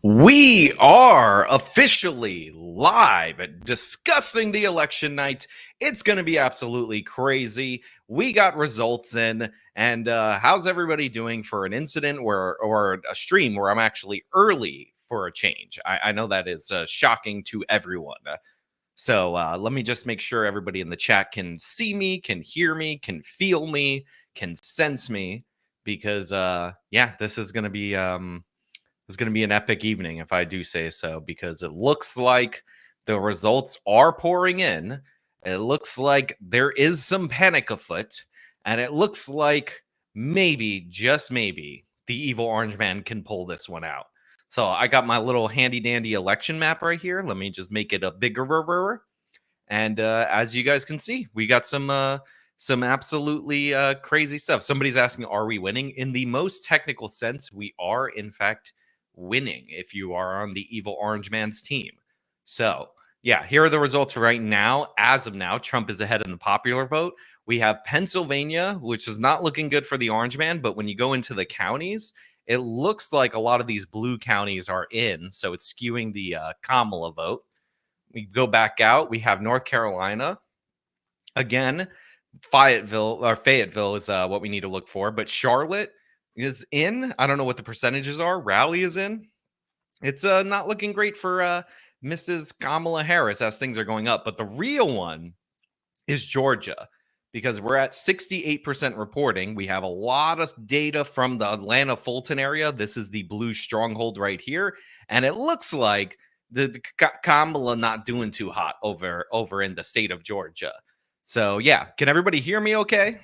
We are officially live at discussing the election night. It's going to be absolutely crazy. We got results in, and how's everybody doing for an incident or a stream where I'm actually early for a change? I know that is shocking to everyone. So let me just make sure everybody in the chat can see me, can hear me, can feel me, can sense me, because yeah, this is going to be it's going to be an epic evening, if I do say so, because it looks like the results are pouring in. It looks like there is some panic afoot, and it looks like maybe, just maybe, the evil orange man can pull this one out. So I got my little handy dandy election map right here. Let me just make it a bigger. And as you guys can see, we got some absolutely crazy stuff. Somebody's asking, are we winning? In the most technical sense, we are in fact winning if you are on the evil orange man's team. So yeah, here are the results for right now. As of now, Trump is ahead in the popular vote. We have Pennsylvania, which is not looking good for the orange man, but when you go into the counties, it looks like a lot of these blue counties are in, so it's skewing the Kamala vote. We go back out, we have North Carolina. Again, Fayetteville is what we need to look for, but Charlotte is in. I don't know what the percentages are. Raleigh is in. It's not looking great for Mrs. Kamala Harris as things are going up, but the real one is Georgia, because we're at 68% reporting. We have a lot of data from the Atlanta Fulton area. This is the blue stronghold right here, and it looks like the Kamala not doing too hot over in the state of Georgia. So yeah, can everybody hear me okay?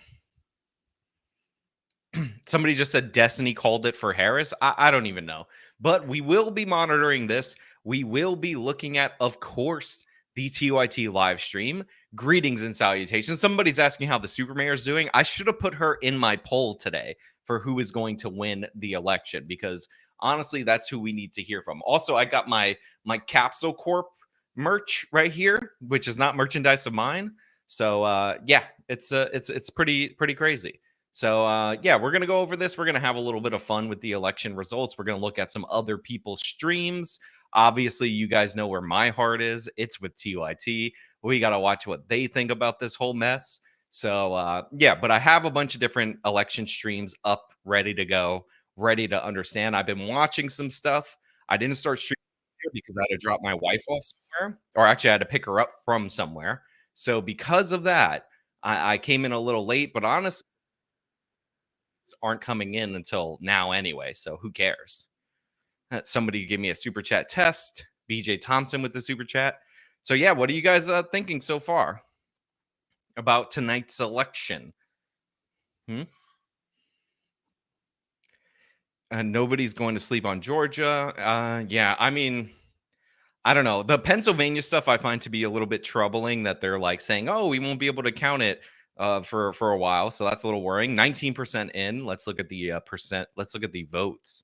Somebody just said Destiny called it for Harris. I don't even know. But we will be monitoring this. We will be looking at, of course, the TYT live stream. Greetings and salutations. Somebody's asking how the super mayor is doing. I should have put her in my poll today for who is going to win the election, because honestly, that's who we need to hear from. Also, I got my Capsule Corp merch right here, which is not merchandise of mine. So yeah, it's pretty crazy. So yeah, we're going to go over this. We're going to have a little bit of fun with the election results. We're going to look at some other people's streams. Obviously, you guys know where my heart is. It's with TYT. We got to watch what they think about this whole mess. So yeah, but I have a bunch of different election streams up, ready to go, ready to understand. I've been watching some stuff. I didn't start streaming because I had to drop my wife off somewhere, or actually I had to pick her up from somewhere. So because of that, I came in a little late, but honestly, aren't coming in until now anyway, so who cares? Somebody give me a super chat test. BJ Thompson with the super chat. So yeah, what are you guys thinking so far about tonight's election? Nobody's going to sleep on Georgia. Yeah, I mean, I don't know. The Pennsylvania stuff I find to be a little bit troubling, that they're like saying, "Oh, we won't be able to count it for a while." So that's a little worrying. 19% in. Let's look at the percent. Let's look at the votes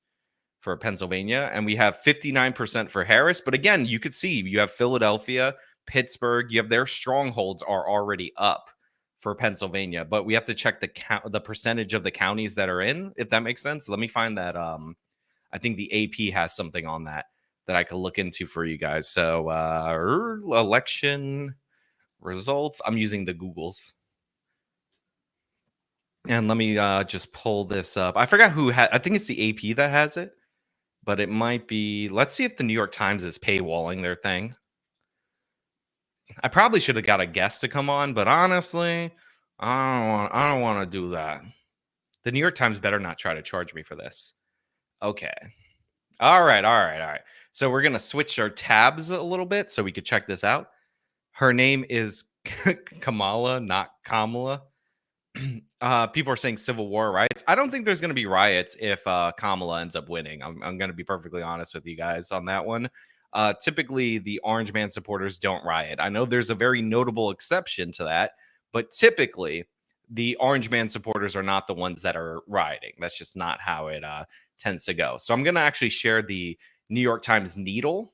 for Pennsylvania, and we have 59% for Harris. But again, you could see you have Philadelphia, Pittsburgh. You have their strongholds are already up for Pennsylvania, but we have to check the percentage of the counties that are in, if that makes sense. Let me find that. I think the AP has something on that I could look into for you guys. So election results. I'm using the Googles. And let me just pull this up. I forgot who had. I think it's the AP that has it, but it might be. Let's see if the New York Times is paywalling their thing. I probably should have got a guest to come on, but honestly, I don't want to do that. The New York Times better not try to charge me for this. Okay. All right. So we're going to switch our tabs a little bit so we could check this out. Her name is Kamala, not Kamala. People are saying civil war riots. I don't think there's going to be riots if Kamala ends up winning. I'm going to be perfectly honest with you guys on that one. Typically, the Orange Man supporters don't riot. I know there's a very notable exception to that, but typically, the Orange Man supporters are not the ones that are rioting. That's just not how it tends to go. So I'm going to actually share the New York Times Needle.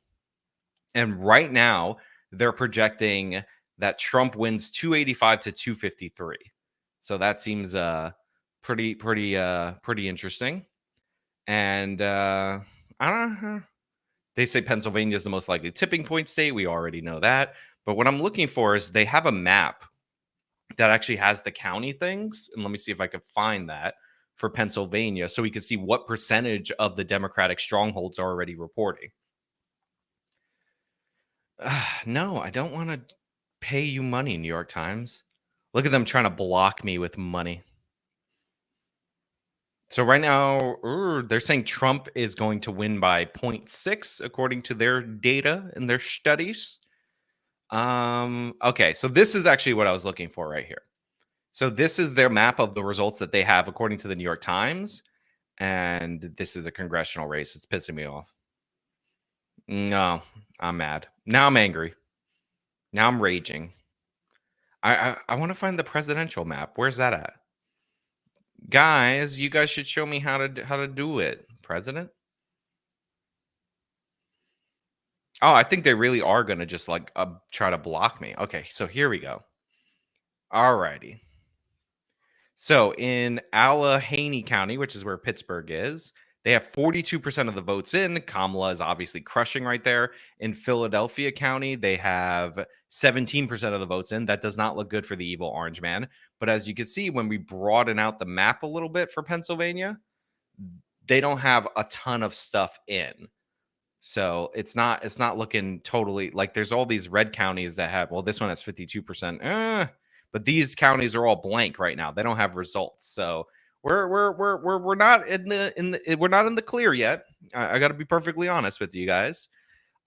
And right now, they're projecting that Trump wins 285 to 253. So that seems pretty interesting. And I don't know. They say Pennsylvania is the most likely tipping point state. We already know that. But what I'm looking for is they have a map that actually has the county things. And let me see if I can find that for Pennsylvania so we can see what percentage of the Democratic strongholds are already reporting. No, I don't want to pay you money, New York Times. Look at them trying to block me with money. So right now, they're saying Trump is going to win by 0.6 according to their data and their studies. Okay, so this is actually what I was looking for right here. So this is their map of the results that they have according to the New York Times. And this is a congressional race. It's pissing me off. No, I'm mad. Now I'm angry. Now I'm raging. I want to find the presidential map. Where's that at? Guys, you guys should show me how to do it. President? Oh, I think they really are going to just like try to block me. Okay, so here we go. Alrighty. So in Allegheny County, which is where Pittsburgh is, they have 42% of the votes in. Kamala is obviously crushing right there. In Philadelphia County, they have 17% of the votes in. That does not look good for the evil orange man. But as you can see, when we broaden out the map a little bit for Pennsylvania, they don't have a ton of stuff in. So it's not looking totally like there's all these red counties that have, well, this one has 52%. But these counties are all blank right now. They don't have results. So we're not in the clear yet. I got to be perfectly honest with you guys.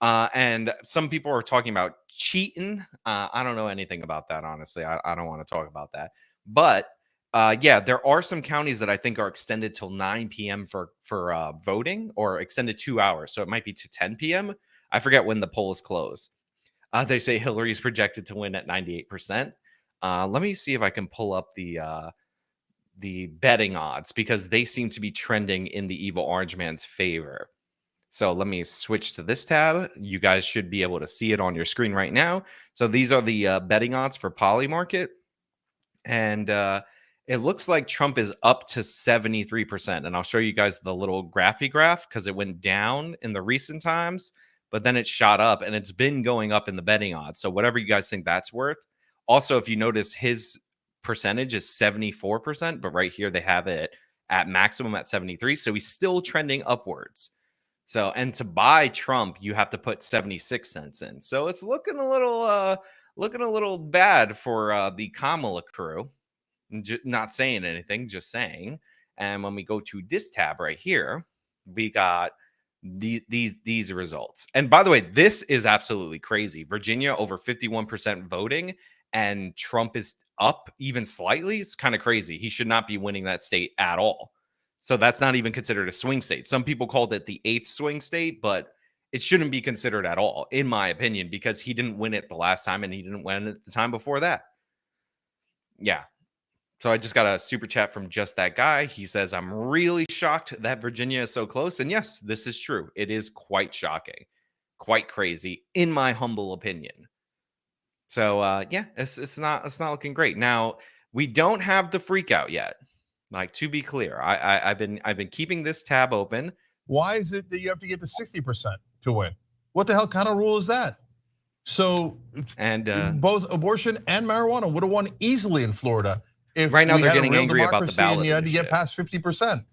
And some people are talking about cheating. I don't know anything about that, honestly. I don't want to talk about that. But yeah, there are some counties that I think are extended till 9 p.m. for voting, or extended 2 hours. So it might be to 10 p.m. I forget when the polls close. They say Hillary is projected to win at 98%. Let me see if I can pull up the betting odds, because they seem to be trending in the evil orange man's favor. So let me switch to this tab. You guys should be able to see it on your screen right now. So these are the betting odds for Polymarket. And it looks like Trump is up to 73%. And I'll show you guys the little graph because it went down in the recent times, but then it shot up, and it's been going up in the betting odds. So whatever you guys think that's worth. Also, if you notice, his percentage is 74%, but right here they have it at maximum at 73. So he's still trending upwards. So, and to buy Trump, you have to put 76 cents in. So it's looking a little bad for the Kamala crew. Not saying anything, just saying. And when we go to this tab right here, we got these results. And by the way, this is absolutely crazy. Virginia over 51% voting, and Trump is up even slightly. It's kind of crazy. He should not be winning that state at all. So that's not even considered a swing state. Some people called it the 8th swing state, but it shouldn't be considered at all, in my opinion, because he didn't win it the last time, and he didn't win it the time before that. Yeah. So I just got a super chat from just that guy. He says, I'm really shocked that Virginia is so close. And yes, this is true. It is quite shocking, quite crazy, in my humble opinion. So yeah, it's not looking great. Now, we don't have the freak out yet. Like, to be clear, I've been keeping this tab open. Why is it that you have to get to 60% to win? What the hell kind of rule is that? So, and both abortion and marijuana would have won easily in Florida if right now we they're had getting a real angry about the ballot. And you had to get past 50%.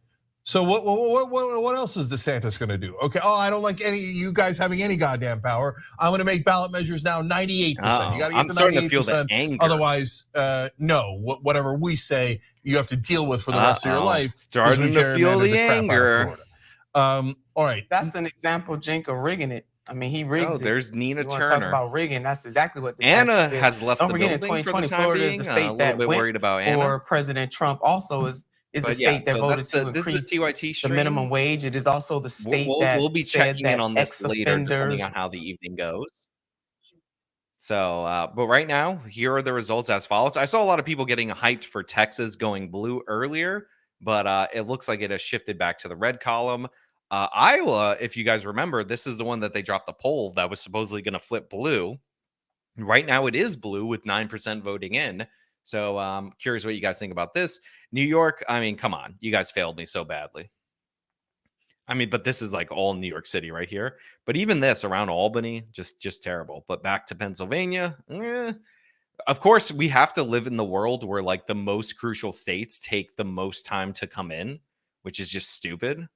So what else is DeSantis going to do? Okay, I don't like any you guys having any goddamn power. I'm going to make ballot measures now 98%. Oh, you got to get I'm to 98%. Starting to feel the anger. Otherwise, no. Whatever we say, you have to deal with for the rest of your life. Starting to feel the anger. All right, that's an example, Jink, of rigging it. I mean, he rigs it. There's Nina Turner. Talk about rigging. That's exactly what Anna has left. Don't forget, in 2020, Florida is the state that went worried about Anna. For President Trump also is a state that voted to increase the minimum wage. It is also the state that we'll be checking in on this later, depending on how the evening goes. So, but right now, here are the results as follows. I saw a lot of people getting hyped for Texas going blue earlier, but it looks like it has shifted back to the red column. Iowa, if you guys remember, this is the one that they dropped the poll that was supposedly going to flip blue. Right now, it is blue with 9% voting in. So curious what you guys think about this. New York, I mean, come on. You guys failed me so badly. I mean, but this is like all New York City right here. But even this around Albany, just terrible. But back to Pennsylvania, of course, we have to live in the world where like the most crucial states take the most time to come in, which is just stupid.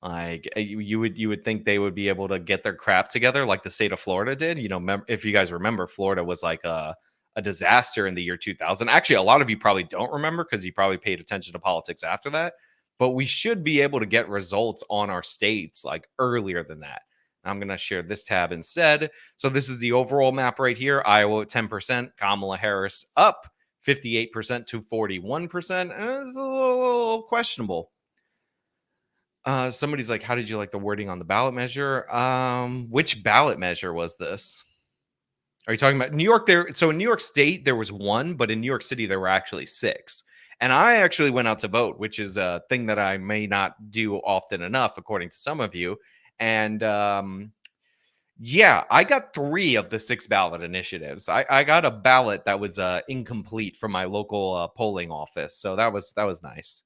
Like you would think they would be able to get their crap together like the state of Florida did. You know, if you guys remember, Florida was like a disaster in the year 2000. Actually, a lot of you probably don't remember because you probably paid attention to politics after that. But we should be able to get results on our states like earlier than that. I'm going to share this tab instead. So this is the overall map right here. Iowa at 10%, Kamala Harris up 58% to 41%. It's a little questionable. Somebody's like, how did you like the wording on the ballot measure? Which ballot measure was this? Are you talking about New York there? So in New York State, there was one, but in New York City, there were actually 6. And I actually went out to vote, which is a thing that I may not do often enough, according to some of you. And yeah, I got 3 of the 6 ballot initiatives. I got a ballot that was incomplete from my local polling office. So that was nice.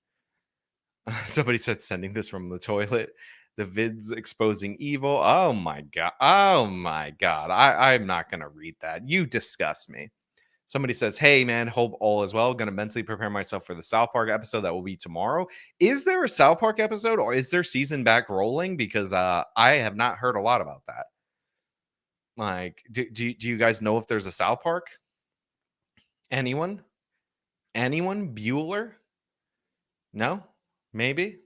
Somebody said sending this from the toilet. The vids exposing evil. Oh my God. Oh my God. I'm not going to read that. You disgust me. Somebody says, hey, man, hope all is well. Going to mentally prepare myself for the South Park episode that will be tomorrow. Is there a South Park episode or is their season back rolling? Because I have not heard a lot about that. Like, do you guys know if there's a South Park? Anyone? Bueller? No? Maybe?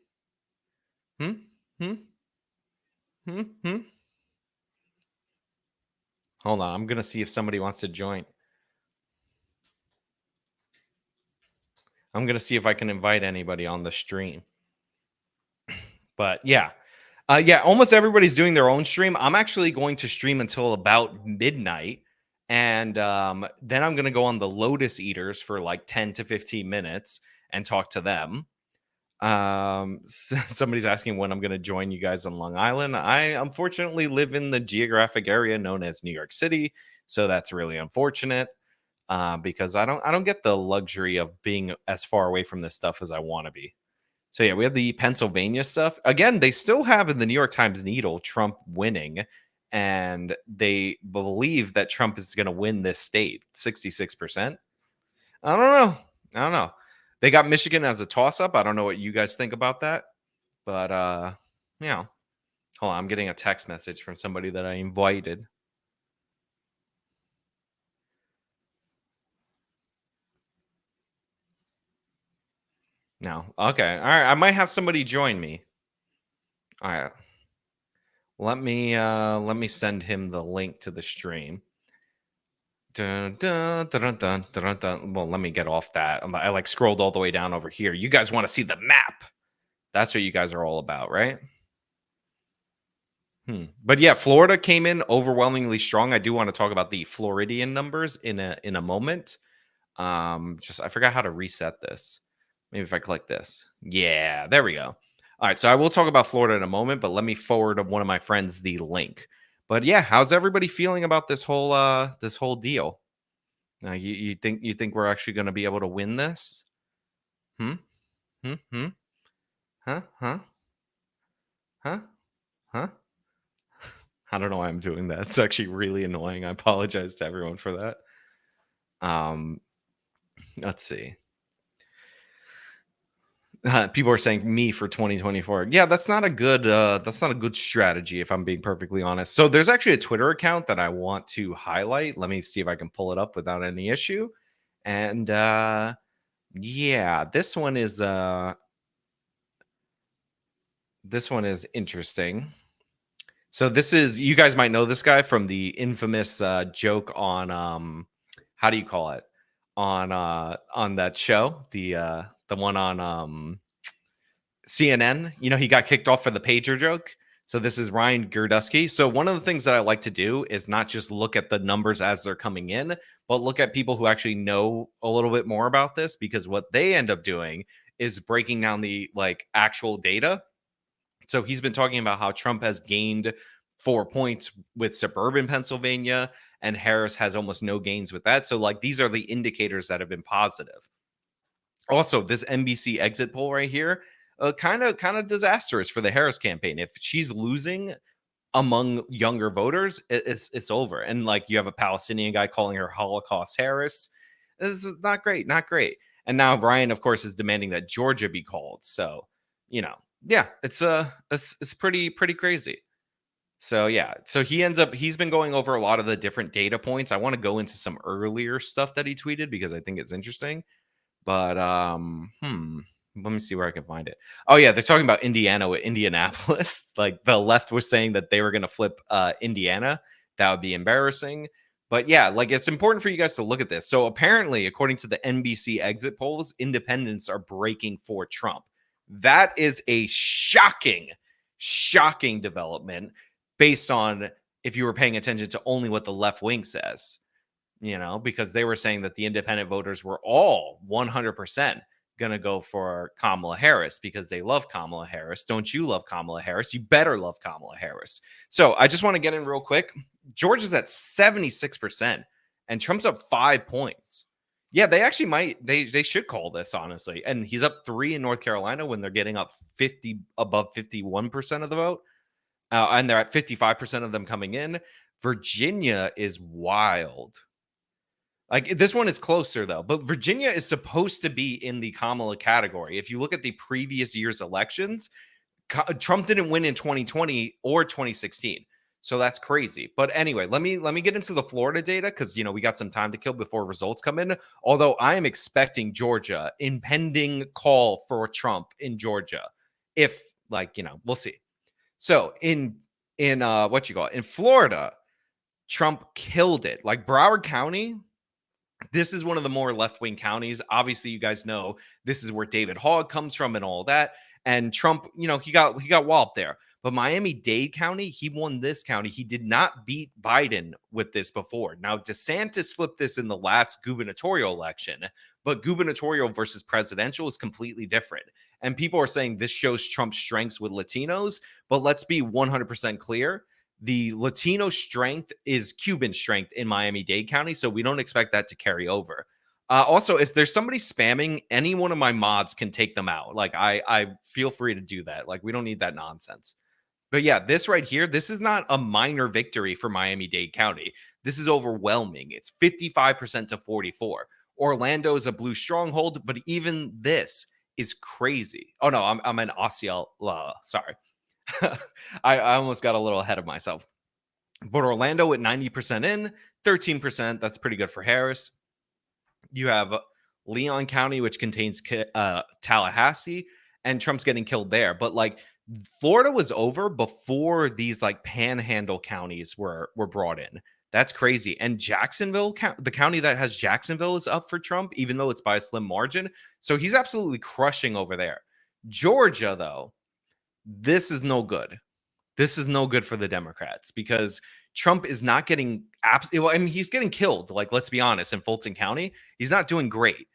Hold on. I'm going to see if somebody wants to join. I'm going to see if I can invite anybody on the stream. But yeah. Yeah, almost everybody's doing their own stream. I'm actually going to stream until about midnight. And then I'm going to go on the Lotus Eaters for like 10 to 15 minutes and talk to them. Somebody's asking when I'm going to join you guys on Long Island. I unfortunately live in the geographic area known as New York City. So that's really unfortunate. Because I don't get the luxury of being as far away from this stuff as I want to be. So yeah, we have the Pennsylvania stuff. Again, they still have in the New York Times Needle Trump winning, and they believe that Trump is going to win this state, 66%. I don't know. They got Michigan as a toss-up. I don't know what you guys think about that, but hold on, I'm getting a text message from somebody that I invited. No. Okay. All right. I might have somebody join me. All right. Let me send him the link to the stream. Dun, dun, dun, dun, dun, dun. Well, let me get off that. I like scrolled all the way down over here. You guys want to see the map? That's what you guys are all about, right? But yeah, Florida came in overwhelmingly strong. I do want to talk about the Floridian numbers in a moment. I forgot how to reset this. Maybe if I click this. Yeah, there we go. All right, so I will talk about Florida in a moment, but let me forward one of my friends the link. But yeah, how's everybody feeling about this whole deal? You think we're actually going to be able to win this? Huh? I don't know why I'm doing that. It's actually really annoying. I apologize to everyone for that. Let's see. People are saying me for 2024. Yeah, that's not a good strategy, if I'm being perfectly honest. So there's actually a Twitter account that I want to highlight. Let me see if I can pull it up without any issue. And yeah, this one is interesting. So this is, you guys might know this guy from the infamous joke on how do you call it? On that show, the one on CNN. You know, he got kicked off for the pager joke. So this is Ryan Girdusky. So one of the things that I like to do is not just look at the numbers as they're coming in, but look at people who actually know a little bit more about this, because what they end up doing is breaking down the like actual data. So he's been talking about how Trump has gained 4 points with suburban Pennsylvania, and Harris has almost no gains with that. So like these are the indicators that have been positive. Also, this NBC exit poll right here, kind of disastrous for the Harris campaign. If she's losing among younger voters, it's over. And like, you have a Palestinian guy calling her Holocaust Harris. This is not great, not great. And now Ryan, of course, is demanding that Georgia be called. So, yeah, it's pretty crazy. So yeah, so he's been going over a lot of the different data points. I want to go into some earlier stuff that he tweeted because I think it's interesting. But let me see where I can find it. Oh yeah, they're talking about Indiana with Indianapolis. Like, the left was saying that they were going to flip Indiana. That would be embarrassing. But yeah, like, it's important for you guys to look at this. So apparently, according to the NBC exit polls, independents are breaking for Trump. That is a shocking development based on if you were paying attention to only what the left wing says, because they were saying that the independent voters were all 100% going to go for Kamala Harris because they love Kamala Harris. Don't you love Kamala Harris? You better love Kamala Harris. So I just want to get in real quick. Georgia's at 76% and Trump's up 5 points. Yeah, they actually might. They should call this, honestly. And he's up 3 in North Carolina when they're getting up above 51% of the vote. And they're at 55% of them coming in. Virginia is wild. Like, this one is closer, though. But Virginia is supposed to be in the Kamala category. If you look at the previous year's elections, Trump didn't win in 2020 or 2016. So that's crazy. But anyway, let me get into the Florida data because, we got some time to kill before results come in. Although I am expecting Georgia, impending call for Trump in Georgia. If, we'll see. So in Florida, Trump killed it. Like, Broward County, this is one of the more left-wing counties. Obviously, you guys know this is where David Hogg comes from and all that. And Trump, he got walloped there. But Miami-Dade County, he won this county. He did not beat Biden with this before. Now, DeSantis flipped this in the last gubernatorial election, but gubernatorial versus presidential is completely different. And people are saying this shows Trump's strengths with Latinos, but let's be 100% clear. The Latino strength is Cuban strength in Miami-Dade County, so we don't expect that to carry over. Also, if there's somebody spamming, any one of my mods can take them out. Like, I feel free to do that. Like, we don't need that nonsense. But yeah, this right here, this is not a minor victory for Miami-Dade County. This is overwhelming. It's 55% to 44. Orlando is a blue stronghold, but even this is crazy. Oh no, I'm an Osceola. Sorry. I almost got a little ahead of myself. But Orlando at 90% in, 13%. That's pretty good for Harris. You have Leon County, which contains Tallahassee, and Trump's getting killed there. But like, Florida was over before these like panhandle counties were brought in. That's crazy. And Jacksonville, the county that has Jacksonville, is up for Trump, even though it's by a slim margin. So he's absolutely crushing over there. Georgia, though, this is no good. This is no good for the Democrats because Trump is not getting he's getting killed. Like, let's be honest, in Fulton County, he's not doing great,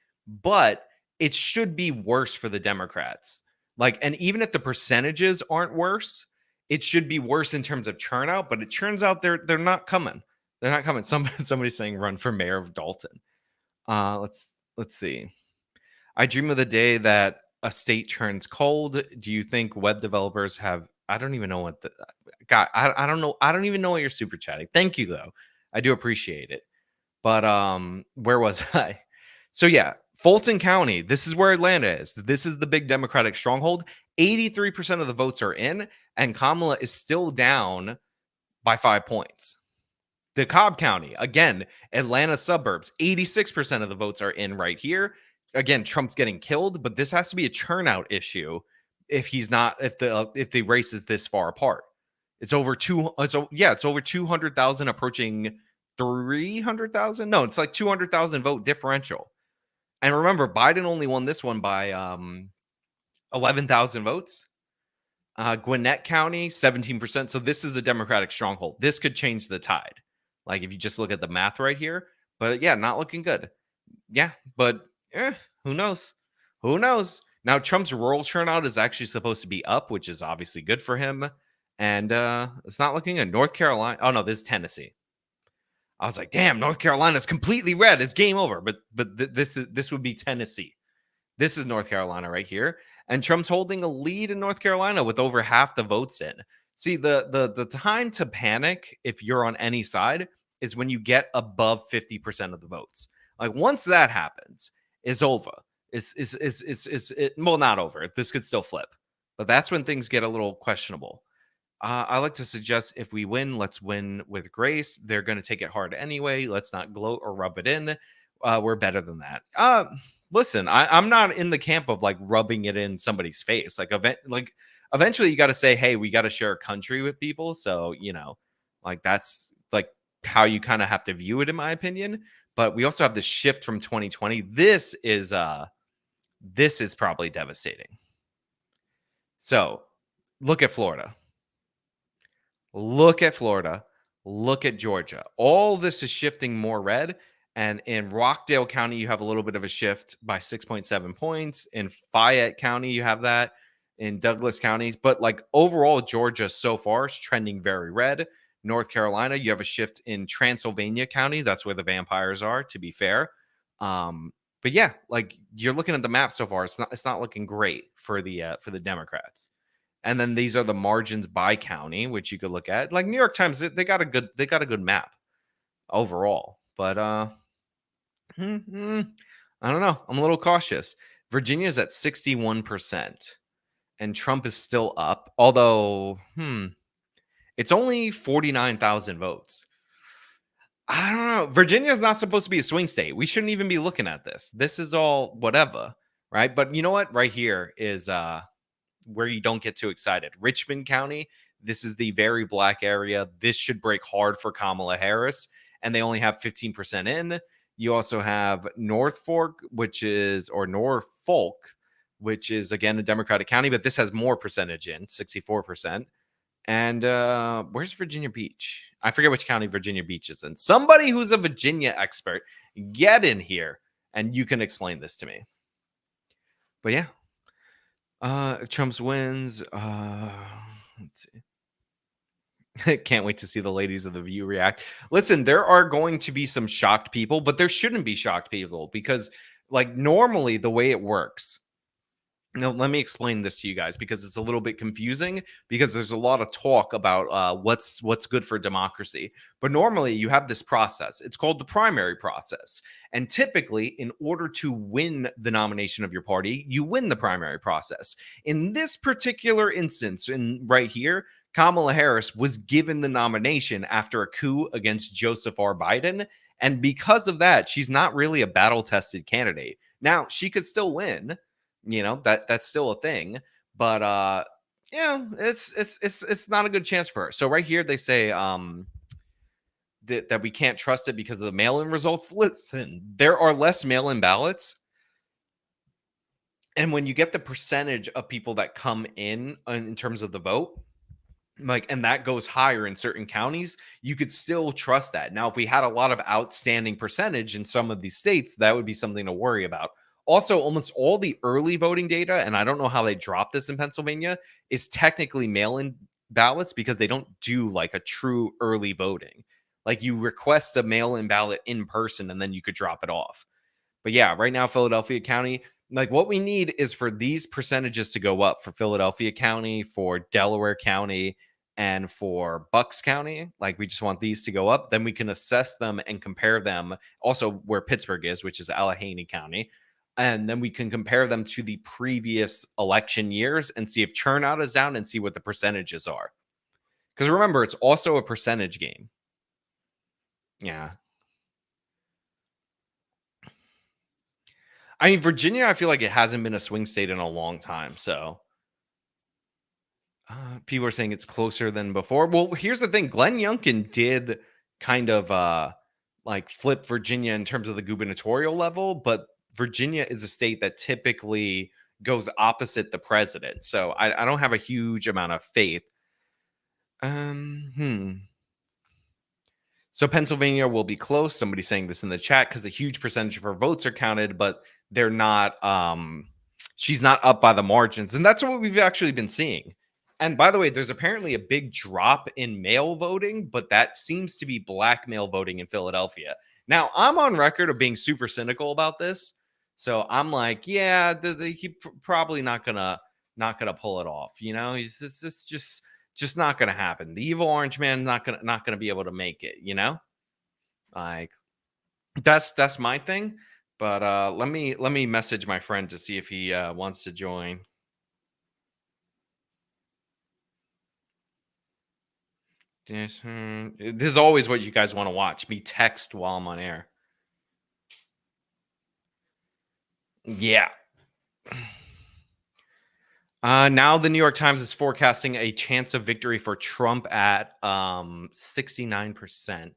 but it should be worse for the Democrats. Like, and even if the percentages aren't worse, it should be worse in terms of turnout. But it turns out they're not coming. They're not coming. Somebody's saying run for mayor of Dalton. Let's see. I dream of the day that a state turns cold. Do you think web developers have? I don't even know what the God. I don't know. I don't even know what you're super chatting. Thank you though. I do appreciate it. But where was I? So yeah, Fulton County, this is where Atlanta is. This is the big Democratic stronghold. 83% of the votes are in, and Kamala is still down by 5 points. DeKalb County, again, Atlanta suburbs, 86% of the votes are in right here. Again, Trump's getting killed, but this has to be a turnout issue if the race is this far apart. It's over 200,000 approaching 300,000. No, it's like 200,000 vote differential. And remember, Biden only won this one by 11,000 votes. Gwinnett County, 17%. So this is a Democratic stronghold. This could change the tide. Like, if you just look at the math right here. But yeah, not looking good. Yeah, but who knows? Who knows? Now, Trump's rural turnout is actually supposed to be up, which is obviously good for him. And it's not looking good. North Carolina. Oh, no, this is Tennessee. I was like, damn, North Carolina is completely red. It's game over. But this would be Tennessee. This is North Carolina right here. And Trump's holding a lead in North Carolina with over half the votes in. See, the time to panic, if you're on any side, is when you get above 50% of the votes. Like once that happens, it's over. Well, not over. This could still flip, but that's when things get a little questionable. I like to suggest if we win, let's win with grace. They're going to take it hard anyway. Let's not gloat or rub it in. We're better than that. Listen, I'm not in the camp of like rubbing it in somebody's face. Like eventually you got to say, hey, we got to share a country with people. So, like that's like how you kind of have to view it, in my opinion. But we also have this shift from 2020. This is probably devastating. So look at Florida. Look at Florida. Look at Georgia. All this is shifting more red. And in Rockdale County, you have a little bit of a shift by 6.7 points. In Fayette County, you have that. In Douglas counties. But like overall, Georgia so far is trending very red. North Carolina, you have a shift in Transylvania County. That's where the vampires are, to be fair. But yeah, like you're looking at the map so far, it's not looking great for the Democrats. And then these are the margins by county, which you could look at. Like New York Times, they got a good map overall. But I don't know. I'm a little cautious. Virginia's at 61%, and Trump is still up. Although, it's only 49,000 votes. I don't know. Virginia's not supposed to be a swing state. We shouldn't even be looking at this. This is all whatever, right? But you know what? Right here is where you don't get too excited. Richmond County, this is the very black area. This should break hard for Kamala Harris, and they only have 15% in. You also have Norfolk, which is again a Democratic county, but this has more percentage in, 64%. And where's Virginia Beach? I forget which county Virginia Beach is in. Somebody who's a Virginia expert, get in here and you can explain this to me. But yeah. Trump's wins. Let's see. Can't wait to see the ladies of the View react. Listen, there are going to be some shocked people, but there shouldn't be shocked people because, like, normally the way it works. Now, let me explain this to you guys because it's a little bit confusing because there's a lot of talk about what's good for democracy. But normally you have this process. It's called the primary process. And typically, in order to win the nomination of your party, you win the primary process. In this particular instance, right here, Kamala Harris was given the nomination after a coup against Joseph R. Biden. And because of that, she's not really a battle-tested candidate. Now, she could still win. That's still a thing, but it's not a good chance for her. So right here they say that we can't trust it because of the mail-in results. Listen, there are less mail-in ballots, and when you get the percentage of people that come in terms of the vote, and that goes higher in certain counties, you could still trust that. Now, if we had a lot of outstanding percentage in some of these states, that would be something to worry about. Also, almost all the early voting data, and I don't know how they dropped this in Pennsylvania, is technically mail-in ballots because they don't do like a true early voting. Like you request a mail-in ballot in person and then you could drop it off. But yeah, right now, Philadelphia County, like what we need is for these percentages to go up for Philadelphia County, for Delaware County, and for Bucks County. Like we just want these to go up. Then we can assess them and compare them. Also where Pittsburgh is, which is Allegheny County. And then we can compare them to the previous election years and see if turnout is down and see what the percentages are. Because remember, it's also a percentage game. Yeah. I mean, Virginia, I feel like it hasn't been a swing state in a long time. So people are saying it's closer than before. Well, here's the thing. Glenn Youngkin did kind of flip Virginia in terms of the gubernatorial level, but Virginia is a state that typically goes opposite the president. So I don't have a huge amount of faith. So Pennsylvania will be close. Somebody's saying this in the chat because a huge percentage of her votes are counted, but they're not, she's not up by the margins. And that's what we've actually been seeing. And by the way, there's apparently a big drop in mail voting, but that seems to be black mail voting in Philadelphia. Now, I'm on record of being super cynical about this. So I'm like, yeah, he's probably not gonna pull it off. He's just not gonna happen. The evil orange man not gonna be able to make it. Like that's my thing. But let me message my friend to see if he wants to join. This is always what you guys want to watch. Me text while I'm on air. Yeah. Now the New York Times is forecasting a chance of victory for Trump at 69%.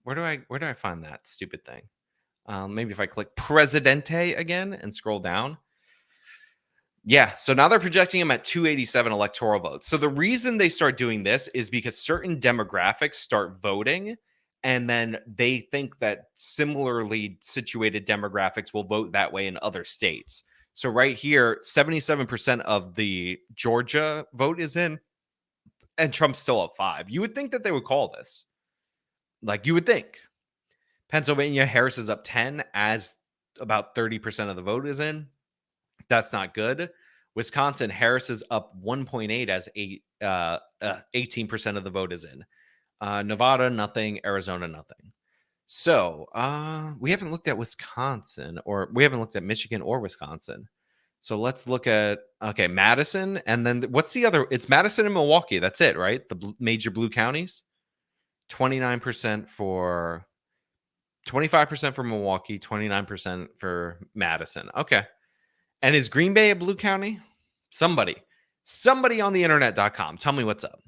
Where do I find that stupid thing? Maybe if I click Presidente again and scroll down. Yeah, so now they're projecting him at 287 electoral votes. So the reason they start doing this is because certain demographics start voting, and then they think that similarly situated demographics will vote that way in other states. So right here, 77% of the Georgia vote is in, and Trump's still up 5. You would think that they would call this. Like, you would think. Pennsylvania, Harris is up 10 as about 30% of the vote is in. That's not good. Wisconsin, Harris is up 1.8 as 18% of the vote is in. Nevada, nothing. Arizona, nothing. So we haven't looked at Wisconsin, or we haven't looked at Michigan or Wisconsin. So let's look at, Madison. And then what's the other? It's Madison and Milwaukee. That's it, right? The major blue counties. 29% for 25% for Milwaukee, 29% for Madison. Okay. And is Green Bay a blue county? Somebody on the internet.com. Tell me what's up.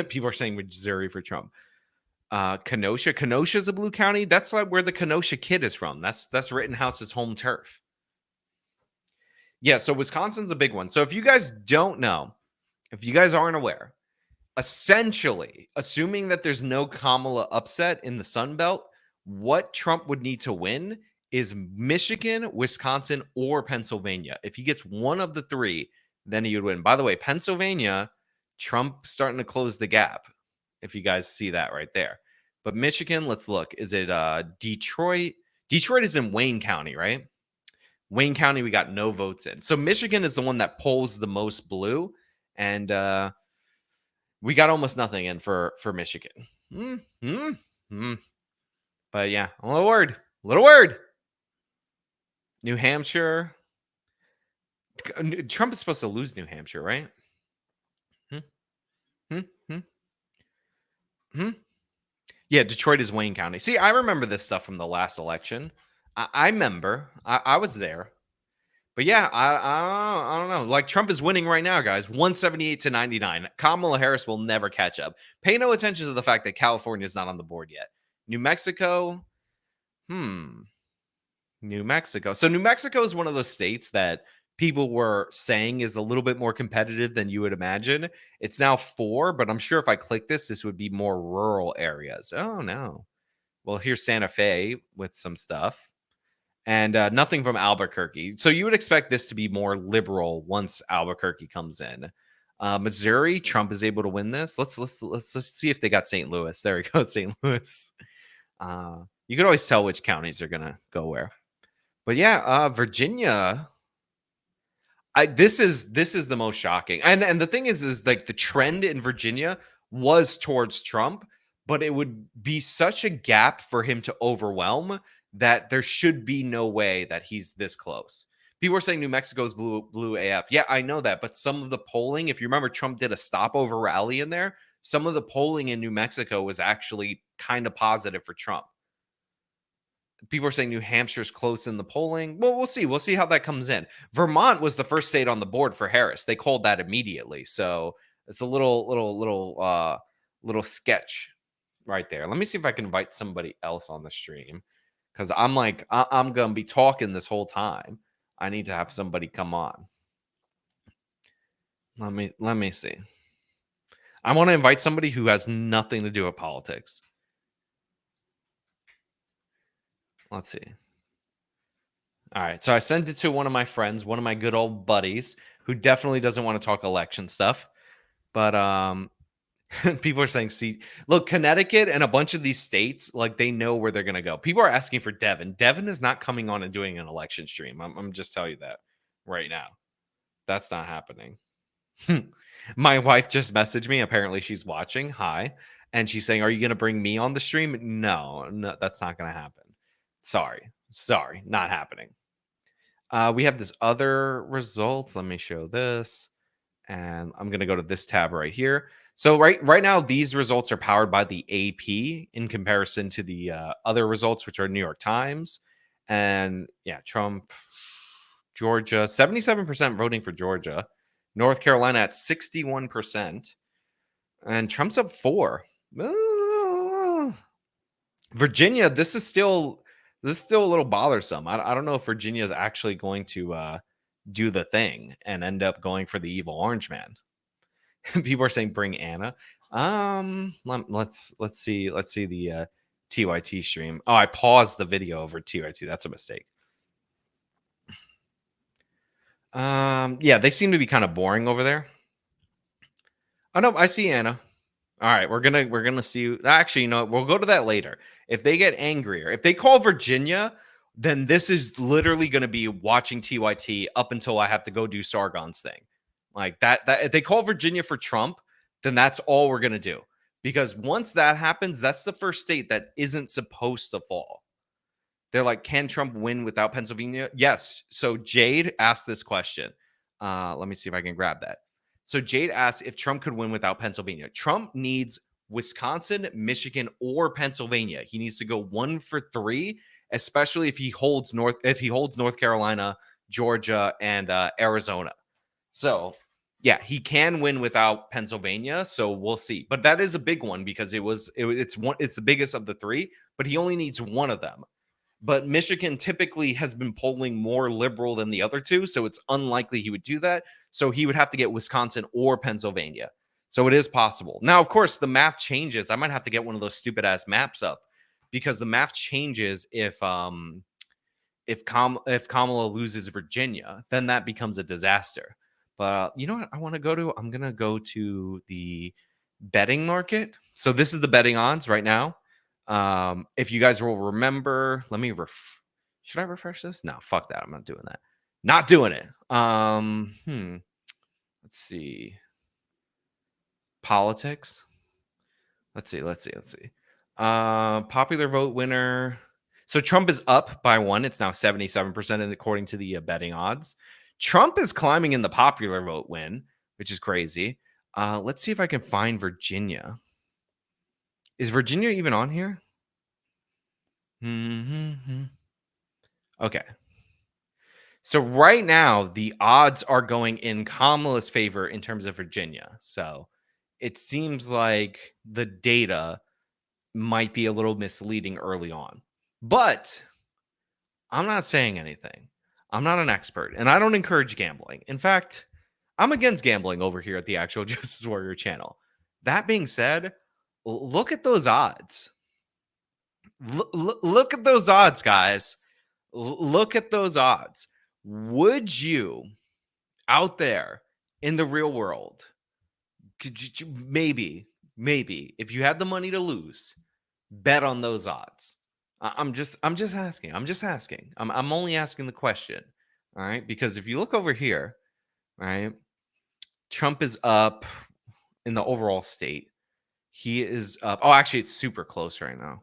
People are saying Missouri for Trump. Kenosha. Kenosha's a blue county. That's like where the Kenosha Kid is from. That's Rittenhouse's home turf. Yeah, so Wisconsin's a big one. So if you guys don't know, if you guys aren't aware, essentially, assuming that there's no Kamala upset in the Sun Belt, what Trump would need to win is Michigan, Wisconsin, or Pennsylvania. If he gets one of the 3, then he would win. By the way, Pennsylvania, Trump starting to close the gap, if you guys see that right there. But Michigan, let's look. Is it Detroit? Detroit is in Wayne County, right? Wayne County, we got no votes in. So Michigan is the one that polls the most blue, and we got almost nothing in for Michigan. But yeah, a little word. New Hampshire. Trump is supposed to lose New Hampshire, right? Yeah, Detroit is Wayne County. See, I remember this stuff from the last election. I remember. I was there. But yeah, I don't know. Like, Trump is winning right now, guys. 178-99. Kamala Harris will never catch up. Pay no attention to the fact that California is not on the board yet. New Mexico. New Mexico. So New Mexico is one of those states that people were saying is a little bit more competitive than you would imagine. It's now 4, but I'm sure if I click this would be more rural areas. Oh, no. Well, here's Santa Fe with some stuff. And nothing from Albuquerque. So you would expect this to be more liberal once Albuquerque comes in. Missouri, Trump is able to win this. Let's see if they got St. Louis. There we go, St. Louis. You can always tell which counties are gonna go where. But yeah, Virginia. This is the most shocking. And the thing is like the trend in Virginia was towards Trump, but it would be such a gap for him to overwhelm that there should be no way that he's this close. People are saying New Mexico's blue AF. Yeah, I know that. But some of the polling, if you remember, Trump did a stopover rally in there. Some of the polling in New Mexico was actually kind of positive for Trump. People are saying New Hampshire's close in the polling. Well, we'll see. We'll see how that comes in. Vermont was the first state on the board for Harris. They called that immediately. So it's a little sketch right there. Let me see if I can invite somebody else on the stream. Because I'm like, I'm going to be talking this whole time. I need to have somebody come on. Let me see. I want to invite somebody who has nothing to do with politics. Let's see. All right. So I sent it to one of my friends, one of my good old buddies, who definitely doesn't want to talk election stuff. But People are saying, see, look, Connecticut and a bunch of these states, like they know where they're going to go. People are asking for Devin. Devin is not coming on and doing an election stream. I'm just telling you that right now. That's not happening. My wife just messaged me. Apparently she's watching. Hi. And she's saying, are you going to bring me on the stream? No, that's not going to happen. Sorry, not happening. We have this other results. Let me show this. And I'm going to go to this tab right here. So right now, these results are powered by the AP in comparison to the other results, which are New York Times. And yeah, Trump, Georgia, 77% voting for Georgia. North Carolina at 61%. And Trump's up 4. Virginia, this is still a little bothersome. I don't know if Virginia is actually going to do the thing and end up going for the evil orange man. People are saying bring Anna. Let's see the TYT stream. Oh, I paused the video over TYT. That's a mistake. Yeah, they seem to be kind of boring over there. Oh no, I see Anna. All right, we're gonna see. Actually, you know, we'll go to that later. If they get angrier, if they call Virginia, then this is literally going to be watching TYT up until I have to go do Sargon's thing. Like that if they call Virginia for Trump, then that's all we're going to do. Because once that happens, that's the first state that isn't supposed to fall. They're like, can Trump win without Pennsylvania? Yes. So Jade asked this question. Let me see if I can grab that. So Jade asked if Trump could win without Pennsylvania. Trump needs Wisconsin, Michigan, or Pennsylvania. He needs to go 1 for 3, especially if he holds North Carolina, Georgia, and Arizona. So yeah, he can win without Pennsylvania. So we'll see. But that is a big one because it's the biggest of the 3, but he only needs one of them. But Michigan typically has been polling more liberal than the other 2, so it's unlikely he would do that. So he would have to get Wisconsin or Pennsylvania. So it is possible. Now, of course, the math changes. I might have to get one of those stupid ass maps up because the math changes if Kamala loses Virginia, then that becomes a disaster. But you know what I want to go to? I'm going to go to the betting market. So this is the betting odds right now. If you guys will remember, let me should I refresh this? No, fuck that. I'm not doing that. Not doing it. Let's see. Politics. Let's see. Popular vote winner. So Trump is up by 1. It's now 77% according to the betting odds. Trump is climbing in the popular vote win, which is crazy. Let's see if I can find Virginia. Is Virginia even on here? Okay. So right now, the odds are going in Kamala's favor in terms of Virginia. So it seems like the data might be a little misleading early on. But I'm not saying anything. I'm not an expert, and I don't encourage gambling. In fact, I'm against gambling over here at the Actual Justice Warrior channel. That being said, look at those odds. Look at those odds, guys. Look at those odds. Would you, out there in the real world, maybe, if you had the money to lose, bet on those odds? I'm just asking. I'm only asking the question. All right, because if you look over here, right, Trump is up in the overall state. He is up. Oh, actually, it's super close right now.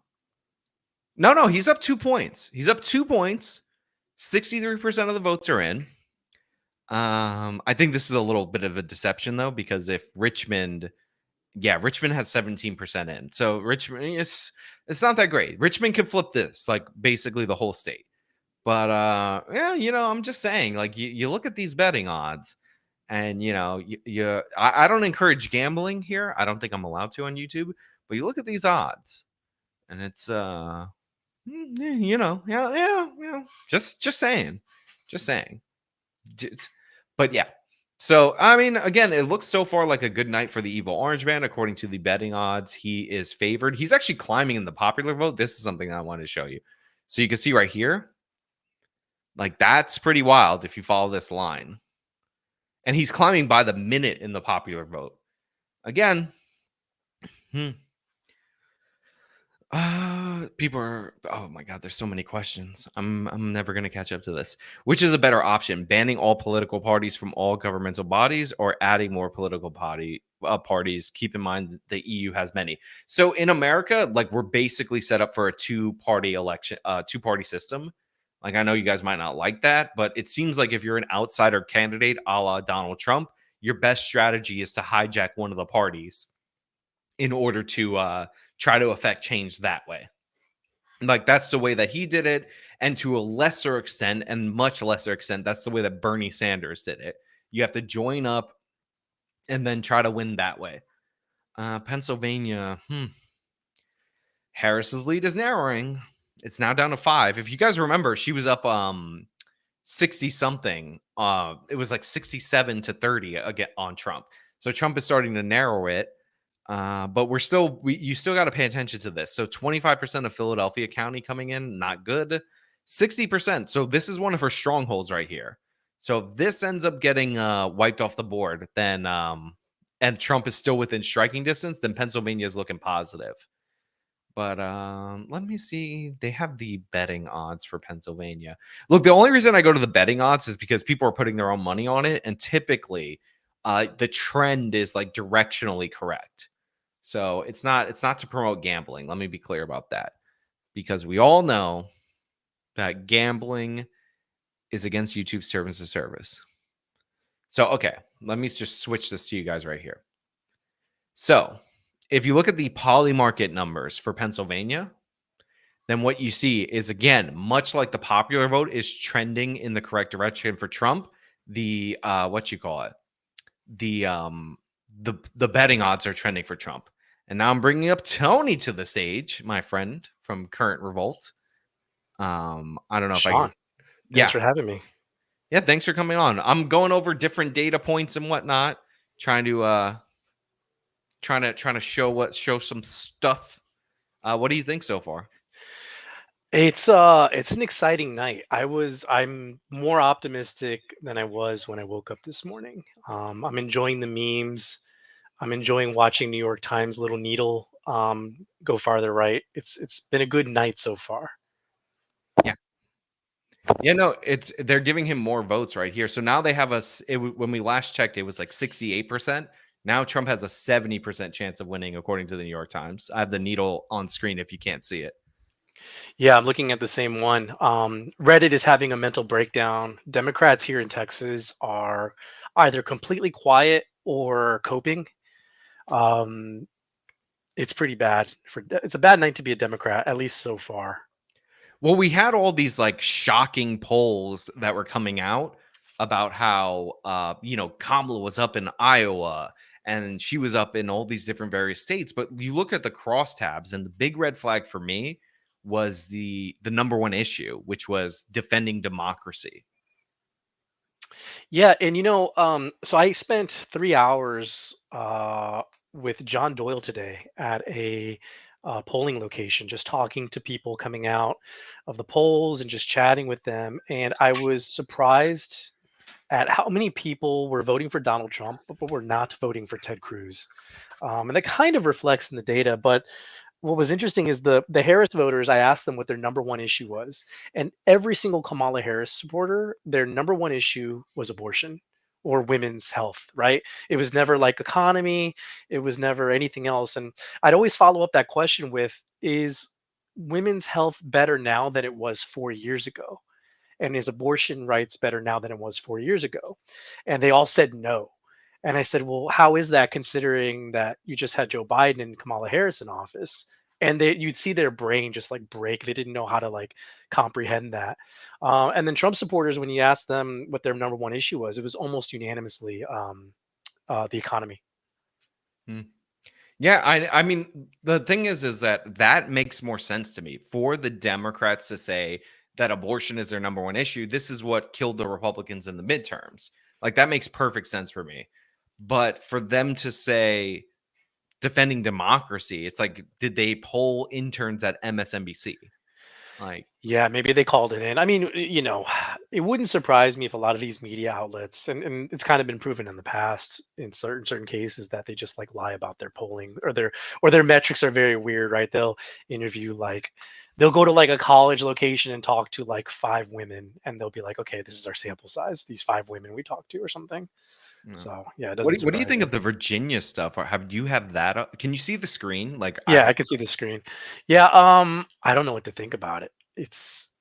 No, he's up 2 points. 63% of the votes are in. I think this is a little bit of a deception, though, because if Richmond has 17% in. So Richmond, it's not that great. Richmond can flip this, like basically the whole state. But yeah, you know, I'm just saying, like you look at these betting odds, and you know, I don't encourage gambling here. I don't think I'm allowed to on YouTube. But you look at these odds, and it's you know, yeah. Just saying. But yeah. So, I mean, again, it looks so far like a good night for the evil orange man. According to the betting odds, he is favored. He's actually climbing in the popular vote. This is something I wanted to show you. So you can see right here, like that's pretty wild if you follow this line. And he's climbing by the minute in the popular vote. Again, People are, oh my God, there's so many questions. I'm never going to catch up to this. Which is a better option, banning all political parties from all governmental bodies or adding more political parties? Keep in mind that the EU has many. So in America, like, we're basically set up for a two-party election, two-party system. Like, I know you guys might not like that, but it seems like if you're an outsider candidate a la Donald Trump, your best strategy is to hijack one of the parties in order to try to affect change that way. Like, that's the way that he did it. And to a lesser extent, and much lesser extent, that's the way that Bernie Sanders did it. You have to join up and then try to win that way. Pennsylvania, Harris's lead is narrowing. It's now down to 5. If you guys remember, she was up 60 something. It was like 67 to 30 again on Trump. So Trump is starting to narrow it. But you still got to pay attention to this. So 25% of Philadelphia County coming in, not good. 60%. So this is one of her strongholds right here. So if this ends up getting wiped off the board, then and Trump is still within striking distance, then Pennsylvania is looking positive. But let me see. They have the betting odds for Pennsylvania. Look, the only reason I go to the betting odds is because people are putting their own money on it, and typically the trend is like directionally correct. So it's not to promote gambling. Let me be clear about that, because we all know that gambling is against YouTube's terms of service. So, okay, let me just switch this to you guys right here. So if you look at the poly market numbers for Pennsylvania, then what you see is, again, much like the popular vote is trending in the correct direction for Trump, the the betting odds are trending for Trump. And now I'm bringing up Tony to the stage, my friend from Current Revolt. I don't know Sean, thanks for having me. Yeah, thanks for coming on. I'm going over different data points and whatnot, trying to show some stuff. What do you think so far? It's an exciting night. I'm more optimistic than I was when I woke up this morning. I'm enjoying the memes. I'm enjoying watching New York Times little needle go farther right. It's been a good night so far. Yeah, no, they're giving him more votes right here. So now they have when we last checked, it was like 68%. Now Trump has a 70% chance of winning, according to the New York Times. I have the needle on screen if you can't see it. Yeah, I'm looking at the same one. Reddit is having a mental breakdown. Democrats here in Texas are either completely quiet or coping. It's pretty bad. It's a bad night to be a Democrat, at least so far. Well, we had all these like shocking polls that were coming out about how Kamala was up in Iowa and she was up in all these different various states. But you look at the crosstabs, and the big red flag for me was the number one issue, which was defending democracy. Yeah, and so I spent 3 hours with John Doyle today at a polling location, just talking to people coming out of the polls and just chatting with them. And I was surprised at how many people were voting for Donald Trump, but were not voting for Ted Cruz. And that kind of reflects in the data. But what was interesting is the Harris voters, I asked them what their number one issue was. And every single Kamala Harris supporter, their number one issue was abortion or women's health, right? It was never like economy. It was never anything else. And I'd always follow up that question with, is women's health better now than it was 4 years ago? And is abortion rights better now than it was 4 years ago? And they all said no. And I said, well, how is that, considering that you just had Joe Biden and Kamala Harris in office? And you'd see their brain just like break. They didn't know how to like comprehend that. And then Trump supporters, when you asked them what their number one issue was, it was almost unanimously the economy. Yeah, I mean, the thing is that makes more sense to me. For the Democrats to say that abortion is their number one issue, this is what killed the Republicans in the midterms. Like, that makes perfect sense for me. But for them to say defending democracy, it's like, did they poll interns at MSNBC? Yeah, maybe they called it in. I mean, it wouldn't surprise me if a lot of these media outlets, and it's kind of been proven in the past in certain cases, that they just like lie about their polling, or their metrics are very weird, right? They'll interview they'll go to like a college location and talk to like 5 women, and they'll be like, okay, this is our sample size, these 5 women we talked to or something. No. So yeah, it doesn't. What do you think of the Virginia stuff? Or have you have that up? Can you see the screen? Yeah, I can see the screen. Yeah, I don't know what to think about it. It's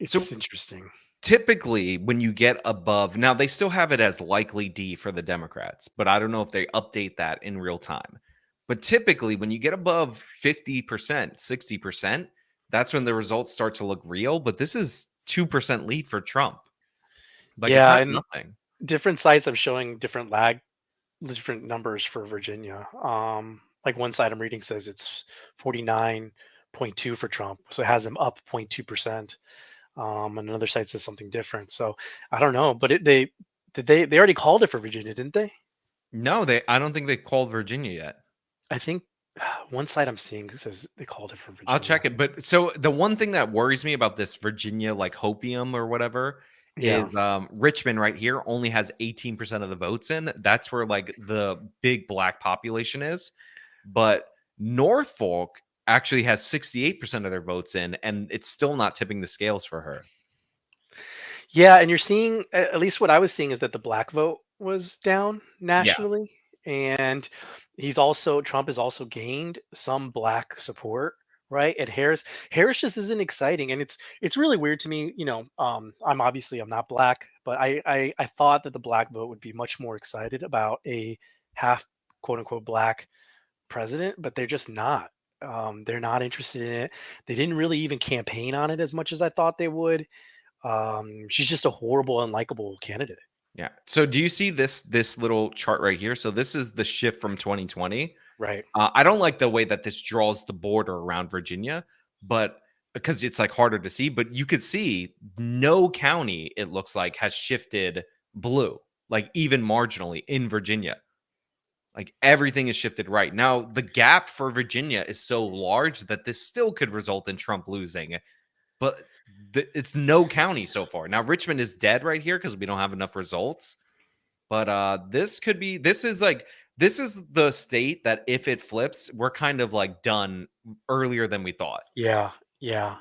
so interesting. Typically, when you get above, now they still have it as likely D for the Democrats, but I don't know if they update that in real time. But typically, when you get above 50%, 60%, that's when the results start to look real. But this is 2% lead for Trump. Yeah, it's not nothing. Different sites are showing different numbers for Virginia. Like one site I'm reading says it's 49.2 for Trump, so it has him up 0.2%. Another site says something different. So I don't know, but they already called it for Virginia, didn't they? No, I don't think they called Virginia yet. I think one site I'm seeing says they called it for Virginia. I'll check it. But so the one thing that worries me about this Virginia, like hopium or whatever, is Richmond right here only has 18% of the votes in. That's where like the big black population is. But Norfolk actually has 68% of their votes in, and it's still not tipping the scales for her. Yeah, and you're seeing, at least what I was seeing, is that the black vote was down nationally. Yeah. And Trump has also gained some black support, right? And Harris just isn't exciting. And it's really weird to me, I'm not black, but I thought that the black vote would be much more excited about a half quote unquote black president, but they're just not. They're not interested in it. They didn't really even campaign on it as much as I thought they would. She's just a horrible, unlikable candidate. Yeah. So do you see this little chart right here? So this is the shift from 2020. Right. I don't like the way that this draws the border around Virginia, but because it's like harder to see, but you could see no county, it looks like, has shifted blue, like even marginally in Virginia. Like everything is shifted right. Now, the gap for Virginia is so large that this still could result in Trump losing, but it's no county so far. Now, Richmond is dead right here because we don't have enough results. But this is the state that if it flips, we're kind of like done earlier than we thought. Yeah. I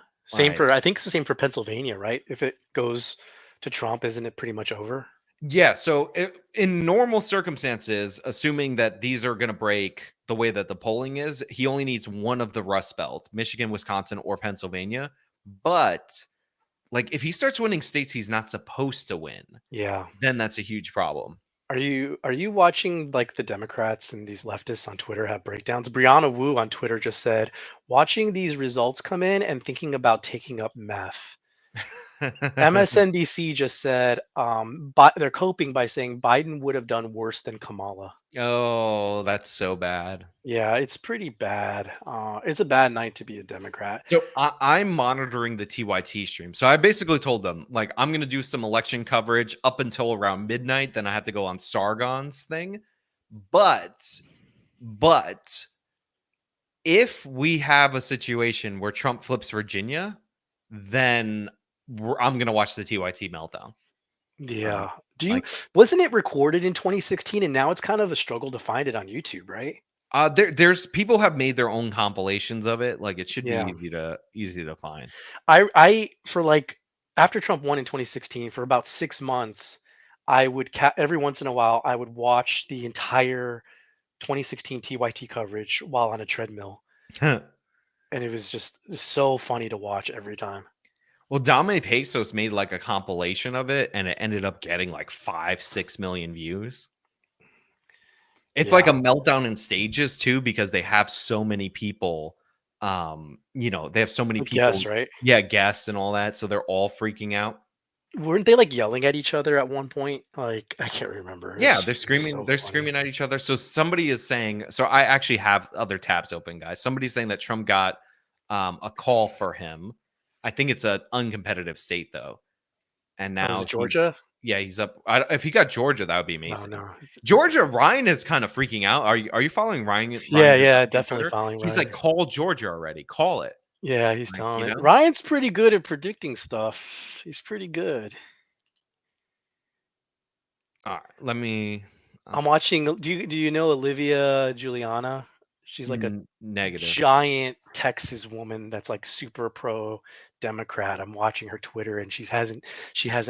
think it's the same for Pennsylvania, right? If it goes to Trump, isn't it pretty much over? Yeah. So in normal circumstances, assuming that these are going to break the way that the polling is, he only needs one of the Rust Belt, Michigan, Wisconsin, or Pennsylvania. But like if he starts winning states he's not supposed to win, then that's a huge problem. Are you watching like the Democrats and these leftists on Twitter have breakdowns? Brianna Wu on Twitter just said, watching these results come in and thinking about taking up meth. MSNBC just said they're coping by saying Biden would have done worse than Kamala. Oh, that's so bad. Yeah, it's pretty bad. It's a bad night to be a Democrat. So I'm monitoring the TYT stream. So I basically told them, like, I'm going to do some election coverage up until around midnight. Then I have to go on Sargon's thing. But if we have a situation where Trump flips Virginia, then I'm going to watch the TYT meltdown. Yeah. Wasn't it recorded in 2016 and now it's kind of a struggle to find it on YouTube, right? There's people have made their own compilations of it. Like it should be easy to find. I for like after Trump won in 2016 for about 6 months, I would every once in a while I would watch the entire 2016 TYT coverage while on a treadmill. And it was just so funny to watch every time. Well, Dame Pesos made like a compilation of it, and it ended up getting like 5-6 million views. It's like a meltdown in stages too, because they have so many people. They have so many people. Guests, right? Yeah, guests and all that. So they're all freaking out. Weren't they like yelling at each other at one point? Like I can't remember. Yeah, they're screaming. They're screaming at each other. So somebody is saying. So I actually have other tabs open, guys. Somebody's saying that Trump got a call for him. I think it's an uncompetitive state though, and now Georgia. He's up. If he got Georgia, that would be amazing. No. Georgia, Ryan is kind of freaking out. Are you following Ryan? Yeah, definitely following. He's like, call Georgia already. Call it. Yeah, he's telling it. Ryan's pretty good at predicting stuff. He's pretty good. All right, let me. I'm watching. Do you know Olivia Juliana? She's like a giant Texas woman that's like super pro Democrat. I'm watching her Twitter, and she hasn't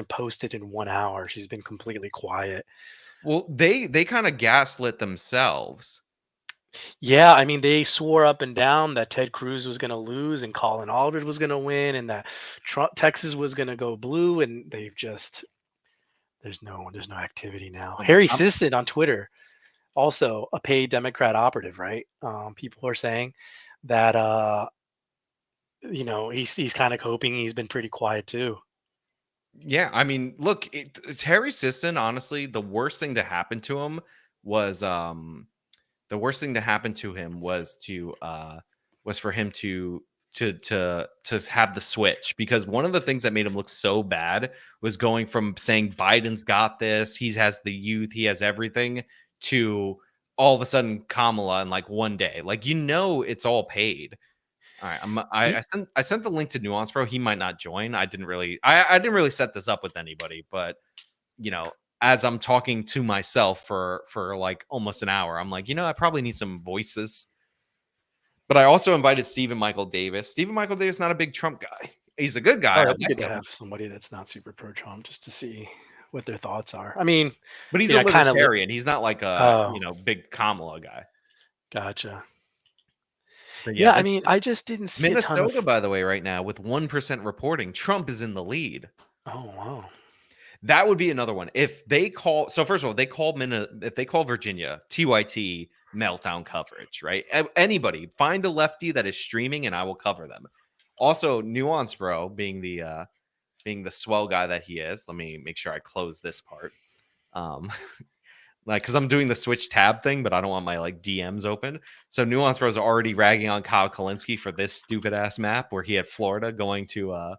posted in 1 hour. She's been completely quiet. Well, they kind of gaslit themselves. Yeah, I mean, they swore up and down that Ted Cruz was going to lose and Colin Aldred was going to win, and that Texas was going to go blue, and they've just there's no activity now. Harry Sisson on Twitter, also a paid Democrat operative, right? People are saying that he's kind of hoping. He's been pretty quiet too. Yeah, I mean, look, it's Harry Sisson. Honestly, the worst thing to happen to him was for him to have the switch, because one of the things that made him look so bad was going from saying Biden's got this, he has the youth, he has everything, to all of a sudden Kamala in like one day. Like, it's all paid. All right, I sent the link to Nuance Pro. He might not join. I didn't really set this up with anybody, but as I'm talking to myself for like almost an hour, I'm like, I probably need some voices. But I also invited Stephen Michael Davis. Stephen Michael Davis, not a big Trump guy. He's a good guy. It'd be good to have somebody that's not super pro-Trump just to see what their thoughts are. I mean, but he's a libertarian. He's not like a big Kamala guy. Gotcha. Yeah, I mean, I just didn't see Minnesota, by the way, right now with 1% reporting, Trump is in the lead. Oh wow. That would be another one. If they call, so first of all, if they call Virginia TYT meltdown coverage, right? Anybody, find a lefty that is streaming and I will cover them. Also, Nuance Bro, being the swell guy that he is, let me make sure I close this part. Like, because I'm doing the switch tab thing, but I don't want my like DMs open. So Nuance Bros are already ragging on Kyle Kalinske for this stupid ass map where he had Florida going to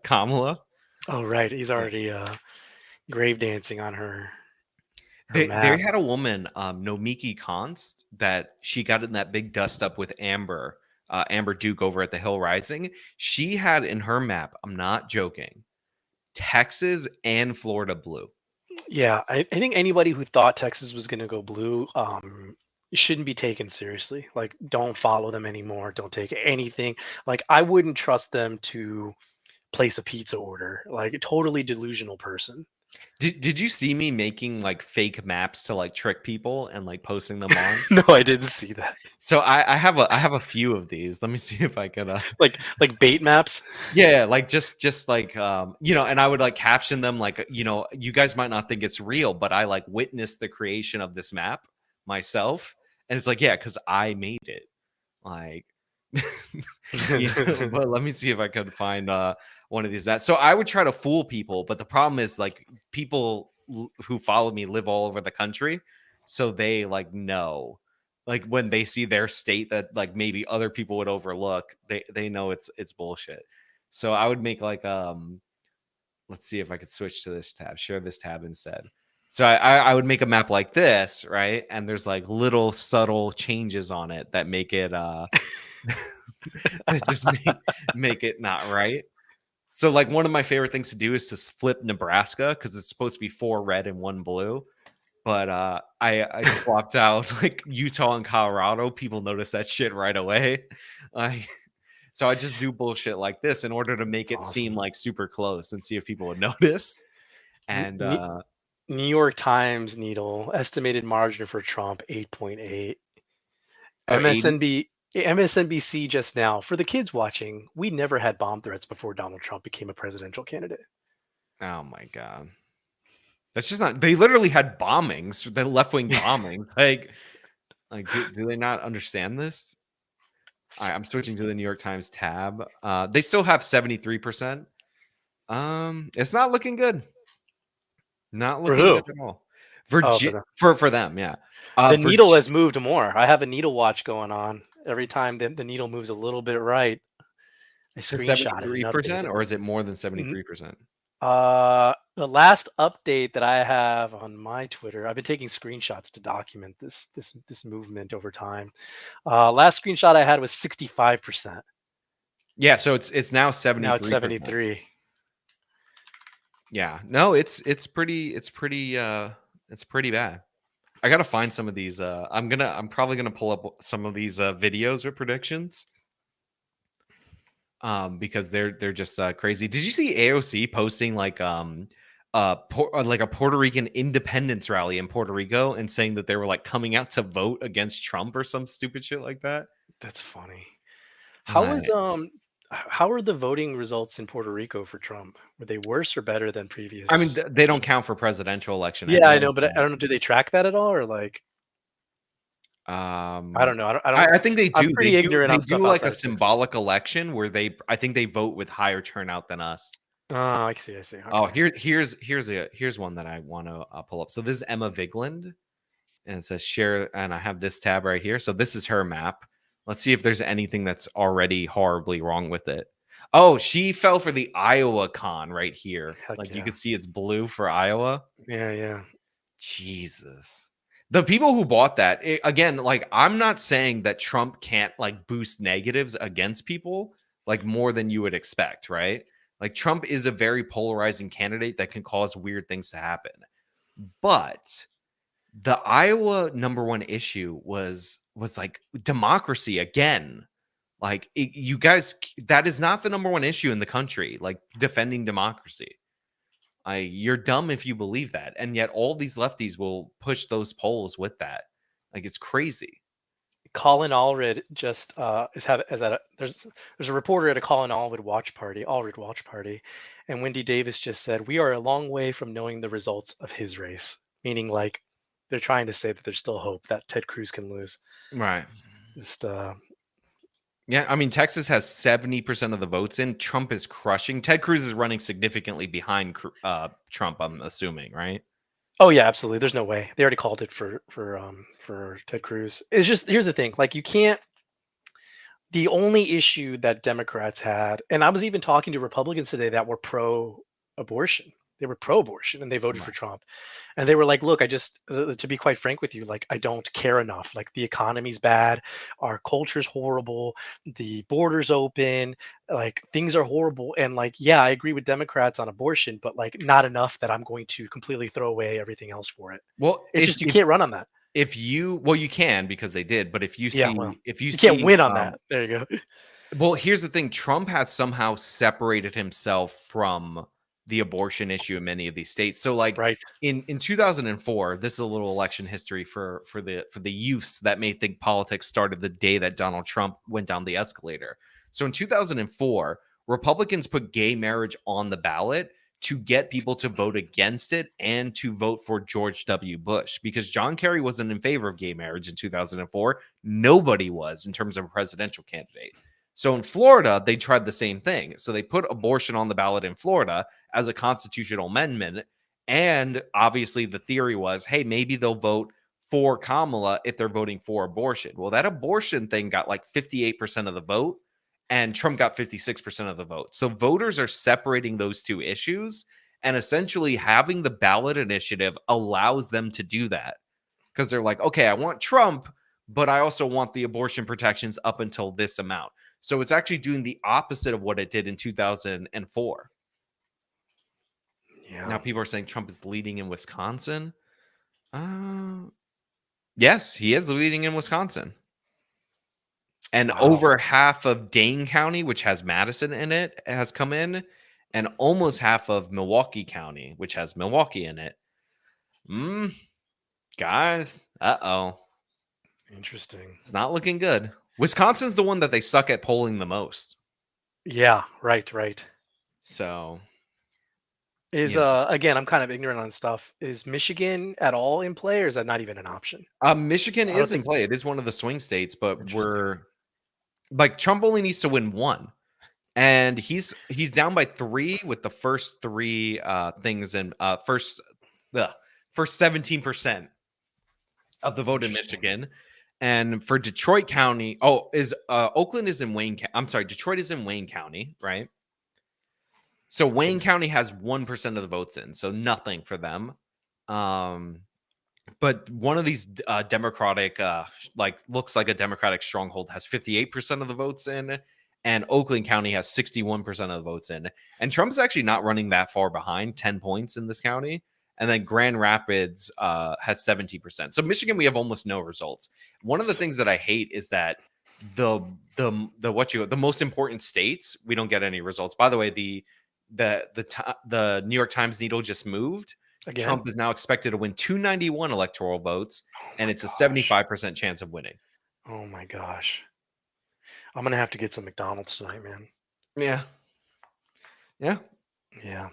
Kamala. Oh right, he's already grave dancing on her. They had a woman, Nomiki Konst, that she got in that big dust up with Amber Duke over at the Hill Rising. She had in her map, I'm not joking, Texas and Florida blue. Yeah, I think anybody who thought Texas was going to go blue shouldn't be taken seriously. Like, don't follow them anymore. Don't take anything. Like, I wouldn't trust them to place a pizza order. Like, a totally delusional person. Did you see me making like fake maps to like trick people and like posting them on? No, I didn't see that. So I have a few of these. Let me see if I could like bait maps. Yeah, like just like and I would like caption them like, you guys might not think it's real, but I like witnessed the creation of this map myself, and it's like, yeah, because I made it. Like, but let me see if I could find one of these maps. So I would try to fool people, but the problem is like people who follow me live all over the country, so they like know, like when they see their state that like maybe other people would overlook, they know it's bullshit. So I would make like let's see if I could switch to this tab, share this tab instead. So I would make a map like this, right? And there's like little subtle changes on it that make it that just make it not right. So like one of my favorite things to do is to flip Nebraska because it's supposed to be 4 red and 1 blue. But I swapped out like Utah and Colorado. People notice that shit right away. So I just do bullshit like this in order to make it seem like super close and see if people would notice. And New York Times needle estimated margin for Trump 8.8. MSNBC just now, for the kids watching, we never had bomb threats before Donald Trump became a presidential candidate. Oh my God. That's just not, they literally had bombings, the left-wing bombings. like do they not understand this? All right, I'm switching to the New York Times tab. They still have 73%. It's not looking good. Not looking good at all. For them, yeah. The needle has moved more. I have a needle watch going on. Every time the needle moves a little bit right, I screenshot it. 73%, or is it more than 73%? The last update that I have on my Twitter, I've been taking screenshots to document this movement over time. Last screenshot I had was 65%. Yeah, so it's now 73%. Now it's 73. Yeah, no, it's pretty bad. I gotta find some of these. I'm probably gonna pull up some of these videos or predictions. Because they're just crazy. Did you see AOC posting like a Puerto Rican independence rally in Puerto Rico and saying that they were like coming out to vote against Trump or some stupid shit like that? That's funny. How are the voting results in Puerto Rico for Trump? Were they worse or better than previous? I mean, they don't count for presidential election. Yeah, anyway. I know, but I don't know. Do they track that at all, or like? I don't know. I think they do. I'm pretty ignorant. They do like a symbolic election where I think they vote with higher turnout than us. Oh, I see. Okay. Oh, here's one that I want to pull up. So this is Emma Vigland, and it says share, and I have this tab right here. So this is her map. Let's see if there's anything that's already horribly wrong with it. Oh, she fell for the Iowa con right here. Heck you can see it's blue for Iowa. Yeah. Jesus. The people who bought that, again, like I'm not saying that Trump can't like boost negatives against people like more than you would expect, right? Like Trump is a very polarizing candidate that can cause weird things to happen. But the Iowa #1 issue was like democracy again. Like you guys, that is not the #1 issue in the country, like defending democracy. You're dumb if you believe that. And yet all these lefties will push those polls with that. Like it's crazy. Colin Allred just there's a reporter at a Colin Allred watch party, and Wendy Davis just said, "We are a long way from knowing the results of his race," meaning like they're trying to say that there's still hope that Ted Cruz can lose. Right. Just yeah, I mean, Texas has 70% of the votes in. Trump is crushing. Ted Cruz is running significantly behind Trump, I'm assuming, right? Oh yeah, absolutely. There's no way. They already called it for Ted Cruz. It's just, here's the thing. Like you can't, the only issue that Democrats had, and I was even talking to Republicans today that were pro-abortion. They were pro-abortion and they voted for Trump. And they were like, look, I just, to be quite frank with you, like, I don't care enough. Like the economy's bad. Our culture's horrible. The border's open. Like things are horrible. And like, yeah, I agree with Democrats on abortion, but like not enough that I'm going to completely throw away everything else for it. Well, it's just, you can't run on that. You can because they did. But if you see, you can't win on that. There you go. Well, here's the thing. Trump has somehow separated himself from the abortion issue in many of these states. So like in 2004, this is a little election history for the youths that may think politics started the day that Donald Trump went down the escalator. So in 2004, Republicans put gay marriage on the ballot to get people to vote against it and to vote for George W. Bush, because John Kerry wasn't in favor of gay marriage in 2004. Nobody was in terms of a presidential candidate. So in Florida, they tried the same thing. So they put abortion on the ballot in Florida as a constitutional amendment. And obviously the theory was, hey, maybe they'll vote for Kamala if they're voting for abortion. Well, that abortion thing got like 58% of the vote, and Trump got 56% of the vote. So voters are separating those two issues, and essentially having the ballot initiative allows them to do that. Because they're like, okay, I want Trump, but I also want the abortion protections up until this amount. So it's actually doing the opposite of what it did in 2004. Yeah. Now people are saying Trump is leading in Wisconsin. Yes, he is leading in Wisconsin. And over half of Dane County, which has Madison in it, has come in. And almost half of Milwaukee County, which has Milwaukee in it. Guys, uh-oh. Interesting. It's not looking good. Wisconsin's the one that they suck at polling the most. Yeah, right. So is again, I'm kind of ignorant on stuff. Is Michigan at all in play, or is that not even an option? Michigan is in play. It is one of the swing states, but we're like Trump only needs to win one. And he's down by 3 with the first 3 things and first 17% of the vote in Michigan. And for Detroit County, Oakland is in Wayne. I'm sorry, Detroit is in Wayne County, right? So Wayne County has 1% of the votes in, so nothing for them. But one of these Democratic, looks like a Democratic stronghold, has 58% of the votes in, and Oakland County has 61% of the votes in. And Trump's actually not running that far behind, 10 points in this county. And then Grand Rapids has 70%. So Michigan, we have almost no results. One of the things that I hate is that the most important states, we don't get any results. By the way, the New York Times needle just moved. Again? Trump is now expected to win 291 electoral votes, and it's a 75% chance of winning. Oh my gosh. I'm going to have to get some McDonald's tonight, man. Yeah. Yeah. Yeah.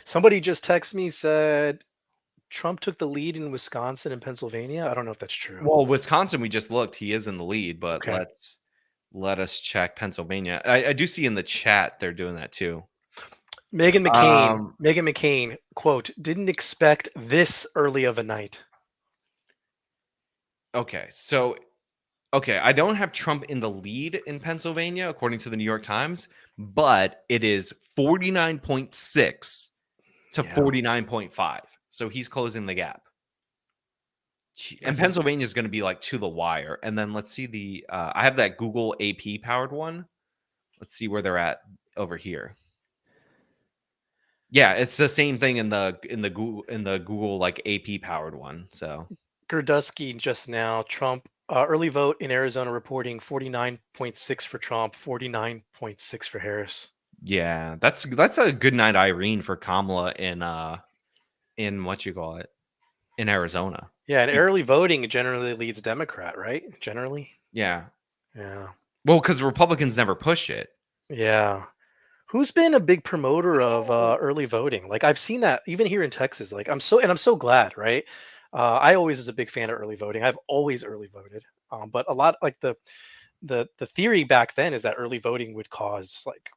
Somebody just texted me, said Trump took the lead in Wisconsin and Pennsylvania. I don't know if that's true. Well, Wisconsin, we just looked. He is in the lead, but Okay. let us check Pennsylvania. I do see in the chat they're doing that too. Meghan McCain, quote, didn't expect this early of a night. Okay, so I don't have Trump in the lead in Pennsylvania, according to the New York Times, but it is 49.6 to 49.5. So he's closing the gap. And Pennsylvania is going to be like to the wire. And then let's see I have that Google AP powered one. Let's see where they're at over here. Yeah, it's the same thing in the Google like AP powered one. So Gerdusky just now, Trump early vote in Arizona reporting 49.6 for Trump, 49.6 for Harris. Yeah, that's a good night, Irene, for Kamala in what you call it in Arizona. Yeah, and early voting generally leads Democrat, right? Generally. Yeah. Yeah. Well, because Republicans never push it. Yeah. Who's been a big promoter of early voting? Like I've seen that even here in Texas. Like I'm so glad, right? I always was a big fan of early voting. I've always early voted. But a lot like the theory back then is that early voting would cause like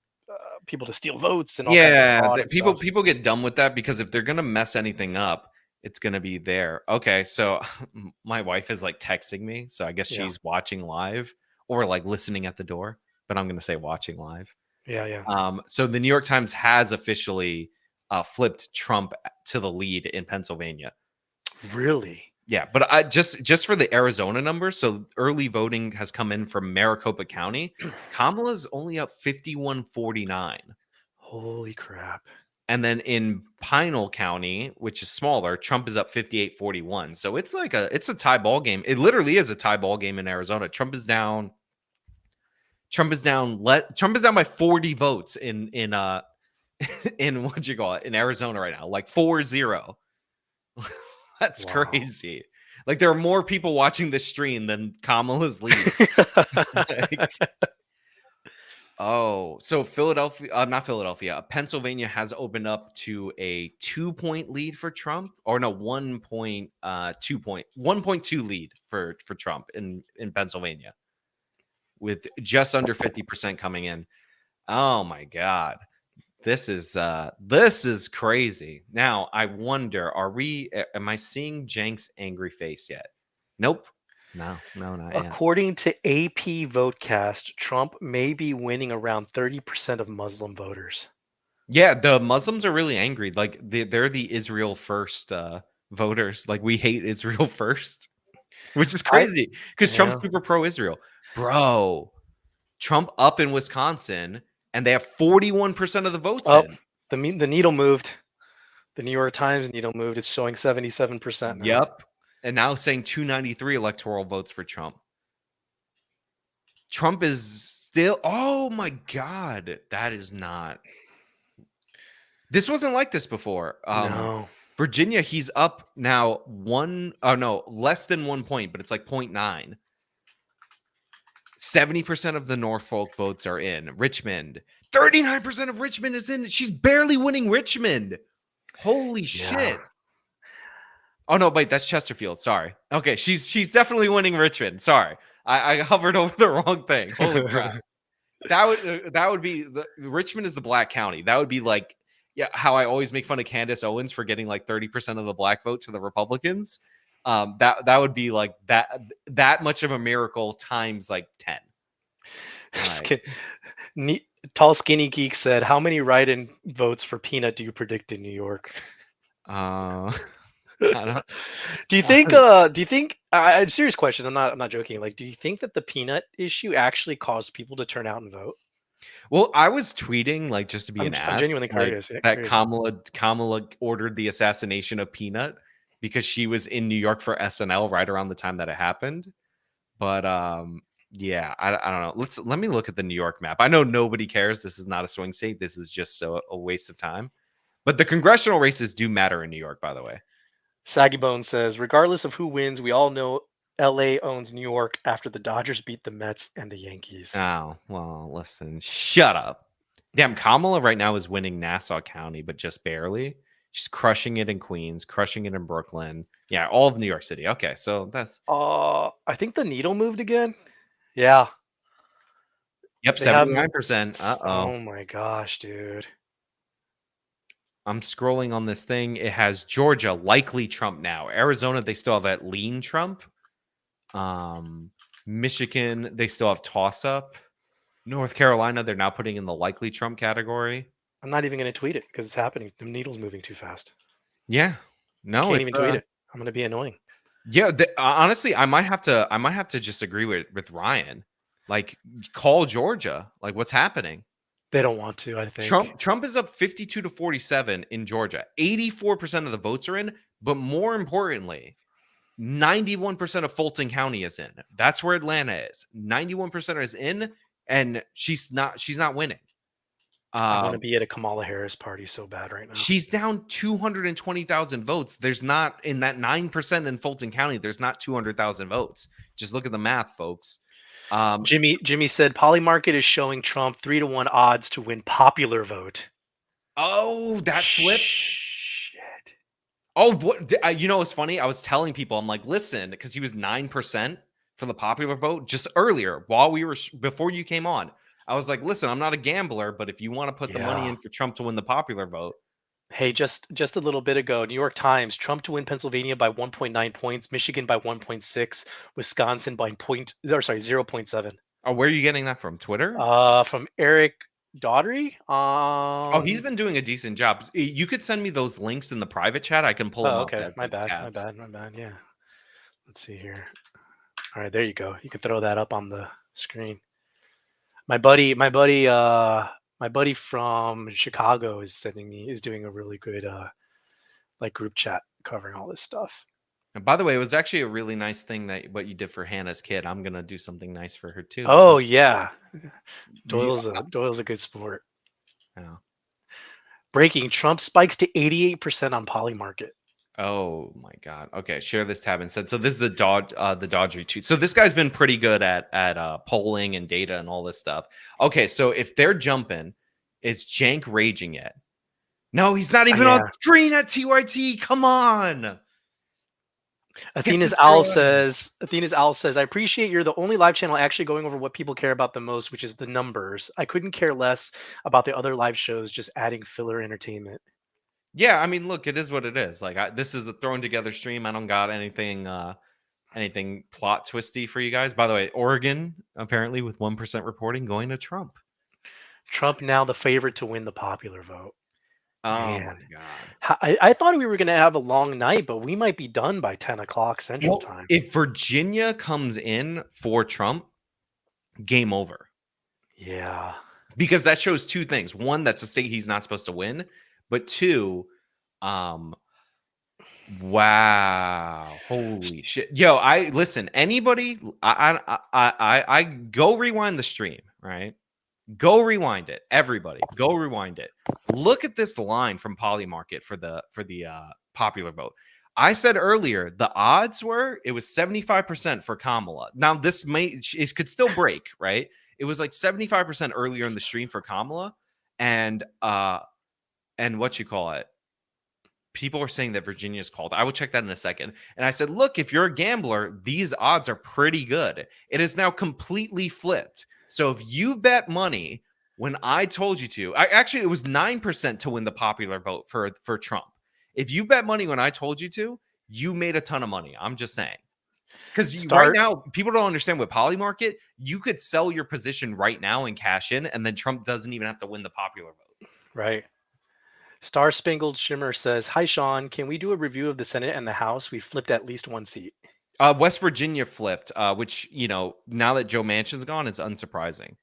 people to steal votes and all kinds of people get dumb with that because if they're gonna mess anything up, it's gonna be there. Okay, so my wife is like texting me, so I guess she's watching live or like listening at the door, but I'm gonna say watching live. Yeah. So the New York Times has officially flipped Trump to the lead in Pennsylvania. Really? Yeah, but I just for the Arizona numbers, so early voting has come in from Maricopa County. Kamala's only up 51-49. Holy crap. And then in Pinal County, which is smaller, Trump is up 58-41. So it's like it's a tie ball game. It literally is a tie ball game in Arizona. Trump is down by 40 votes in what you call it in Arizona right now, like 4-0. That's crazy. Like there are more people watching this stream than Kamala's lead. So Pennsylvania has opened up to a 2-point lead for Trump, or no, 1.2 lead for Trump in Pennsylvania, with just under 50% coming in. Oh my God. This is crazy. Now, I wonder, am I seeing Jenk's angry face yet? Nope. No, not yet. According to AP Votecast, Trump may be winning around 30% of Muslim voters. Yeah, the Muslims are really angry. Like they're the Israel first voters. Like we hate Israel first, which is crazy because Trump's super pro-Israel. Bro, Trump up in Wisconsin, and they have 41% of the votes in. The needle moved. The New York Times needle moved. It's showing 77% now. Yep. And now saying 293 electoral votes for Trump. Trump is still, oh my God, that is not. This wasn't like this before. No. Virginia, he's up now less than 1 point, but it's like 0.9. 70% of the Norfolk votes are in. Richmond, 39% of Richmond is in. She's barely winning Richmond. Holy shit. Oh no, wait, that's Chesterfield. Sorry. Okay, she's definitely winning Richmond. Sorry, I hovered over the wrong thing. Holy crap! That would be Richmond is the black county. That would be like how I always make fun of Candace Owens for getting like 30% of the black vote to the Republicans. That would be like that much of a miracle times like 10. Tall Skinny Geek said, "How many write-in votes for Peanut do you predict in New York?" I don't. Do you think? Do you think? Serious question. I'm not joking. Like, do you think that the Peanut issue actually caused people to turn out and vote? Well, I was tweeting like just to be an I'm ass, genuinely like, curious. Yeah, that curious. Kamala ordered the assassination of Peanut because she was in New York for SNL right around the time that it happened. But yeah, I don't know. Let me look at the New York map. I know nobody cares. This is not a swing state. This is just a waste of time. But the congressional races do matter in New York, by the way. Saggy Bone says, regardless of who wins, we all know LA owns New York after the Dodgers beat the Mets and the Yankees. Oh, well, listen, shut up. Damn, Kamala right now is winning Nassau County, but just barely. She's crushing it in Queens, crushing it in Brooklyn. Yeah, all of New York City. Okay, so that's... I think the needle moved again. Yeah. Yep, 79%. Uh-oh. Oh my gosh, dude. I'm scrolling on this thing. It has Georgia, likely Trump now. Arizona, they still have that lean Trump. Michigan, they still have toss-up. North Carolina, they're now putting in the likely Trump category. I'm not even going to tweet it because it's happening. The needle's moving too fast. Yeah. No, can't even tweet it. I'm going to be annoying. Yeah, honestly, I might have to just agree with Ryan. Like, call Georgia. Like, what's happening? They don't want to, I think. Trump is up 52-47 in Georgia. 84% of the votes are in, but more importantly, 91% of Fulton County is in. That's where Atlanta is. 91% is in, and she's not winning. I want to be at a Kamala Harris party so bad right now. She's down 220,000 votes. There's not, in that 9% in Fulton County, there's not 200,000 votes. Just look at the math, folks. Jimmy said Polymarket is showing Trump 3-1 odds to win popular vote. Oh, that flipped. Shit. Oh, what? You know what's funny? I was telling people, I'm like, listen, because he was 9% for the popular vote just earlier before you came on. I was like, listen, I'm not a gambler, but if you want to put the money in for Trump to win the popular vote. Hey, just a little bit ago, New York Times, Trump to win Pennsylvania by 1.9 points, Michigan by 1.6, Wisconsin by 0.7. Oh, where are you getting that from? Twitter? From Eric Daughtry. Oh, he's been doing a decent job. You could send me those links in the private chat. I can pull them up. Okay, my bad. Yeah. Let's see here. All right, there you go. You can throw that up on the screen. My buddy from Chicago is doing a really good like group chat covering all this stuff. And by the way, it was actually a really nice thing that what you did for Hannah's kid. I'm gonna do something nice for her too. Oh yeah, Doyle's a good sport. Yeah. Breaking: Trump spikes to 88% on Polymarket. Oh my God. Okay, share this tab instead. So this is the Dodgery tweet. So this guy's been pretty good at polling and data and all this stuff. Okay, so if they're jumping, is Jank raging yet? No, he's not even on screen at TYT. Come on. Athena's Owl says, I appreciate you're the only live channel actually going over what people care about the most, which is the numbers. I couldn't care less about the other live shows, just adding filler entertainment. Yeah, I mean, look, it is what it is. Like, this is a thrown together stream. I don't got anything plot twisty for you guys. By the way, Oregon apparently with 1% reporting going to Trump. Trump now the favorite to win the popular vote. Oh Man. my God! I thought we were going to have a long night, but we might be done by 10 o'clock Central Time. If Virginia comes in for Trump, game over. Yeah, because that shows two things. One, that's a state he's not supposed to win. But two, wow, holy shit, yo! Anybody, I go rewind the stream, right? Go rewind it, everybody. Go rewind it. Look at this line from Polymarket for the popular vote. I said earlier the odds were it was 75% for Kamala. Now it could still break, right? It was like 75% earlier in the stream for Kamala, and what you call it? People are saying that Virginia's called. I will check that in a second. And I said, look, if you're a gambler, these odds are pretty good. It is now completely flipped. So if you bet money when I told you to, it was 9% to win the popular vote for Trump. If you bet money when I told you to, you made a ton of money. I'm just saying. Because right now, people don't understand with poly market, you could sell your position right now and cash in, and then Trump doesn't even have to win the popular vote. Right. Star Spangled Shimmer says, "Hi Sean, can we do a review of the Senate and the House? We flipped at least one seat." West Virginia flipped, which, now that Joe Manchin's gone, it's unsurprising.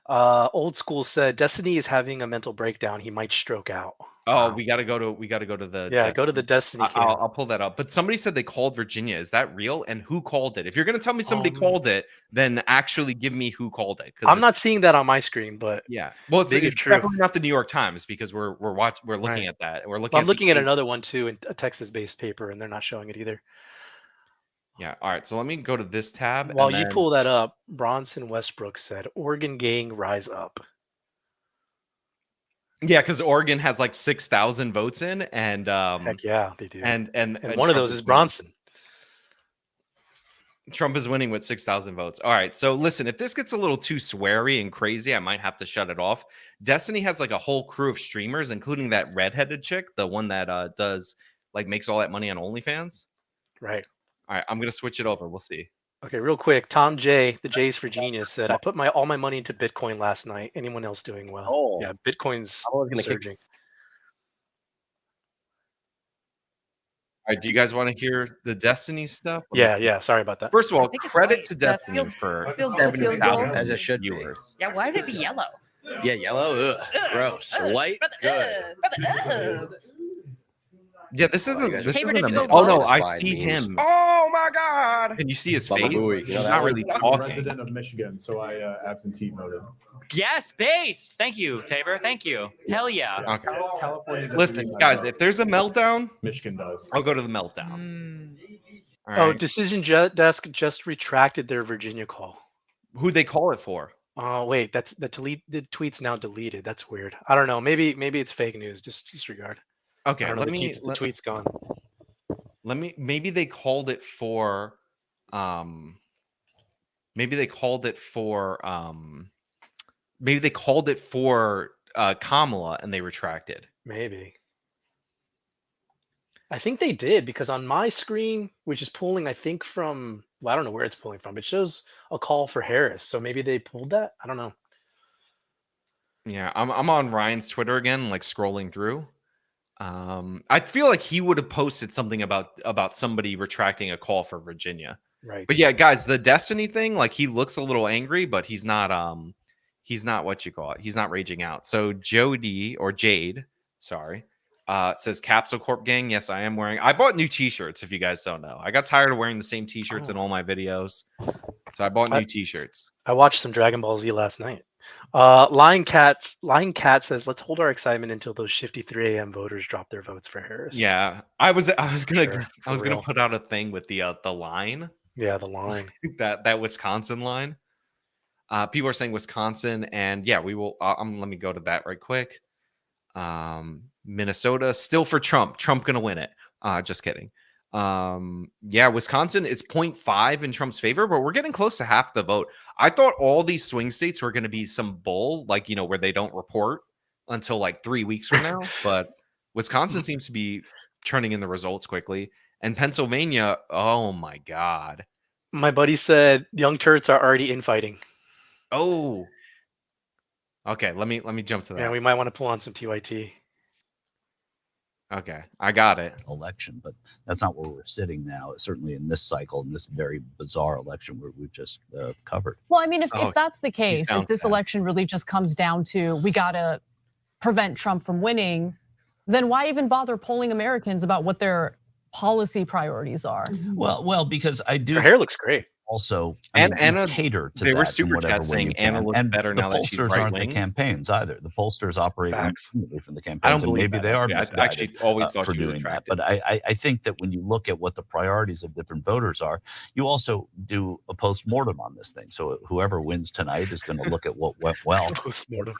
Old School said, "Destiny is having a mental breakdown. He might stroke out." Oh, wow. we got to go to the go to the Destiny cam. I'll pull that up. But somebody said they called Virginia. Is that real? And who called it? If you're going to tell me somebody called it, then actually give me who called it. I'm not seeing that on my screen, but yeah. Well, it's definitely not the New York Times, because we're looking at that. And I'm looking at another one too, in a Texas-based paper, and they're not showing it either. Yeah. All right. So let me go to this tab. While you pull that up, Bronson Westbrook said, "Oregon gang rise up." Yeah, because Oregon has like 6,000 votes in, and heck yeah, they do. And one of those is Bronson. Trump is winning with 6,000 votes. All right. So listen, if this gets a little too sweary and crazy, I might have to shut it off. Destiny has like a whole crew of streamers, including that redheaded chick, the one that makes all that money on OnlyFans. Right. All right. I'm gonna switch it over. We'll see. Okay, real quick. Tom J, the J's for Genius, said, "I put all my money into Bitcoin last night. Anyone else doing well?" Oh, yeah, Bitcoin's surging. All right, do you guys want to hear the Destiny stuff? Yeah. Sorry about that. First of all, credit to Destiny for 70,000 as it should viewers. Yeah, why would it be yellow? Yeah, yellow. Gross. White. Good. Yeah, this isn't. Oh no, I see him. Oh my God! Can you see his face? Booey. He's not really talking. I'm resident of Michigan, so I absentee voted. Yes, based. Thank you, Tabor. Thank you. Hell yeah. Okay. California. Listen, guys, if there's a meltdown, Michigan does. I'll go to the meltdown. All right. Decision Desk just retracted their Virginia call. Who'd they call it for? Oh wait, that's the tweet's now deleted. That's weird. I don't know. Maybe it's fake news. Just disregard. Okay, the tweet's gone. Maybe they called it for Kamala and they retracted. Maybe. I think they did, because on my screen, which is pulling, I think from, I don't know where it's pulling from, it shows a call for Harris. So maybe they pulled that. I don't know. Yeah, I'm on Ryan's Twitter again, like scrolling through. I feel like he would have posted something about somebody retracting a call for Virginia. Right. But yeah, guys, the Destiny thing, like, he looks a little angry, but he's not what you call it. He's not raging out. So Jade, sorry, says Capsule Corp gang. Yes, I am wearing. I bought new t-shirts, if you guys don't know. I got tired of wearing the same t-shirts in all my videos. So I bought new t-shirts. I watched some Dragon Ball Z last night. Lion Cat says, "Let's hold our excitement until those shifty 3 a.m. voters drop their votes for Harris." Yeah, I was gonna put out a thing with the line. Yeah, the line. that Wisconsin line. People are saying Wisconsin, and yeah, we will. Let me go to that right quick. Minnesota still for Trump. Trump gonna win it. Just kidding. Yeah, Wisconsin, it's 0.5 in Trump's favor, but we're getting close to half the vote. I thought all these swing states were going to be some bull, like, where they don't report until like 3 weeks from now. But Wisconsin seems to be turning in the results quickly. And Pennsylvania, oh my God. My buddy said young turrets are already infighting. Oh. Okay, let me jump to that. Yeah, we might want to pull on some TYT. Okay, I got it. Election, but that's not where we're sitting now. Certainly in this cycle, in this very bizarre election where we've just covered. Well, I mean, if that's the case, if this election really just comes down to we got to prevent Trump from winning, then why even bother polling Americans about what their policy priorities are? Well, because I do. Her hair looks great. Also, and Anna cater to they that were super chat saying Anna looks better now that she's right wing. The pollsters aren't the campaigns either. The pollsters operate independently from the campaigns. I don't believe maybe they are I actually always thought for doing that. But I think that when you look at what the priorities of different voters are, you also do a post-mortem on this thing. So whoever wins tonight is going to look at what went well. Post-mortem.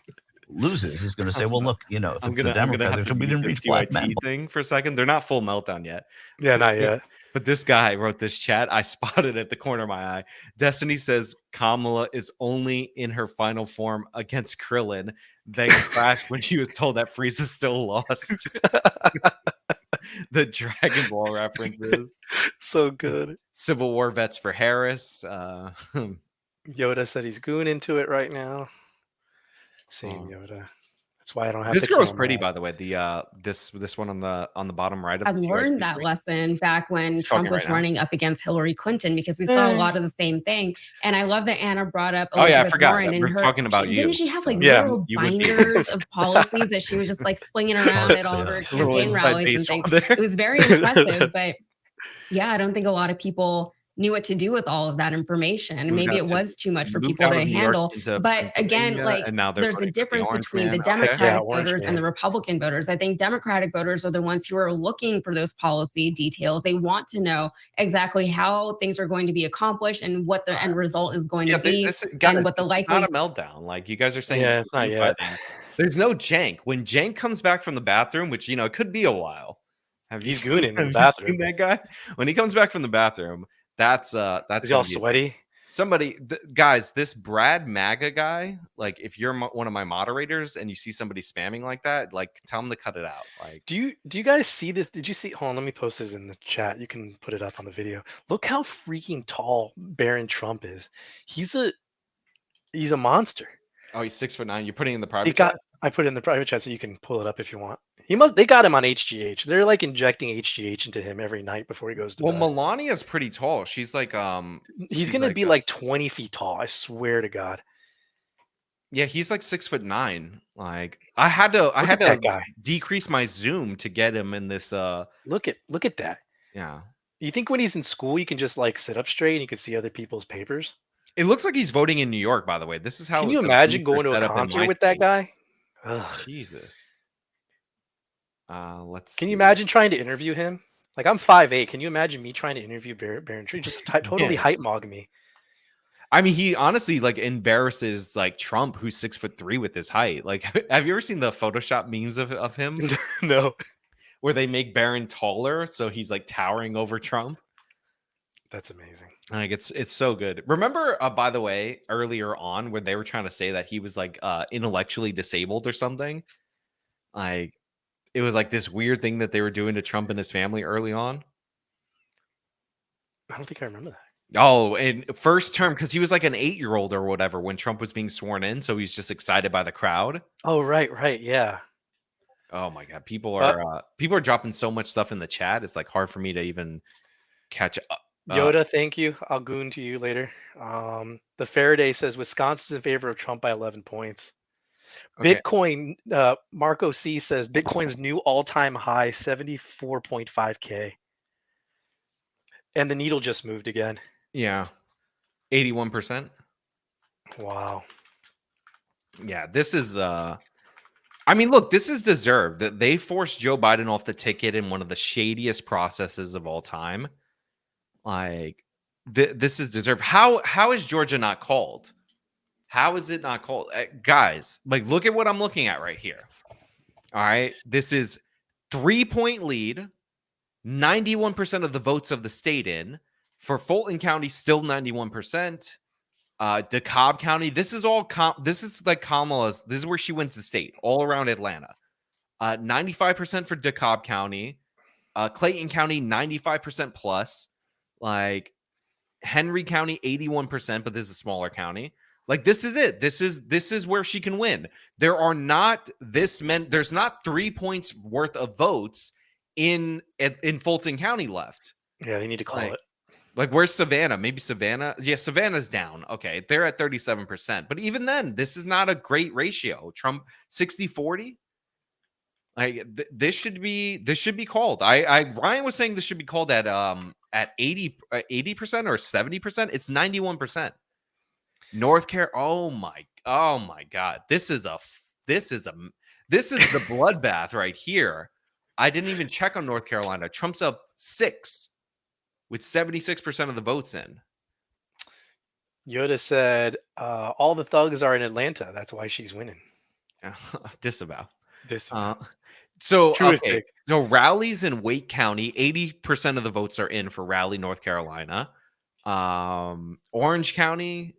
Loses is going to say, well, look, if I'm it's gonna, the Democrats, we didn't reach black men. Thing for a second. They're not full meltdown yet. Yeah, not yet. But this guy wrote this chat. I spotted at the corner of my eye. Destiny says Kamala is only in her final form against Krillin. Then crashed when she was told that Frieza's still lost. the Dragon Ball references. So good. Civil War vets for Harris. Yoda said he's goon into it right now. Same Yoda. That's why I don't have this the girl's camera. Pretty, by the way. The this one on the bottom right of I the learned that lesson back when Trump was running up against Hillary Clinton, because we saw a lot of the same thing. And I love that Anna brought up Elizabeth I forgot. Warren, and We're talking about you. Didn't she have like little binders of policies that she was just like flinging around at all of her campaign rallies and things? It was very impressive, but yeah, I don't think a lot of people knew what to do with all of that information. Maybe it was too much for people to handle. But again, like there's a difference between the Democratic voters and the Republican voters. I think Democratic voters are the ones who are looking for those policy details. They want to know exactly how things are going to be accomplished and what the end result is going to be, and what the likely. Not a meltdown, like you guys are saying. Yeah, it's not yet. There's no jank. When Jank comes back from the bathroom, which it could be a while. He's gooning in the bathroom. Seen that guy? When he comes back from the bathroom, that's is he all sweaty? Somebody, guys, this Brad MAGA guy, like if you're one of my moderators and you see somebody spamming like that, like tell them to cut it out. Like, do you guys see this? Did you see? Hold on, let me post it in the chat. You can put it up on the video. Look how freaking tall Barron Trump is. He's a monster. Oh, he's 6'9". You're putting in the private chat? I put it in the private chat so you can pull it up if you want. They got him on HGH. They're like injecting HGH into him every night before he goes to bed. Well, Melania's pretty tall. She's like he's gonna be like 20 feet tall. I swear to God. Yeah, he's like 6'9". Like I had to decrease my zoom to get him in this. Look at that. Yeah. You think when he's in school you can just like sit up straight and you can see other people's papers? It looks like he's voting in New York, by the way. This is how. Can you imagine going to a concert with that guy? Jesus. Let's. Can you imagine trying to interview him? Like I'm 5'8". Can you imagine me trying to interview Barron Tree? Just totally hype mog me. I mean, he honestly like embarrasses like Trump, who's 6'3" with his height. Like, have you ever seen the Photoshop memes of him? No. Where they make Barron taller, so he's like towering over Trump. That's amazing. Like it's so good. Remember, by the way, earlier on when they were trying to say that he was like intellectually disabled or something, like it was like this weird thing that they were doing to Trump and his family early on. I don't think I remember that. Oh, in first term, because he was like an 8-year-old or whatever when Trump was being sworn in, so he's just excited by the crowd. Oh, right, yeah. Oh my God, people are dropping so much stuff in the chat. It's like hard for me to even catch up. Yoda, thank you. I'll goon to you later. The Faraday says Wisconsin's in favor of Trump by 11 points. Okay. Bitcoin, Marco C says Bitcoin's new all-time high, 74.5K. And the needle just moved again. Yeah. 81%. Wow. Yeah, this is I mean, look, this is deserved. That they forced Joe Biden off the ticket in one of the shadiest processes of all time. Like this is deserved. How is Georgia not called? How is it not called? Guys, like look at what I'm looking at right here. All right. This is 3-point lead, 91% of the votes of the state in. For Fulton County, still 91%. DeKalb County, this is all this is like Kamala's. This is where she wins the state, all around Atlanta. 95% for DeKalb County. Clayton County, 95% plus. Like Henry County, 81%, but this is a smaller county. Like this is it. This is where she can win. There are not there's not 3 points worth of votes in Fulton County left. Yeah, they need to call it. Like where's Savannah? Maybe Savannah. Yeah, Savannah's down. Okay, they're at 37%. But even then, this is not a great ratio. Trump 60-40. Like this should be called. Ryan was saying this should be called at 80% or 70%. It's 91%. North Carolina. Oh my God. This is the bloodbath right here. I didn't even check on North Carolina. Trump's up 6 with 76% of the votes in. Yoda said all the thugs are in Atlanta. That's why she's winning. Disavow. So Raleigh's in Wake County. 80% of the votes are in for Raleigh, North Carolina. Orange County,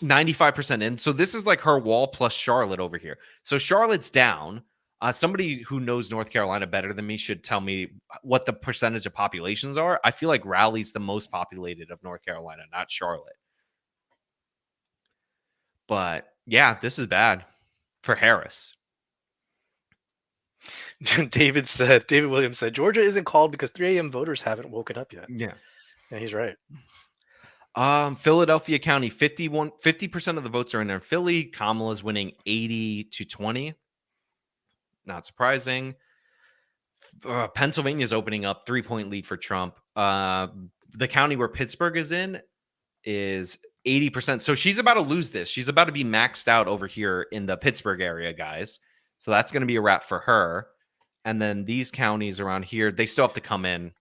95% in. So this is like her wall plus Charlotte over here. So Charlotte's down. Somebody who knows North Carolina better than me should tell me what the percentage of populations are. I feel like Raleigh's the most populated of North Carolina, not Charlotte. But yeah, this is bad for Harris. David Williams said, Georgia isn't called because 3 a.m. voters haven't woken up yet. Yeah, he's right. Philadelphia County, 50% of the votes are in there. Philly, Kamala's winning 80-20. Not surprising. Pennsylvania's opening up 3-point lead for Trump. The county where Pittsburgh is in is 80%. So she's about to lose this. She's about to be maxed out over here in the Pittsburgh area, guys. So that's going to be a wrap for her. And then these counties around here, they still have to come in.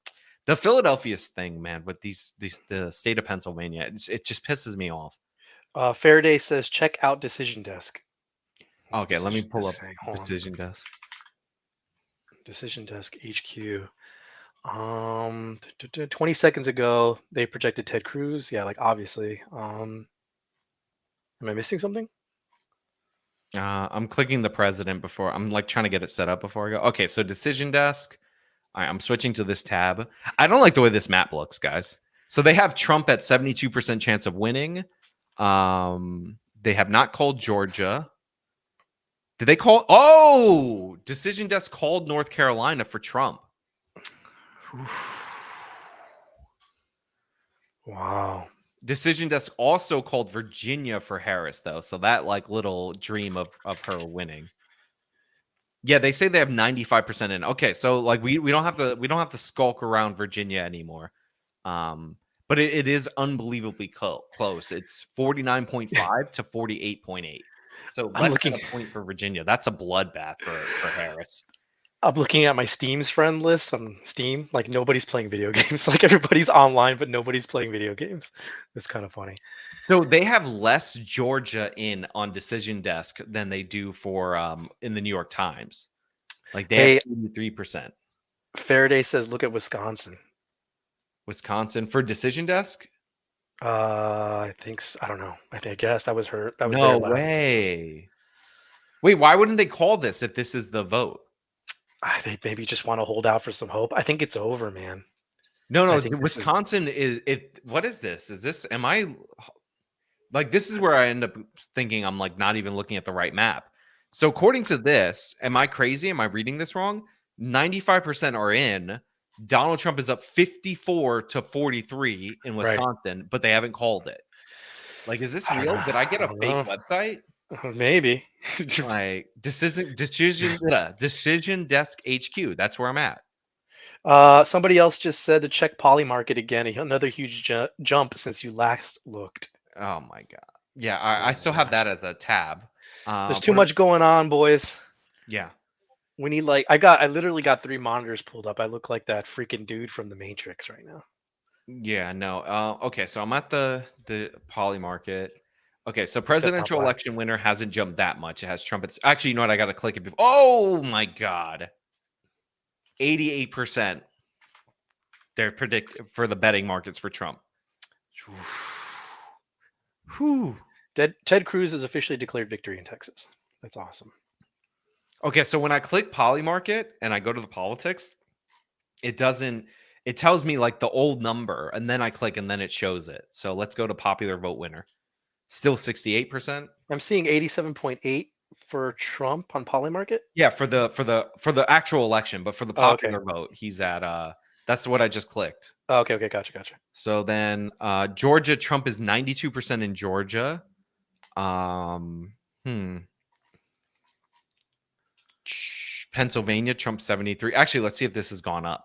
The Philadelphia thing, man, with the state of Pennsylvania, it just pisses me off. Faraday says, check out Decision Desk. Okay, let me pull up Decision Desk. Decision Desk HQ. 20 seconds ago, they projected Ted Cruz. Yeah, like obviously. Am I missing something? I'm clicking the president before. I'm like trying to get it set up before I go. Okay, so Decision Desk. All right, I'm switching to this tab. I don't like the way this map looks, guys. So they have Trump at 72% chance of winning. They have not called Georgia. Did they call? Oh, Decision Desk called North Carolina for Trump. Wow. Decision Desk also called Virginia for Harris, though. So that like little dream of her winning. Yeah, they say they have 95% in. Okay, so like we don't have to skulk around Virginia anymore. But it is unbelievably close. It's 49.5 to 48.8. So less than a point for Virginia. That's a bloodbath for Harris. I'm looking at my Steam's friend list on Steam. Like nobody's playing video games. Like everybody's online, but nobody's playing video games. It's kind of funny. So they have less Georgia in on Decision Desk than they do for in the New York Times. Like they have 83%. Faraday says, look at Wisconsin. Wisconsin for Decision Desk? I think I don't know. I guess that was her. That was no way. Wait, why wouldn't they call this if this is the vote? They maybe just want to hold out for some hope. I think it's over, man. No. Wisconsin is what is this? Is this am I like this is where I end up thinking I'm like not even looking at the right map. So according to this, am I crazy? Am I reading this wrong? 95% are in. Donald Trump is up 54 to 43 in Wisconsin, but they haven't called it. Like, is this real? Did I get a fake website? Maybe. Like Decision Desk HQ. That's where I'm at. Somebody else just said to check Polymarket again. Another huge jump since you last looked. Oh my god. Yeah, I still have that as a tab. There's too much going on, boys. Yeah. We need like I literally got 3 monitors pulled up. I look like that freaking dude from the Matrix right now. Yeah, no. Okay, so I'm at the Polymarket. Okay, so presidential election winner hasn't jumped that much. It has Trump. Actually, you know what? I got to click it before. Oh my god. 88%. They're predict for the betting markets for Trump. Whew. Ted Cruz has officially declared victory in Texas. That's awesome. Okay, so when I click Polymarket and I go to the politics, it tells me like the old number, and then I click and then it shows it. So let's go to popular vote winner. Still 68%. I'm seeing 87.8 for Trump on Polymarket. Yeah, for the actual election, but for the popular vote, he's at that's what I just clicked. Oh, okay, gotcha. So then Georgia, Trump is 92% in Georgia. Pennsylvania, Trump 73. Actually, let's see if this has gone up.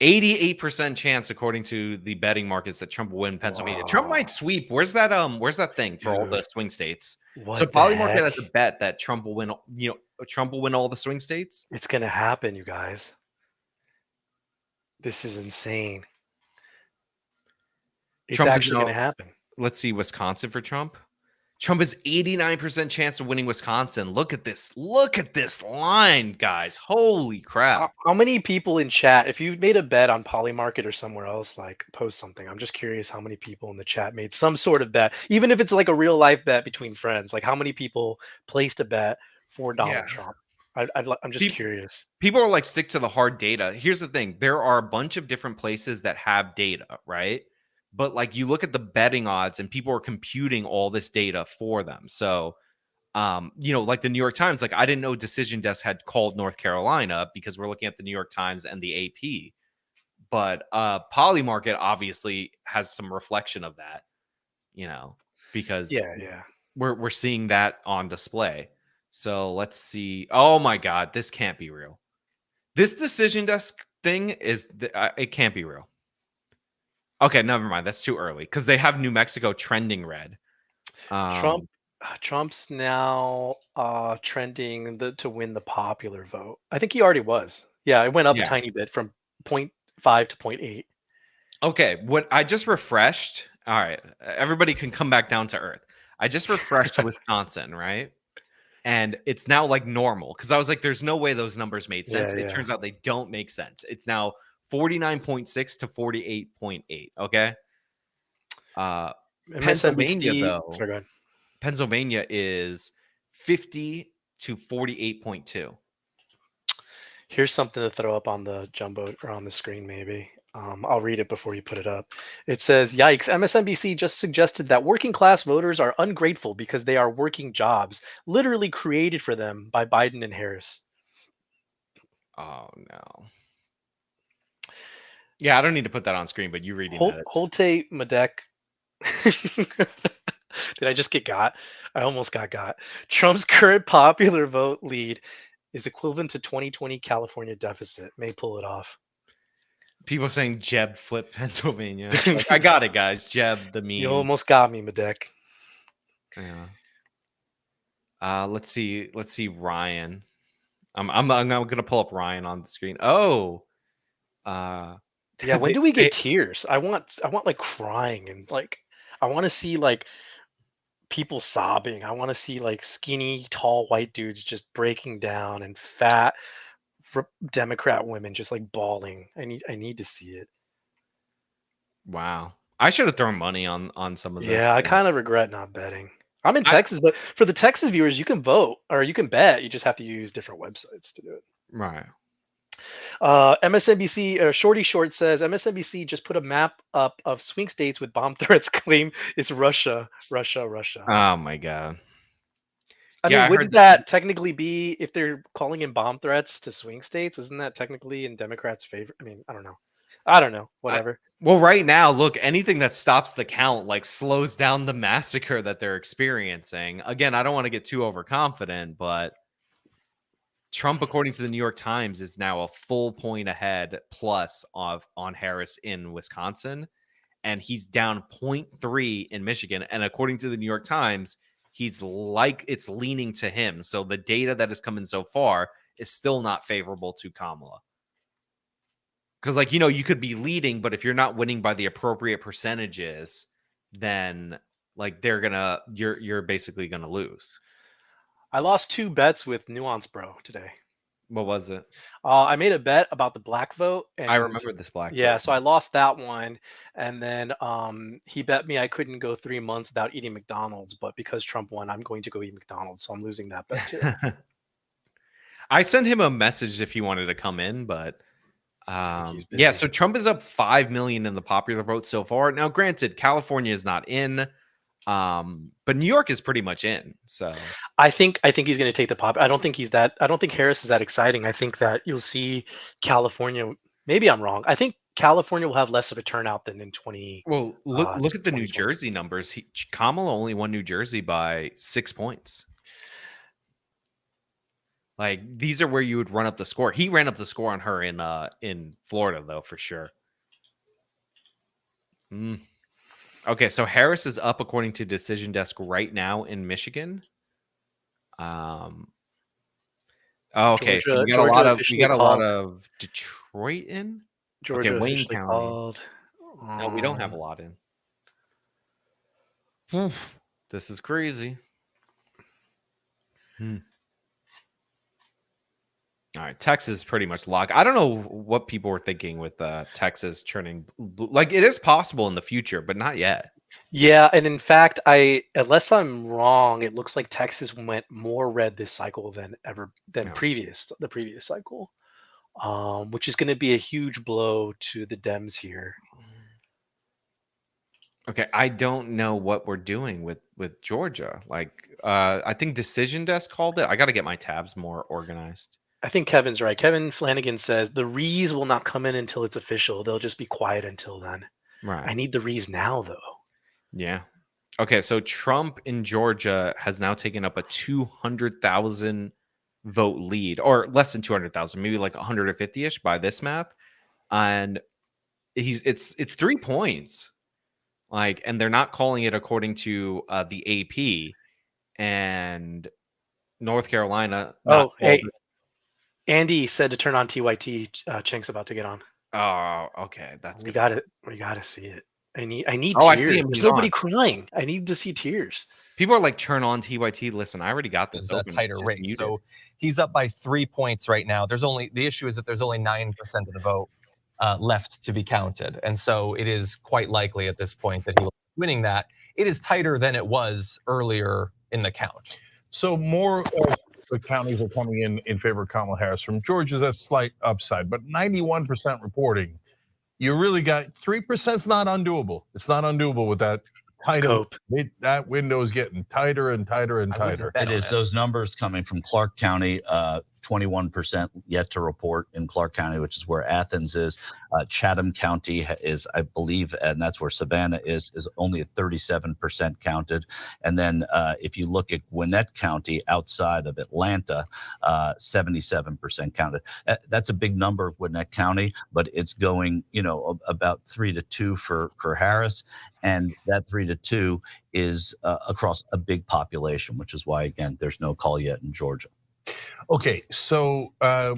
88% chance, according to the betting markets, that Trump will win Pennsylvania. Wow. Trump might sweep. Where's that thing for all the swing states? So Polymarket has a bet that Trump will win. Trump will win all the swing states. It's gonna happen, you guys. This is insane. It's actually gonna happen. Let's see, Wisconsin for Trump. Trump has 89% chance of winning Wisconsin. Look at this. Look at this line, guys. Holy crap. How many people in chat, if you've made a bet on Polymarket or somewhere else, like post something. I'm just curious how many people in the chat made some sort of bet, even if it's like a real life bet between friends. Like how many people placed a bet for Donald Trump? I'm just curious. People are like, stick to the hard data. Here's the thing. There are a bunch of different places that have data, right? But like you look at the betting odds and people are computing all this data for them. So, like the New York Times, like I didn't know Decision Desk had called North Carolina because we're looking at the New York Times and the AP. But Polymarket obviously has some reflection of that, because we're seeing that on display. So let's see. Oh my God, this can't be real. This Decision Desk thing it can't be real. Okay, never mind. That's too early because they have New Mexico trending red. Trump's now trending to win the popular vote. I think he already was. Yeah, it went up a tiny bit from 0.5 to 0.8. Okay, what I just refreshed. All right, everybody can come back down to earth. I just refreshed Wisconsin, right? And it's now like normal because I was like, there's no way those numbers made sense. It turns out they don't make sense. It's now 49.6 to 48.8. Okay. Pennsylvania, though. Sorry, go ahead. Pennsylvania is 50 to 48.2. Here's something to throw up on the jumbo or on the screen, maybe. I'll read it before you put it up. It says, yikes, MSNBC just suggested that working class voters are ungrateful because they are working jobs literally created for them by Biden and Harris. Oh, no. Yeah, I don't need to put that on screen, but you reading that. Holte Madek. Did I just get got? I almost got. Trump's current popular vote lead is equivalent to 2020 California deficit. May pull it off. People saying Jeb flipped Pennsylvania. Like, I got it, guys. Jeb the meme. You almost got me, Madek. Yeah. Let's see Ryan. I'm gonna pull up Ryan on the screen. Oh. Yeah, when do we get tears? I want like crying and like I want to see like people sobbing. I want to see like skinny, tall white dudes just breaking down and fat Democrat women just like bawling. I need to see it. Wow. I should have thrown money on some of that. Yeah, I kind of regret not betting. I'm in Texas, but for the Texas viewers, you can vote or you can bet. You just have to use different websites to do it. Right. MSNBC Shorty Short says MSNBC just put a map up of swing states with bomb threats. Claim it's Russia. Oh my God. I mean, wouldn't that technically be if they're calling in bomb threats to swing states? Isn't that technically in Democrats' favor? I mean, I don't know. Whatever. Well, right now, look, anything that stops the count like slows down the massacre that they're experiencing. Again, I don't want to get too overconfident, but Trump, according to the New York Times, is now a full point ahead plus on Harris in Wisconsin, and he's down 0.3 in Michigan. And according to the New York Times, he's like it's leaning to him. So the data that has come in so far is still not favorable to Kamala. Because, like, you could be leading, but if you're not winning by the appropriate percentages, then like you're basically gonna lose. I lost 2 bets with Nuance Bro today. What was it? I made a bet about the black vote. And, I remember this black vote. Yeah, so I lost that one. And then he bet me I couldn't go 3 months without eating McDonald's. But because Trump won, I'm going to go eat McDonald's. So I'm losing that bet too. I sent him a message if he wanted to come in, but yeah, so Trump is up 5 million in the popular vote so far. Now, granted, California is not in. But New York is pretty much in. So I think he's going to take the pop. I don't think Harris is that exciting. I think that you'll see California. Maybe I'm wrong. I think California will have less of a turnout than in 20. Well, look at the New Jersey numbers. Kamala only won New Jersey by 6 points. Like, these are where you would run up the score. He ran up the score on her in Florida, though, for sure. Okay, so Harris is up according to Decision Desk right now in Michigan. Okay, so we got a lot of Detroit in. Georgia, okay, Wayne County. Called. No, we don't have a lot in. This is crazy. All right, Texas is pretty much locked. I don't know what people were thinking with Texas turning like it is possible in the future, but not yet. Yeah, and in fact, unless I'm wrong, it looks like Texas went more red this cycle than the previous cycle, which is going to be a huge blow to the Dems here. Okay, I don't know what we're doing with Georgia. Like, I think Decision Desk called it. I got to get my tabs more organized. I think Kevin's right. Kevin Flanagan says the Rees will not come in until it's official. They'll just be quiet until then. Right. I need the Rees now, though. Yeah. Okay, so Trump in Georgia has now taken up a 200,000 vote lead, or less than 200,000, maybe like 150-ish by this math, and it's 3 points. Like, and they're not calling it according to the AP and North Carolina. Oh, hey, Andy said to turn on TYT. Chink's about to get on. Oh, okay, that's we got it. We got to see it. I need tears. I see him. There's nobody crying. I need to see tears. People are like, turn on TYT. Listen, I already got this. It's a tighter race. So he's up by 3 points right now. The issue is that there's only 9% of the vote left to be counted. And so it is quite likely at this point that he'll be winning that. It is tighter than it was earlier in the count. So more of the counties are coming in favor of Kamala Harris. From Georgia's a slight upside, but 91% reporting. You really got 3% is not undoable. It's not undoable with that tighter. That window is getting tighter and tighter and tighter. It is. Those numbers coming from Clark County, 21% yet to report in Clark County, which is where Athens is. Chatham County is, I believe, and that's where Savannah is only at 37% counted. And then if you look at Gwinnett County outside of Atlanta, 77% counted. That's a big number, Gwinnett County, but it's going, about 3-2 for Harris. And that 3-2 is across a big population, which is why, again, there's no call yet in Georgia. Okay, so I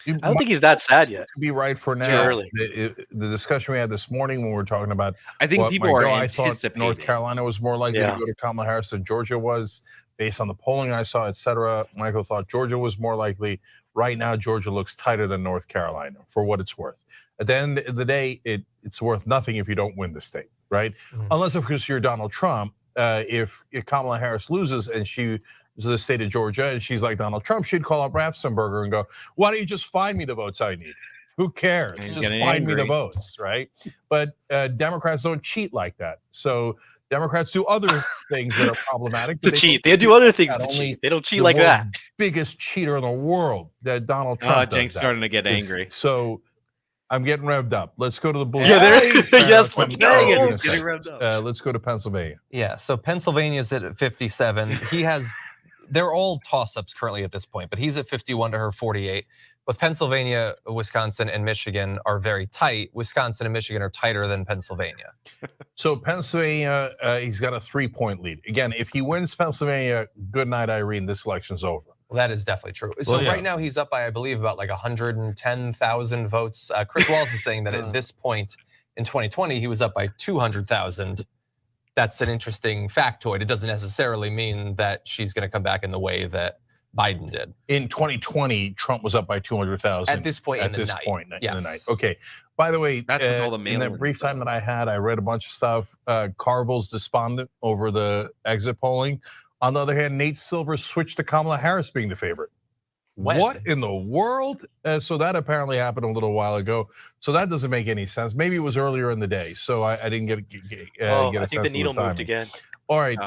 don't think he's that sad yet. To be right for now. Early. The discussion we had this morning when we were talking about, I think people are I thought North Carolina was more likely to go to Kamala Harris than Georgia was, based on the polling I saw, et cetera. Michael thought Georgia was more likely. Right now, Georgia looks tighter than North Carolina, for what it's worth. At the end of the day, it's worth nothing if you don't win the state, right? Mm-hmm. Unless, of course, you're Donald Trump. If Kamala Harris loses and she to the state of Georgia, and she's like Donald Trump, she'd call up Raffensperger and go, why don't you just find me the votes I need? Who cares? Just find me the votes, right? But Democrats don't cheat like that. So Democrats do other things that are problematic. They do other things to cheat. They don't cheat like that. Biggest cheater in the world, that Donald Trump. Jake's starting to get angry. So I'm getting revved up. Let's go to the Bulls. Yes, let's go. Getting revved up. Let's go to Pennsylvania. Yeah, so Pennsylvania's at 57. They're all toss-ups currently at this point, but he's at 51 to her 48. With Pennsylvania, Wisconsin, and Michigan are very tight. Wisconsin and Michigan are tighter than Pennsylvania. So Pennsylvania, he's got a 3-point lead. Again, if he wins Pennsylvania, good night, Irene, this election's over. Well, that is definitely true. So right now he's up by, I believe, about like 110,000 votes. Chris Wallace is saying that at this point in 2020, he was up by 200,000. That's an interesting factoid. It doesn't necessarily mean that she's going to come back in the way that Biden did. In 2020, Trump was up by 200,000. At this point in the night. Okay. By the way, that's all the in that brief time that I had, I read a bunch of stuff. Carville's despondent over the exit polling. On the other hand, Nate Silver switched to Kamala Harris being the favorite. What in the world? So that apparently happened a little while ago. So that doesn't make any sense. Maybe it was earlier in the day, so I didn't get a sense. I think the needle moved again. All right.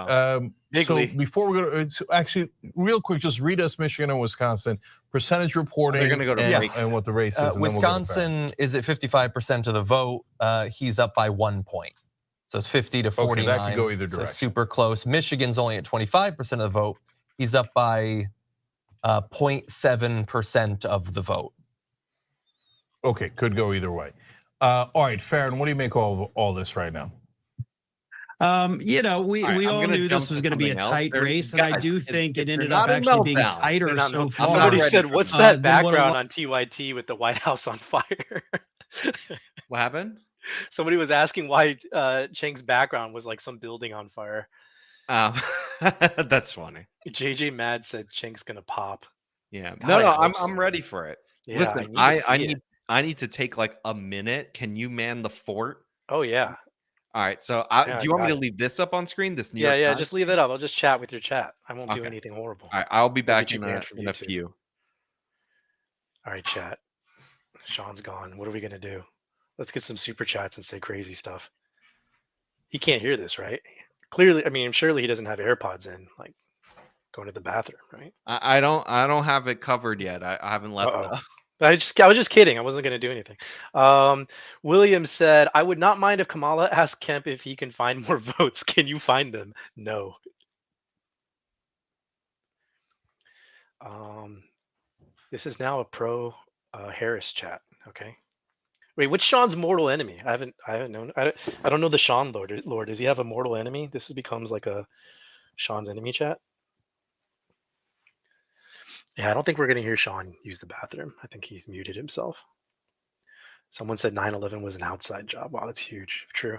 So before we go to, actually, real quick, just read us Michigan and Wisconsin percentage reporting. They're going to go to break. And what the race is. Wisconsin is at 55% of the vote. He's up by 1 point. So it's 50 to 49. Okay, that could go either direction. So super close. Michigan's only at 25% of the vote. He's up by 0.7% of the vote. Okay, could go either way. All right, Farron, what do you make of all this right now? We all knew this was going to be a tight race, and I do think it ended up actually being tighter so far. Somebody said, "What's that background on TYT with the White House on fire?" What happened? Somebody was asking why Cheng's background was like some building on fire. That's funny. JJ Mad said Cheng's gonna pop. Yeah. No, I'm ready for it. Yeah, listen, I need to take like a minute. Can you man the fort? Oh yeah. All right. So do you want me to leave this up on screen? This New York Yeah, Times? just leave it up. I'll just chat with your chat. I won't do anything horrible. All right, I'll be back in a few. All right, chat. Sean's gone. What are we gonna do? Let's get some super chats and say crazy stuff. He can't hear this, right? Clearly, I mean, surely he doesn't have AirPods in, like going to the bathroom, right? I don't have it covered yet. I haven't left. I was just kidding. I wasn't going to do anything. William said, I would not mind if Kamala asked Kemp if he can find more votes. Can you find them? No. This is now a pro Harris chat. Okay. Wait, what's Sean's mortal enemy? I haven't known. I don't know the Sean Lord. Does he have a mortal enemy? This becomes like a Sean's enemy chat. Yeah, I don't think we're going to hear Sean use the bathroom. I think he's muted himself. Someone said 9/11 was an outside job. Wow, that's huge. True.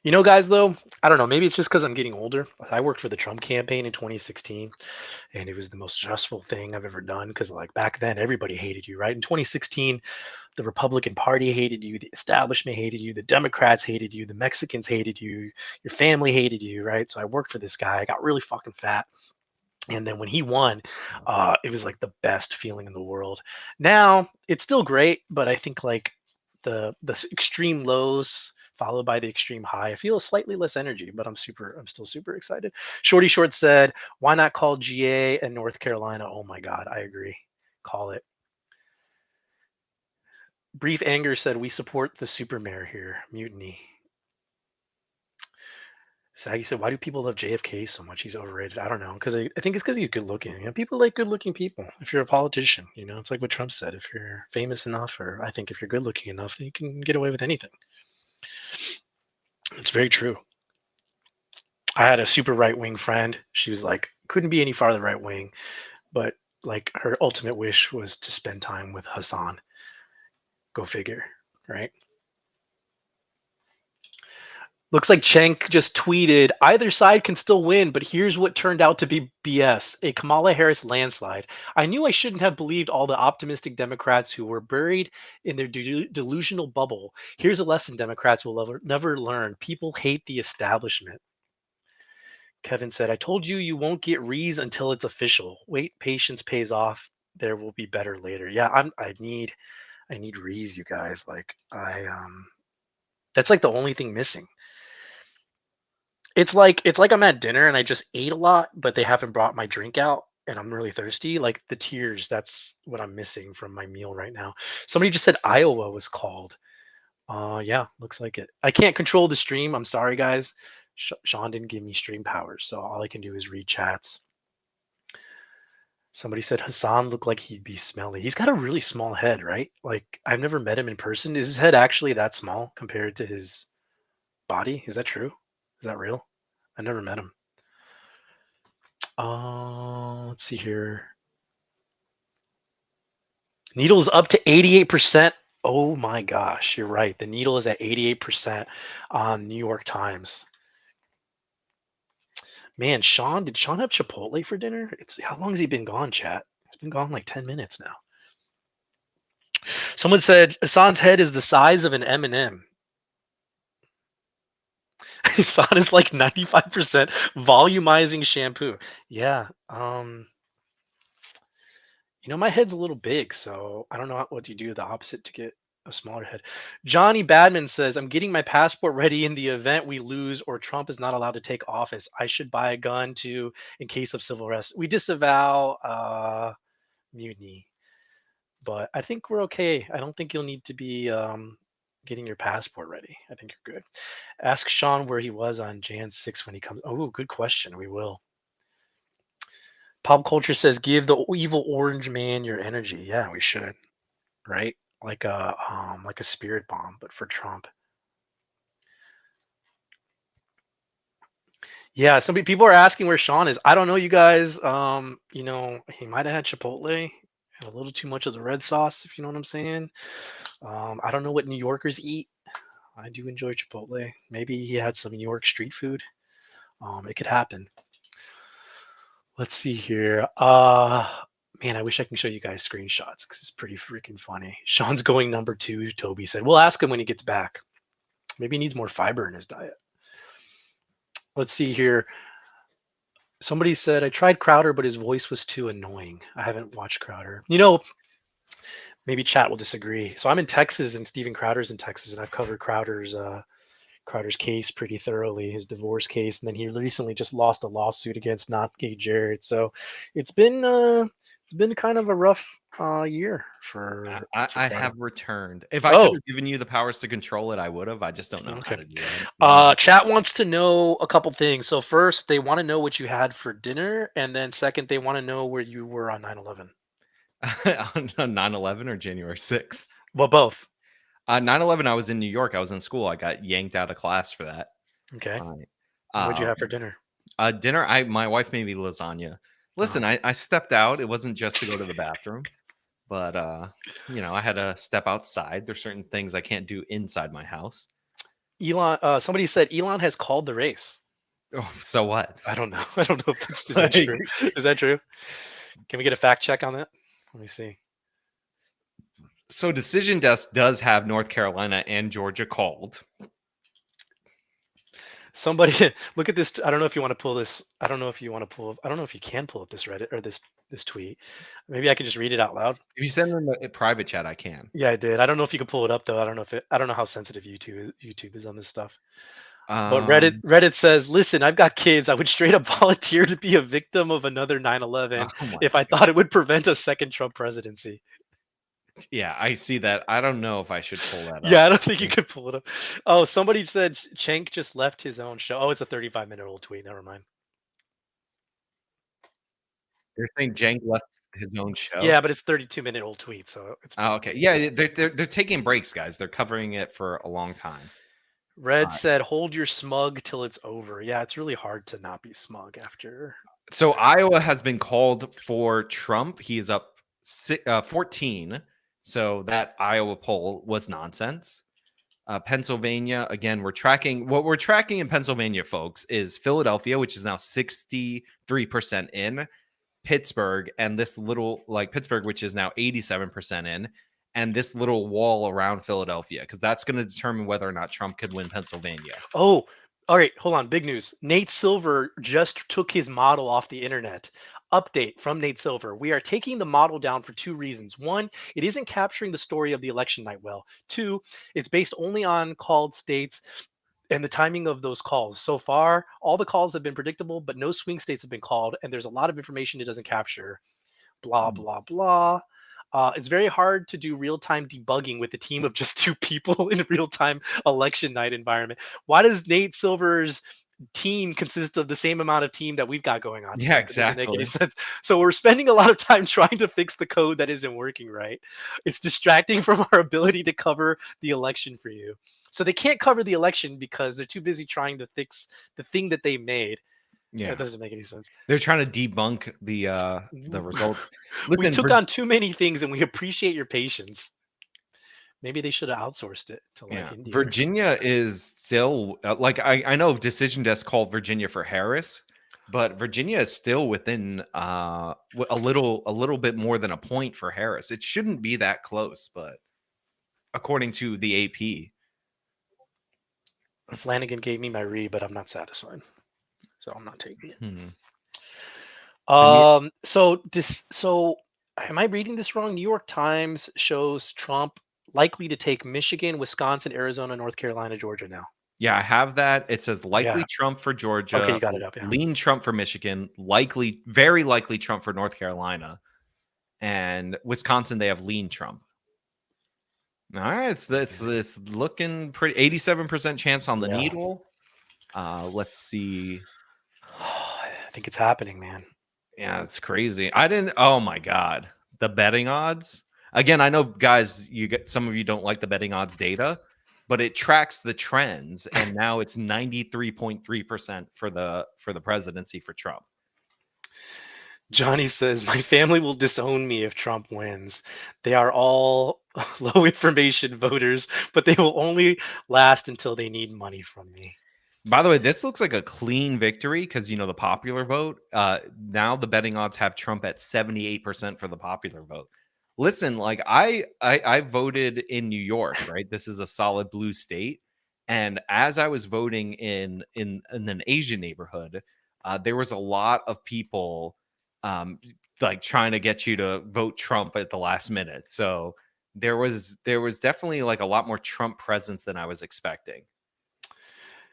You know, guys, though, I don't know. Maybe it's just because I'm getting older. I worked for the Trump campaign in 2016, and it was the most stressful thing I've ever done because, like, back then, everybody hated you, right? In 2016, the Republican Party hated you, the establishment hated you, the Democrats hated you, the Mexicans hated you, your family hated you, right? So I worked for this guy. I got really fucking fat. And then when he won, it was like the best feeling in the world. Now it's still great, but I think like the extreme lows followed by the extreme high, I feel slightly less energy, but I'm still super excited. Shorty Short said, why not call GA and North Carolina? Oh my God, I agree. Call it. Brief Anger said, we support the super mayor here. Mutiny. Saggy said, why do people love JFK so much? He's overrated. I don't know. Because I think it's because he's good looking. You know, people like good looking people. If you're a politician, you know, it's like what Trump said. If you're famous enough, or I think if you're good looking enough, then you can get away with anything. It's very true. I had a super right wing friend. She was like, couldn't be any farther right wing, but like her ultimate wish was to spend time with Hassan. Go figure, right? Looks like Cenk just tweeted, either side can still win, but here's what turned out to be BS, a Kamala Harris landslide. I knew I shouldn't have believed all the optimistic Democrats who were buried in their delusional bubble. Here's a lesson Democrats will never learn. People hate the establishment. Kevin said, I told you you won't get Rees until it's official. Wait, patience pays off. There will be better later. Yeah, I need Rees, you guys. Like that's like the only thing missing. It's like I'm at dinner and I just ate a lot, but they haven't brought my drink out and I'm really thirsty. Like the tears, that's what I'm missing from my meal right now. Somebody just said Iowa was called. Yeah, looks like it. I can't control the stream. I'm sorry, guys. Sean didn't give me stream powers, so all I can do is read chats. Somebody said Hassan looked like he'd be smelly. He's got a really small head, right? Like I've never met him in person. Is his head actually that small compared to his body? Is that true? Is that real? I never met him. Let's see here. Needle's up to 88%. Oh my gosh, you're right. The Needle is at 88% on New York Times. Man, did Sean have Chipotle for dinner? How long has he been gone, chat? He's been gone like 10 minutes now. Someone said Hassan's head is the size of an M&M. Hassan is like 95% volumizing shampoo. Yeah. You know, my head's a little big, so I don't know what you do the opposite to get a smaller head. Johnny Badman says, I'm getting my passport ready in the event we lose or Trump is not allowed to take office. I should buy a gun too in case of civil unrest. We disavow mutiny, but I think we're okay. I don't think you'll need to be getting your passport ready. I think you're good. Ask Sean where he was on Jan 6 when he comes. Oh, good question. We will. Pop Culture says, give the evil orange man your energy. Yeah, we should, right? Like a spirit bomb, but for Trump. Yeah, people are asking where Sean is. I don't know, you guys. You know, he might have had Chipotle and a little too much of the red sauce, if you know what I'm saying. I don't know what New Yorkers eat. I do enjoy Chipotle. Maybe he had some New York street food. It could happen. Let's see here. Man, I wish I can show you guys screenshots because it's pretty freaking funny. Sean's going number 2. Toby said, we'll ask him when he gets back. Maybe he needs more fiber in his diet. Let's see here. Somebody said, I tried Crowder, but his voice was too annoying. I haven't watched Crowder. Maybe chat will disagree. So I'm in Texas and Steven Crowder's in Texas, and I've covered Crowder's case pretty thoroughly, his divorce case. And then he recently just lost a lawsuit against Not Gay Jared. So it's been kind of a rough year for I have returned. If I could have given you the powers to control it, I would have. I just don't know how to do that. Chat wants to know a couple things. So first, they want to know what you had for dinner, and then second, they want to know where you were on 9/11. On 9/11 or January 6th? Well, both. 9/11, I was in New York. I was in school. I got yanked out of class for that. Okay. What'd you have for dinner? Dinner, my wife made me lasagna. Listen, I stepped out. It wasn't just to go to the bathroom, but I had to step outside. There's certain things I can't do inside my house. Elon, somebody said Elon has called the race. Oh, so what? I don't know. I don't know if that's is that true. Is that true? Can we get a fact check on that? Let me see. So Decision Desk does have North Carolina and Georgia called. Somebody look at this. I don't know if you want to pull this. I don't know if you can pull up this Reddit or this tweet. Maybe I can just read it out loud. If you send them a private chat, I can. Yeah, I did. I don't know if you can pull it up though. I don't know how sensitive YouTube is on this stuff. But Reddit says, listen, I've got kids. I would straight up volunteer to be a victim of another 9/11 if I thought it would prevent a second Trump presidency. Yeah, I see that. I don't know if I should pull that up. Yeah, I don't think you could pull it up. Oh, somebody said Cenk just left his own show. Oh, it's a 35-minute-old tweet. Never mind. They're saying Cenk left his own show? Yeah, but it's 32-minute-old tweet, so it's... Oh, okay. Yeah, they're taking breaks, guys. They're covering it for a long time. Red said, hold your smug till it's over. Yeah, it's really hard to not be smug after. So Iowa has been called for Trump. He is up 14. So that Iowa poll was nonsense. Pennsylvania, again, what we're tracking in Pennsylvania, folks, is Philadelphia, which is now 63% in, Pittsburgh, and this little, Pittsburgh, which is now 87% in, and this little wall around Philadelphia, because that's going to determine whether or not Trump could win Pennsylvania. Oh, all right. Hold on. Big news. Nate Silver just took his model off the internet. Update from Nate Silver. We are taking the model down for 2 reasons. 1, it isn't capturing the story of the election night well. 2, it's based only on called states and the timing of those calls. So far, all the calls have been predictable, but no swing states have been called, and there's a lot of information it doesn't capture. Blah, blah, blah. It's very hard to do real-time debugging with a team of just 2 people in a real-time election night environment. Why does Nate Silver's team consist of the same amount of team that we've got going on? Yeah, exactly. Doesn't make any sense. So we're spending a lot of time trying to fix the code that isn't working right. It's distracting from our ability to cover the election for you. So they can't cover the election because they're too busy trying to fix the thing that they made. Yeah, that doesn't make any sense. They're trying to debunk the result. Listen, we took on too many things, and we appreciate your patience. Maybe they should have outsourced it to India. Virginia is still I know Decision Desk called Virginia for Harris, but Virginia is still within a little bit more than a point for Harris. It shouldn't be that close, but according to the AP, Flanagan gave me my read, but I'm not satisfied, so I'm not taking it. So am I reading this wrong? New York Times shows Trump likely to take Michigan, Wisconsin, Arizona, North Carolina, Georgia now. Yeah, I have that. It says likely Trump for Georgia. Okay, you got it up. Yeah. Lean Trump for Michigan. Likely, very likely Trump for North Carolina. And Wisconsin, they have lean Trump. All right, it's looking pretty. 87% chance on the needle. Let's see. I think it's happening, man. Yeah, it's crazy. Oh my God, the betting odds. Again, I know, guys, some of you don't like the betting odds data, but it tracks the trends, and now it's 93.3% for the presidency for Trump. Johnny says, my family will disown me if Trump wins. They are all low information voters, but they will only last until they need money from me. By the way, this looks like a clean victory because, you know, the popular vote. Now the betting odds have Trump at 78% for the popular vote. Listen, like I voted in New York, right? This is a solid blue state. And as I was voting in an Asian neighborhood, there was a lot of people like trying to get you to vote Trump at the last minute. So there was definitely like a lot more Trump presence than I was expecting.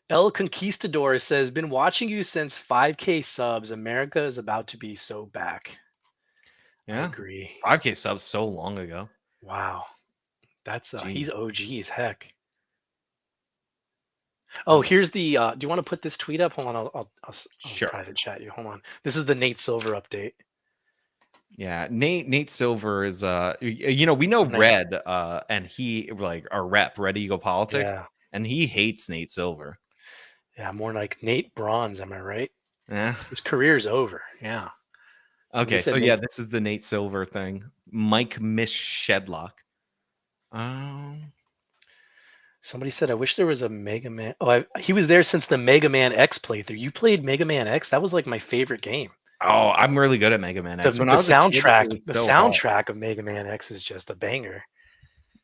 El Conquistador says, been watching you since 5K subs. America is about to be so back. Yeah, I agree. 5K subs so long ago. Wow. That's he's OG as heck. Oh, here's the do you want to put this tweet up? Hold on, I'll sure. try to chat you. Hold on. This is the Nate Silver update. Yeah, Nate Silver is you know, we know Red and he like our rep, Red Eagle Politics, and he hates Nate Silver. Yeah, more like Nate Bronze, am I right? Yeah. His career's over. Yeah. Okay, so yeah, this is the Nate Silver thing. Mike Miss Shedlock. Somebody said, I wish there was a Mega Man. Oh, he was there since the Mega Man X playthrough. You played Mega Man X? That was like my favorite game. Oh, I'm really good at Mega Man X. The soundtrack of Mega Man X is just a banger.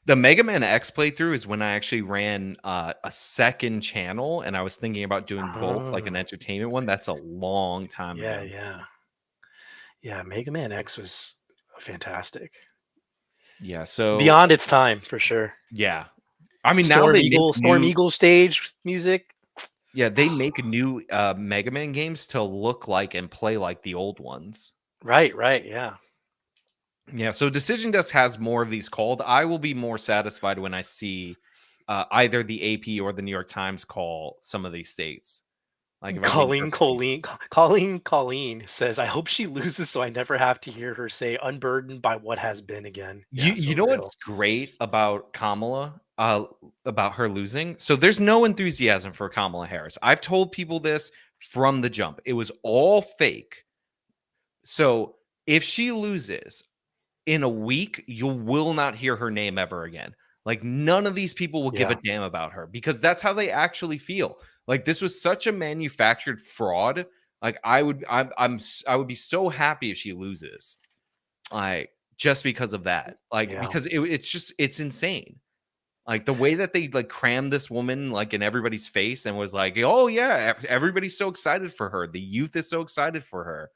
The Mega Man X playthrough is when I actually ran a second channel, and I was thinking about doing both, like an entertainment one. That's a long time ago. Yeah, Mega Man X was fantastic. Yeah, so beyond its time for sure. Yeah, I mean Storm now they Storm Eagle stage music. Yeah, they make new Mega Man games to look like and play like the old ones. Right, yeah. Yeah, so Decision Desk has more of these called. I will be more satisfied when I see either the AP or the New York Times call some of these states. Like if Colleen says, I hope she loses so I never have to hear her say unburdened by what has been again. You know what's great about Kamala, about her losing? So there's no enthusiasm for Kamala Harris. I've told people this from the jump. It was all fake. So if she loses in a week, you will not hear her name ever again. Like none of these people will give a damn about her because that's how they actually feel. Like this was such a manufactured fraud. Like I would be so happy if she loses. Like just because of that. Like because it's insane. Like the way that they like crammed this woman like in everybody's face and was like, "Oh yeah, everybody's so excited for her. The youth is so excited for her.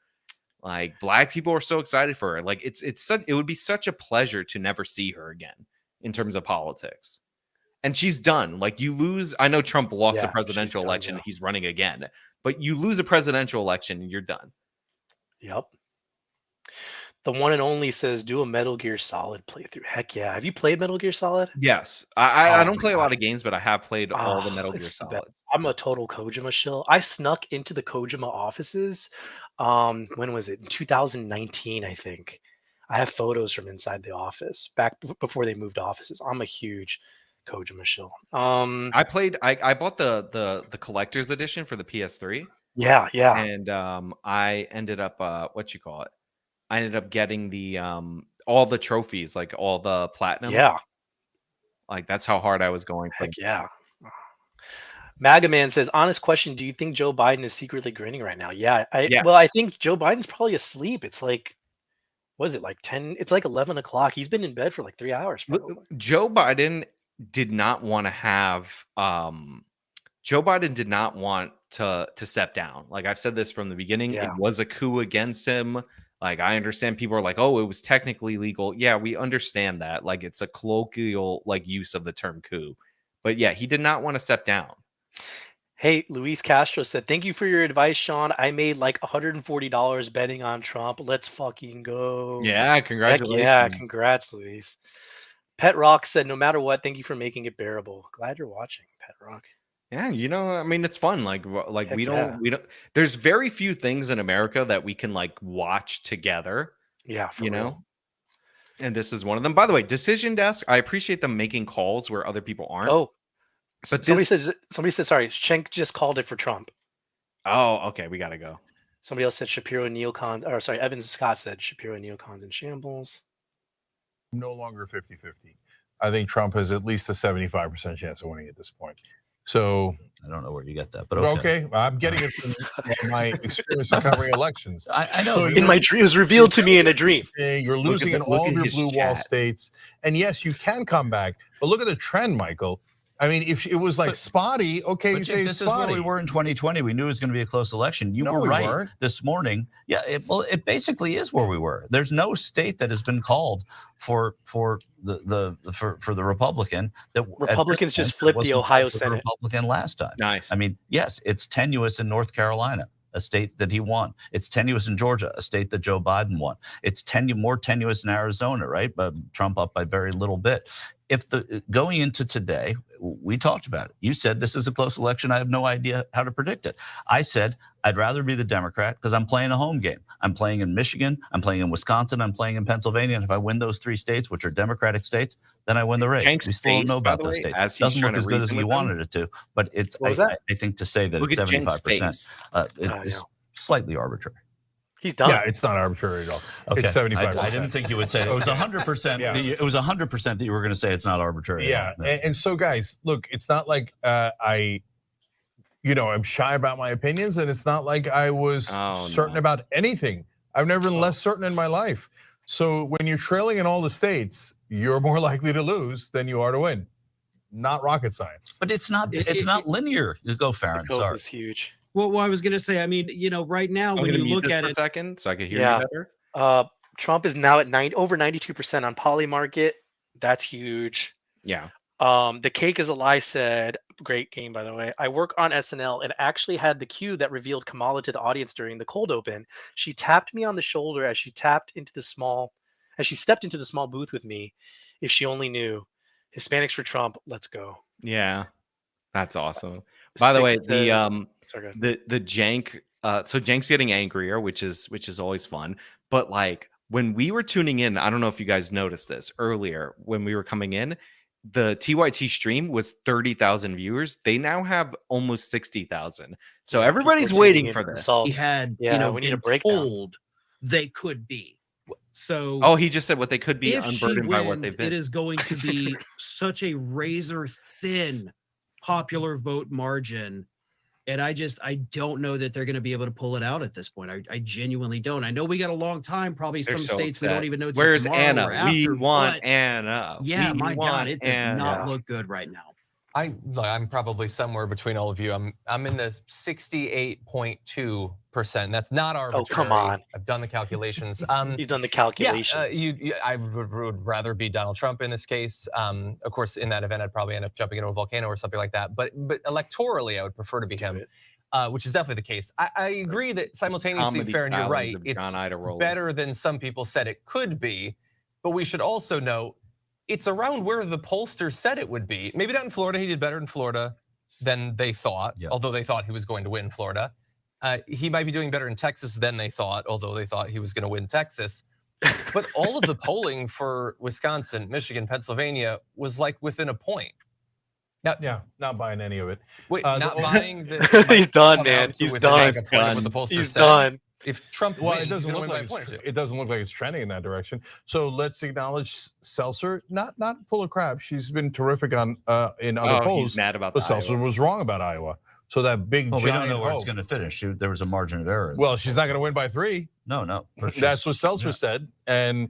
Like black people are so excited for her. Like it would be such a pleasure to never see her again in terms of politics." And she's done. Like you lose. I know Trump lost a presidential election. He's running again, but you lose a presidential election and you're done. Yep. The one and only says, do a Metal Gear Solid playthrough. Heck yeah. Have you played Metal Gear Solid? Yes. I don't play a lot of games, but I have played all the Metal Gear Solids. I'm a total Kojima shill. I snuck into the Kojima offices. When was it? In 2019, I think. I have photos from inside the office back before they moved offices. I'm a huge Kojima shill. I bought the collector's edition for the PS3. Yeah. And I ended up I ended up getting the all the trophies, like all the platinum. Yeah. Like that's how hard I was going. Heck yeah. MAGA Man says, honest question, do you think Joe Biden is secretly grinning right now? Yeah. Well, I think Joe Biden's probably asleep. It's like, what is it, like 10? It's like 11 o'clock. He's been in bed for like 3 hours. Probably. Joe Biden did not want to have Joe Biden did not want to step down. Like I've said this from the beginning. It was a coup against him. Like I understand people are like, oh, it was technically legal. Yeah, we understand that. Like it's a colloquial like use of the term coup. But yeah, he did not want to step down. Hey, Luis Castro said, thank you for your advice, Sean. I made like $140 betting on Trump. Let's fucking go. Yeah, congratulations. Yeah, congrats, Luis. Pet Rock said, no matter what, thank you for making it bearable. Glad you're watching, Pet Rock. Yeah, you know, I mean, it's fun. Like we don't. There's very few things in America that we can like watch together. Yeah, you know. And this is one of them. By the way, Decision Desk. I appreciate them making calls where other people aren't. Oh, but somebody said, sorry, Schenk just called it for Trump. Oh, okay, we gotta go. Somebody else said Shapiro neocons, or sorry, Evan Scott said Shapiro neocons in shambles. No longer 50-50. I think Trump has at least a 75% chance of winning at this point. So I don't know where you get that, but okay. I'm getting it from my experience of covering elections. I know. So in my dream, it was revealed to me in a dream. You're losing in all of your blue wall states, and yes, you can come back. But look at the trend, Michael. I mean, if it was like spotty, okay, you say this spotty. is where we were in 2020. We knew it was going to be a close election. You were right this morning. Yeah, it basically is where we were. There's no state that has been called for the Republican. That Republicans just flipped the Ohio Senate. Republican last time. Nice. I mean, yes, it's tenuous in North Carolina, a state that he won. It's tenuous in Georgia, a state that Joe Biden won. It's more tenuous in Arizona, right? But Trump up by very little bit. If going into today, we talked about it. You said this is a close election. I have no idea how to predict it. I said I'd rather be the Democrat because I'm playing a home game. I'm playing in Michigan. I'm playing in Wisconsin. I'm playing in Pennsylvania. And if I win those 3 states, which are Democratic states, then I win the race. We still don't know about those states. It doesn't look as good as you wanted it to, but it's. I think to say that it's 75%, it's slightly arbitrary. He's done. Yeah, it's not arbitrary at all. Okay. It's 75%. I didn't think you would say it. It was 100%. It was 100% that you were going to say it's not arbitrary. Yeah, and so guys, look, it's not like I'm shy about my opinions, and it's not like I was certain about anything. I've never been less certain in my life. So when you're trailing in all the states, you're more likely to lose than you are to win. Not rocket science. But it's not. It's not linear. You go, Farron. Sorry. It's huge. Well, I was going to say, I mean, right now when you look at it, for a second, so I can hear you better. Trump is now at over 92% on Polymarket. That's huge. Yeah. The Cake is a Lie said, great game by the way. I work on SNL and actually had the cue that revealed Kamala to the audience during the cold open. She tapped me on the shoulder as she stepped into the small booth with me. If she only knew. Hispanics for Trump. Let's go. Yeah, that's awesome. By the way, the jank. So Jank's getting angrier, which is always fun. But like when we were tuning in, I don't know if you guys noticed this earlier when we were coming in. The TYT stream was 30,000 viewers. They now have almost 60,000. So everybody's waiting for this. He had, we need a breakdown. They could be. So he just said what they could be unburdened by what they've been. It is going to be such a razor thin popular vote margin. And I don't know that they're going to be able to pull it out at this point. I genuinely don't. I know we got a long time. Probably some states that don't even know. Where's Anna? We want Anna. Yeah, my God, it does not look good right now. I'm probably somewhere between all of you. I'm in the 68.2%. That's not arbitrary. Oh, come on. I've done the calculations. You've done the calculations. Yeah, I would rather be Donald Trump in this case. Of course, in that event, I'd probably end up jumping into a volcano or something like that. But electorally, I would prefer to be him, which is definitely the case. I agree that simultaneously, Farron, you're right. It's better than some people said it could be. But we should also note, it's around where the pollsters said it would be. Maybe not in Florida. He did better in Florida than they thought, although they thought he was going to win Florida. He might be doing better in Texas than they thought, although they thought he was going to win Texas. But all of the polling for Wisconsin, Michigan, Pennsylvania was like within a point. Now, not buying any of it. Wait, not buying the. He's done, man. He's done. He's done. If Trump wins, it doesn't look like it's trending in that direction. So let's acknowledge Seltzer, not full of crap. She's been terrific in other polls. He's mad about but Seltzer was wrong about Iowa. So that big giant we don't know where it's going to finish. There was a margin of error. Well, she's not going to win by 3. No. That's what Seltzer said, and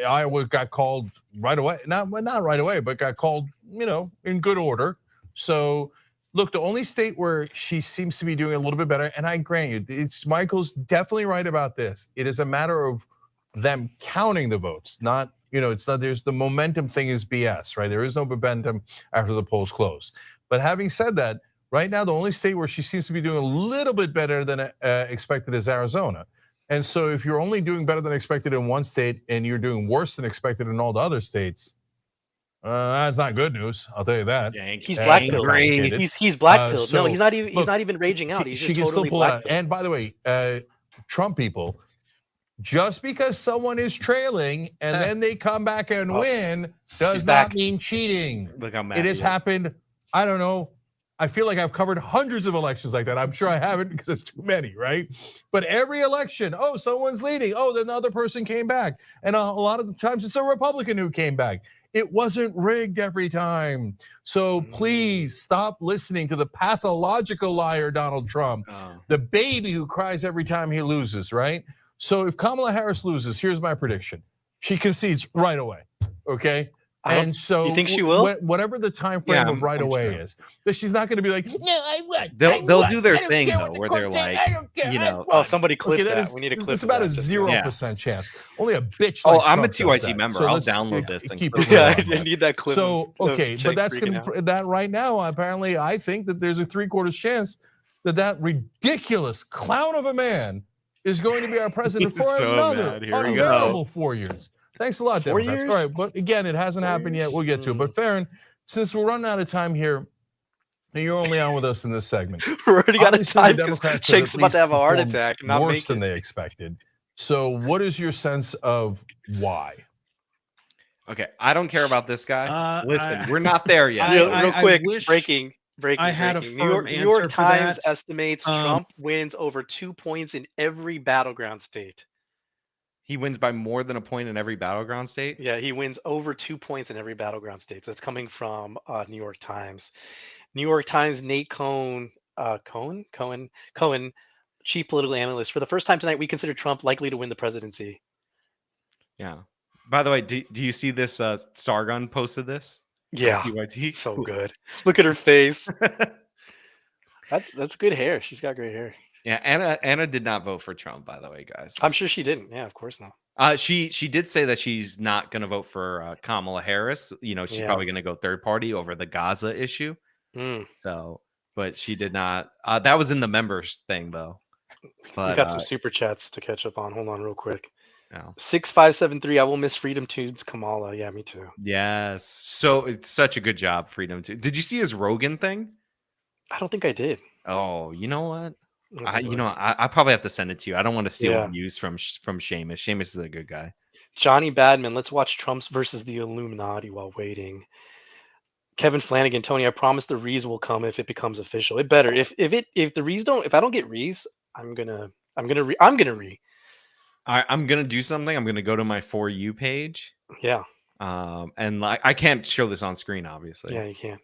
Iowa got called right away. Not right away, but got called, in good order. So. Look, the only state where she seems to be doing a little bit better, and I grant you, Michael's definitely right about this. It is a matter of them counting the votes, not, it's not, there's the momentum thing is BS, right? There is no momentum after the polls close. But having said that, right now, the only state where she seems to be doing a little bit better than expected is Arizona. And so if you're only doing better than expected in one state and you're doing worse than expected in all the other states, that's not good news. I'll tell you that. He's black-pilled. He's black-pilled. No, he's not even raging out. He's just totally black-pilled. And by the way, Trump people, just because someone is trailing and then they come back and win does not mean cheating. Look how mad it has happened. I don't know. I feel like I've covered hundreds of elections like that. I'm sure I haven't because it's too many, right? But every election, someone's leading. Then the other person came back. And a lot of the times it's a Republican who came back. It wasn't rigged every time. So please stop listening to the pathological liar, Donald Trump, the baby who cries every time he loses, right? So if Kamala Harris loses, here's my prediction. She concedes right away, okay? And so you think she will? Whatever the time frame of right away is, but she's not going to be like, no, I won. They'll do their thing though, where they're like, you know, somebody clip that. We need a clip. It's about a 0% chance. Only a bitch. Oh, Like I'm Trump a TYT member. So I'll download this and keep it. Yeah, I need that clip. So okay, but that's gonna that right now. Apparently, I think that there's a 3/4 chance that ridiculous clown of a man is going to be our president for another unbearable 4 years. Thanks a lot, Democrats. All right, but again, it hasn't happened yet. We'll get to it. But Farron, since we're running out of time here, and you're only on with us in this segment. We already got a time because Shake's about to have a heart attack. Not worse than they expected. So what is your sense of why? Okay, I don't care about this guy. Listen, we're not there yet. Real quick, breaking. I had a firm New York answer for Times that. estimates Trump wins over 2 points in every battleground state. He wins by more than a point in every battleground state? Yeah, he wins over 2 points in every battleground state. That's coming from New York Times. New York Times, Nate Cohn, chief political analyst. For the first time tonight, we consider Trump likely to win the presidency. Yeah. By the way, do you see this? Sargon posted this. Yeah, so good. Look at her face. That's good hair. She's got great hair. Yeah, Anna did not vote for Trump, by the way, guys. I'm sure she didn't. Yeah, of course not. She did say that she's not going to vote for Kamala Harris. You know, she's probably going to go third party over the Gaza issue. So, but she did not. That was in the members thing, though. But we got some super chats to catch up on. Hold on, real quick. No. 6573. I will miss Freedom Tunes Kamala. Yeah, me too. Yes. So it's such a good job, Freedom Tunes. Did you see his Rogan thing? I don't think I did. Oh, you know what? I probably have to send it to you. I don't want to steal views from Seamus. Seamus is a good guy. Johnny Badman, let's watch Trump's versus the Illuminati while waiting. Kevin Flanagan, Tony, I promise the Rees will come if it becomes official. It better. If the Rees don't, if I don't get Rees, I'm gonna re. I'm gonna do something. I'm gonna go to my For You page. Yeah. And like I can't show this on screen, obviously. Yeah, you can.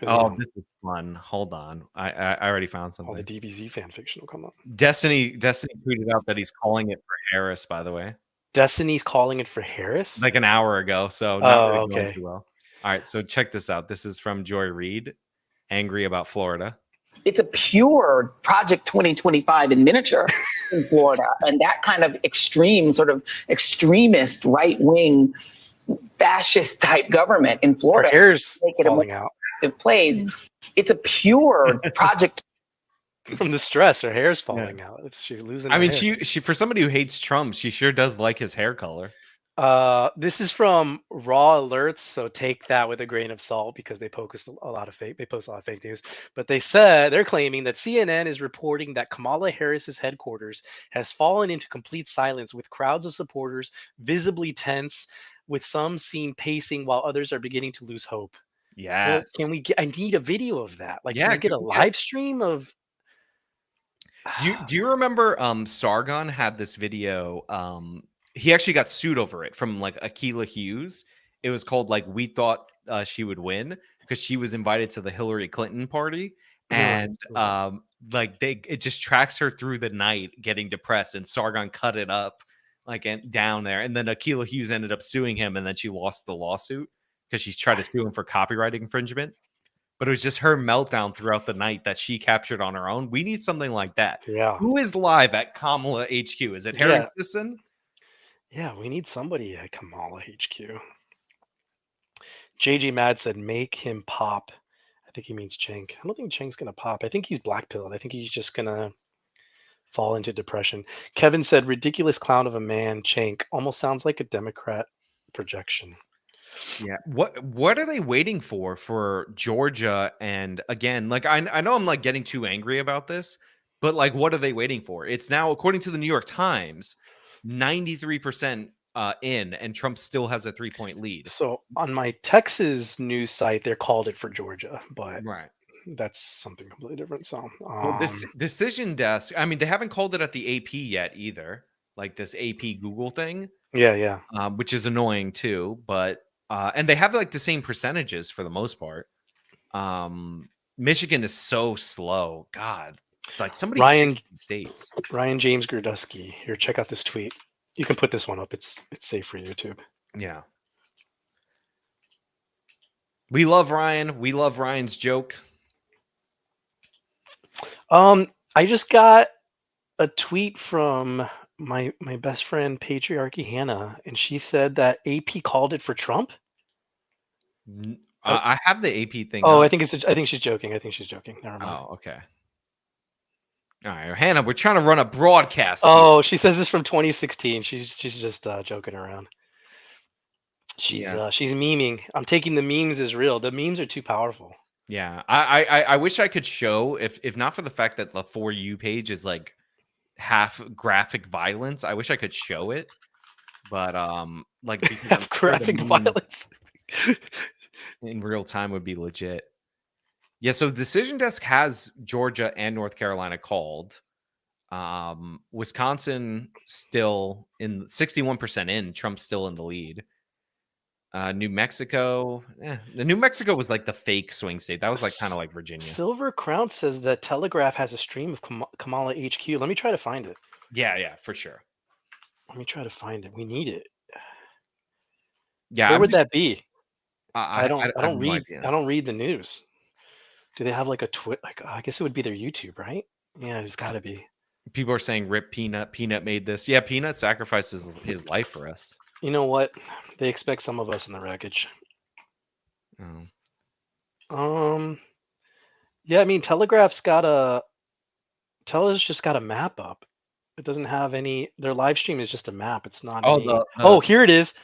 Oh, this is fun. Hold on. I already found something. All the DBZ fan fiction will come up. Destiny tweeted out that he's calling it for Harris, by the way. Destiny's calling it for Harris? Like an hour ago, so not really going too well. All right, so check this out. This is from Joy Reid, angry about Florida. It's a pure Project 2025 in miniature in Florida. And that kind of extreme, sort of extremist, right-wing, fascist type government in Florida. Her hair's falling out. Plays. It's a pure project. From the stress, her hair's falling out. She's losing. I mean, she for somebody who hates Trump, she sure does like his hair color. This is from Raw Alerts, so take that with a grain of salt because they post a lot of fake news. But they're claiming that CNN is reporting that Kamala Harris's headquarters has fallen into complete silence, with crowds of supporters visibly tense, with some seen pacing while others are beginning to lose hope. Yeah. Well, can we get? I need a video of that. Like, can we get a live stream of? Do you remember Sargon had this video? He actually got sued over it from like Akilah Hughes. It was called like "We Thought She Would Win" because she was invited to the Hillary Clinton party, and it just tracks her through the night getting depressed, and Sargon cut it up like down there, and then Akilah Hughes ended up suing him, and then she lost the lawsuit because she's tried to sue him for copyright infringement. But it was just her meltdown throughout the night that she captured on her own. We need something like that. Yeah. Who is live at Kamala HQ? Is it Harry Sisson? Yeah, we need somebody at Kamala HQ. JJ Mad said, make him pop. I think he means Cenk. I don't think Cenk's going to pop. I think he's black-pilled. I think he's just going to fall into depression. Kevin said, ridiculous clown of a man, Cenk. Almost sounds like a Democrat projection. Yeah. What are they waiting for Georgia? And again, like I know I'm like getting too angry about this, but like what are they waiting for? It's now, according to the New York Times, 93% in, and Trump still has a 3-point lead. So on my Texas news site, they're called it for Georgia, but that's something completely different. So well, this Decision Desk, I mean, they haven't called it at the AP yet either, like this AP Google thing. Yeah. Which is annoying too, but And they have like the same percentages for the most part. Michigan is so slow. God, like somebody Ryan states. Ryan James Gurdusky. Here, check out this tweet. You can put this one up. It's safe for YouTube. Yeah. We love Ryan. We love Ryan's joke. I just got a tweet from my best friend Patriarchy Hannah, and she said that AP called it for Trump. I have the AP thing. Oh, I think she's joking. I think she's joking. Never mind. Oh, okay. All right, Hannah, we're trying to run a broadcast. Oh, she says this from 2016. She's just joking around. She's memeing. I'm taking the memes as real. The memes are too powerful. Yeah, I wish I could show, if not for the fact that the For You page is like half graphic violence. I wish I could show it, but like half graphic violence in real time would be legit. Yeah, so Decision Desk has Georgia and North Carolina called. Wisconsin still in 61% in. Trump's still in the lead. New Mexico. New Mexico was like the fake swing state. That was like kind of like Virginia. Silver Crown says the Telegraph has a stream of Kamala HQ. Let me try to find it. Yeah, for sure. Let me try to find it. We need it. Yeah, where would that be? I don't read the news. Do they have like a twit? Like I guess it would be their YouTube, right? Yeah, it's got to be. People are saying rip Peanut. Peanut made this. Yeah, Peanut sacrifices his life for us. You know what? They expect some of us in the wreckage. Oh. Yeah, I mean, Telus just got a map up. It doesn't have any. Their live stream is just a map. It's not. Oh, here it is.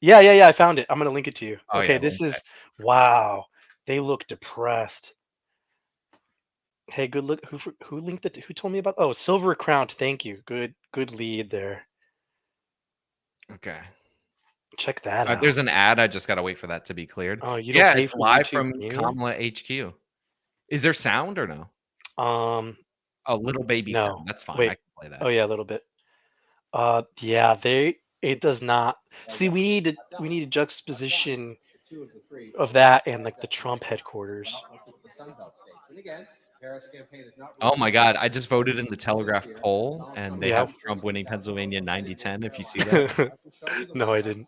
Yeah. I found it. I'm gonna link it to you. Oh, okay, yeah, this is wow. They look depressed. Hey, good look. Who linked it? Who told me about? Oh, Silver Crown. Thank you. Good lead there. Okay. Check that out. There's an ad. I just gotta wait for that to be cleared. Oh, you don't pay it's for live YouTube from Premium? Kamala HQ. Is there sound or no? A little baby no. sound. That's fine. Wait. I can play that. Oh yeah, a little bit. Yeah, it does not. See, we need a juxtaposition of that and like the Trump headquarters. Oh my God! I just voted in the Telegraph poll, and they have Trump winning Pennsylvania 90-10. If you see that. No, I didn't.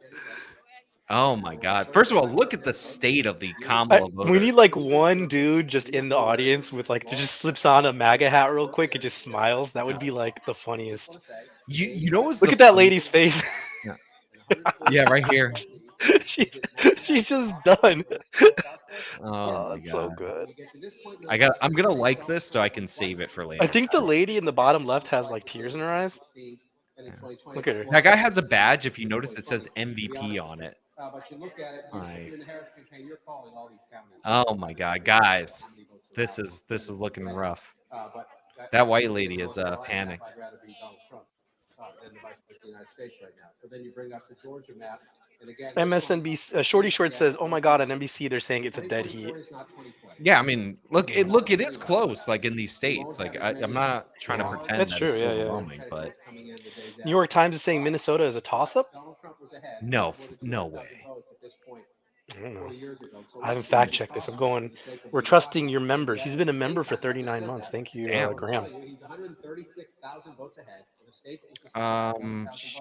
Oh my God! First of all, look at the state of the Kamala voter. We need like one dude just in the audience with like just slips on a MAGA hat real quick and just smiles. That would be like the funniest. You know what's look at that lady's face. Yeah, right here. She's just done. Oh, that's so good. I'm gonna like this so I can save it for later. I think the lady in the bottom left has like tears in her eyes. Yeah. Look at her. That guy has a badge. If you notice, it says MVP on it. Oh my God, guys, this is looking rough. That white lady is panicked. MSNBC Shorty Short says, "Oh my God, on NBC they're saying it's a dead heat." Yeah, I mean, look, it is close. Like in these states, like I'm not trying to pretend that's true. Yeah. But New York Times is saying Minnesota is a toss-up. No way. I don't know. I haven't fact checked this. We're trusting your members. He's been a member for 39 months. Thank you, Graham.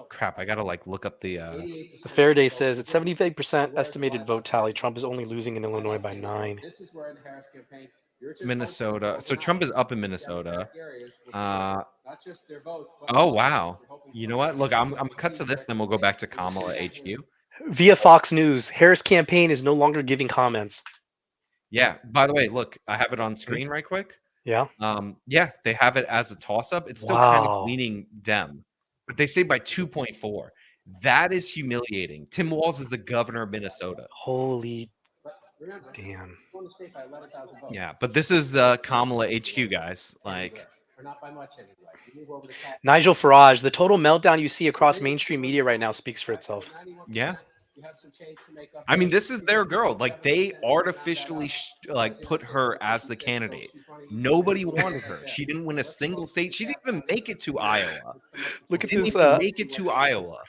Crap. I gotta like look up the. The Faraday says it's 75% estimated vote tally. Trump is only losing in Illinois by 9. Minnesota. So Trump is up in Minnesota. Oh wow. You know what? Look, I'm cut to this. Then we'll go back to Kamala HQ. Via Fox News, Harris campaign is no longer giving comments. Yeah. By the way, look, I have it on screen right quick. Yeah. Yeah, they have it as a toss-up. It's still kind of leaning Dem, but they say by 2.4. That is humiliating. Tim Walz is the governor of Minnesota. Holy damn. Yeah, but this is Kamala HQ, guys. Like. Nigel Farage, the total meltdown you see across mainstream media right now speaks for itself. Yeah. I mean, this is their girl. Like, they artificially like put her as the candidate. Nobody wanted her. She didn't win a single state. She didn't even make it to Iowa. Look at Didn't this. even make it to Iowa.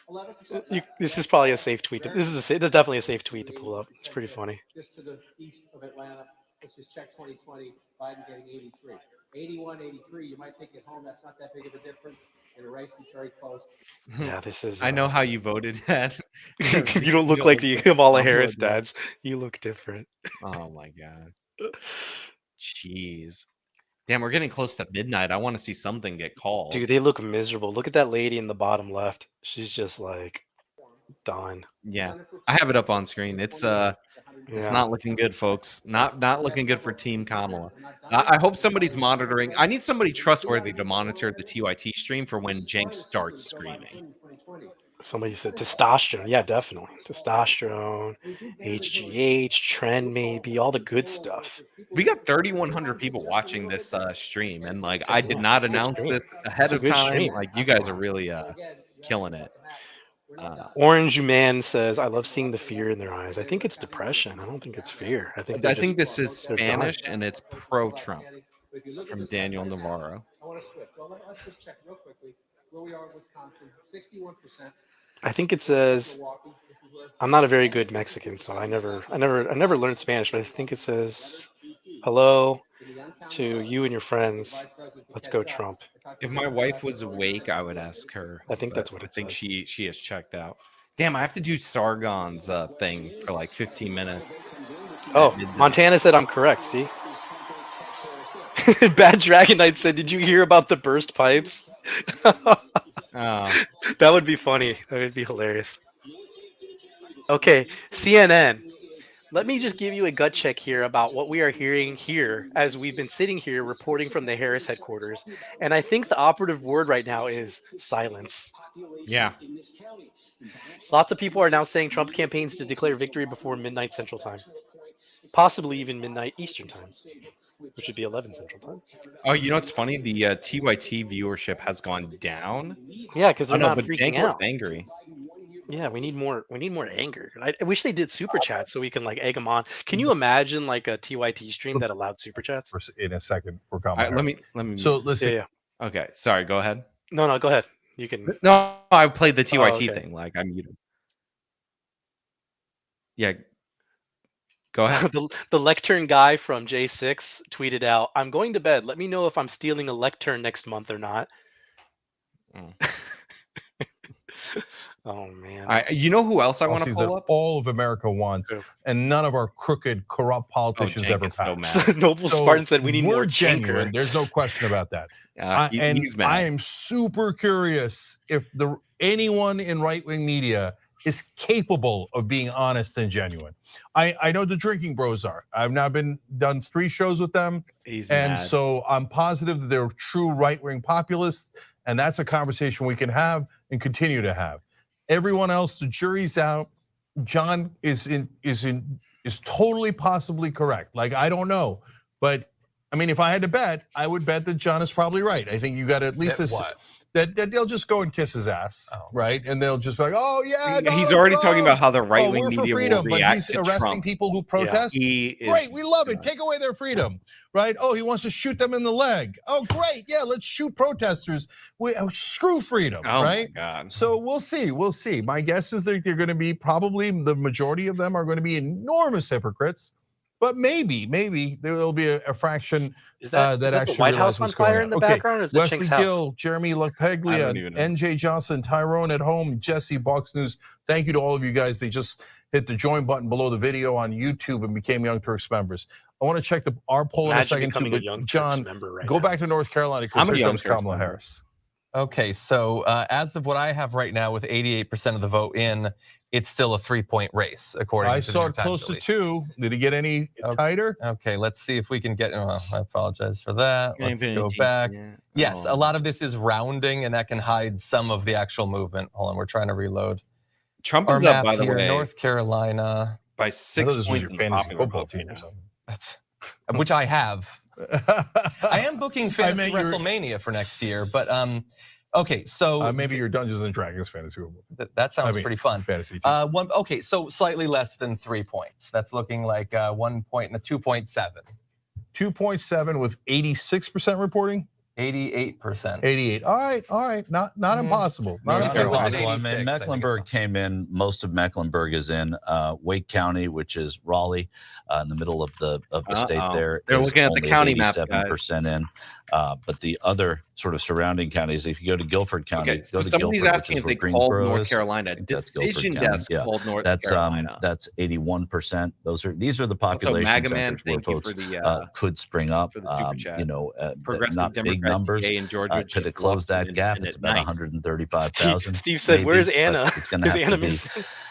This is probably a safe tweet. This is definitely a safe tweet to pull up. It's pretty funny. Just to the east of Atlanta, let's just check 2020. Biden getting 83. 81, 83. You might think at home that's not that big of a difference. In a race that's very close. Yeah, this is. I know how you voted, Dad. You don't look like the Kamala Harris dads. You look different. Oh my god. Jeez. Damn, we're getting close to midnight. I want to see something get called. Dude, they look miserable. Look at that lady in the bottom left. She's just like done. Yeah, I have it up on screen. It's not looking good, folks. Not looking good for Team Kamala. I hope somebody's monitoring. I need somebody trustworthy to monitor the TYT stream for when Jenks starts screaming. Somebody said testosterone. Yeah, definitely. Testosterone, HGH, trend maybe, all the good stuff. We got 3,100 people watching this stream, and like I did not announce this ahead of time. Stream. Like you guys are really killing it. Orange Man says, "I love seeing the fear in their eyes." I think it's depression. I don't think it's fear. I think this is Spanish and it's pro-Trump from Daniel Navarro. I want to switch. Well, let's just check real quickly where we are in Wisconsin. 61%. I think it says, I'm not a very good Mexican, so I never learned Spanish, but I think it says, "Hello to you and your friends. Let's go Trump." If my wife was awake, I would ask her. I think that's what it says. She has checked out. Damn, I have to do Sargon's thing for like 15 minutes. Oh, Montana said I'm correct. See, Bad Dragon Knight said, "Did you hear about the burst pipes?" That would be funny. That would be hilarious. Okay, CNN. Let me just give you a gut check here about what we are hearing here as we've been sitting here reporting from the Harris headquarters. And I think the operative word right now is silence. Yeah. Lots of people are now saying Trump campaigns to declare victory before midnight Central Time. Possibly even midnight Eastern Time, which would be 11 Central Time. Oh, you know what's funny? The TYT viewership has gone down. Yeah, because they're not freaking Jank out. Angry. Yeah, we need more anger. I wish they did super chats so we can like egg them on. Can you imagine like a TYT stream that allowed super chats? In a second for Kamala Let Harris. me. So listen. Yeah. Okay, sorry. Go ahead. No, go ahead. You can. No, I played the TYT okay. thing. Like I muted. Yeah. Go ahead. The lectern guy from J6 tweeted out, "I'm going to bed. Let me know if I'm stealing a lectern next month or not." Oh man! You know who else I want to pull up? All of America wants, and none of our crooked, corrupt politicians ever passed. Noble Spartan said we need more genuine. There's no question about that. I am super curious if anyone in right-wing media is capable of being honest and genuine. I know the Drinking Bros are. I've now done 3 shows with them, so I'm positive that they're true right-wing populists, and that's a conversation we can have and continue to have. Everyone else, the jury's out. John is totally possibly correct. Like I don't know, but I mean, if I had to bet, I would bet that John is probably right. I think you got at least that they'll just go and kiss his ass, right? And they'll just be like, "Oh yeah." He's already talking about how the right-wing media freedom, will react but he's to arresting Trump. people who protest. Yeah, great, we love it. Take away their freedom, right? Oh, he wants to shoot them in the leg. Oh, great, yeah, let's shoot protesters. Screw freedom, right? My God. So we'll see. We'll see. My guess is that they're going to be probably the majority of them are going to be enormous hypocrites. But maybe there will be a fraction that actually the White House on fire in the background. Or is the Wesley Chink's Gill, house? Jeremy LaPeglia, NJ Johnson, Tyrone at home, Jesse Box News. Thank you to all of you guys. They just hit the join button below the video on YouTube and became Young Turks members. I want to check our poll in a second too. But John, go back to North Carolina because here comes Kamala Harris. Okay, so as of what I have right now, with 88% of the vote in, it's still a 3-point race, according to the New York Times. I saw it close to 2. Did it get any tighter? Okay, let's see if we can get. I apologize for that. Let's go back. Yes, a lot of this is rounding, and that can hide some of the actual movement. Hold on, we're trying to reload. Trump is up, by the way, North Carolina by 6 points. Your fantasy football team or something. That's which I have. I am booking fantasy WrestleMania for next year, but Okay, so maybe your Dungeons and Dragons fantasy football. That sounds pretty fun. Fantasy team. Okay, so slightly less than 3 points. That's looking like 1 point and a 2.7. 2.7 with 86% reporting. 88%. 88. All right. Not impossible. Not impossible. I mean, Mecklenburg came in. Most of Mecklenburg is in Wake County, which is Raleigh, in the middle of the state. There, they're looking at the county map. 87% in, but the other sort of surrounding counties. If you go to Guilford County, okay, so somebody's asking if they called North Carolina. Decision desk called North Carolina. That's 81%. These are the population centers where votes could spring up. For the super chat. Not big numbers. In Georgia could it close that gap? It's about 135,000. Steve said, "Where's Anna?" It's going to have to be.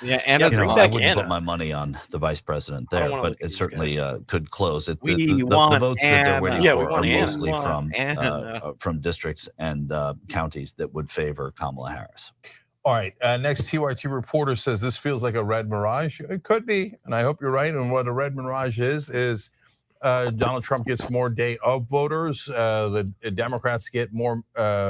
Yeah, Anna. I wouldn't put my money on the vice president there, but it certainly could close. The votes that they're waiting for are mostly from districts and counties that would favor Kamala Harris. All right, next TYT reporter says this feels like a red mirage. It could be, and I hope you're right. And what a red mirage is Donald Trump gets more day of voters. The Democrats get more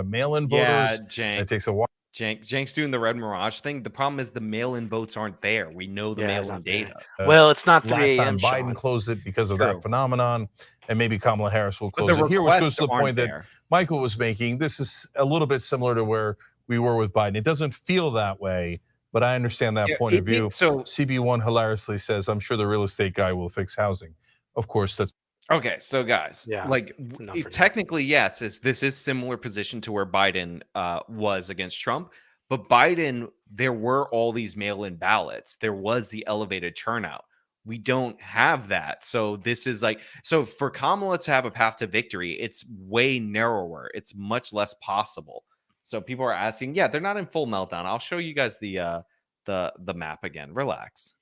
mail-in voters. Yeah, Cenk. It takes a while. Cenk's doing the red mirage thing. The problem is the mail-in votes aren't there. We know the mail-in data. Well, it's not 3 last a.m. time Biden closed it because of that phenomenon, and maybe Kamala Harris will close it here, which goes to the point that Michael was making. This is a little bit similar to where we were with Biden. It doesn't feel that way, but I understand that point of view. So CB1 hilariously says, "I'm sure the real estate guy will fix housing." Of course, that's okay. So guys, technically, yes, this is similar position to where Biden was against Trump, but Biden, there were all these mail-in ballots. There was the elevated turnout. We don't have that. So this is so for Kamala to have a path to victory, it's way narrower. It's much less possible. So people are asking, they're not in full meltdown. I'll show you guys the map again. Relax.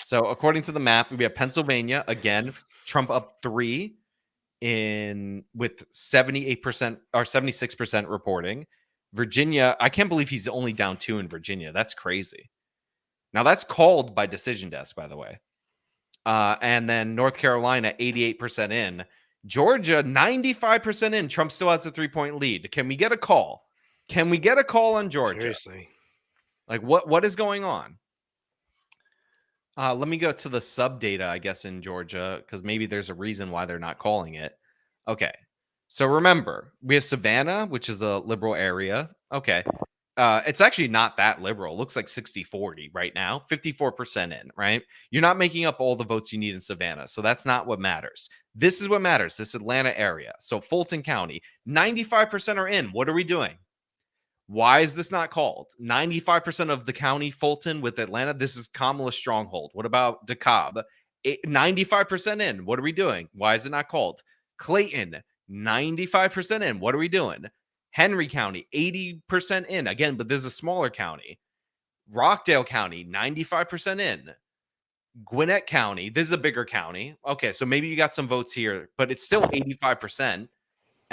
So according to the map, we have Pennsylvania again. Trump up 3 with 78% or 76% reporting. Virginia, I can't believe he's only down 2 in Virginia. That's crazy. Now that's called by Decision Desk, by the way. And then North Carolina, 88% in. Georgia, 95% in. Trump still has a 3-point lead. Can we get a call? Can we get a call on Georgia? Seriously. Like what is going on? Let me go to the sub data, I guess, in Georgia, because maybe there's a reason why they're not calling it. Okay. So remember, we have Savannah, which is a liberal area. Okay. It's actually not that liberal. It looks like 60-40 right now, 54% in, right? You're not making up all the votes you need in Savannah. So that's not what matters. This is what matters, this Atlanta area. So Fulton County, 95% are in. What are we doing? Why is this not called? 95% of the county, Fulton with Atlanta, this is Kamala's stronghold. What about DeKalb? 95% in. What are we doing? Why is it not called? Clayton, 95% in. What are we doing? Henry County, 80% in. Again, but this is a smaller county. Rockdale County, 95% in. Gwinnett County, this is a bigger county. Okay, so maybe you got some votes here, but it's still 85%.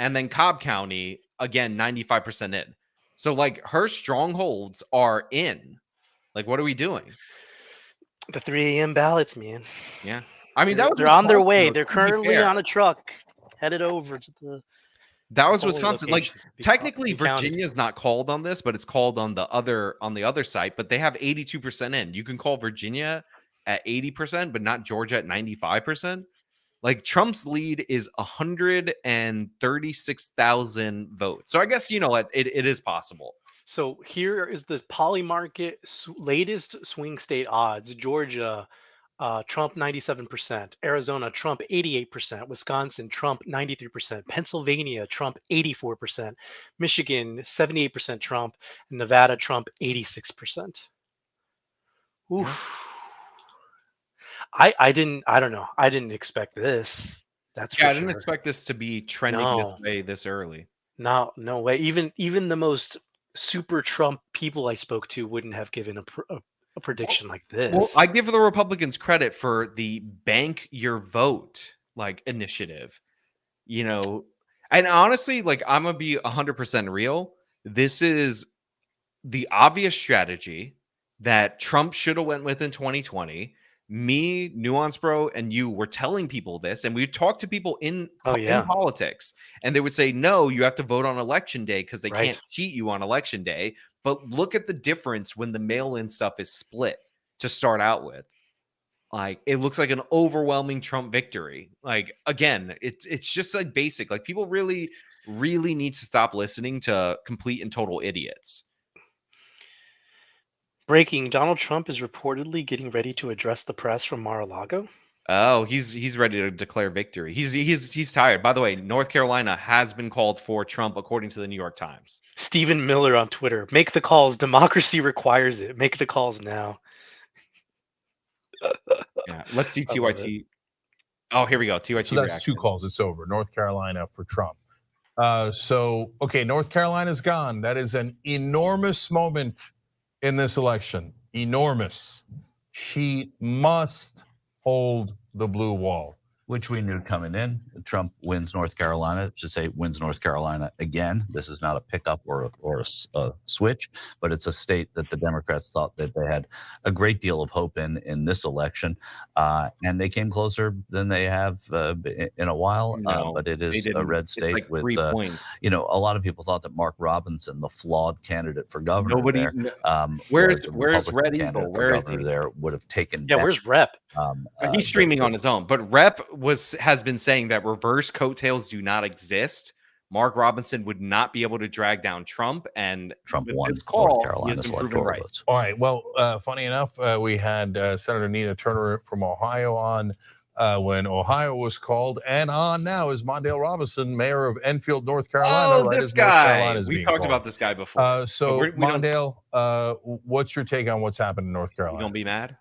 And then Cobb County, again, 95% in. So, her strongholds are in. What are we doing? The 3 a.m. ballots, man. Yeah. I mean, they're on their way. They're currently on a truck headed over to the. That was Wisconsin. Technically, Virginia is not called on this, but it's called on the other site. But they have 82% in. You can call Virginia at 80%, but not Georgia at 95%. Trump's lead is 136,000 votes. So I guess it is possible. So here is the Polymarket latest swing state odds. Georgia, Trump 97%, Arizona, Trump 88%, Wisconsin, Trump 93%, Pennsylvania, Trump 84%, Michigan 78% Trump, and Nevada, Trump 86%. Oof. Yeah. I don't know. I didn't expect this. That's for I didn't expect this to be trending this way this early. No way. Even the most super Trump people I spoke to wouldn't have given a prediction like this. Well, I give the Republicans credit for the bank your vote initiative. And honestly, I'm gonna be 100% real. This is the obvious strategy that Trump should have went with in 2020. me, Nuance Bro, and you were telling people this, and we talked to people in politics, and they would say, no, you have to vote on election day because they can't cheat you on election day. But look at the difference when the mail-in stuff is split to start out with. Like, it looks like an overwhelming Trump victory. Like, again, it's just like basic. Like, people really, really need to stop listening to complete and total idiots. Breaking: Donald Trump is reportedly getting ready to address the press from Mar-a-Lago. Oh, he's ready to declare victory. He's tired. By the way, North Carolina has been called for Trump, according to the New York Times. Stephen Miller on Twitter: make the calls. Democracy requires it. Make the calls now. Yeah, let's see TYT. Oh, here we go. TYT. So that's reaction. 2 calls. It's over. North Carolina for Trump. Okay, North Carolina's gone. That is an enormous moment in this election. Enormous. She must hold the blue wall, which we knew coming in. Trump wins North Carolina, to say wins North Carolina again. This is not a pickup or a switch, but it's a state that the Democrats thought that they had a great deal of hope in this election, and they came closer than they have in a while. But it is a red state like with, you know, a lot of people thought that Mark Robinson, the flawed candidate for governor, where's Red Eagle? Where is he? There would have taken. Yeah, where's Rep? He's streaming on his own, but Rep has been saying that reverse coattails do not exist. Mark Robinson would not be able to drag down Trump, and Trump won this call. North Carolina's electoral right. votes. All right. Well, funny enough, we had Senator Nina Turner from Ohio on when Ohio was called, and on now is Mondale Robinson, mayor of Enfield, North Carolina. Oh, this guy. We've talked about this guy before. So, Mondale, what's your take on what's happened in North Carolina? You gonna be mad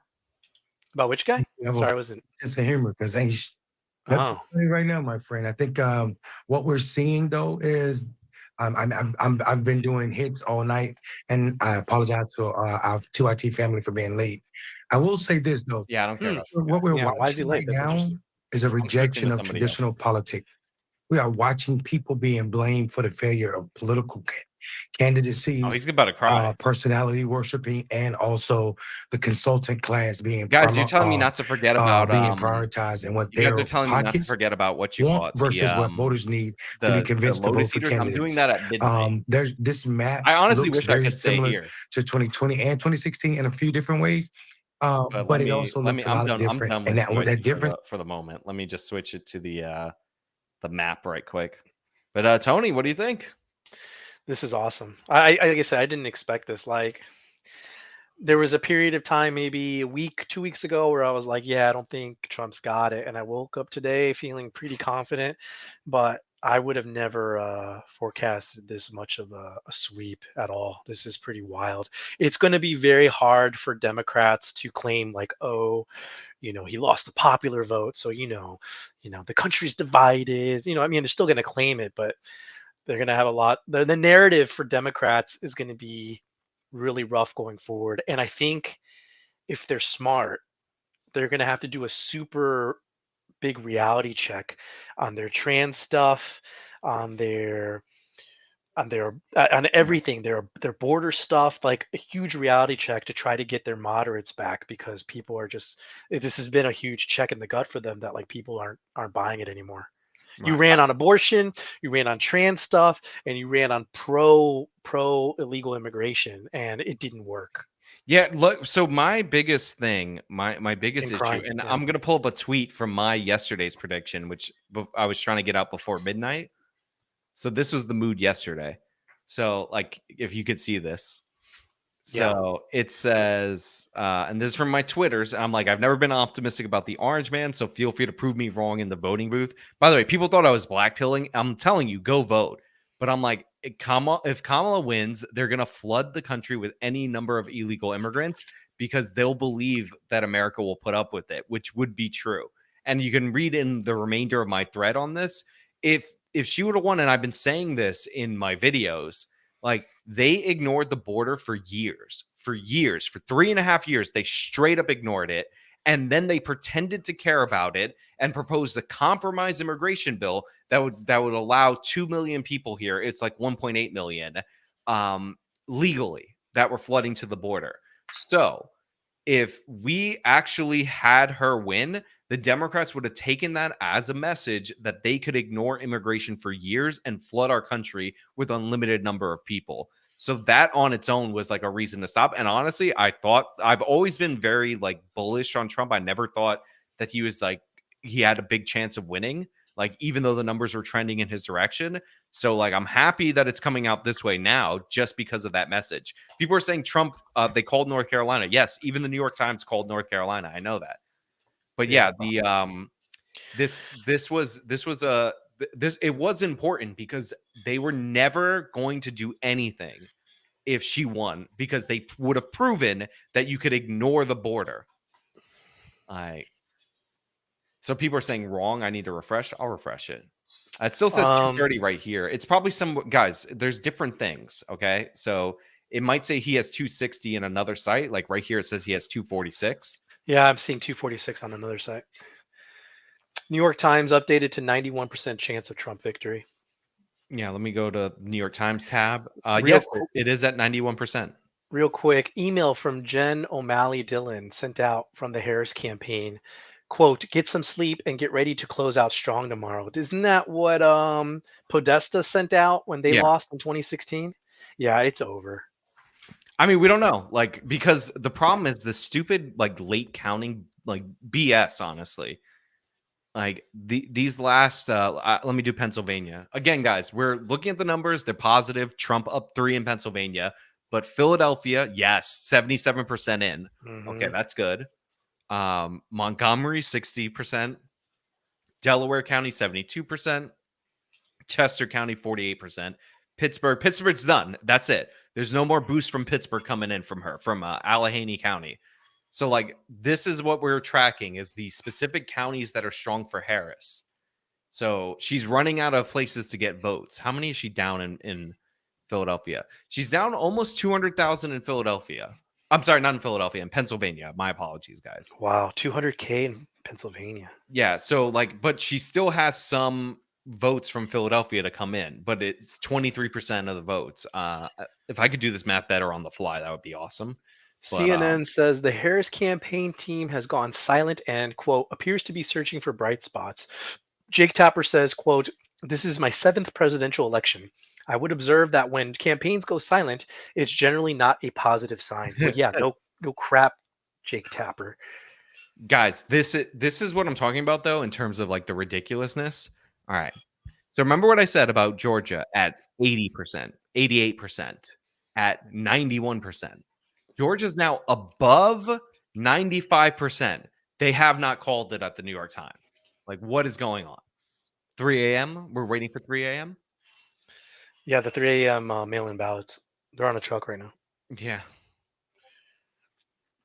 about which guy? Sorry, I wasn't. It's a humor because right now, my friend. I think what we're seeing though is I've been doing hits all night, and I apologize to our 2IT family for being late. I will say this though. Yeah, I don't care. What we're watching right now is a rejection of traditional politics. We are watching people being blamed for the failure of political candidacies. Oh, he's about to cry. Personality worshiping, and also the consultant class being. Guys, you're telling me not to forget about being prioritized and what they're telling me not to forget about what you bought versus what voters need to be convinced to vote for candidates. I'm doing that at midnight. There's this map. I honestly wish I could stay here to 2020 and 2016 in a few different ways. But it also looks a lot different. And that difference for the moment. Let me just switch it to the map right quick. But Tony, what do you think? This is awesome. Like I said, I didn't expect this. Like, there was a period of time, maybe a week, 2 weeks ago, where I was like, yeah, I don't think Trump's got it. And I woke up today feeling pretty confident, but I would have never forecasted this much of a sweep at all. This is pretty wild. It's going to be very hard for Democrats to claim like, oh, you know, he lost the popular vote, so you know, the country's divided. You know, I mean, they're still going to claim it, but they're going to have a lot. The narrative for Democrats is going to be really rough going forward. And I think if they're smart, they're going to have to do a super big reality check on their trans stuff, on everything, their border stuff, like a huge reality check to try to get their moderates back, because people are just, this has been a huge check in the gut for them that like people aren't buying it anymore. You ran on abortion, you ran on trans stuff, and you ran on pro illegal immigration, and it didn't work. Yeah, look, so my biggest thing, my biggest issue, and I'm gonna pull up a tweet from my yesterday's prediction, which I was trying to get out before midnight. So this was the mood yesterday. So like, if you could see this. So it says, and this is from my Twitters. I'm like, I've never been optimistic about the Orange Man, so feel free to prove me wrong in the voting booth. By the way, people thought I was blackpilling. I'm telling you, go vote. But I'm like, if Kamala wins, they're going to flood the country with any number of illegal immigrants because they'll believe that America will put up with it, which would be true. And you can read in the remainder of my thread on this. If she would have won, and I've been saying this in my videos, like, they ignored the border for years, for 3.5 years. They straight up ignored it. And then they pretended to care about it and proposed a compromise immigration bill that would allow 2 million people here. It's like 1.8 million legally that were flooding to the border. So if we actually had her win, the Democrats would have taken that as a message that they could ignore immigration for years and flood our country with unlimited number of people. So that on its own was like a reason to stop. And honestly, I've always been very like bullish on Trump. I never thought that he had a big chance of winning, like even though the numbers were trending in his direction. So like I'm happy that it's coming out this way now just because of that message. People are saying Trump, they called North Carolina. Yes, even the New York Times called North Carolina. I know that. But yeah, this was important because they were never going to do anything if she won, because they would have proven that you could ignore the border. So people are saying wrong. I need to refresh. I'll refresh it. It still says 230 right here. It's probably some guys. There's different things. Okay, so it might say he has 260 in another site. Like right here, it says he has 246. Yeah, I'm seeing 246 on another site. New York Times updated to 91% chance of Trump victory. Yeah, let me go to New York Times tab. Yes, it is at 91%. Real quick, email from Jen O'Malley Dillon sent out from the Harris campaign. Quote, get some sleep and get ready to close out strong tomorrow. Isn't that what Podesta sent out when they lost in 2016? Yeah, it's over. I mean, we don't know, like, because the problem is the stupid, like, late counting, like, BS, honestly. Like, these last, let me do Pennsylvania. Again, guys, we're looking at the numbers. They're positive. Trump up 3 in Pennsylvania. But Philadelphia, yes, 77% in. Mm-hmm. Okay, that's good. Montgomery, 60%. Delaware County, 72%. Chester County, 48%. Pittsburgh's done. That's it. There's no more boost from Pittsburgh coming in from Allegheny County. So, like, this is what we're tracking is the specific counties that are strong for Harris. So she's running out of places to get votes. How many is she down in Philadelphia? She's down almost 200,000 in Philadelphia. I'm sorry, not in Philadelphia, in Pennsylvania. My apologies, guys. Wow, 200K in Pennsylvania. Yeah, so like, but she still has some votes from Philadelphia to come in, but it's 23% of the votes. If I could do this math better on the fly, that would be awesome. CNN says the Harris campaign team has gone silent and, quote, appears to be searching for bright spots. Jake Tapper says, quote, this is my 7th presidential election. I would observe that when campaigns go silent, it's generally not a positive sign. But yeah, no crap, Jake Tapper. Guys, this is what I'm talking about, though, in terms of like the ridiculousness. All right. So remember what I said about Georgia at 80%, 88%, at 91%. Georgia's now above 95%. They have not called it at the New York Times. Like, what is going on? 3 a.m.? We're waiting for 3 a.m.? Yeah, the 3 a.m. Mail-in ballots. They're on a truck right now. Yeah.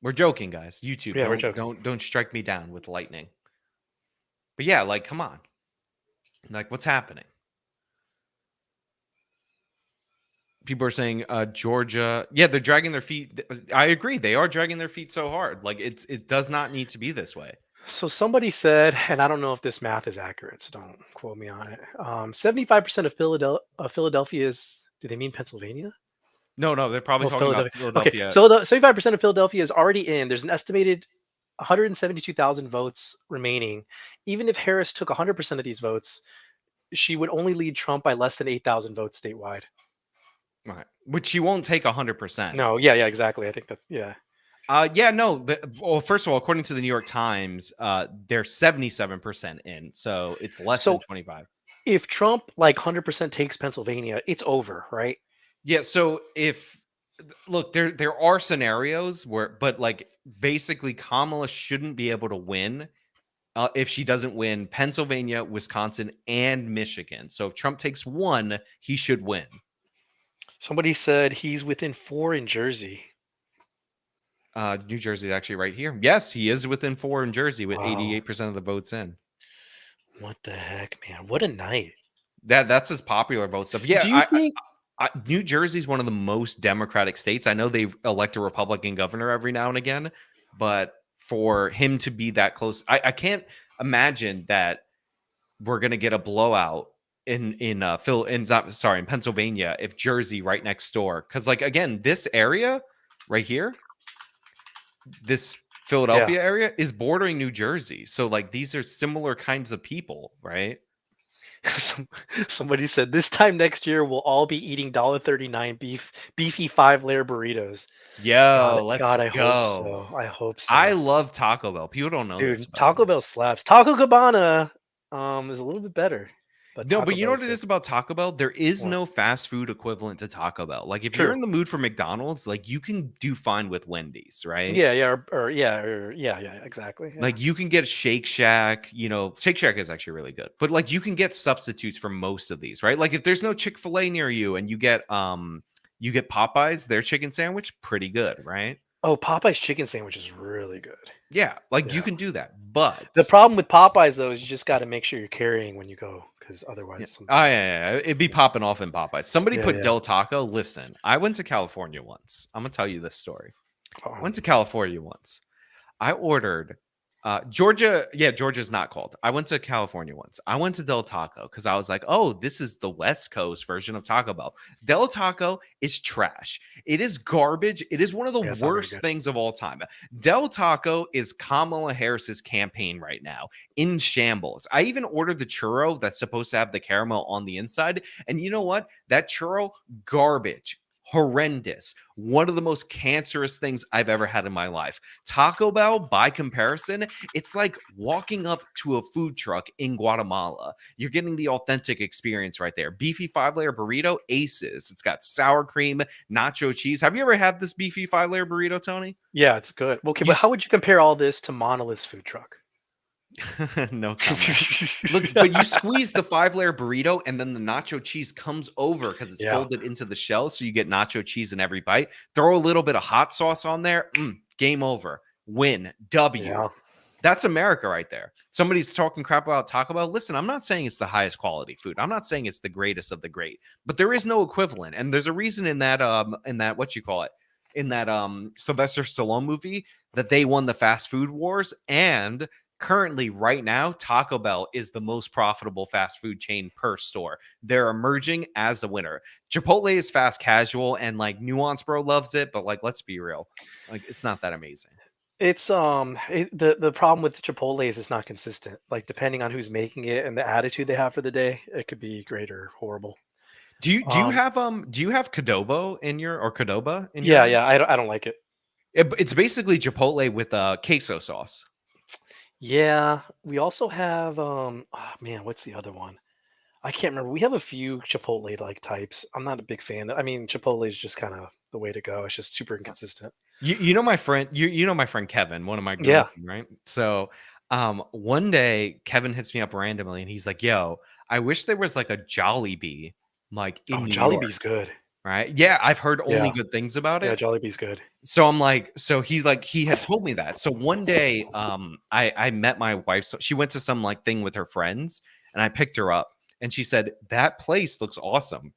We're joking, guys. YouTube, yeah, we're joking. Don't strike me down with lightning. But yeah, like, come on. Like, what's happening? People are saying Georgia. Yeah, they're dragging their feet. I agree. They are dragging their feet so hard. Like, it does not need to be this way. So somebody said, and I don't know if this math is accurate, so don't quote me on it. 75% of Philadelphia is, do they mean Pennsylvania? No, they're probably talking about Philadelphia. Okay, so 75% of Philadelphia is already in. There's an estimated 172,000 votes remaining. Even if Harris took 100% of these votes, she would only lead Trump by less than 8,000 votes statewide. Right. Which she won't take 100%. No, yeah, exactly. I think that's, yeah. Well, first of all, according to the New York Times, they're 77% in, so it's less than 25. If Trump like 100% takes Pennsylvania, it's over, right? Yeah. So look, there are scenarios where, but like basically, Kamala shouldn't be able to win if she doesn't win Pennsylvania, Wisconsin, and Michigan. So if Trump takes one, he should win. Somebody said he's within 4 in Jersey. New Jersey is actually right here. Yes, he is within 4 in Jersey with 88% of the votes in. What the heck, man? What a night. That's his popular vote stuff. Yeah, do you think New Jersey is one of the most Democratic states. I know they elect a Republican governor every now and again, but for him to be that close, I can't imagine that we're going to get a blowout in Pennsylvania if Jersey right next door. Because like again, this area right here, this Philadelphia area is bordering New Jersey. So like these are similar kinds of people, right? Somebody said this time next year we'll all be eating $1.39 beefy 5-layer burritos. Yo, let's God, I go. hope so. I hope so. I love Taco Bell. People don't know this. Dude, Taco Bell slaps. Taco Cabana is a little bit better. But no, but you know what it is about Taco Bell? There is no fast food equivalent to Taco Bell. Like if you're in the mood for McDonald's, like you can do fine with Wendy's, right? Yeah, exactly. Yeah. Like you can get Shake Shack, you know, Shake Shack is actually really good. But like you can get substitutes for most of these, right? Like if there's no Chick-fil-A near you and you get Popeyes, their chicken sandwich, pretty good, right? Oh, Popeye's chicken sandwich is really good. Yeah, like you can do that. But the problem with Popeyes though is you just got to make sure you're carrying when you go, because otherwise it'd be popping off in Popeyes. Somebody put Del Taco. Listen, I went to California once. I'm gonna tell you this story. I went to California once. I ordered Georgia. Yeah, Georgia's not called. I went to California once. I went to Del Taco because I was like, oh, this is the West Coast version of Taco Bell. Del Taco is trash. It is garbage. It is one of the worst things of all time. Del Taco is Kamala Harris's campaign right now in shambles. I even ordered the churro that's supposed to have the caramel on the inside. And you know what? That churro, garbage. Horrendous. One of the most cancerous things I've ever had in my life. Taco Bell, by comparison, it's like walking up to a food truck in Guatemala. You're getting the authentic experience right there. Beefy 5-layer burrito, aces. It's got sour cream, nacho cheese. Have you ever had this beefy 5-layer burrito, Tony? Yeah, it's good. Okay, but how would you compare all this to Monolith's food truck? No comment. Look, but you squeeze the 5-layer burrito and then the nacho cheese comes over because it's folded into the shell, so you get nacho cheese in every bite. Throw a little bit of hot sauce on there. Game over. Win. W. That's America right there. Somebody's talking crap about Taco Bell. Listen, I'm not saying it's the highest quality food. I'm not saying it's the greatest of the great, but there is no equivalent. And there's a reason in that what you call it, in that Sylvester Stallone movie, that they won the fast food wars. And currently, right now, Taco Bell is the most profitable fast food chain per store. They're emerging as a winner. Chipotle is fast casual, and like Nuance Bro loves it, but like let's be real, like it's not that amazing. It's the problem with Chipotle is it's not consistent. Like depending on who's making it and the attitude they have for the day, it could be great or horrible. Do you have Qdoba in your Qdoba in your? Yeah, I don't like it. It's basically Chipotle with queso sauce. Yeah, we also have oh man, what's the other one? I can't remember. We have a few Chipotle like types. I'm not a big fan. I mean, Chipotle is just kind of the way to go. It's just super inconsistent. You know my friend, you know my friend Kevin, one of my girls, right? So one day Kevin hits me up randomly and he's like, "Yo, I wish there was like a Jollibee like in New York." Jollibee's good. Right? Yeah, I've heard only good things about it. Yeah, Jollibee's good. So I'm like, so he had told me that. So one day, I met my wife. So she went to some like thing with her friends, and I picked her up, and she said that place looks awesome.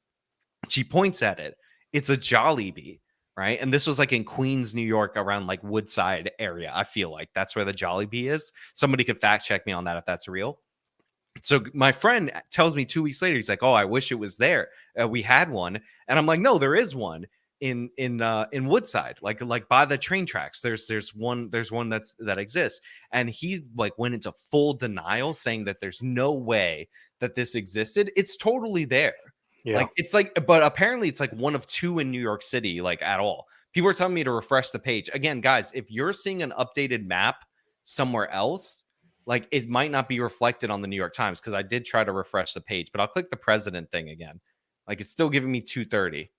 She points at it. It's a Jollibee, right? And this was like in Queens, New York, around like Woodside area. I feel like that's where the Jollibee is. Somebody could fact check me on that if that's real. So my friend tells me 2 weeks later, he's like, "Oh, I wish it was there. We had one," and I'm like, "No, there is one in Woodside, like by the train tracks. There's one that exists." And he like went into full denial, saying that there's no way that this existed. It's totally there. Yeah. Like it's like, but apparently it's like one of two in New York City, like at all. People are telling me to refresh the page again, guys. If you're seeing an updated map somewhere else, like it might not be reflected on the New York Times, because I did try to refresh the page, but I'll click the president thing again. Like it's still giving me 230.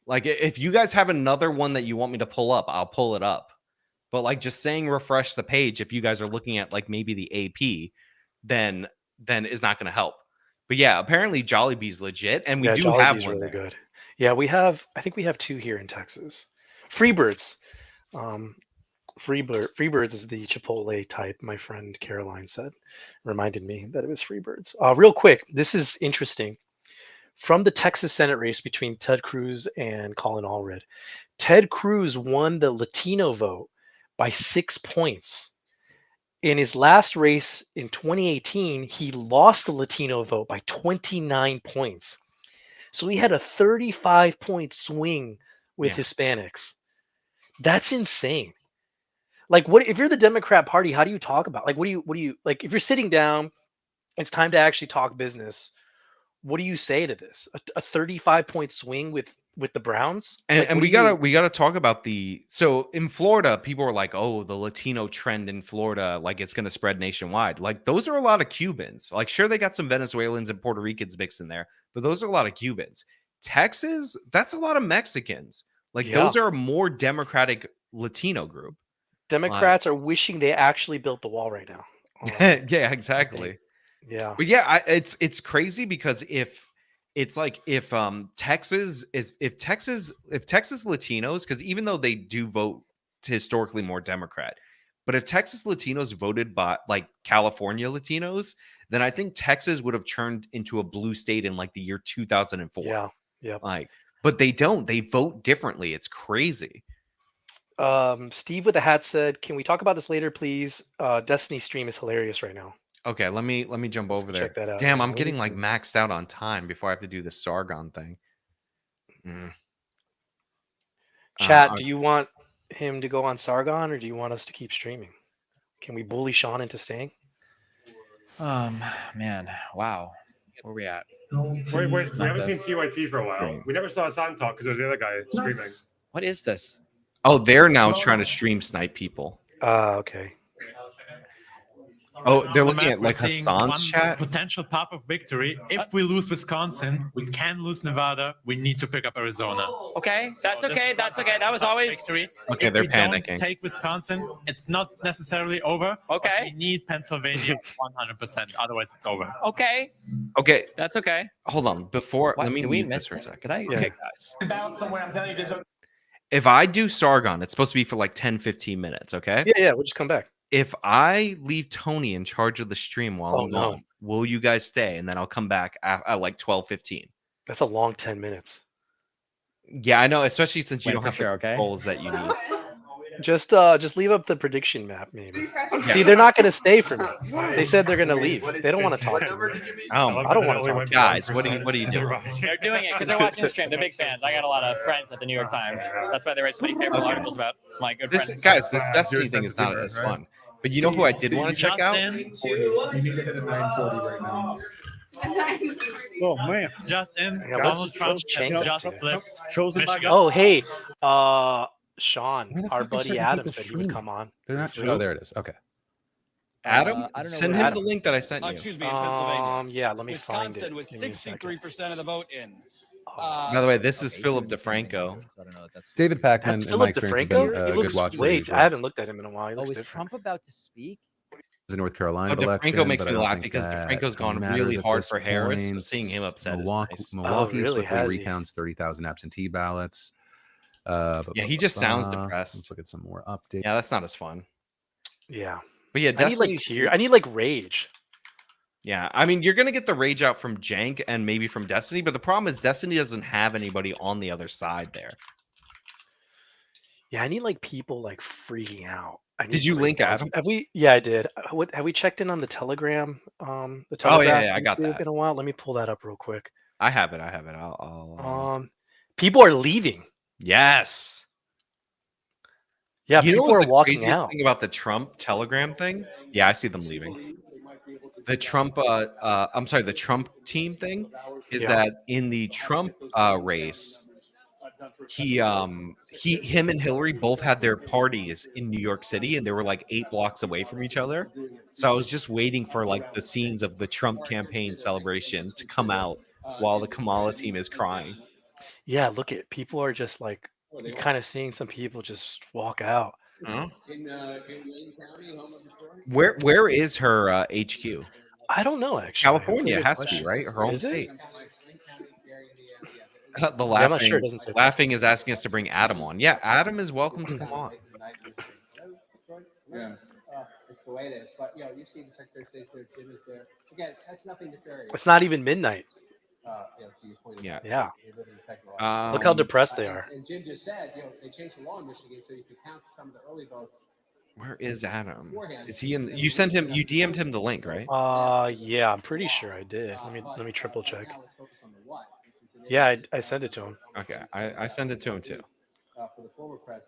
Like if you guys have another one that you want me to pull up, I'll pull it up. But like just saying refresh the page, if you guys are looking at like maybe the AP, then is not going to help. But yeah, apparently Jollibee's legit, and we do have one really good. Yeah, I think we have two here in Texas. Freebirds. Freebirds is the Chipotle type, my friend Caroline said. Reminded me that it was Freebirds. Real quick, this is interesting. From the Texas Senate race between Ted Cruz and Colin Allred, Ted Cruz won the Latino vote by 6 points. In his last race in 2018, he lost the Latino vote by 29 points. So he had a 35-point swing with Hispanics. That's insane. Like, what if you're the Democrat Party? How do you talk about what do you like if you're sitting down? It's time to actually talk business. What do you say to this? A 35-point swing with the Browns? And we gotta talk about so in Florida, people are like, oh, the Latino trend in Florida, like it's gonna spread nationwide. Like those are a lot of Cubans. Like, sure, they got some Venezuelans and Puerto Ricans mixed in there, but those are a lot of Cubans. Texas, that's a lot of Mexicans. Like those are a more democratic Latino group. Democrats are wishing they actually built the wall right now. Yeah, exactly. Yeah. But yeah, it's crazy because if Texas Latinos, because even though they do vote historically more Democrat, but if Texas Latinos voted by like California Latinos, then I think Texas would have turned into a blue state in like the year 2004. Yeah. Yeah. Like, but they don't. They vote differently. It's crazy. Steve with the hat said, "Can we talk about this later, please? Destiny stream is hilarious right now." Okay, let me jump over there. Check that out. Damn, I'm getting like maxed out on time before I have to do this Sargon thing. Chat, do you want him to go on Sargon, or do you want us to keep streaming? Can we bully Sean into staying? Man, wow. Where are we at? We haven't seen TYT for a while. We never saw Hassan talk because there was the other guy screaming. What is this? Oh, they're now trying to stream snipe people. Okay. Oh, they're looking at like Hassan's chat. Potential path of victory. If we lose Wisconsin, we can lose Nevada. We need to pick up Arizona. Okay, that's okay. That's okay. That was always victory. Okay, they're panicking. Don't take Wisconsin. It's not necessarily over. Okay. We need Pennsylvania 100%. Otherwise, it's over. Okay. Okay. That's okay. Hold on. Let me leave this for a second. Okay, guys. If I do Sargon, it's supposed to be for like 10, 15 minutes, okay? Yeah, we'll just come back. If I leave Tony in charge of the stream while I'm gone, will you guys stay? And then I'll come back at like 12:15. That's a long 10 minutes. Yeah, I know, especially since you don't have the controls that you need. Just leave up the prediction map, maybe. See, they're not going to stay for me. They said they're going to leave. They don't want to talk to me. I don't want to talk to guys. What are you doing? They're doing it because they're watching the stream. They're big fans. I got a lot of friends at the New York Times. That's why they write so many favorite articles about my good friends. Guys, this Destiny thing is not as fun. But you know who I did want to check out? You need to hit a 940 right now. Oh man! Just in, Donald Trump just flipped. Oh hey, Sean, our buddy Adam said he would come on. They're not. Oh, there it is. Okay. Adam, send him the link that I sent you. Excuse me, in Pennsylvania. Yeah, let me find it. Wisconsin with 63% of the vote in. By the way, this is Philip DeFranco. David Pacman, in my experience, has been a good watch. Wait, I haven't looked at him in a while. He looks is different. Trump about to speak? The North Carolina election. DeFranco makes me laugh because DeFranco's gone really hard for Harris. So seeing him upset is nice. Milwaukee swiftly recounts 30,000 absentee ballots. Yeah, he just sounds depressed. Let's look at some more updates. Yeah, that's not as fun. Yeah, but yeah, I need like rage. Yeah, I mean, you're gonna get the rage out from Jank and maybe from Destiny, but the problem is Destiny doesn't have anybody on the other side there. Yeah, I need like people like freaking out. Did you link Adam? Have we? Yeah, I did. Have we checked in on the Telegram? Oh yeah, I got that. In a while. Let me pull that up real quick. I have it. I'll people are leaving. Yes. Yeah, you people are walking out. Thing about the Trump Telegram thing? Yeah, I see them leaving. The Trump, the Trump team thing is that in the Trump race, him and Hillary both had their parties in New York City, and they were like 8 blocks away from each other. So I was just waiting for like the scenes of the Trump campaign celebration to come out while the Kamala team is crying. Yeah, look at people are just like you're kind of seeing some people just walk out. Huh? Where is her HQ? I don't know actually. California has to be, right? Her home state. The laughing, I'm not sure. It doesn't say laughing is asking us to bring Adam on. Yeah, Adam is welcome to come on. Yeah. It's the way it is. But you see the Secretary of State's there, Jim is there. Again, that's nothing nefarious. It's not even midnight. Yeah. Look how depressed they are. And Jim just said, they changed the law in Michigan so you could count some of the early votes. Where is Adam? Is he in? You sent him. You DM'd him the link, right? Yeah, I'm pretty sure I did. Let me triple check. Yeah, I sent it to him. Okay, I sent it to him too.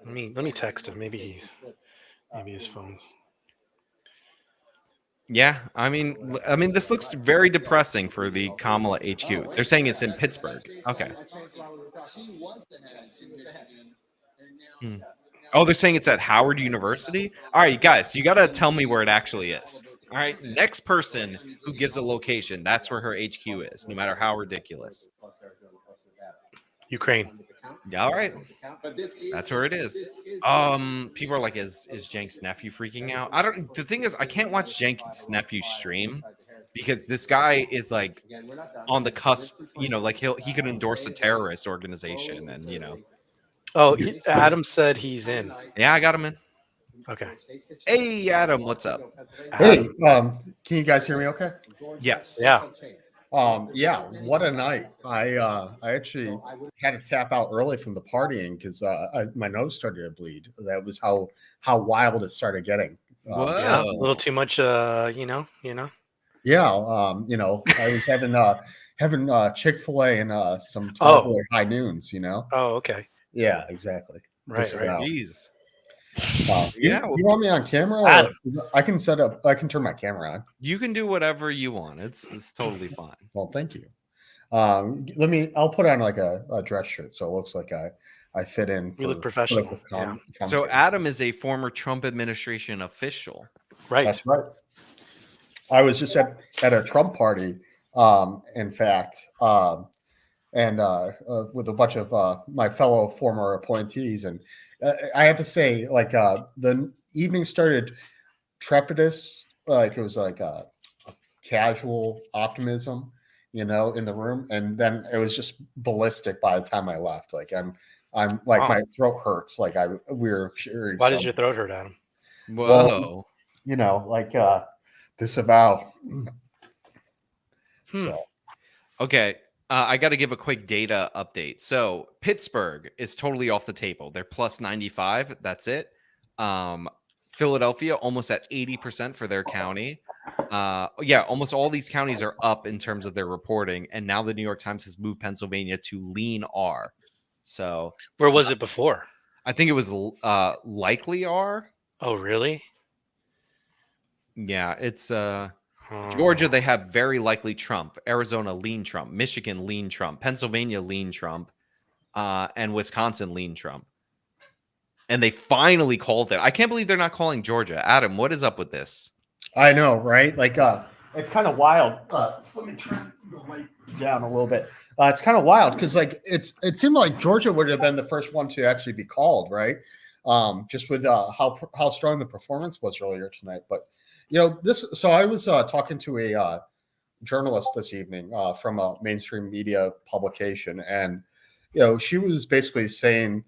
Let me text him. Maybe Maybe his phone's. Yeah, I mean, this looks very depressing for the Kamala HQ. They're saying it's in Pittsburgh. Okay. Oh, they're saying it's at Howard University? All right, guys, you got to tell me where it actually is. All right, next person who gives a location, that's where her HQ is, no matter how ridiculous. Ukraine. Yeah, all right. That's where it is. People are like, is Jenk's nephew freaking out? The thing is, I can't watch Jenk's nephew stream because this guy is like on the cusp, like he could endorse a terrorist organization and Oh, Adam said he's in. Yeah, I got him in. Okay. Hey, Adam, what's up? Hey, can you guys hear me okay? Yes. Yeah. Yeah, what a night. I actually had to tap out early from the partying because my nose started to bleed. That was how wild it started getting. Yeah, a little too much, you know. Yeah, I was having Chick-fil-A and some tall boy high noons, Oh, okay. Yeah, exactly. Right. Jeez. You want me on camera? Or I can turn my camera on. You can do whatever you want. It's totally fine. Well, thank you. I'll put on like a dress shirt so it looks like I fit in. You look professional. So Adam is a former Trump administration official. Right. That's right. I was just at a Trump party, in fact, and with a bunch of my fellow former appointees, and I have to say, like, the evening started trepidous, like it was like a casual optimism, in the room, and then it was just ballistic by the time I left. Like I'm like my throat hurts. Like we were sharing. Why does your throat hurt, Adam? Whoa. Well, like disavow. So. Okay. I got to give a quick data update. So Pittsburgh is totally off the table. They're plus 95. That's it. Philadelphia almost at 80% for their county. Yeah, almost all these counties are up in terms of their reporting. And now the New York Times has moved Pennsylvania to lean R. So where was it before? I think it was likely R. Oh, really? Yeah, it's Georgia, they have very likely Trump. Arizona, lean Trump. Michigan, lean Trump. Pennsylvania, lean Trump. And Wisconsin, lean Trump. And they finally called it. I can't believe they're not calling Georgia. Adam, what is up with this? I know, right? Like, it's kind of wild. Let me turn the light down a little bit. It's kind of wild because, like, it seemed like Georgia would have been the first one to actually be called, right? Just with how strong the performance was earlier tonight. But so I was talking to a journalist this evening from a mainstream media publication, and she was basically saying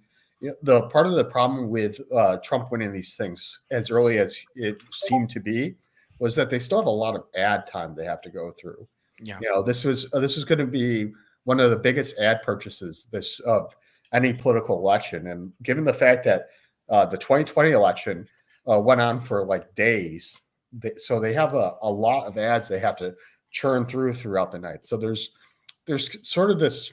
the part of the problem with Trump winning these things as early as it seemed to be was that they still have a lot of ad time they have to go through. Yeah, this is going to be one of the biggest ad purchases of any political election, and given the fact that the 2020 election went on for like days. So they have a lot of ads they have to churn throughout the night. So there's sort of this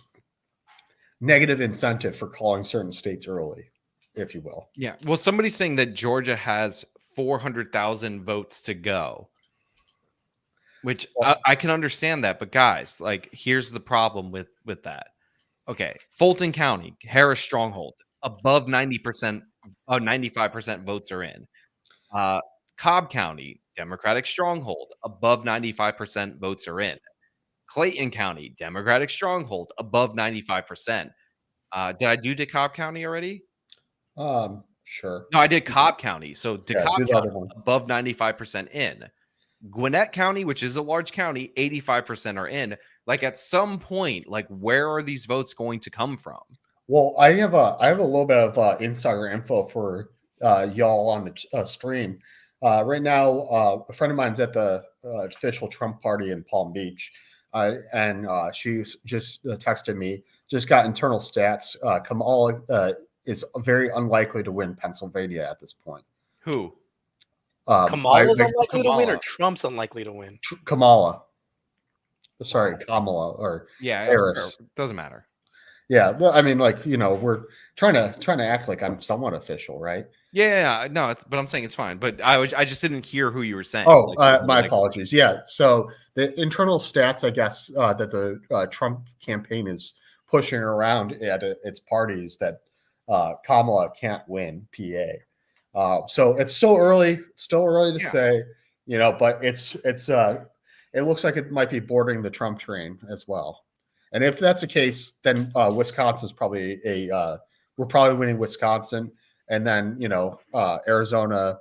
negative incentive for calling certain states early, if you will. Yeah. Well, somebody's saying that Georgia has 400,000 votes to go, which I can understand that. But guys, like, here's the problem with that. Okay. Fulton County, Harris Stronghold, above 90%, 95% votes are in. Cobb County, Democratic Stronghold, above 95% votes are in. Clayton County, Democratic Stronghold, above 95%. Did I do DeKalb County already? Sure. No, I did Cobb County. So DeKalb County, above 95% in. Gwinnett County, which is a large county, 85% are in. Like, at some point, like, where are these votes going to come from? Well, I have a little bit of insider info for y'all on the stream. Right now, a friend of mine's at the official Trump party in Palm Beach, and she's just texted me, just got internal stats. Kamala is very unlikely to win Pennsylvania at this point. Who? Kamala's unlikely to win, or Trump's unlikely to win? Kamala. Sorry, Kamala or Harris. Doesn't matter. Yeah, well, I mean, like, we're trying to act like I'm somewhat official, right? Yeah, no, but I'm saying it's fine. But I just didn't hear who you were saying. Oh, my apologies. Yeah, so the internal stats, I guess, that the Trump campaign is pushing around at its parties that Kamala can't win PA. So it's still early to say, but it looks like it might be bordering the Trump train as well. And if that's the case, then Wisconsin's probably we're probably winning Wisconsin. And then, Arizona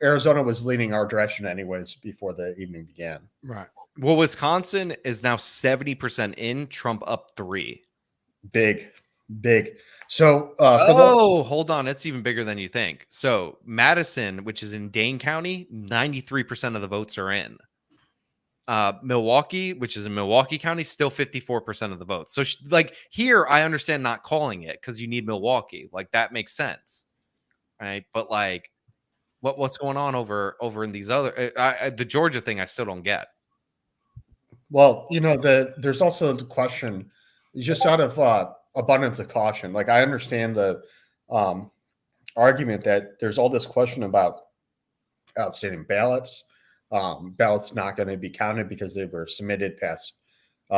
was leaning our direction anyways before the evening began. Right. Well, Wisconsin is now 70% in, Trump up 3. Big. So, hold on. It's even bigger than you think. So Madison, which is in Dane County, 93% of the votes are in. Milwaukee, which is in Milwaukee County, still 54% of the votes. So here, I understand not calling it because you need Milwaukee. Like that makes sense. Right. But like, what's going on over in these other the Georgia thing? I still don't get. Well, there's also the question, just out of abundance of caution. Like I understand the argument that there's all this question about outstanding ballots. Ballots not going to be counted because they were submitted past.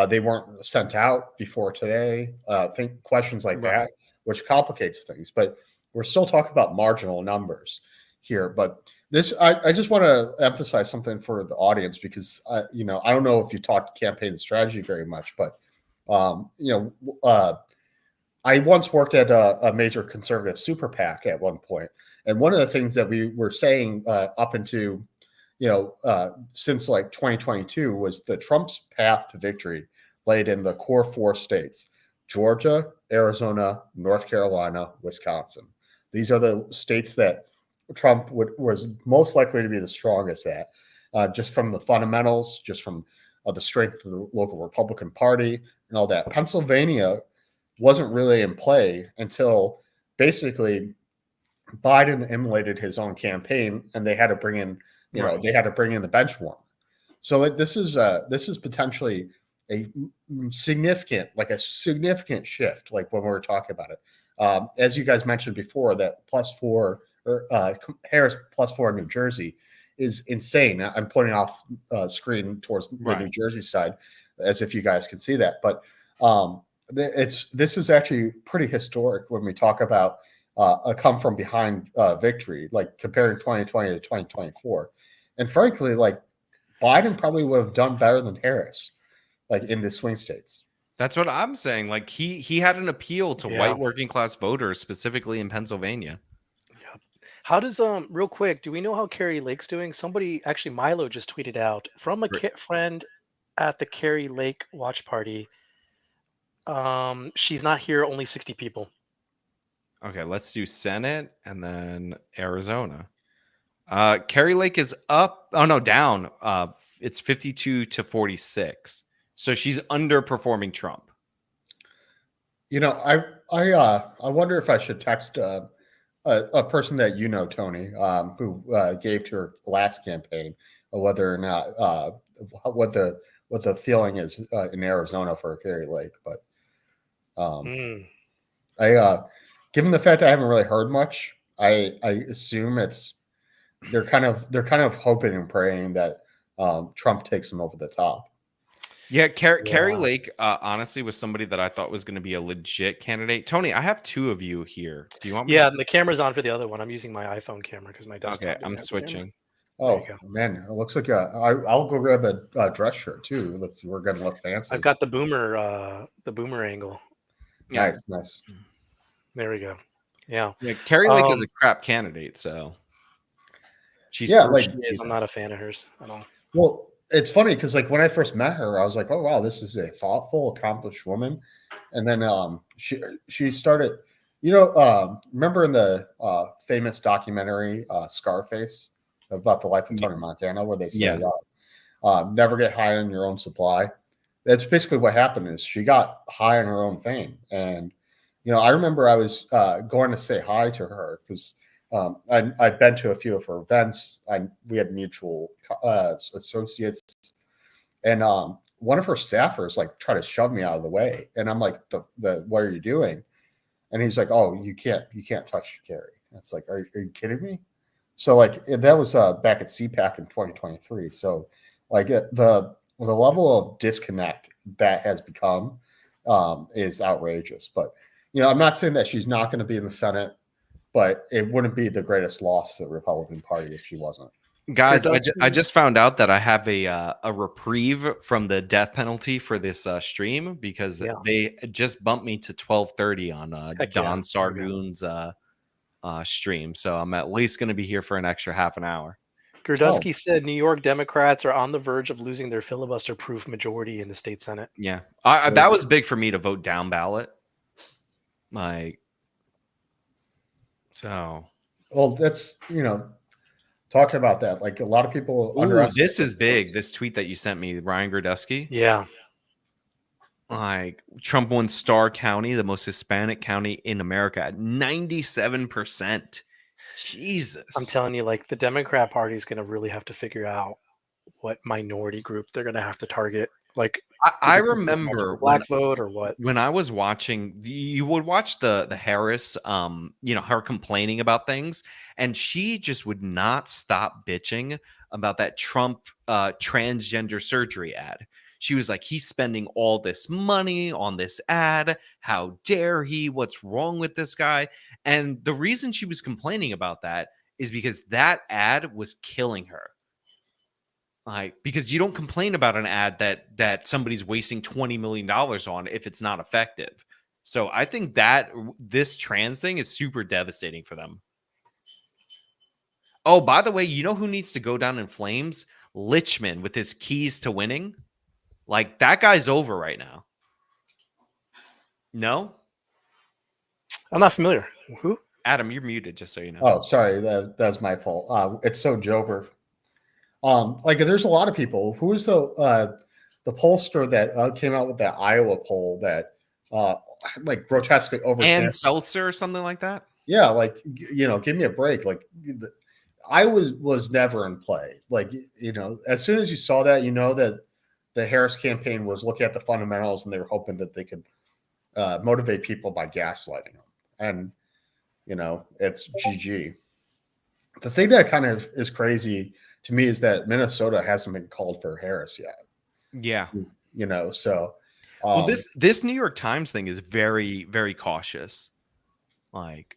They weren't sent out before today. Think questions like that, which complicates things. But we're still talking about marginal numbers here. But this, I just want to emphasize something for the audience because I don't know if you talked campaign strategy very much, but I once worked at a major conservative super PAC at one point, and one of the things that we were saying up into since like 2022 was the Trump's path to victory laid in the core 4 states: Georgia, Arizona, North Carolina, Wisconsin. These are the states that Trump was most likely to be the strongest at, just from the fundamentals, just from the strength of the local Republican Party and all that. Pennsylvania wasn't really in play until basically Biden emulated his own campaign, and they had to bring in they had to bring in the bench warmer. So this is potentially a significant shift, like when we were talking about it. As you guys mentioned before, that +4 or Harris +4 in New Jersey is insane. I'm pointing off screen towards the New Jersey side, as if you guys can see that. But this is actually pretty historic when we talk about a come from behind victory, like comparing 2020 to 2024. And frankly, like Biden probably would have done better than Harris, like in the swing states. That's what I'm saying. Like he had an appeal to white working class voters, specifically in Pennsylvania. Yeah. How does real quick? Do we know how Carrie Lake's doing? Somebody actually, Milo just tweeted out from a friend at the Carrie Lake watch party. She's not here. Only 60 people. Okay, let's do Senate and then Arizona. Carrie Lake is up. Oh no, down. It's 52 to 46. So she's underperforming Trump. I wonder if I should text a person that Tony, who gave to her last campaign, whether or not what the feeling is in Arizona for Carrie Lake. But given the fact I haven't really heard much, I assume they're kind of hoping and praying that Trump takes them over the top. Yeah, Carrie Lake honestly was somebody that I thought was going to be a legit candidate. Tony, I have 2 of you here. Do you want me to the camera's on for the other one. I'm using my iPhone camera because my desktop. Okay, I'm switching. Oh man, it looks like I'll go grab a dress shirt too if we're gonna look fancy. I've got the boomer angle. Nice. There we go. Yeah. Carrie Lake is a crap candidate, so she's I'm not a fan of hers at all. Well, it's funny because like when I first met her, I was like, oh wow, this is a thoughtful, accomplished woman. And then she started, remember in the famous documentary Scarface about the life of Tony Montana, where they say never get high on your own supply. That's basically what happened. Is she got high on her own fame. And I remember I was going to say hi to her because I'd been to a few of her events. We had mutual associates, and one of her staffers like tried to shove me out of the way, and I'm like, "The what are you doing?" And he's like, "Oh, you can't touch Carrie." It's like, are you kidding me? So like that was back at CPAC in 2023. So like the level of disconnect that has become is outrageous. But I'm not saying that she's not going to be in the Senate, but it wouldn't be the greatest loss to the Republican Party if she wasn't. Guys, I just found out that I have a reprieve from the death penalty for this stream because they just bumped me to 12:30 on Don Sargoon's stream. So I'm at least going to be here for an extra half an hour. Gurdusky said New York Democrats are on the verge of losing their filibuster-proof majority in the state Senate. Yeah, that was big for me to vote down ballot. Like, so. Well, that's talking about that. Like a lot of people. This is big. This tweet that you sent me, Ryan Gurdusky. Yeah. Like Trump won Starr County, the most Hispanic county in America, at 97%. Jesus. I'm telling you, like the Democrat Party is going to really have to figure out what minority group they're going to have to target. Like I remember black vote or what? When I was watching, you would watch the Harris, her complaining about things, and she just would not stop bitching about that Trump transgender surgery ad. She was like, he's spending all this money on this ad. How dare he? What's wrong with this guy? And the reason she was complaining about that is because that ad was killing her. Like, because you don't complain about an ad that somebody's wasting $20 million on if it's not effective. So I think that this trans thing is super devastating for them. Oh, by the way, you know who needs to go down in flames? Lichman with his keys to winning. Like, that guy's over right now. No? I'm not familiar. Who? Adam, you're muted, just so you know. Oh, sorry. That's my fault. It's so Jover. Like, there's a lot of people. Who is the pollster that came out with that Iowa poll that like grotesquely over and Seltzer or something like that? Yeah, like, give me a break. Like, I was never in play. Like, as soon as you saw that, that the Harris campaign was looking at the fundamentals and they were hoping that they could motivate people by gaslighting them. And, it's GG. The thing that kind of is crazy to me is that Minnesota hasn't been called for Harris yet. Yeah. So. Well, this New York Times thing is very, very cautious. Like,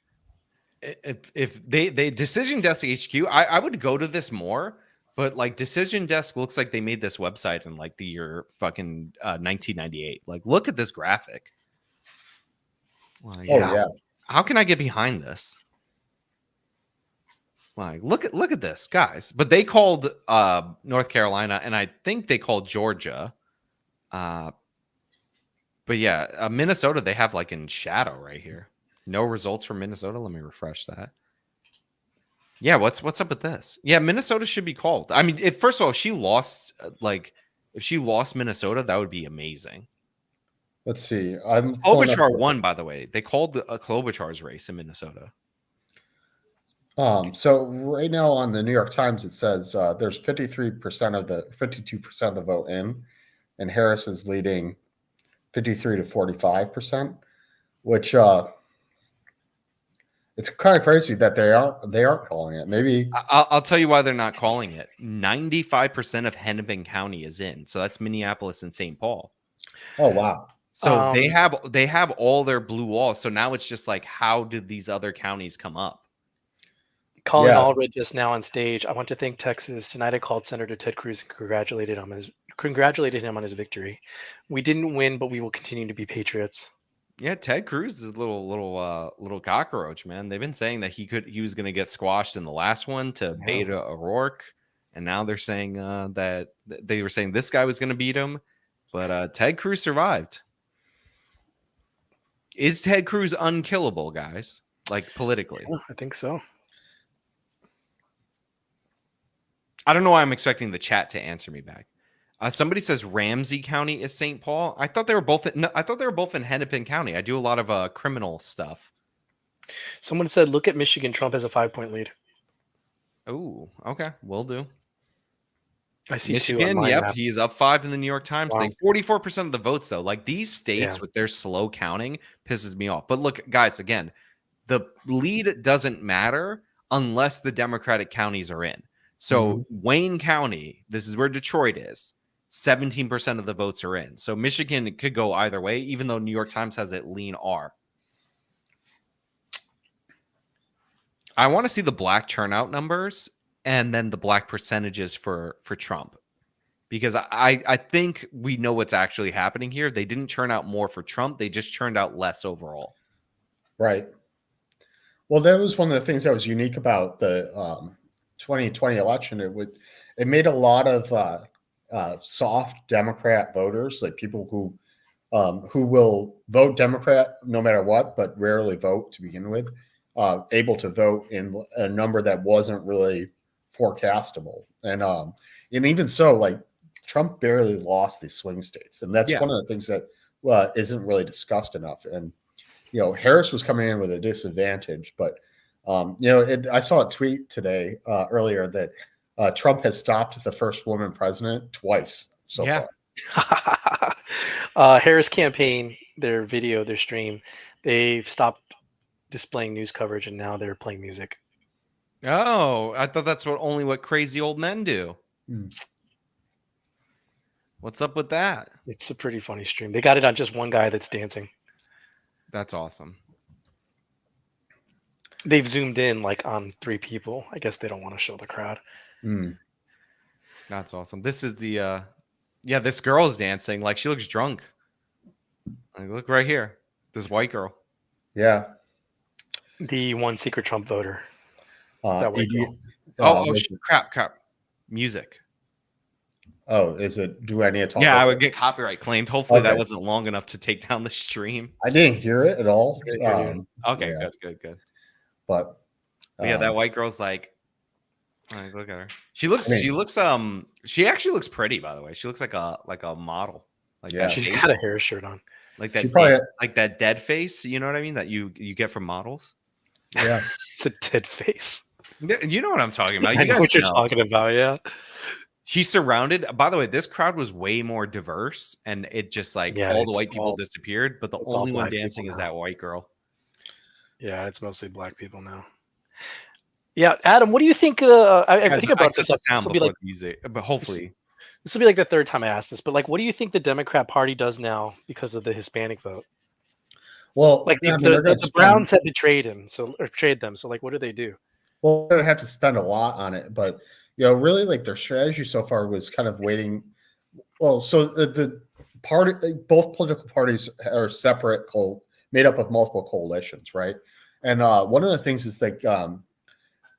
if they Decision Desk HQ, I would go to this more. But like Decision Desk looks like they made this website in like the year fucking 1998. Like, look at this graphic. Like, yeah. How can I get behind this? Like, look at this, guys. But they called North Carolina, and I think they called Georgia. But yeah, Minnesota they have like in shadow right here. No results from Minnesota. Let me refresh that. Yeah, what's up with this? Yeah, Minnesota should be called. I mean, first of all, if she lost, if she lost Minnesota, that would be amazing. Let's see. Klobuchar won, by the way. They called a Klobuchar's race in Minnesota. So right now on the New York Times, it says there's 52% of the vote in, and Harris is leading 53 to 45%, which it's kind of crazy that they aren't calling it. Maybe I'll tell you why they're not calling it. 95% of Hennepin County is in, so that's Minneapolis and St. Paul. Oh wow! So they have all their blue walls. So now it's just like, how did these other counties come up? Colin Allred just now on stage. I want to thank Texas. Tonight I called Senator Ted Cruz and congratulated him on his victory. We didn't win, but we will continue to be patriots. Yeah, Ted Cruz is a little cockroach, man. They've been saying that he was going to get squashed in the last one to Beto O'Rourke, and now they're saying that they were saying this guy was going to beat him, but Ted Cruz survived. Is Ted Cruz unkillable, guys? Like politically? Yeah, I think so. I don't know why I'm expecting the chat to answer me back. Somebody says Ramsey County is St. Paul. I thought they were both. I thought they were both in Hennepin County. I do a lot of criminal stuff. Someone said, "Look at Michigan. Trump has a 5-point lead." Oh, okay, will do. I see Michigan. Yep, he's up 5 in the New York Times thing. 44% of the votes, though. Like these states with their slow counting pisses me off. But look, guys, again, the lead doesn't matter unless the Democratic counties are in. So Wayne County, this is where Detroit is, 17% of the votes are in. So Michigan could go either way, even though New York Times has it lean R. I want to see the black turnout numbers and then the black percentages for Trump. Because I think we know what's actually happening here. They didn't turn out more for Trump. They just turned out less overall. Right. Well, that was one of the things that was unique about the 2020 election. It made a lot of soft Democrat voters, like people who will vote Democrat no matter what, but rarely vote to begin with, able to vote in a number that wasn't really forecastable. And even so, like Trump barely lost these swing states, and that's one of the things that isn't really discussed enough. And Harris was coming in with a disadvantage, but I saw a tweet today earlier that Trump has stopped the first woman president twice so far. Harris campaign, their video, their stream, they've stopped displaying news coverage and now they're playing music. Oh, I thought that's only what crazy old men do. What's up with that? It's a pretty funny stream. They got it on just one guy that's dancing. That's awesome. They've zoomed in like on 3 people. I guess they don't want to show the crowd. That's awesome. This is the this girl is dancing like she looks drunk. Like, look right here. This white girl. Yeah. The one secret Trump voter. That white girl. Crap. Music. Oh, is it? Do I need to talk? Yeah, I would get copyright claimed. Hopefully that wasn't long enough to take down the stream. I didn't hear it at all. Okay, good. But that white girl's like, look at her. She actually looks pretty, by the way. She looks like a model. Like she's got a hair shirt on. Like that, like that dead face. You know what I mean? That you get from models. Yeah, the dead face. You know what I'm talking about. I know what you're talking about. Yeah. She's surrounded. By the way, this crowd was way more diverse, and it just all the white people disappeared, but the only one dancing is that white girl. Yeah, it's mostly black people now. Yeah, Adam, what do you think? I think about this. This will be like music, but hopefully this will be like the 3rd time I asked this. But like, what do you think the Democrat Party does now because of the Hispanic vote? Well, like the Browns had betrayed them. So like, what do they do? Well, they have to spend a lot on it, but really, like their strategy so far was kind of waiting. Well, so the party, both political parties are separate, made up of multiple coalitions, right? And one of the things is like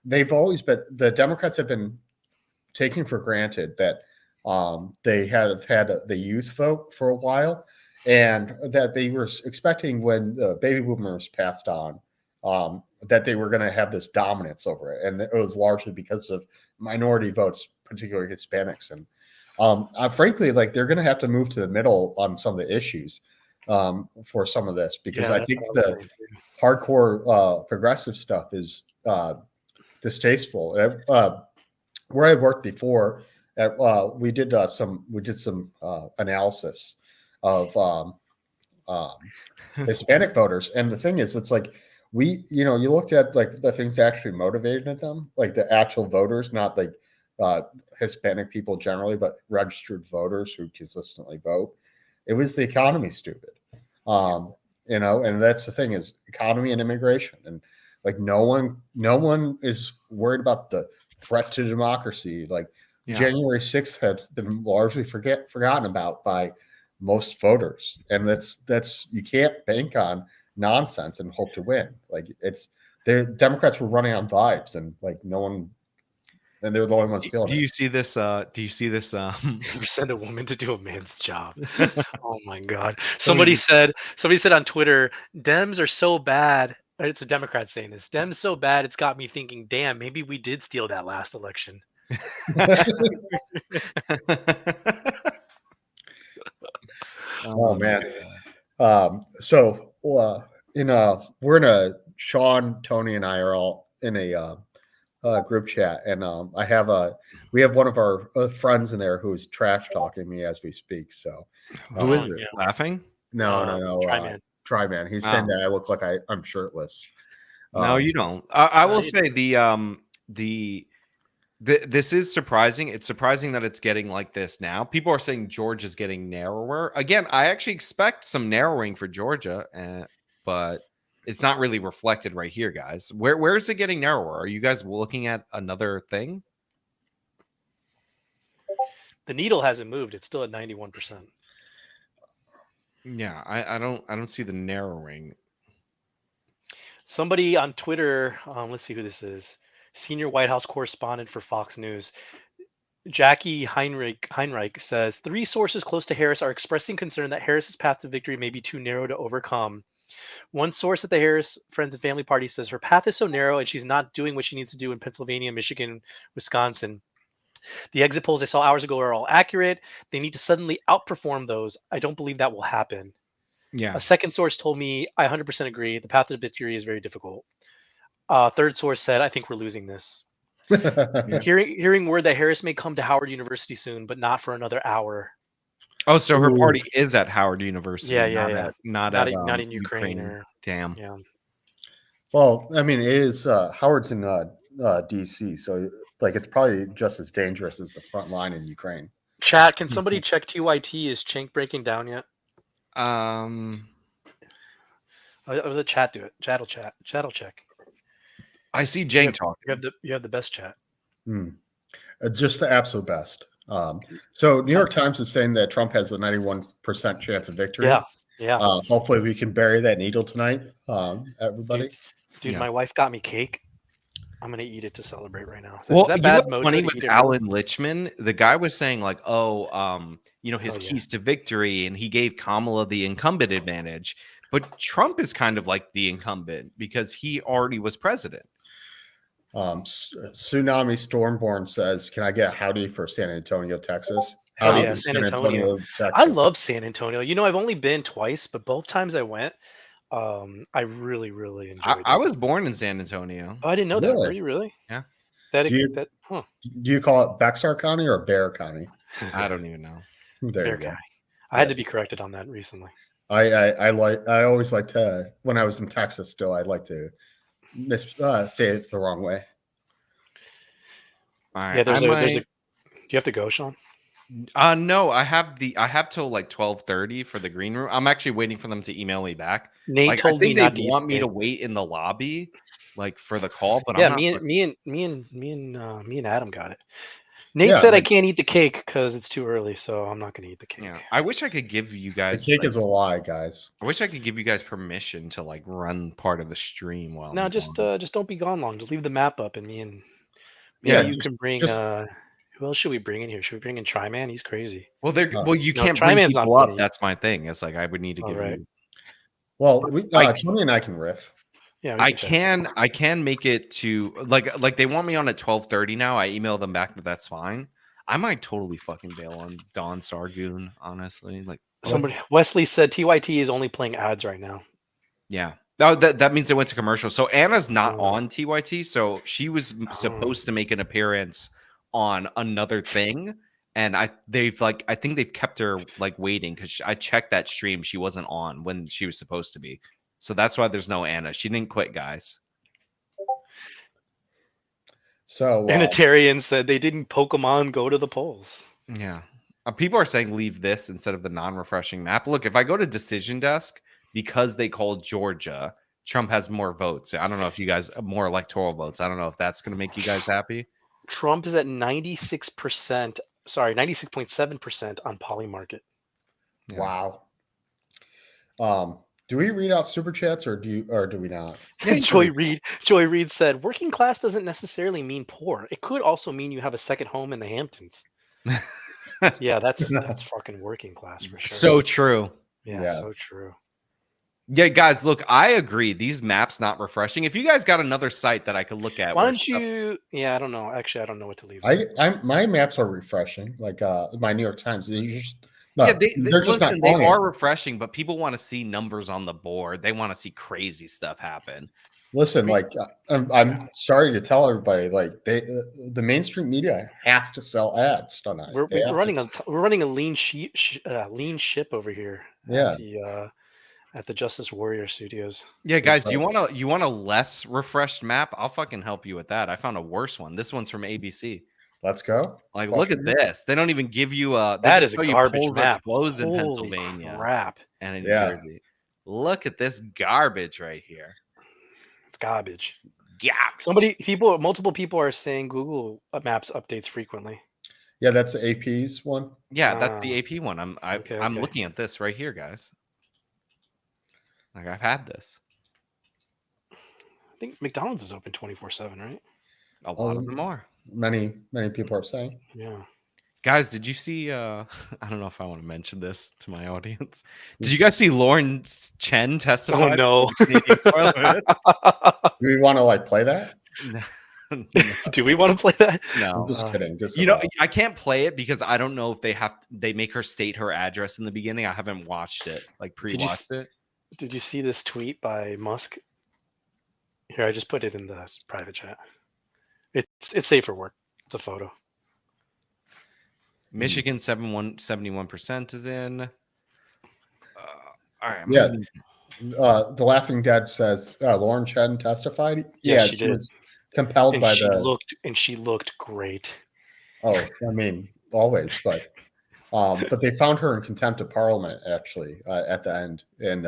they've always been, the Democrats have been taking for granted that they have had the youth vote for a while, and that they were expecting when the baby boomers passed on that they were going to have this dominance over it. And it was largely because of minority votes, particularly Hispanics. And frankly, like they're going to have to move to the middle on some of the issues for some of this, because I think the hardcore progressive stuff is distasteful. Where I worked before, we did some analysis of Hispanic voters, and the thing is, it's like you looked at like the things that actually motivated them, like the actual voters, not like Hispanic people generally, but registered voters who consistently vote. It was the economy, stupid. And that's the thing, is economy and immigration, and like no one is worried about the threat to democracy. Like January 6th had been largely forgotten about by most voters, and that's you can't bank on nonsense and hope to win. Like the Democrats were running on vibes, and like no one, and they're the only ones feeling it. Do you see this? You send a woman to do a man's job. Oh my God! Somebody said on Twitter, Dems are so bad. It's a Democrat saying this. Dems so bad, it's got me thinking, damn, maybe we did steal that last election. Oh man. So we're in a Sean, Tony, and I are all in a group chat, and we have one of our friends in there who's trash talking me as we speak. So who is it? Laughing? No. Try-man. Try-man. He's saying that I look like I'm shirtless. No, you don't. I will say this is surprising. It's surprising that it's getting like this now. People are saying Georgia is getting narrower. Again, I actually expect some narrowing for Georgia, but it's not really reflected right here, guys. Where is it getting narrower? Are you guys looking at another thing? The needle hasn't moved. It's still at 91%. Yeah, I don't see the narrowing. Somebody on Twitter, let's see who this is. Senior White House correspondent for Fox News, Jackie Heinrich says 3 sources close to Harris are expressing concern that Harris's path to victory may be too narrow to overcome. One source at the Harris Friends and Family Party says her path is so narrow and she's not doing what she needs to do in Pennsylvania, Michigan, Wisconsin. The exit polls I saw hours ago are all accurate. They need to suddenly outperform those. I don't believe that will happen. Yeah. A second source told me, I 100% agree. The path to victory is very difficult. Third source said, I think we're losing this. Hearing word that Harris may come to Howard University soon, but not for another hour. Oh, so her party is at Howard University. Yeah. Not in Ukraine. Or, damn. Yeah. Well, I mean, it is Howard's in DC, so like it's probably just as dangerous as the front line in Ukraine. Chat, can somebody check TYT? Is Cenk breaking down yet? I was a chat. Do it. Chat'll check. I see Jane talking. You have the best chat. Just the absolute best. So New York Times is saying that Trump has a 91% chance of victory. Yeah. Hopefully we can bury that needle tonight, everybody. Dude, my wife got me cake. I'm gonna eat it to celebrate right now. Well, you know what's funny with Alan Lichman? The guy was saying like, his keys to victory, and he gave Kamala the incumbent advantage. But Trump is kind of like the incumbent because he already was president. Tsunami Stormborn says, "Can I get howdy for San Antonio, Texas?" Howdy for San Antonio, Texas. I love San Antonio. I've only been twice, but both times I went, I really, really enjoyed it. I was born in San Antonio. Oh, I didn't know that. Were you really? Yeah. Do you call it Bexar County or Bear County? I don't even know. Bear County. I had to be corrected on that recently. I always like to, when I was in Texas still, I'd like to say it the wrong way. All right. Yeah, do you have to go, Sean? No, I have till like 12:30 for the green room. I'm actually waiting for them to email me back. Nate told me they want me to wait in the lobby, like for the call. But yeah, me and Adam got it. Nate said I can't eat the cake because it's too early, so I'm not going to eat the cake. Yeah, I wish I could give you guys. The cake is a lie, guys. I wish I could give you guys permission to like run part of the stream while. No, just don't be gone long. Just leave the map up, and me and you can bring. Who else should we bring in here? Should we bring in Tryman? He's crazy. Well, you can't bring people up. That's my thing. It's like I would need to give you. Well, Tony and I can riff. Yeah, I can make it to like they want me on at 12:30 now. I email them back that that's fine. I might totally fucking bail on Don Sargoon, honestly. Like Wesley said TYT is only playing ads right now. Yeah. No, that means it went to commercial. So Anna's not on TYT, so she was supposed to make an appearance on another thing, and I think they've kept her like waiting because I checked that stream. She wasn't on when she was supposed to be. So that's why there's no Anna. She didn't quit, guys. So Anatarian said they didn't Pokemon go to the polls. Yeah. People are saying leave this instead of the non-refreshing map. Look, if I go to Decision Desk, because they called Georgia, Trump has more votes. I don't know if you guys more electoral votes. I don't know if that's going to make you guys happy. Trump is at 96%. Sorry, 96.7% on Polymarket. Yeah. Wow. Do we read out super chats or do we not? Joy Reed said, "Working class doesn't necessarily mean poor. It could also mean you have a second home in the Hamptons." Yeah, that's fucking working class for sure. So true. Yeah, so true. Yeah, guys, look, I agree. These maps not refreshing. If you guys got another site that I could look at, why don't you? Yeah, I don't know. Actually, I don't know what to leave. My maps are refreshing, like my New York Times. They are refreshing, but people want to see numbers on the board. They want to see crazy stuff happen. Listen, I'm sorry to tell everybody, like the mainstream media has to sell ads tonight. We're running a lean ship over here. Yeah. at the Justice Warrior Studios. Yeah, guys, you want a less refreshed map? I'll fucking help you with that. I found a worse one. This one's from ABC. Let's go. Like, look at this. They don't even give you a. That is a garbage polls map. are closed in Holy Pennsylvania crap. and in New Jersey. Look at this garbage right here. It's garbage. Yeah. Multiple people are saying Google Maps updates frequently. Yeah, that's the AP's one. Yeah, that's the AP one. I'm okay. looking at this right here, guys. Like, I've had this. I think McDonald's is open 24/7, right? A lot of them are. Many people are saying. Yeah. Guys, did you see I don't know if I want to mention this to my audience. Did you guys see Lauren Chen testify? Oh no. Do we want to like play that? No. Do we want to play that? No. I'm just kidding. I can't play it because I don't know if they make her state her address in the beginning. I haven't watched it, like pre-watched it. Did you see this tweet by Musk? Here, I just put it in the private chat. It's safe for work. It's a photo. Michigan 71% is in. All right. Yeah. The Laughing Dead says Lauren Chen testified. Yeah, she was compelled by she looked great. Oh, I mean, always, but they found her in contempt of parliament actually at the end, and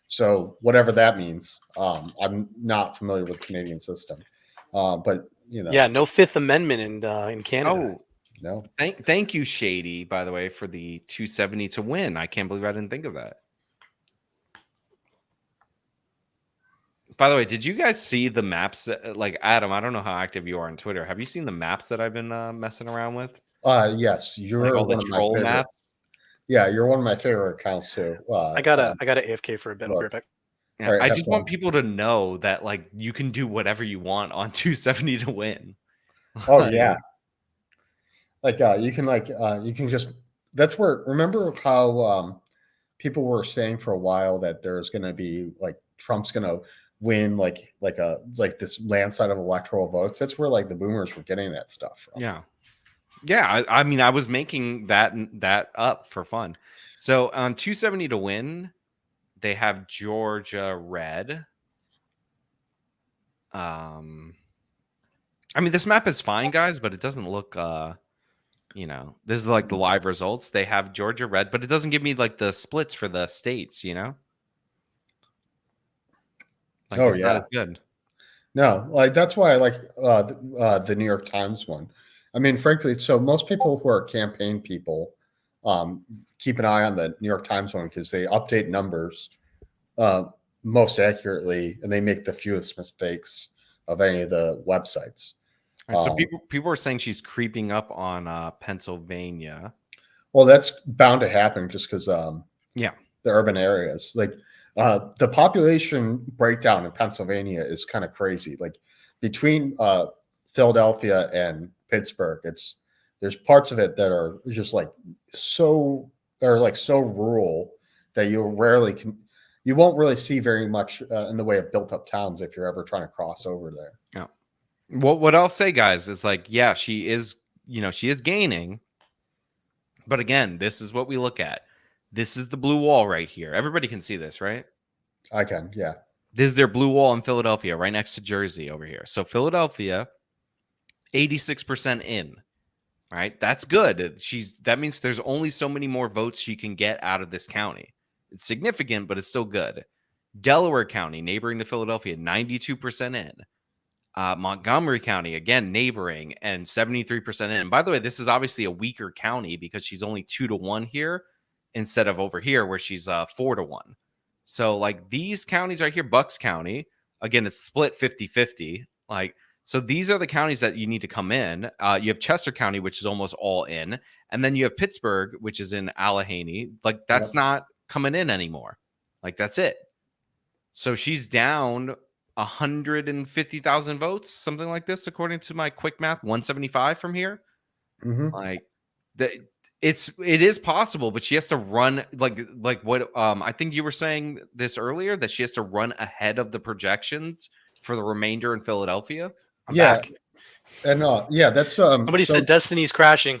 so whatever that means. I'm not familiar with the Canadian system, but you know. Yeah, no Fifth Amendment in Canada. Oh, no. Thank you, Shady, by the way, for the 270 to win. I can't believe I didn't think of that. By the way, did you guys see the maps? Like, Adam, I don't know how active you are on Twitter. Have you seen the maps that I've been messing around with? Yes, you're like all the troll maps. Yeah, you're one of my favorite accounts too. I got a AFK for a bit. Yeah, right, I just want people to know that like you can do whatever you want on 270 to win. Oh yeah, like you can just. That's where. Remember how people were saying for a while that there's going to be like Trump's going to win like this landslide of electoral votes. That's where like the boomers were getting that stuff from. Yeah. I mean, I was making that up for fun. So on 270 to win, they have Georgia red. I mean, this map is fine, guys, but it doesn't look. This is like the live results. They have Georgia red, but it doesn't give me like the splits for the states. Like, oh it's yeah, not good. No, like that's why I like the New York Times one. I mean, frankly, so most people who are campaign people keep an eye on the New York Times one because they update numbers most accurately and they make the fewest mistakes of any of the websites. Right, so people are saying she's creeping up on Pennsylvania. Well, that's bound to happen just because the urban areas like. The population breakdown in Pennsylvania is kind of crazy. Like between Philadelphia and Pittsburgh, there's parts of it that are just like so rural that you won't really see very much in the way of built up towns if you're ever trying to cross over there. Yeah. What I'll say, guys, is like, yeah, she is gaining, but again, this is what we look at. This is the blue wall right here. Everybody can see this, right? I can, yeah. This is their blue wall in Philadelphia, right next to Jersey over here. So Philadelphia, 86% in, right? That's good. That means there's only so many more votes she can get out of this county. It's significant, but it's still good. Delaware County, neighboring to Philadelphia, 92% in. Montgomery County, again, neighboring, and 73% in. And by the way, this is obviously a weaker county because she's only 2-1 here, instead of over here where she's 4-1. So like these counties right here, Bucks County, again, it's split 50-50. Like, so these are the counties that you need to come in. You have Chester County, which is almost all in. And then you have Pittsburgh, which is in Allegheny. Like that's not coming in anymore. Like that's it. So she's down 150,000 votes, something like this, according to my quick math, 175 from here. Like it is possible, but she has to run like what I think you were saying this earlier, that she has to run ahead of the projections for the remainder in Philadelphia. I'm back. And that's somebody said Destiny's crashing.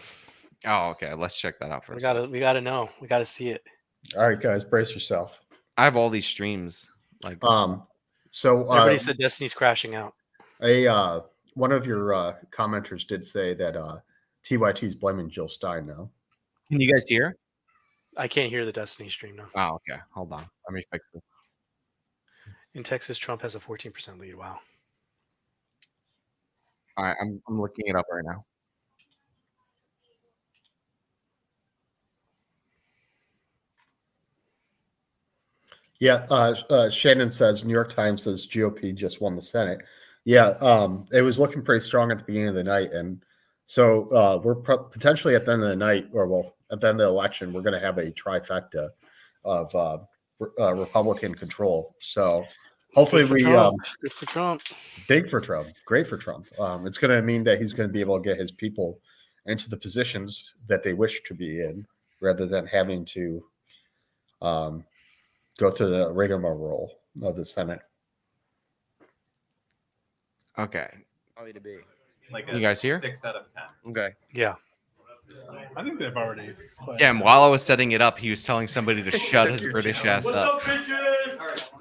Oh, okay. Let's check that out first. We gotta know. We gotta see it. All right, guys, brace yourself. I have all these streams. So everybody said Destiny's crashing out. One of your commenters did say that TYT is blaming Jill Stein now. Can you guys hear? I can't hear the Destiny stream now. Oh, okay. Hold on. Let me fix this. In Texas, Trump has a 14% lead. Wow. All right, I'm looking it up right now. Yeah, Shannon says New York Times says GOP just won the Senate. Yeah, it was looking pretty strong at the beginning of the night, and so we're potentially at the end of the night, or well, at the end of the election, we're going to have a trifecta of Republican control. So hopefully good for Trump, big for Trump, great for Trump. It's going to mean that he's going to be able to get his people into the positions that they wish to be in, rather than having to go through the rigmarole of the Senate. Okay. Probably to be. Like you guys here? 6 out of 10. Okay. Yeah. I think they've already. Yeah, and while I was setting it up, he was telling somebody to shut his British ass up.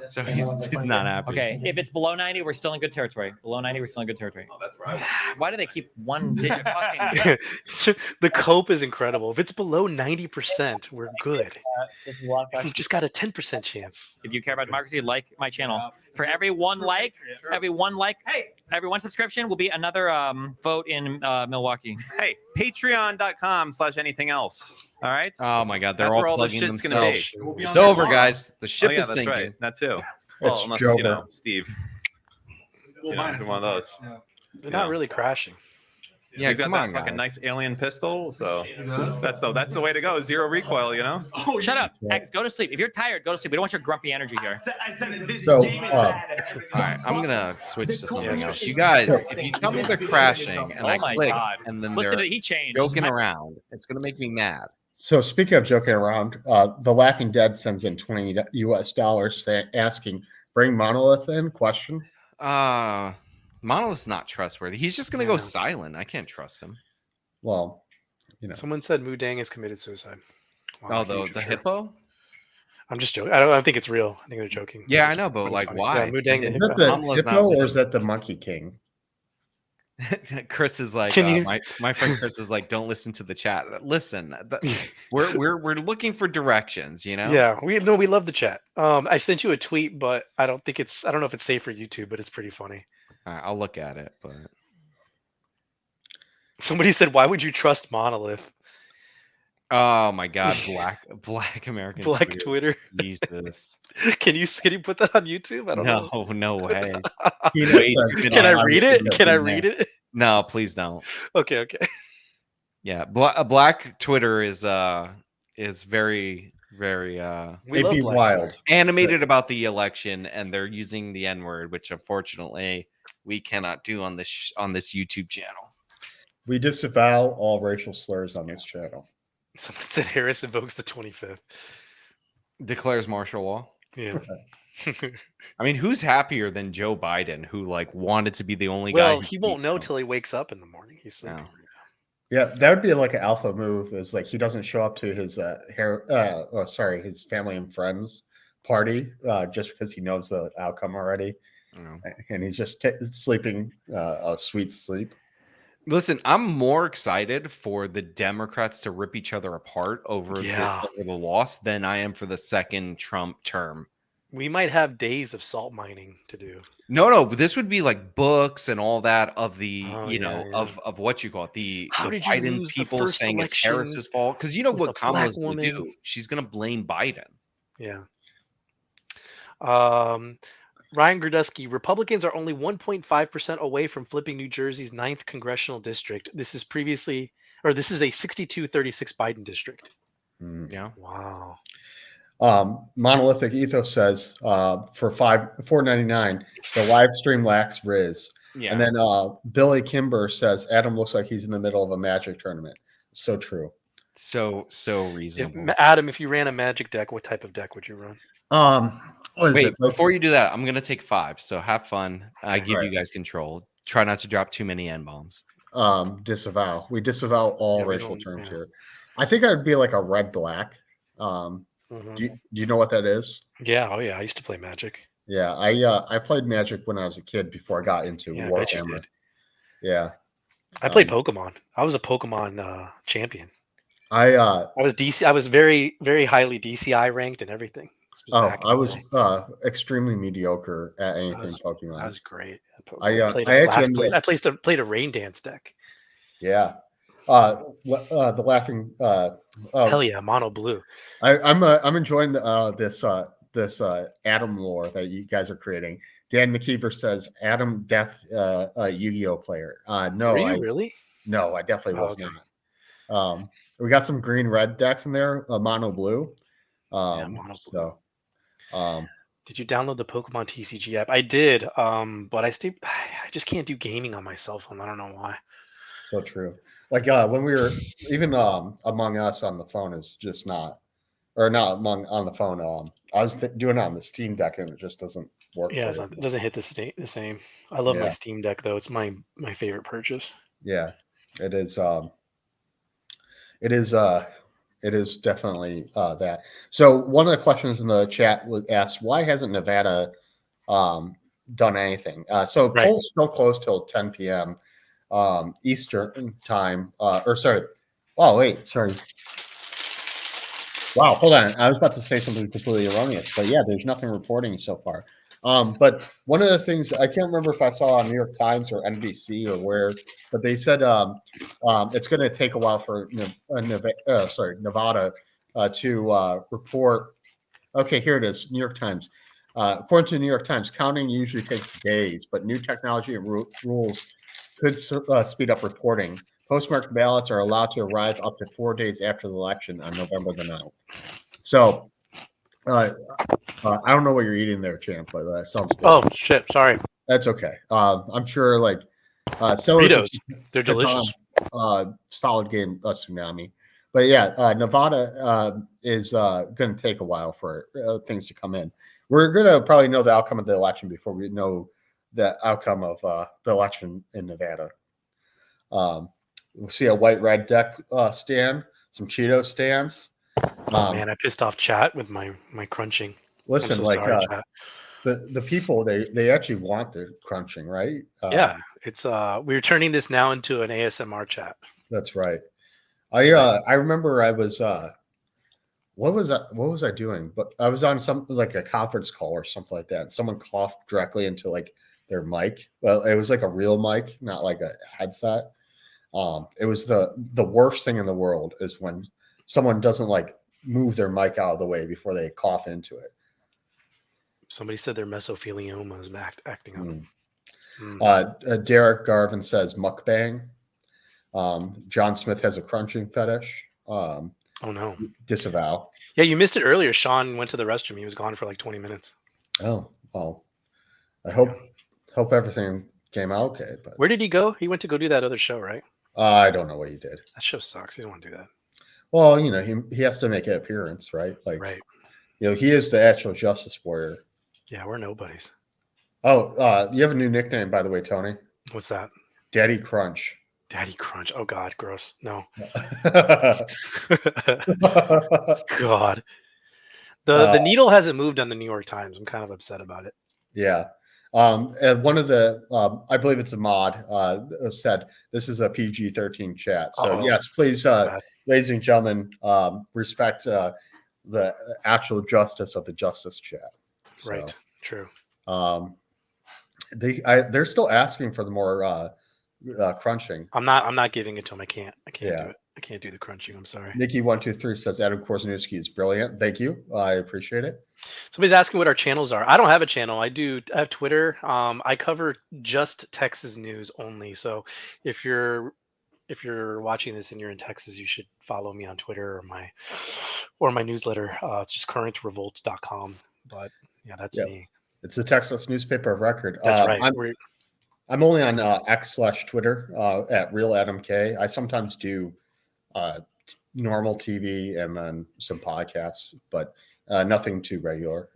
So he's not happy. Okay, if it's below 90, we're still in good territory. Below 90, we're still in good territory. Oh, that's right. Why do they keep one digit fucking? The cope is incredible. If it's below 90%, we're good. This is a lot of We've just got a 10% chance. If you care about democracy, like my channel. For every one like, every one subscription will be another vote in Milwaukee. Hey, patreon.com/anything else. All right. Oh my God, they're That's all where all plugging this shit's themselves. gonna be. It's over, guys. The ship is that's sinking. right. That too. It's Well, unless Joker. you know, Steve. You know, one of those. They're not really crashing. Yeah, he's got come that on, fucking guys. nice alien pistol. So that's the way to go. Zero recoil. You know. Oh, shut up, X. Go to sleep. If you're tired, go to sleep. We don't want your grumpy energy here. So, all right, I'm gonna switch to something else. You guys, if you tell me they're crashing and Oh I my click God. and then Listen they're to he changed. joking around, it's gonna make me mad. So speaking of joking around, the Laughing Dead sends in $20 US asking, bring Monolith in? Question. Monolith's not trustworthy. He's just gonna go silent. I can't trust him. Well, you know. Someone said Mudang has committed suicide. Wow, the hippo? I'm just joking. I don't think it's real. I think they're joking. Yeah, I know, but like, why? Yeah, Mudang Is that the hippo or is that the Monkey King? Chris is like, my friend Chris is like, don't listen to the chat. Listen, we're looking for directions, you know? Yeah, we love the chat. I sent you a tweet, but I don't know if it's safe for YouTube, but it's pretty funny. All right, I'll look at it, but somebody said, why would you trust Monolith? Oh my God, black American Twitter. Jesus. Can you put that on YouTube? I don't know. No way. Can I read it? Can I read it? No, please don't. Okay. Yeah, black Twitter is very wild animated about the election, and they're using the N-word, which unfortunately we cannot do on this YouTube channel. We disavow all racial slurs on this channel. Someone said Harris invokes the 25th. Declares martial law. Yeah. I mean, who's happier than Joe Biden, who like wanted to be the only guy? Well, he won't know till he wakes up in the morning. He's sleeping. Yeah, that would be like an alpha move. Is like he doesn't show up to his his family and friends party just because he knows the outcome already, and he's just sleeping a sweet sleep. Listen, I'm more excited for the Democrats to rip each other apart over the loss than I am for the second Trump term. We might have days of salt mining to do. No, this would be like books and all that of the, of what you call it, the Biden people saying it's Harris's fault. Because you know what Kamala's going to do? She's going to blame Biden. Yeah. Ryan Grodusky, Republicans are only 1.5% away from flipping New Jersey's 9th congressional district. This is a 62-36 Biden district. Yeah. Wow. Monolithic Ethos says for $4.99, the live stream lacks Riz. Yeah. And then Billy Kimber says Adam looks like he's in the middle of a Magic tournament. So true. So reasonable. Adam, if you ran a Magic deck, what type of deck would you run? Wait, before you do that, I'm gonna take 5. So have fun. I give you guys control. Try not to drop too many N-bombs. Disavow. We disavow all racial terms here. I think I'd be like a red-black. Mm-hmm. Do you know what that is? Yeah. Oh yeah. I used to play Magic. Yeah, I played Magic when I was a kid before I got into Yeah, I bet you Warhammer. did. Yeah. I played Pokemon. I was a Pokemon champion. I was DC. I was very, very highly DCI ranked and everything. I was extremely mediocre at anything Pokemon. That was great. I played a Rain Dance deck. Yeah. The laughing. Hell yeah, mono blue. I'm enjoying this Adam lore that you guys are creating. Dan McKeever says Adam Death Yu-Gi-Oh player. No, Were you really? No, I definitely was not. We got some green red decks in there, mono blue. Mono blue. Did you download the Pokemon TCG app? I did, but I just can't do gaming on my cell phone. I don't know why. So true. Like when we were even Among Us on the phone is just not, or not on the phone. I was doing it on the Steam Deck and it just doesn't work. Yeah, it doesn't hit the same. I love my Steam Deck though. It's my favorite purchase. Yeah, it is. It is definitely that. So one of the questions in the chat was asked, why hasn't Nevada done anything? So polls still closed till 10 p.m. Eastern time. Oh, wait, sorry. Wow, hold on. I was about to say something completely erroneous, but yeah, there's nothing reporting so far. But one of the things, I can't remember if I saw on New York Times or NBC or where, but they said it's going to take a while for Nevada to report. Okay, here it is, New York Times. According to the New York Times, counting usually takes days, but new technology and rules could speed up reporting. Postmarked ballots are allowed to arrive up to 4 days after the election on November the 9th. So I don't know what you're eating there, Champ, but that sounds good. Oh, shit. Sorry. That's okay. I'm sure Fritos, they're delicious. Solid game, Tsunami. But yeah, Nevada is going to take a while for things to come in. We're going to probably know the outcome of the election before we know the outcome of the election in Nevada. We'll see a white-red deck stand, some Cheeto stands. Oh man, I pissed off chat with my crunching. Listen, so the people they actually want the crunching, right? Yeah, it's we're turning this now into an ASMR chat. That's right. I remember I was what was I doing? But I was on something like a conference call or something like that, and someone coughed directly into like their mic. Well, it was like a real mic, not like a headset. It was the worst thing in the world is when someone doesn't like move their mic out of the way before they cough into it. Somebody said their mesothelioma is acting up. Derek Garvin says mukbang. John Smith has a crunching fetish. Oh no. Disavow. Yeah, you missed it earlier. Sean went to the restroom. He was gone for like 20 minutes. Oh, well. I hope everything came out okay. But where did he go? He went to go do that other show, right? I don't know what he did. That show sucks. You don't want to do that. Well, he has to make an appearance, right? Like, right. He is the actual justice warrior. Yeah, we're nobodies. Oh, you have a new nickname, by the way, Tony. What's that? Daddy Crunch. Daddy Crunch. Oh God, gross. No. God. The needle hasn't moved on the New York Times. I'm kind of upset about it. Yeah. And one of the, I believe it's a mod, said this is a PG-13 chat. So yes, please, ladies and gentlemen, respect the actual justice of the justice chat. So, right. True. They're still asking for the more crunching. I'm not giving it to them. I can't do it. I can't do the crunching. I'm sorry. Nikki123 says Adam Korzeniewski is brilliant. Thank you. I appreciate it. Somebody's asking what our channels are. I don't have a channel. I have Twitter. I cover just Texas news only. So if you're watching this and you're in Texas, you should follow me on Twitter or my newsletter. It's just currentrevolt.com. But yeah, that's me. It's the Texas newspaper of record. That's right. I'm only on X/Twitter at Real Adam K. I sometimes do normal TV and then some podcasts, but nothing too regular.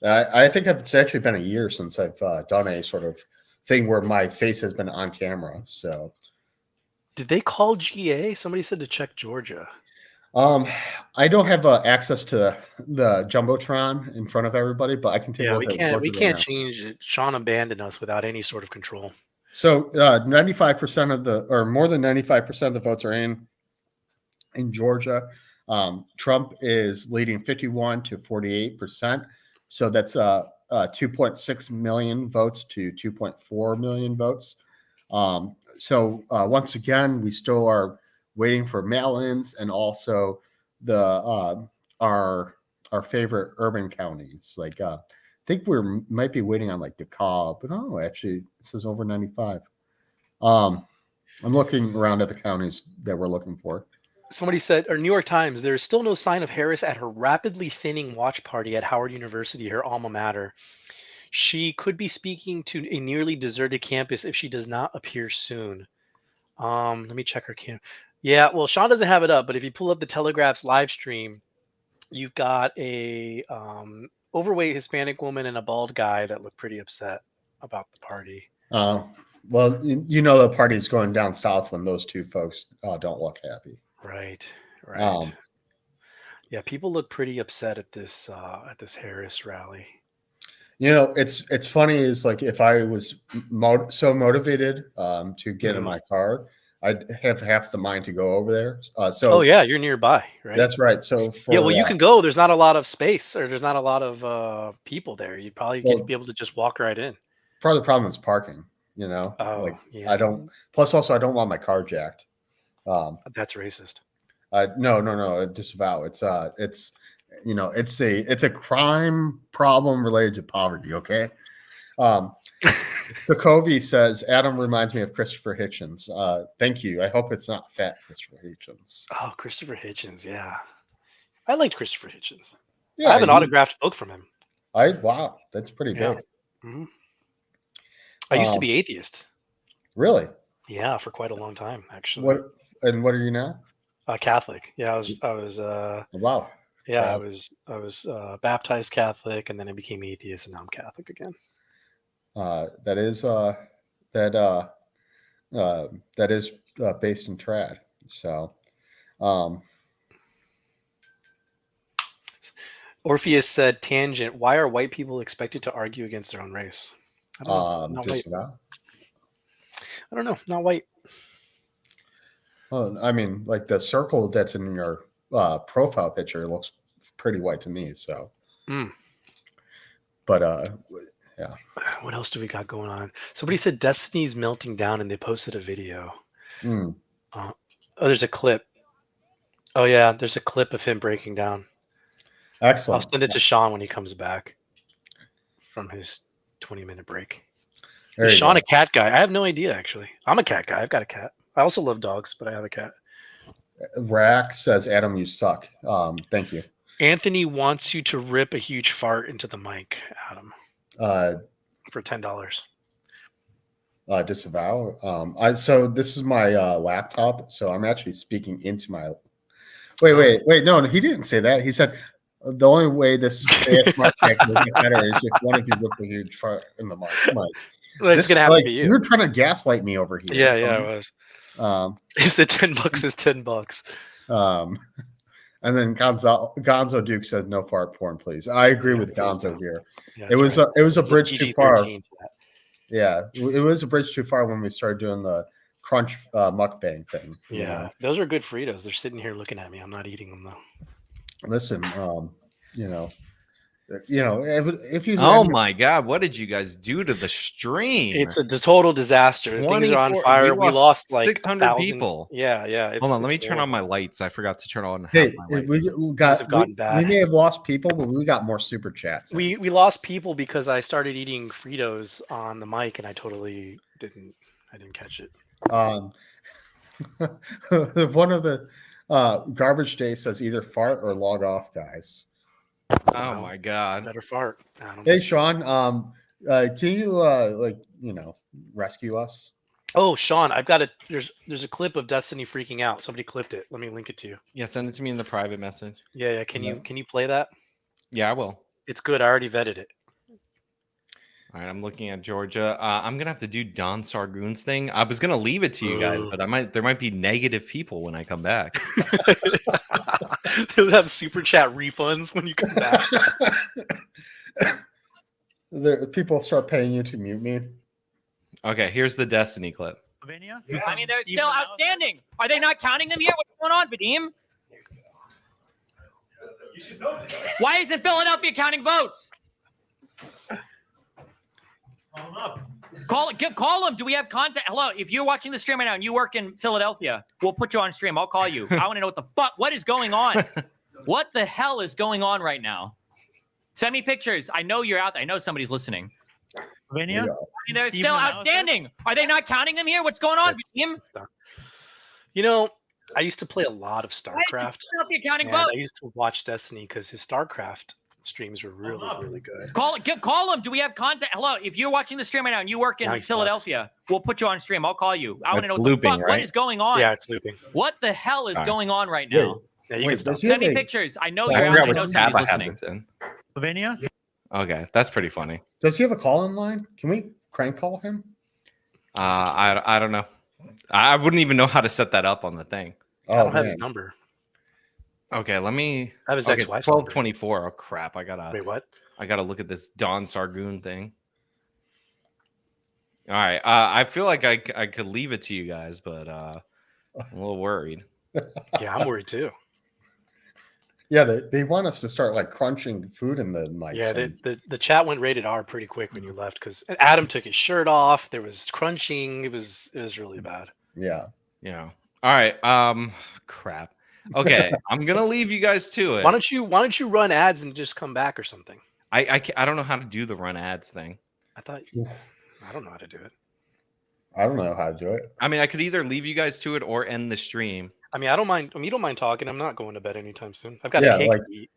I think it's actually been a year since I've done a sort of thing where my face has been on camera. So, did they call GA? Somebody said to check Georgia. I don't have access to the jumbotron in front of everybody, but I can take a look at we can't change it. Sean abandoned us without any sort of control. So 95% of the, or more than 95% of the votes are in Georgia. Trump is leading 51 to 48%. So that's 2.6 million votes to 2.4 million votes. So once again, we still are waiting for mail-ins and also the our favorite urban counties. Like I think might be waiting on like DeKalb, but no, actually it says over 95. I'm looking around at the counties that we're looking for. Somebody said, or New York Times, there is still no sign of Harris at her rapidly thinning watch party at Howard University, her alma mater. She could be speaking to a nearly deserted campus if she does not appear soon. Let me check her cam. Yeah, well, Sean doesn't have it up, but if you pull up the Telegraph's live stream, you've got a overweight Hispanic woman and a bald guy that look pretty upset about the party. Well, you know the party's going down south when those two folks don't look happy. Right. Yeah, people look pretty upset at this Harris rally. You know, it's funny is like if I was so motivated to get in my car, I'd have half the mind to go over there. Oh yeah, you're nearby, right? That's right. So well, you can go. There's not a lot of space, or there's not a lot of people there. You'd probably be able to just walk right in. Part of the problem is parking. You know, I don't. Plus, also, I don't want my car jacked. That's racist. No, disavow. It's you know, it's a crime problem related to poverty. Okay. Kokovi says Adam reminds me of Christopher Hitchens. Thank you. I hope it's not fat Christopher Hitchens. Oh, Christopher Hitchens. Yeah, I liked Christopher Hitchens. Yeah, I have an autographed book from him. Wow, that's pretty big. Mm-hmm. I used to be atheist. Really? Yeah, for quite a long time, actually. What are you now? Catholic. Yeah, I was. Wow. Yeah, I was baptized Catholic, and then I became atheist, and now I'm Catholic again. That is based in trad. So, Orpheus said, "Tangent. Why are white people expected to argue against their own race?" I don't know. Not white. I don't know. Not white. Well, I mean, like the circle that's in your profile picture looks pretty white to me. So, but yeah. What else do we got going on? Somebody said Destiny's melting down, and they posted a video. Oh, there's a clip. Oh yeah, there's a clip of him breaking down. Excellent. I'll send it to Sean when he comes back from his 20-minute break. Is Sean a cat guy? I have no idea, actually. I'm a cat guy. I've got a cat. I also love dogs, but I have a cat. Rack says, Adam, you suck. Thank you. Anthony wants you to rip a huge fart into the mic, Adam. For $10. Disavow. So this is my laptop. So I'm actually speaking into my. Wait. No, he didn't say that. He said the only way this smart tech will get better is if one of you rip a huge fart in the mic. Well, it's gonna have to be you. You're trying to gaslight me over here. Yeah, it was. He said $10 is $10. And then Gonzo Duke says no fart porn, please. I agree with Gonzo here. Yeah, it was a bridge too far. Yeah, it was a bridge too far when we started doing the crunch mukbang thing. Yeah, those are good Fritos. They're sitting here looking at me. I'm not eating them though. Listen, if you. Oh my God! What did you guys do to the stream? It's a total disaster. Things are on fire. We lost like 600 people. Yeah. Hold on, let me turn on my lights. I forgot to turn on. Hey, we may have lost people, but we got more super chats. We lost people because I started eating Fritos on the mic, and I totally didn't catch it. One of the Garbage Day says either fart or log off, guys. Oh my God! Better fart. Hey Sean, can you rescue us? Oh, Sean, I've got there's a clip of Destiny freaking out. Somebody clipped it. Let me link it to you. Yeah, send it to me in the private message. Yeah. Can you play that? Yeah, I will. It's good. I already vetted it. All right, I'm looking at Georgia. I'm gonna have to do Don Sargoon's thing. I was gonna leave it to you guys, but there might be negative people when I come back. They'll have super chat refunds when you come back. The people start paying you to mute me. Okay, here's the Destiny clip. I mean, they're still outstanding. Are they not counting them here? What's going on, Vadim? Why isn't Philadelphia counting votes? Call them. Do we have contact? Hello, if you're watching the stream right now and you work in Philadelphia, we'll put you on stream. I'll call you. I want to know what is going on. What the hell is going on right now? Send me pictures. I know you're out there. I know somebody's listening. I mean, they're still outstanding. Are they not counting them here? What's going on? You know, I used to play a lot of StarCraft. I used to watch Destiny because his StarCraft streams were really good. Call them. Do we have contact? Hello, if you're watching the stream right now and you work in Philadelphia, we'll put you on stream. I'll call you. I want to know what is going on. Yeah, it's looping. What the hell is going on right now? Yeah, you can stop. Send me pictures. I know you're out. I know somebody's listening. Slovenia? Okay, that's pretty funny. Does he have a call in line? Can we crank call him? I don't know. I wouldn't even know how to set that up on the thing. I don't have his number. Okay, let me have his ex-wife's 1224. Oh crap! I gotta wait. What? I gotta look at this Don Sargoon thing. All right, I feel like I could leave it to you guys, but I'm a little worried. Yeah, I'm worried too. Yeah, they want us to start like crunching food in the mics. Yeah, the chat went rated R pretty quick when you left because Adam took his shirt off. There was crunching. It was really bad. Yeah. Yeah. All right. Crap. Okay, I'm gonna leave you guys to it. Why don't you run ads and just come back or something? I don't know how to do the run ads thing. I don't know how to do it. I don't know how to do it. I mean, I could either leave you guys to it or end the stream. I mean, I don't mind. I mean, you don't mind talking. I'm not going to bed anytime soon. I've got a cake to eat.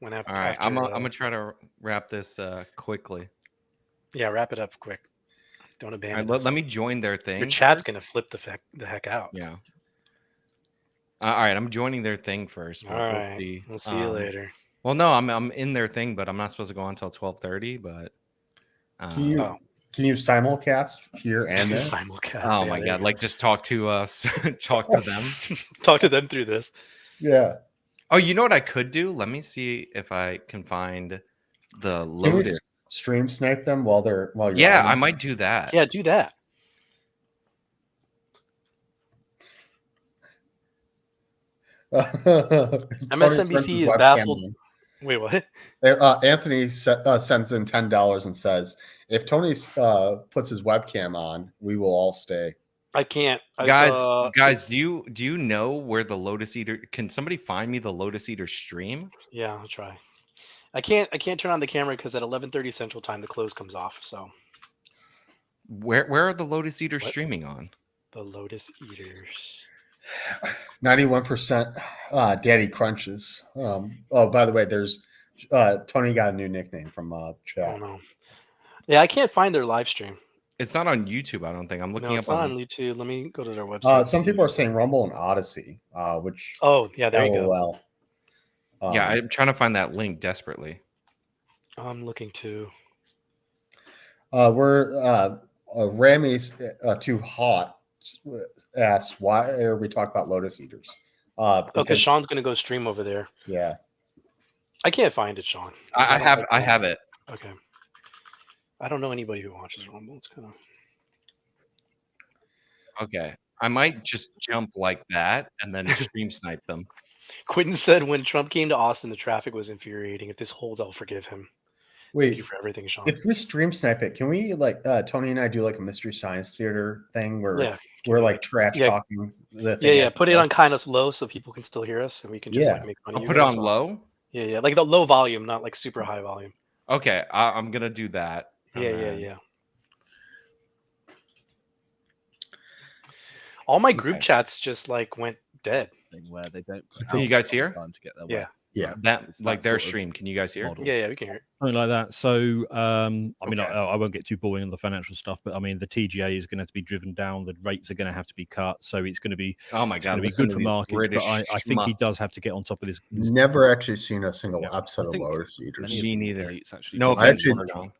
All right, I'm gonna try to wrap this quickly. Yeah, wrap it up quick. Don't abandon. Right, let me join their thing. Your chat's gonna flip the heck out. Yeah. All right, I'm joining their thing first. All right, we'll see you later. Well, no, I'm in their thing, but I'm not supposed to go on until 12:30. But can you simulcast here and there? Simulcast. Oh my god! Like just talk to us, talk to them, talk to them through this. Yeah. Oh, you know what I could do? Let me see if I can find the Lotus. Stream snipe them while you're. Yeah, I might do that. Yeah, do that. MSNBC is baffled. Wait, what? Anthony sends in $10 and says, "If Tony puts his webcam on, we will all stay." I can't, guys. Do you know where the Lotus Eater? Can somebody find me the Lotus Eater stream? Yeah, I'll try. I can't turn on the camera because at 11:30 Central Time the close comes off. So where are the Lotus Eaters streaming on? The Lotus Eaters. 91% Daddy Crunches. Oh, by the way, there's Tony got a new nickname from chat. Oh, no. Yeah, I can't find their live stream. It's not on YouTube, I don't think. I'm looking up. It's not on YouTube. Let me go to their website. Some people are saying Rumble and Odyssey, which yeah, there you go. Well, yeah, I'm trying to find that link desperately. I'm looking too. We're Ramy's too hot. Asked why are we talking about Lotus Eaters? Okay, Sean's gonna go stream over there. Yeah, I can't find it, Sean. I have it. Okay, I don't know anybody who watches Rumble. It's kind of okay. I might just jump like that and then stream snipe them. Quentin said when Trump came to Austin, the traffic was infuriating. If this holds, I'll forgive him. Wait, thank you for everything, Sean. If we stream snipe it, can we Tony and I do like a Mystery Science Theater thing where we're like trash talking? Yeah. Put it on kind of low so people can still hear us, and we can just make fun of you. Put it on low. Yeah, like the low volume, not like super high volume. Okay, I'm gonna do that. Yeah. All my group chats just like went dead. Where they don't. Can you guys hear? Yeah. Yeah, that like their stream. Can you guys hear? Model. Yeah, we can hear it. Something like that. So, I mean, I won't get too boring on the financial stuff, but I mean, the TGA is going to have to be driven down. The rates are going to have to be cut. So it's going to be, oh my god, it's going to be good for markets. But I think he does have to get on top of this. Never actually seen a single upset of lower cedars. Me neither. No offense,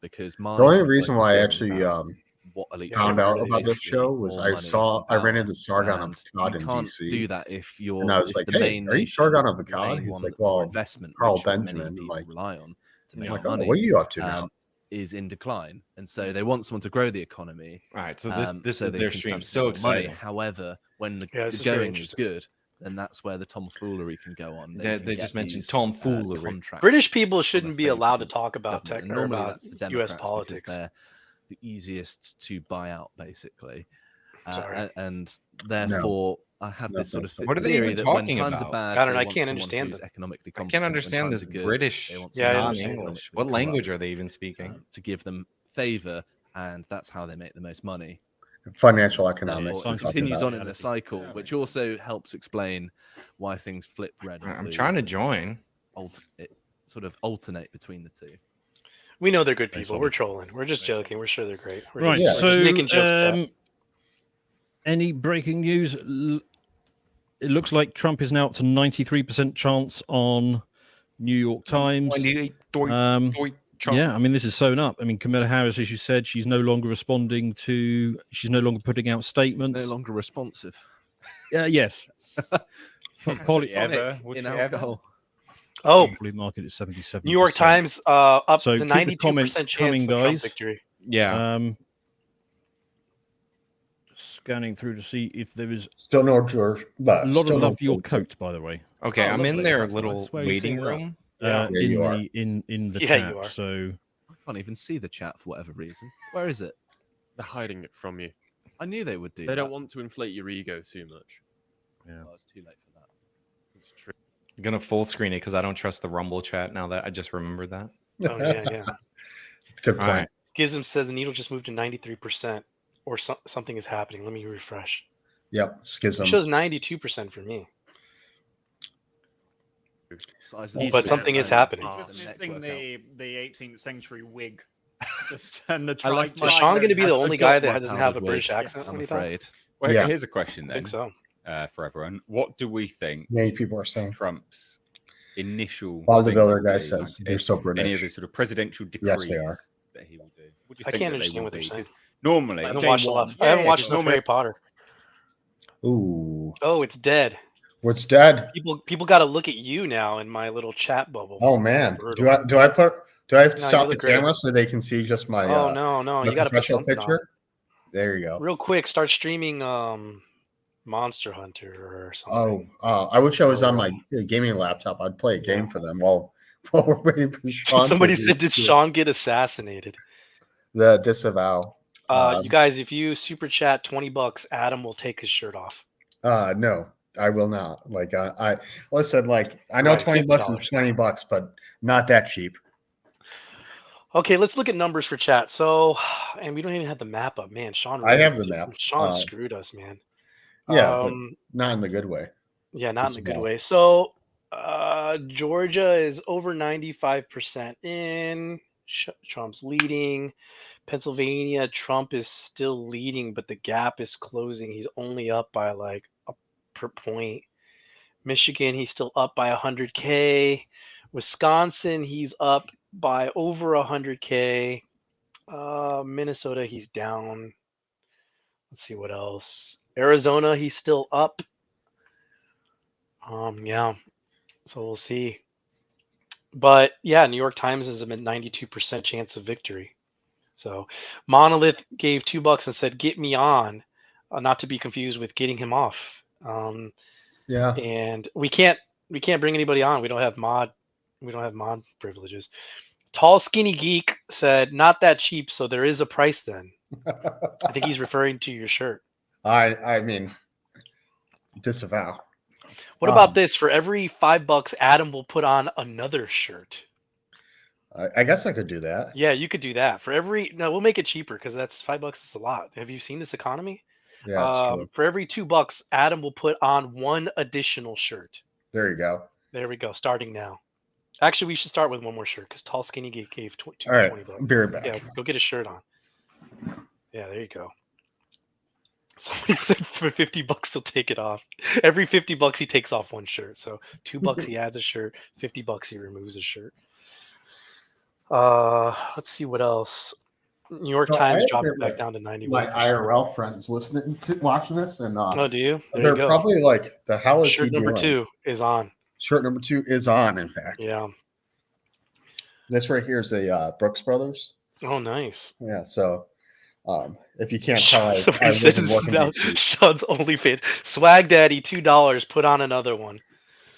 because the only reason why I actually found out about this show was I ran into Sargon of Akkad in DC. Do that if you're. And I was like, "Hey, are you Sargon of Akkad?" He's like, "Well, investment Carl Benjamin." Like, rely on to make like, money. "Oh, what are you up to now?" Is in decline, and so they want someone to grow the economy. Right. So this so is their stream. So exciting. However, when the going is good, then that's where the tomfoolery can go on. They just mentioned tomfoolery. British people shouldn't be allowed to talk about tech or about U.S. politics. They're the easiest to buy out, basically, and therefore I have this sort of what are they even talking when times about? are bad, I don't know. I can't understand them. Economically I can't understand this British non-English. What language are they even speaking? To give them favor, and that's how they make the most money. Financial economics. It continues on in a cycle, which also helps explain why things flip red. I'm trying to join. Sort of alternate between the two. We know they're good people. We're trolling. We're just joking. We're sure they're great. Right. So, making jokes. Any breaking news? It looks like Trump is now up to 93% chance on New York Times. Yeah, I mean, this is sewn up. I mean, Kamala Harris, as you said, she's no longer responding to, she's no longer putting out statements. No longer responsive. Yes. Alcohol. Oh, market is 77%. New York Times up so to 92% chance of Trump victory. Yeah. Scanning through to see if there is still no George. A lot of love for your coat, by the way. Okay, I'm in their little waiting room. In the chat. So I can't even see the chat for whatever reason. Where is it? They're hiding it from you. I knew they would do. They don't want to inflate your ego too much. Yeah, well, it's too late for that. It's true. I'm gonna full screen it because I don't trust the Rumble chat now that I just remembered that. Oh yeah. Good point. Right. Schism says the needle just moved to 93%, or something is happening. Let me refresh. Yep, Schism. It shows 92% for me. But something is happening. Just missing the 18th century wig. And the is Sean going to be the only guy that doesn't have a British accent? I'm afraid. Well, here's a question then. I think so. For everyone, what do we think? Many people are saying Trump's initial. While the builder guy says they're so British. Any of the sort of presidential decrees they are. that he will do. What do you I think can't that they understand will what they're be? saying. 'Cause normally, I haven't watched enough. I haven't watched enough Harry Potter. Ooh. Oh, it's dead. What's dead? People got to look at you now in my little chat bubble. Oh man, do I have to stop the camera so they can see just my? Oh no, you got to put something picture. On. There you go. Real quick, start streaming Monster Hunter or something. I wish I was on my gaming laptop. I'd play a game for them while we're waiting for Sean. Somebody said, "Did Sean get assassinated?" The disavow. You guys, if you super chat $20, Adam will take his shirt off. No, I will not. Like I listen. Like I know $20 is $20, but not that cheap. Okay, let's look at numbers for chat. So, and we don't even have the map up, man. Sean, I have the map. Sean screwed us, man. Yeah, but not in the good way. Yeah, not in the good way. So, Georgia is over 95% in. Trump's leading. Pennsylvania, Trump is still leading, but the gap is closing. He's only up by like a per point. Michigan, he's still up by 100K. Wisconsin, he's up by over 100K. Minnesota, he's down. Let's see what else. Arizona, he's still up. Yeah. So we'll see. But yeah, New York Times is a 92% chance of victory. So Monolith gave $2 and said, "Get me on," not to be confused with getting him off. Yeah. And we can't bring anybody on. We don't have mod privileges. Tall Skinny Geek said, "Not that cheap, so there is a price then." I think he's referring to your shirt. I mean, disavow. What about this? For every $5, Adam will put on another shirt. I guess I could do that. Yeah, you could do that. We'll make it cheaper because that's $5 is a lot. Have you seen this economy? Yeah, that's true. For every $2, Adam will put on one additional shirt. There you go. There we go. Starting now. Actually, we should start with one more shirt because Tall Skinny gave All right, 20 bucks. be right back. Yeah, go get a shirt on. Yeah, there you go. Somebody said for 50 bucks he'll take it off. Every 50 bucks he takes off one shirt. So $2 he adds a shirt, 50 bucks he removes a shirt. Let's see what else. New York So Times I dropped actually it back have, down to 91%. My IRL friends listening, watching this, and Oh, do you? There they're you go. probably like, "The hell is Shirt he number doing?" 2 is on. Shirt number 2 is on. In fact, Yeah. This right here is a Brooks Brothers. Oh, nice. Yeah. So, if you can't tell, I Somebody live said and this work is in now DC. Sean's OnlyFans. Swag Daddy, $2. Put on another one.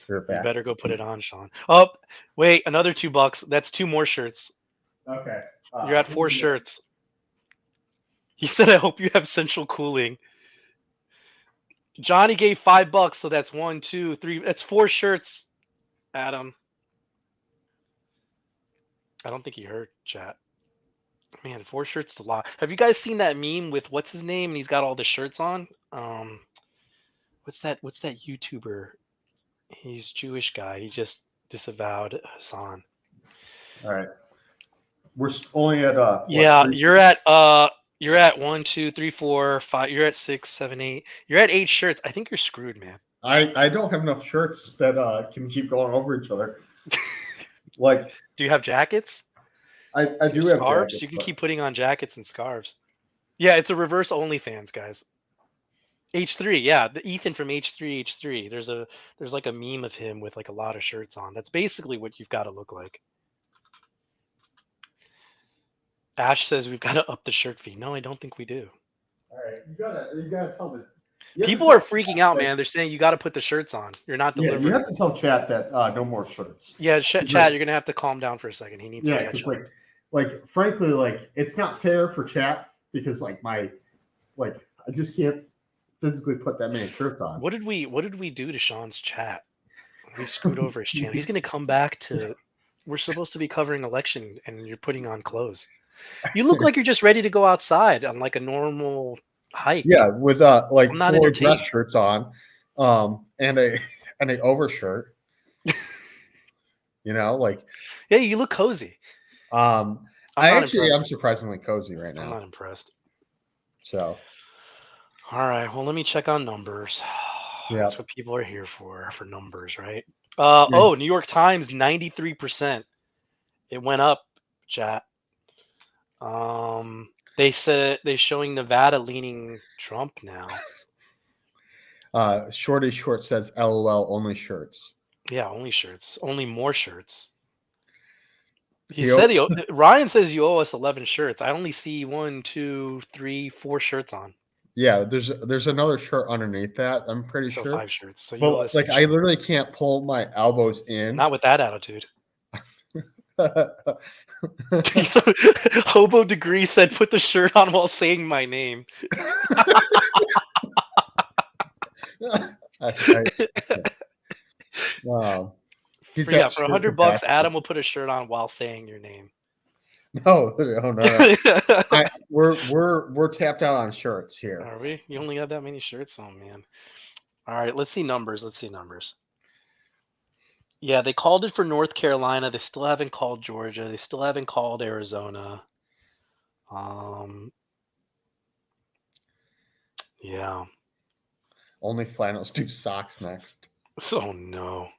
You're You back. better go put it on, Sean. Oh, wait, another $2. That's 2 more shirts. Okay. You're at 4 shirts. He said, I hope you have central cooling. Johnny gave $5, so that's 1, 2, 3. That's 4 shirts, Adam. I don't think he heard chat. Man, 4 shirts is a lot. Have you guys seen that meme with what's his name? And he's got all the shirts on. What's that YouTuber? He's Jewish guy. He just disavowed Hassan. All right. We're only at Yeah, 3? you're at 1, 2, 3, 4, 5. You're at 6, 7, 8. You're at 8 shirts. I think you're screwed, man. I don't have enough shirts that can keep going over each other. Like, do you have jackets? I do have scarves. jackets, You can but- keep putting on jackets and scarves. Yeah, it's a reverse OnlyFans, guys. H3, yeah, the Ethan from H3. There's like a meme of him with like a lot of shirts on. That's basically what you've got to look like. Ash says we've got to up the shirt fee. No, I don't think we do. All right, you gotta tell the People are freaking out, man. They're saying you got to put the shirts on. You're not Yeah, delivering. you have to tell chat that no more shirts. Yeah, Chad, you're gonna have to calm down for a second. He needs to catch because up. like frankly, like it's not fair for chat because like I just can't physically put that many shirts on. What did we do to Sean's chat? We screwed over his channel. He's gonna come back to. We're supposed to be covering election, and you're putting on clothes. You look like you're just ready to go outside on like a normal hike. Yeah, with like I'm not 4 entertained. dress shirts on, and a overshirt. You know, like Yeah, you look cozy. I'm surprisingly cozy right now. I'm not impressed. So, all right. Well, let me check on numbers. Yeah. That's what people are here for numbers, right? Oh, New York Times, 93%. It went up, chat. They said they're showing Nevada leaning Trump now. Shorty Short says, "LOL, only shirts." Yeah, only shirts. Only more shirts. He Ryan says you owe us 11 shirts. I only see 1, 2, 3, 4 shirts on. Yeah, there's another shirt underneath that. I'm pretty So sure 5 shirts. So you owe but us like 6 I shirts. literally can't pull my elbows in. Not with that attitude. So, Hobo Degree said, "Put the shirt on while saying my name." Wow. For $100, Adam will put a shirt on while saying your name. No. We're tapped out on shirts here. Are we? You only got that many shirts? Oh man. All right, let's see numbers. Yeah, they called it for North Carolina. They still haven't called Georgia. They still haven't called Arizona. Yeah. Only flannels do socks next. Oh no.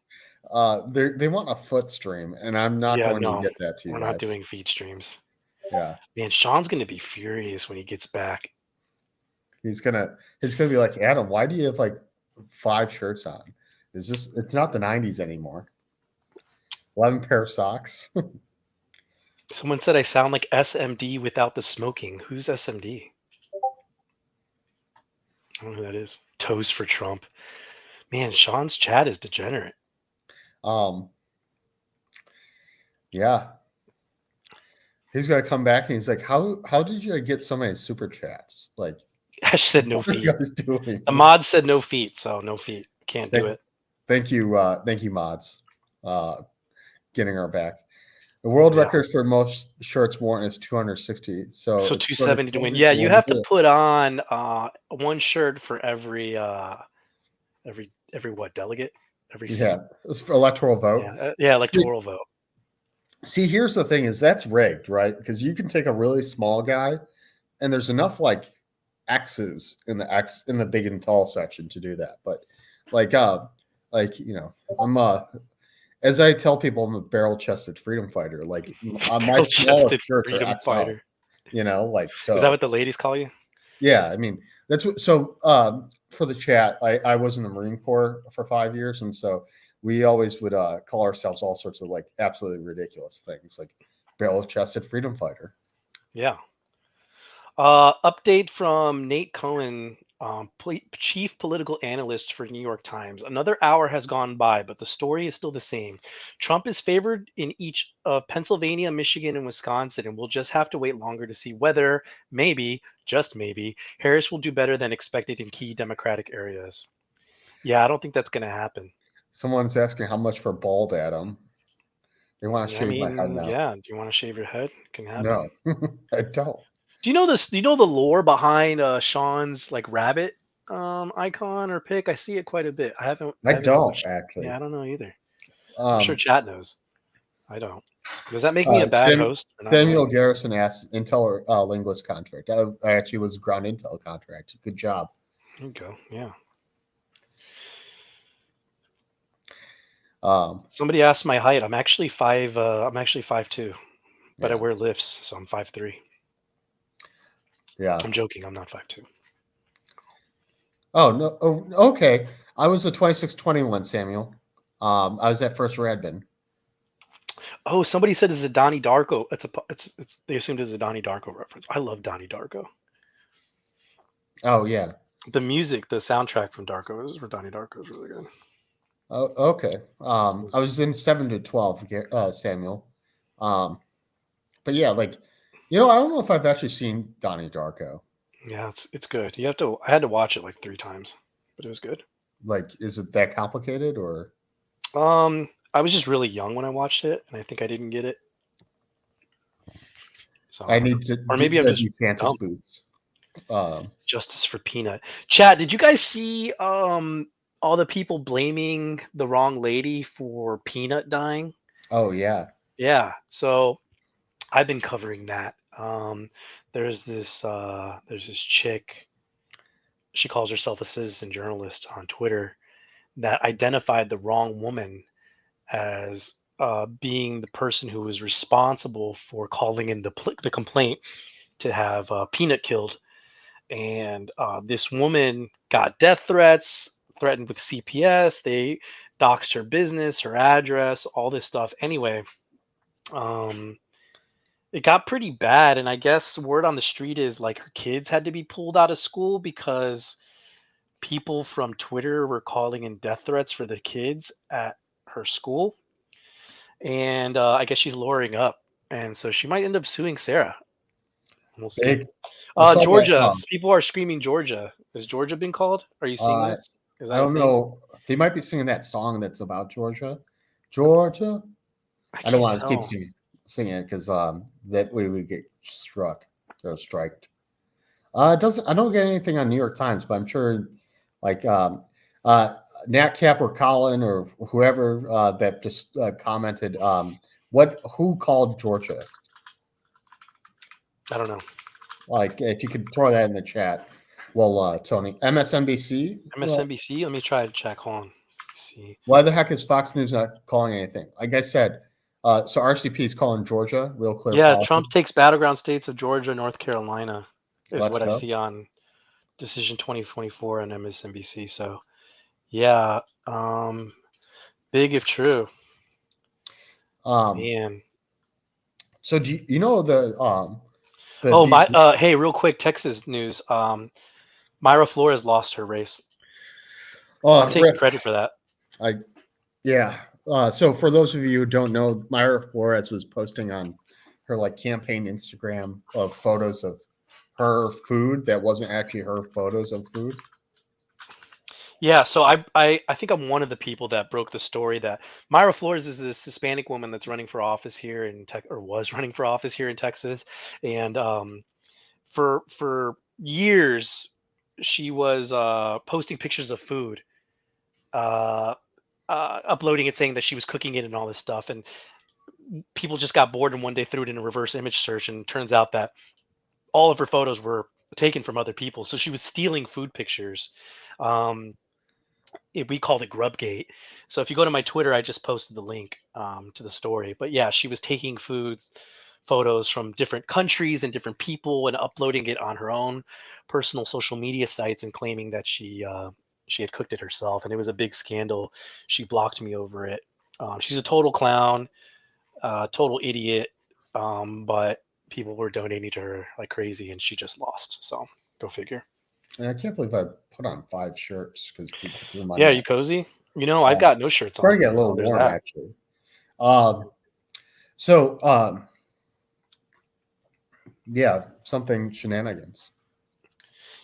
They want a foot stream, and I'm not going to get that to you. We're not doing feed streams. Yeah. Man, Sean's gonna be furious when he gets back. He's gonna be like, Adam, why do you have like 5 shirts on? It's not the 90s anymore. 11 pair of socks. Someone said I sound like SMD without the smoking. Who's SMD? I don't know who that is. Toes for Trump. Man, Sean's chat is degenerate. Yeah. He's gonna come back and he's like, how did you get so many super chats? Like Ash said no what are feet. you guys doing? The mod said no feet, so no feet. Can't do it. Thank you, mods. Getting our back. The world record for most shirts worn is 260. So 270 to win. Yeah, you have to put on 1 shirt for every what delegate? every seat. Yeah, it's for electoral vote. Yeah, electoral vote. See, here's the thing: is that's rigged, right? Because you can take a really small guy, and there's enough like X's in the big and tall section to do that. But like I'm as I tell people, I'm a barrel-chested freedom fighter. Like my smallest shirts are XL. You know, like so. Is that what the ladies call you? Yeah, I mean that's what. So for the chat, I was in the Marine Corps for 5 years, and so we always would call ourselves all sorts of like absolutely ridiculous things, like barrel-chested freedom fighter. Yeah. Update from Nate Cohen, chief political analyst for New York Times. Another hour has gone by, but the story is still the same. Trump is favored in each of Pennsylvania, Michigan, and Wisconsin, and we'll just have to wait longer to see whether, maybe, just maybe, Harris will do better than expected in key Democratic areas. Yeah, I don't think that's going to happen. Someone's asking how much for bald Adam. They want to shave my head now. Yeah. Do you want to shave your head? It can happen. No, I don't. Do you know this? Do you know the lore behind Sean's like rabbit icon or pic? I see it quite a bit. I don't actually. Yeah, I don't know either. I'm sure chat knows. I don't. Does that make me a bad host? Samuel Garrison asked Intel or Linguist contract. I actually was ground Intel contract. Good job. There you go. Yeah. Somebody asked my height. I'm actually 5'2", but I wear lifts, so I'm 5'3". Yeah. I'm joking. I'm not 5'2". Oh no. Oh, okay. I was a 2621, Samuel. I was at First Radbin. Oh, somebody said it's a Donnie Darko. It's they assumed it's a Donnie Darko reference. I love Donnie Darko. Oh yeah. The music, the soundtrack from Donnie Darko is really good. Oh, okay. I was in 7 to 12, Samuel. But yeah, like, I don't know if I've actually seen Donnie Darko. Yeah, it's good. I had to watch it like 3 times, but it was good. Like, is it that complicated or? I was just really young when I watched it, and I think I didn't get it. So I need to, or maybe I'm just Fantasy Boots. Justice for Peanut. Chat, did you guys see all the people blaming the wrong lady for Peanut dying? Oh yeah. Yeah. So I've been covering that. There's this chick. She calls herself a citizen journalist on Twitter that identified the wrong woman as being the person who was responsible for calling in the complaint to have Peanut killed. And this woman got death threats, threatened with CPS. They doxed her business, her address, all this stuff. Anyway, it got pretty bad. And I guess word on the street is like her kids had to be pulled out of school because people from Twitter were calling in death threats for the kids at her school. And I guess she's lowering up. And so she might end up suing Sarah. We'll see. Georgia. People are screaming Georgia. Has Georgia been called? Are you seeing this? I don't know. They might be singing that song that's about Georgia. Georgia. I don't want to keep singing it because that way we get struck or striked. I don't get anything on New York Times, but I'm sure like Nat Cap or Colin or whoever that just commented. Who called Georgia? I don't know. Like, if you could throw that in the chat. Well, Tony, MSNBC? MSNBC? Let me try to check. Hold on. See. Why the heck is Fox News not calling anything? Like I said, so RCP is calling Georgia, real clear. Yeah, policy. Trump takes battleground states of Georgia, North Carolina, is what I see on Decision 2024 on MSNBC. So, yeah, big if true. Man. So do you know the hey, real quick, Texas news. Myra Flores lost her race. I'm taking credit for that. So for those of you who don't know, Myra Flores was posting on her like campaign Instagram of photos of her food that wasn't actually her photos of food. Yeah, so I think I'm one of the people that broke the story that Myra Flores is this Hispanic woman that's running for office here in was running for office here in Texas, and for years she was posting pictures of food, uploading it saying that she was cooking it and all this stuff, and people just got bored and one day threw it in a reverse image search, and it turns out that all of her photos were taken from other people. So she was stealing food pictures. We called it Grubgate. So if you go to my Twitter, I just posted the link to the story. But yeah, she was taking photos from different countries and different people and uploading it on her own personal social media sites and claiming that she had cooked it herself. And it was a big scandal. She blocked me over it. She's a total clown, total idiot. But people were donating to her like crazy, and she just lost. So go figure. And I can't believe I put on 5 shirts because people threw my Yeah, you cozy? You know, I've got no shirts on. Starting to get a little warm, actually. Yeah, something shenanigans.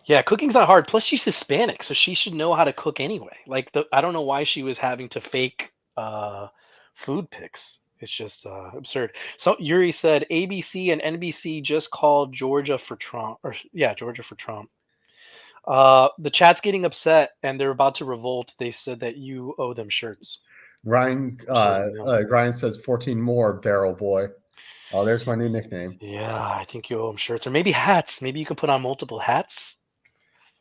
Yeah, cooking's not hard. Plus, she's Hispanic, so she should know how to cook anyway. Like, I don't know why she was having to fake food pics. It's just absurd. So Yuri said ABC and NBC just called Georgia for Trump. Georgia for Trump. The chat's getting upset and they're about to revolt. They said that you owe them shirts. Ryan says 14 more, Barrel Boy. Oh, there's my new nickname. Yeah, I think you owe them shirts, or maybe hats. Maybe you can put on multiple hats.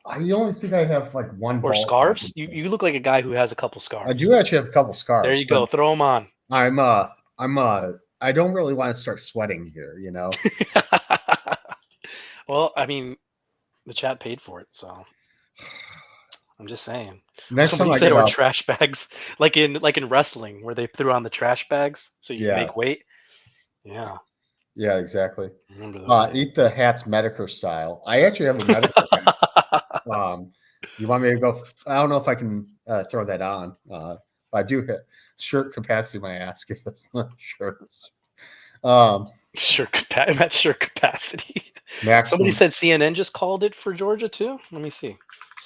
I only think I have like one. Or scarves. You look like a guy who has a couple scarves. I do actually have a couple scarves. There you go. Throw them on. I don't really want to start sweating here, you know. Well, I mean, the chat paid for it, so I'm just saying. Next Somebody time said or trash bags, like in wrestling, where they threw on the trash bags so you make weight. Yeah. Yeah, exactly. Remember those eat the hats Medicare style. I actually have a Medicare hat. You want me to go? I don't know if I can throw that on. I do hit shirt capacity. My ass give us not shirts. Shirt capacity. Maximum. Somebody said CNN just called it for Georgia too. Let me see.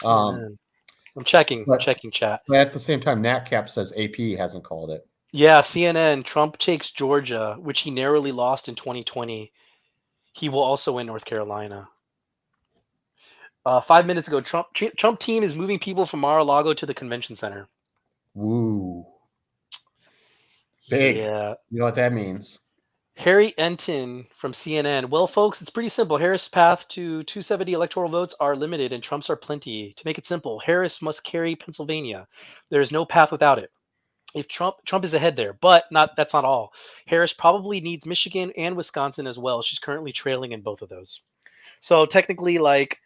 CNN. I'm checking chat. But at the same time, NatCap says AP hasn't called it. Yeah, CNN. Trump takes Georgia, which he narrowly lost in 2020. He will also win North Carolina. 5 minutes ago, Trump team is moving people from Mar-a-Lago to the convention center. Woo. Big. Yeah. You know what that means. Harry Enton from CNN. Well, folks, it's pretty simple. Harris' path to 270 electoral votes are limited and Trump's are plenty. To make it simple, Harris must carry Pennsylvania. There is no path without it. If Trump is ahead there, but that's not all. Harris probably needs Michigan and Wisconsin as well. She's currently trailing in both of those. So technically, like,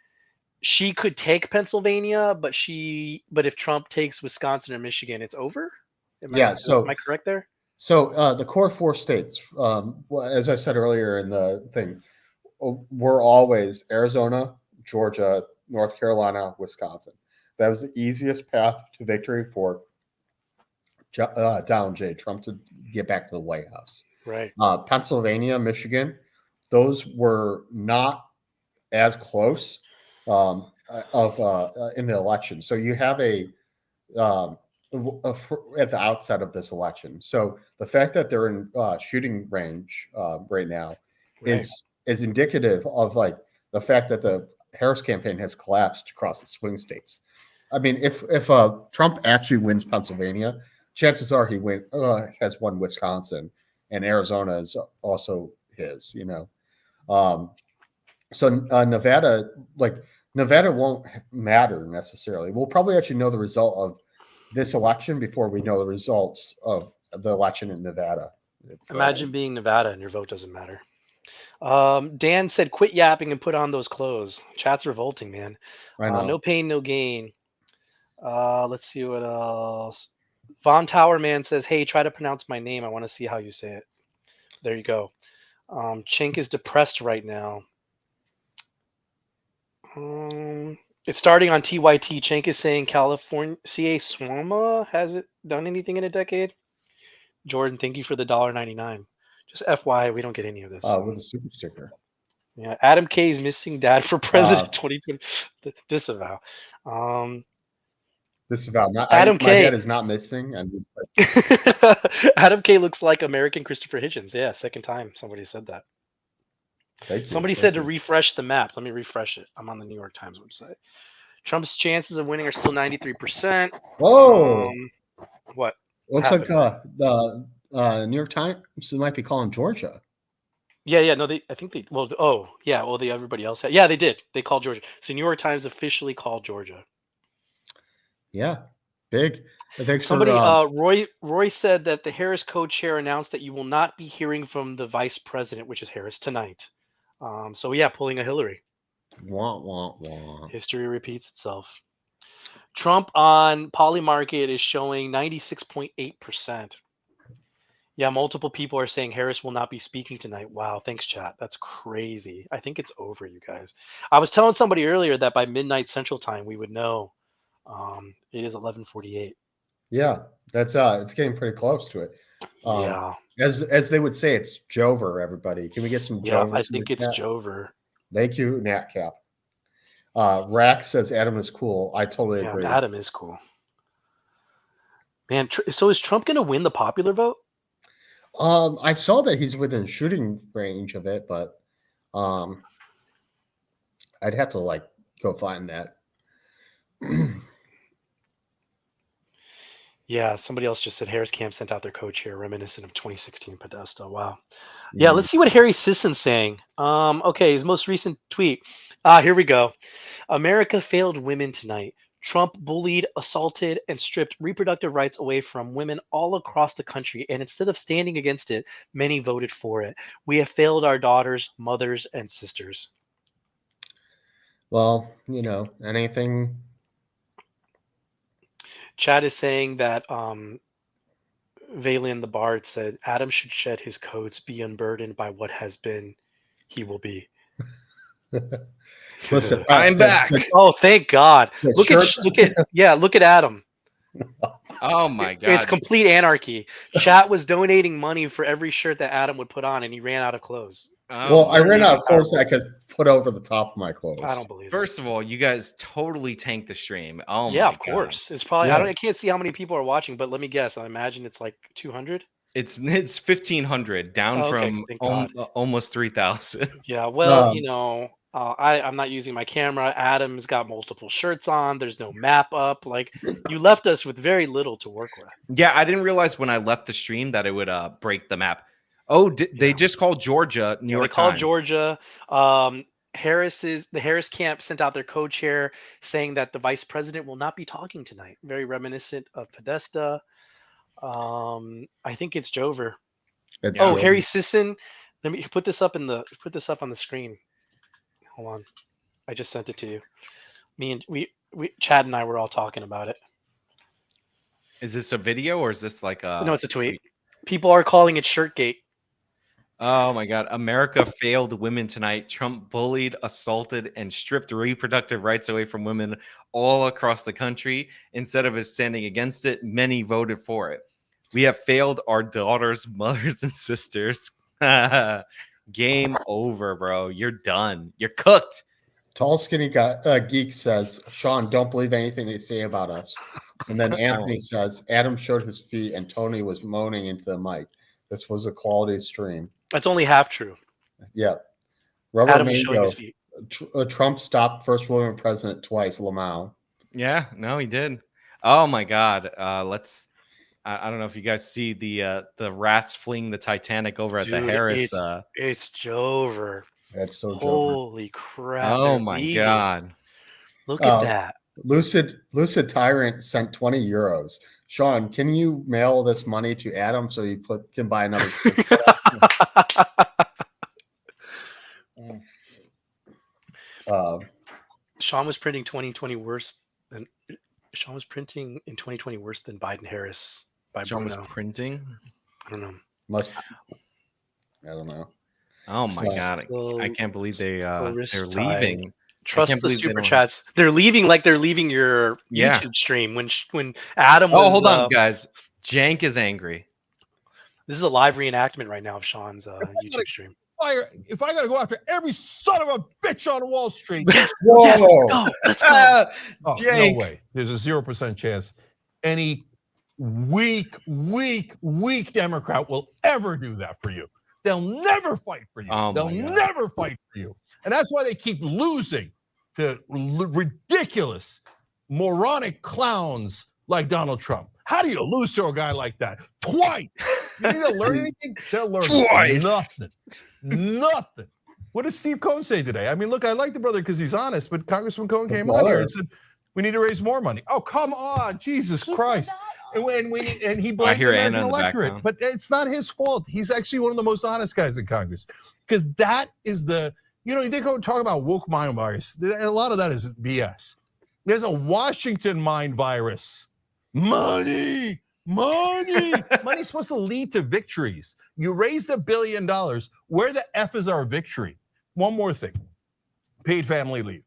she could take Pennsylvania, but if Trump takes Wisconsin or Michigan, it's over. Am I correct there? So the core 4 states, as I said earlier in the thing, were always Arizona, Georgia, North Carolina, Wisconsin. That was the easiest path to victory for Donald J. Trump to get back to the White House. Right. Pennsylvania, Michigan, those were not as close in the election. So you have at the outset of this election. So the fact that they're in shooting range right now is indicative of like the fact that the Harris campaign has collapsed across the swing states. I mean, if Trump actually wins Pennsylvania, chances are he has won Wisconsin, and Arizona is also his. You know, so Nevada won't matter necessarily. We'll probably actually know the result of this election before we know the results of the election in Nevada. Imagine being Nevada and your vote doesn't matter. Dan said, quit yapping and put on those clothes. Chat's revolting, man. No pain, no gain. Let's see what else. Von Towerman says, hey, try to pronounce my name. I want to see how you say it. There you go. Chink is depressed right now. It's starting on TYT. Chink is saying California CA Swama hasn't done anything in a decade. Jordan, thank you for the $1.99. Just FYI, we don't get any of this. With a super sticker. Yeah, Adam K is missing dad for president 2020. Disavow. Disavow. Adam K. My dad is not missing. And Adam K looks like American Christopher Hitchens. Yeah, second time somebody said that. Somebody said to refresh the map. Let me refresh it. I'm on the New York Times website. Trump's chances of winning are still 93%. Whoa. What? Looks like the New York Times might be calling Georgia. Yeah, no, I think they. Well, everybody else had. Yeah, they did. They called Georgia. So New York Times officially called Georgia. Yeah, big. Thanks Somebody, for Roy said that the Harris co-chair announced that you will not be hearing from the vice president, which is Harris, tonight. So yeah, pulling a Hillary. Wah, wah, wah. History repeats itself. Trump on Polymarket is showing 96.8%. Yeah, multiple people are saying Harris will not be speaking tonight. Wow, thanks, chat. That's crazy. I think it's over, you guys. I was telling somebody earlier that by midnight Central Time we would know. It is 11:48. Yeah, that's it's getting pretty close to it. Yeah. As they would say, it's Jover. Everybody, can we get some Jover? I think it's Jover. Thank you, NatCap. Rack says Adam is cool. I totally agree. Adam is cool. Man, so is Trump going to win the popular vote? I saw that he's within shooting range of it, but I'd have to go find that. Yeah, somebody else just said Harris Camp sent out their co-chair reminiscent of 2016 Podesta. Wow. Yeah, let's see what Harry Sisson's saying. Okay, his most recent tweet. Here we go. America failed women tonight. Trump bullied, assaulted, and stripped reproductive rights away from women all across the country. And instead of standing against it, many voted for it. We have failed our daughters, mothers, and sisters. Well, anything. Chad is saying that Valian the Bard said Adam should shed his coats, be unburdened by what has been, he will be. Listen, I'm back. Oh, thank God! Look at Adam. Oh my God! It's complete anarchy. Chat was donating money for every shirt that Adam would put on, and he ran out of clothes. Well, I ran out of clothes that I could put over the top of my clothes. I don't believe. First of all, you guys totally tanked the stream. Oh yeah, my of course. It's probably I can't see how many people are watching, but let me guess. I imagine it's like 200. It's 1,500 down from almost 3,000. Yeah, well, I'm not using my camera. Adam's got multiple shirts on. There's no map up. Like you left us with very little to work with. Yeah, I didn't realize when I left the stream that it would break the map. Oh, they just called Georgia, New York They called Times. Georgia. The Harris camp sent out their co-chair saying that the vice president will not be talking tonight. Very reminiscent of Podesta. I think it's Jover. Harry Sisson. Let me put this up on the screen. Hold on. I just sent it to you. We Chad and I were all talking about it. Is this a video or is this like a? No, it's a tweet. People are calling it Shirtgate. Oh my God. America failed women tonight. Trump bullied, assaulted, and stripped reproductive rights away from women all across the country. Instead of us standing against it, many voted for it. We have failed our daughters, mothers, and sisters. Game over, bro. You're done. You're cooked. Tall, skinny guy, geek says, Sean, don't believe anything they say about us. And then Anthony says, Adam showed his feet and Tony was moaning into the mic. This was a quality stream. That's only half true. Yeah. Adam was showing his feet. Trump stopped first woman president twice, Lamau. Yeah, no, he did. Oh my God. I don't know if you guys see the rats fleeing the Titanic over at the Harris. It's Jover. That's so Jover. Holy crap. Oh my God. Look at that. Lucid Tyrant sent 20 euros. Sean, can you mail this money to Adam so he can buy another? Sean was printing 2020 worse than Sean was printing in 2020 worse than Biden Harris by Sean Bruno. was printing. I don't know. I don't know. Oh my God! I can't believe they're leaving. Trust the super chats. They're leaving like they're leaving your YouTube stream when Adam. Oh, hold on, guys. Jank is angry. This is a live reenactment right now of Sean's YouTube stream. If I got to go after every son of a bitch on Wall Street, yes, let's go. No way. There's a 0% chance any weak Democrat will ever do that for you. They'll never fight for you. They'll never fight for you. And that's why they keep losing to ridiculous, moronic clowns like Donald Trump. How do you lose to a guy like that? Twice. You need to learn anything? They'll learn Twice. Nothing. What did Steve Cohen say today? I mean, look, I like the brother because he's honest, but Congressman Cohen came on here and said, we need to raise more money. Oh, come on, Jesus Christ. And he blamed the American electorate. But it's not his fault. He's actually one of the most honest guys in Congress. Because that is the, they go talk about woke mind virus. A lot of that is BS. There's a Washington mind virus. Money's supposed to lead to victories. You raised $1 billion. Where the F is our victory? One more thing, paid family leave.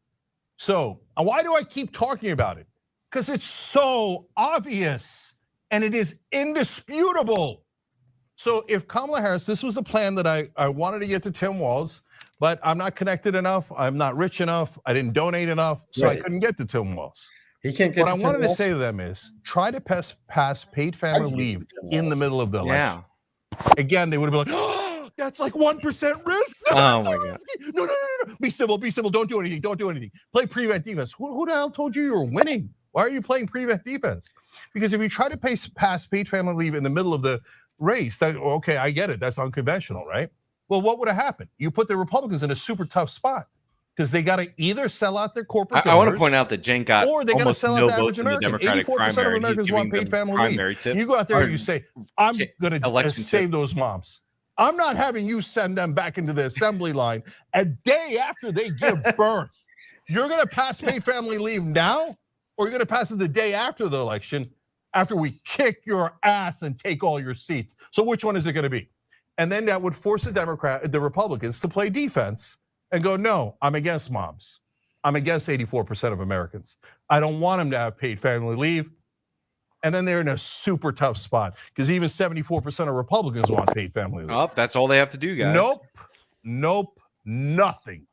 So why do I keep talking about it? Because it's so obvious and it is indisputable. So if Kamala Harris, this was the plan that I wanted to get to Tim Walz, but I'm not connected enough. I'm not rich enough. I didn't donate enough, so I couldn't get to Tim Walz. He can't get what I wanted to say to them is try to pass paid family leave in the middle of the election. Again, they would have been like, oh, that's like 1% risk. No, oh my God. No. Be civil. Don't do anything. Play prevent defense. Who the hell told you were winning? Why are you playing prevent defense? Because if you try to pass paid family leave in the middle of the race, okay, I get it. That's unconventional, right? Well, what would have happened? You put the Republicans in a super tough spot. Because they got to either sell out their corporate I want to point out that Cenk got or they got to sell out the average American. 84% of Americans want paid family leave. You go out there and you say, I'm going to save those moms. I'm not having you send them back into the assembly line a day after they give birth. You're going to pass paid family leave now, or you're going to pass it the day after the election, after we kick your ass and take all your seats. So which one is it going to be? And then that would force the Republicans to play defense and go, no, I'm against moms. I'm against 84% of Americans. I don't want them to have paid family leave. And then they're in a super tough spot because even 74% of Republicans want paid family leave. Oh, that's all they have to do, guys. Nope, nothing.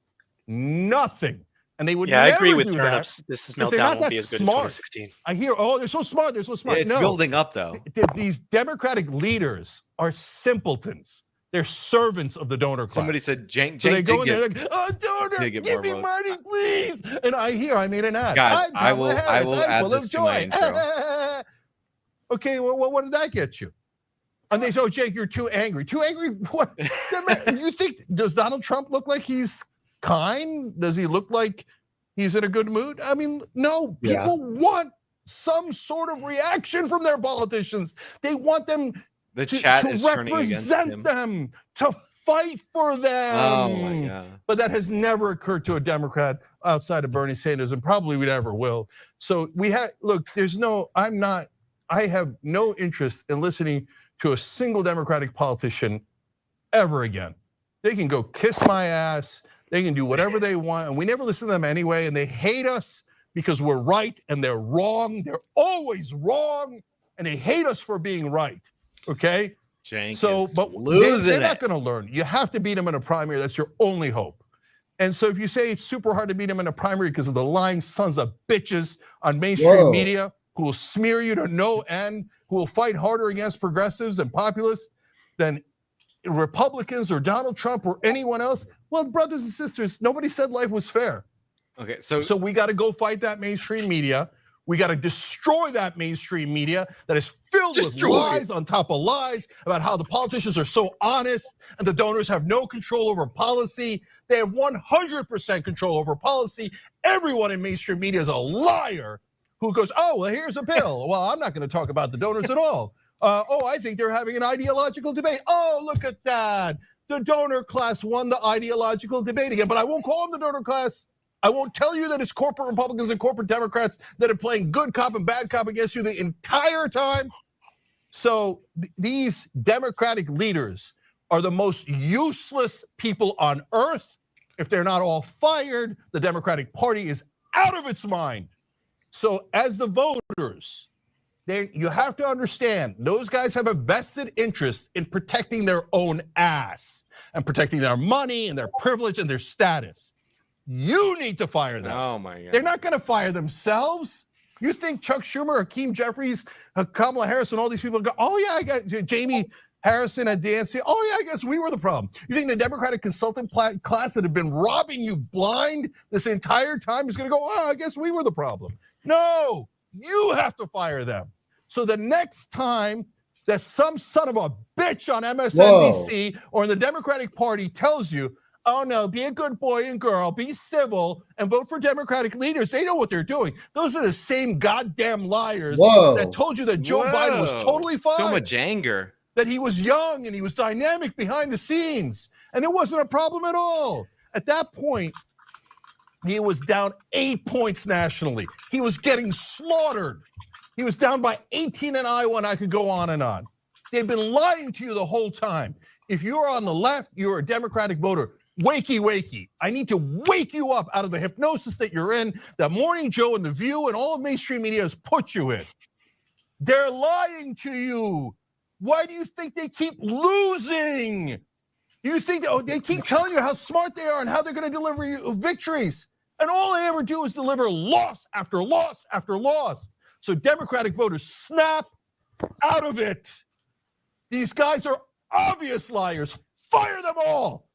And they would never do I agree with that turnips. This meltdown won't be as good as 2016. I hear, they're so smart. It's building up, though. These Democratic leaders are simpletons. They're servants of the donor class. Somebody said, Cenk, so they go in there like, donor, give me money, please. And I made an ad. Guys, I will add this to my intro. Okay, well, what did that get you? And they say, Cenk, you're too angry. Too angry? What? You think, does Donald Trump look like he's kind? Does he look like he's in a good mood? I mean, no, people want some sort of reaction from their politicians. They want them The chat is turning against him. Represent them, to fight for them. Oh my God. But that has never occurred to a Democrat outside of Bernie Sanders, and probably we never will. So I have no interest in listening to a single Democratic politician ever again. They can go kiss my ass. They can do whatever they want, and we never listen to them anyway, and they hate us because we're right and they're wrong. They're always wrong, and they hate us for being right. Okay, but they're not going to learn. You have to beat them in a primary. That's your only hope. And so if you say it's super hard to beat them in a primary because of the lying sons of bitches on mainstream media who will smear you to no end, who will fight harder against progressives and populists than Republicans or Donald Trump or anyone else, well, brothers and sisters, nobody said life was fair. Okay, so we got to go fight that mainstream media. We got to destroy that mainstream media that is filled with lies on top of lies about how the politicians are so honest and the donors have no control over policy. They have 100% control over policy. Everyone in mainstream media is a liar who goes, oh, well, here's a bill. Well, I'm not going to talk about the donors at all. I think they're having an ideological debate. Oh, look at that. The donor class won the ideological debate again, but I won't call them the donor class. I won't tell you that it's corporate Republicans and corporate Democrats that are playing good cop and bad cop against you the entire time. So these Democratic leaders are the most useless people on earth. If they're not all fired, the Democratic Party is out of its mind. So as the voters, you have to understand, those guys have a vested interest in protecting their own ass and protecting their money and their privilege and their status. You need to fire them. Oh my God. They're not going to fire themselves. You think Chuck Schumer, Hakeem Jeffries, Kamala Harris, and all these people go, oh yeah, I got Jamie Harrison and Dancy. Oh yeah, I guess we were the problem. You think the Democratic consultant class that have been robbing you blind this entire time is going to go, oh, I guess we were the problem. No, you have to fire them. So the next time that some son of a bitch on MSNBC or in the Democratic Party tells you, oh no, be a good boy and girl, be civil, and vote for Democratic leaders, they know what they're doing. Those are the same goddamn liars that told you that Joe Biden was totally fine. So much anger. That he was young and he was dynamic behind the scenes. And it wasn't a problem at all. At that point, he was down 8 points nationally. He was getting slaughtered. He was down by 18 in Iowa, and I could go on and on. They've been lying to you the whole time. If you're on the left, you're a Democratic voter. Wakey, wakey. I need to wake you up out of the hypnosis that you're in, that Morning Joe and The View and all of mainstream media has put you in. They're lying to you. Why do you think they keep losing? You think they keep telling you how smart they are and how they're going to deliver you victories. And all they ever do is deliver loss after loss after loss. So Democratic voters, snap out of it. These guys are obvious liars. Fire them all.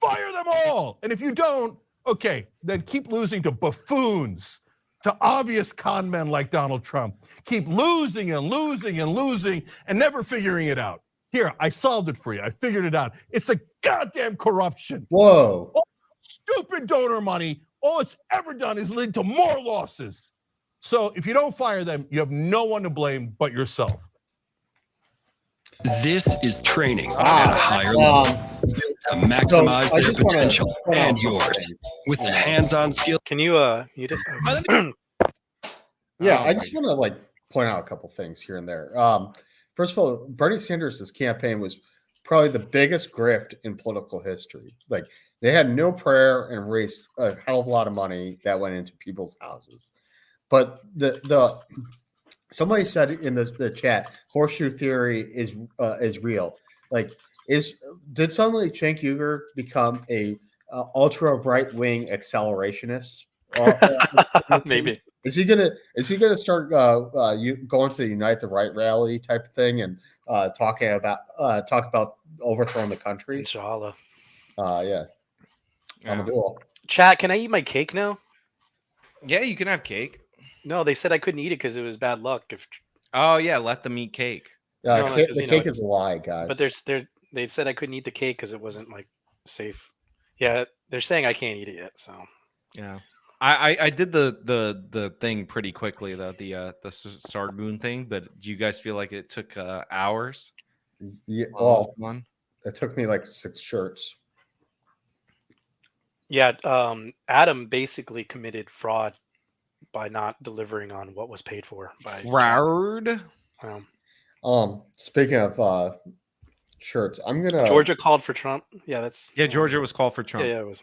Fire them all. And if you don't, okay, then keep losing to buffoons, to obvious con men like Donald Trump. Keep losing and losing and losing and never figuring it out. Here, I solved it for you. I figured it out. It's the goddamn corruption. Whoa. All stupid donor money, all it's ever done is lead to more losses. So if you don't fire them, you have no one to blame but yourself. This is training at a higher level to maximize their potential and yours with the hands-on skill. Can you mute it? Yeah, I just want to like point out a couple things here and there. First of all, Bernie Sanders' campaign was probably the biggest grift in political history. Like they had no prayer and raised a hell of a lot of money that went into people's houses. But the somebody said in the chat, horseshoe theory is real. Like, did suddenly Cenk Uygur become a ultra right wing accelerationist? Maybe. Is he gonna start going to the Unite the Right rally type of thing and talk about overthrowing the country? Inshallah. Yeah. I'm a duel. Chat, can I eat my cake now? Yeah, you can have cake. No, they said I couldn't eat it because it was bad luck. Oh yeah, let them eat cake. The cake is a lie, guys. But they said I couldn't eat the cake because it wasn't like safe. Yeah, they're saying I can't eat it yet. So yeah, I did the thing pretty quickly though, the Sargoon thing. But do you guys feel like it took hours? Yeah, well, it took me like 6 shirts. Yeah, Adam basically committed fraud by not delivering on what was paid for by fraud. Speaking of shirts, I'm gonna Georgia called for Trump. Yeah, Georgia was called for Trump. Yeah, it was.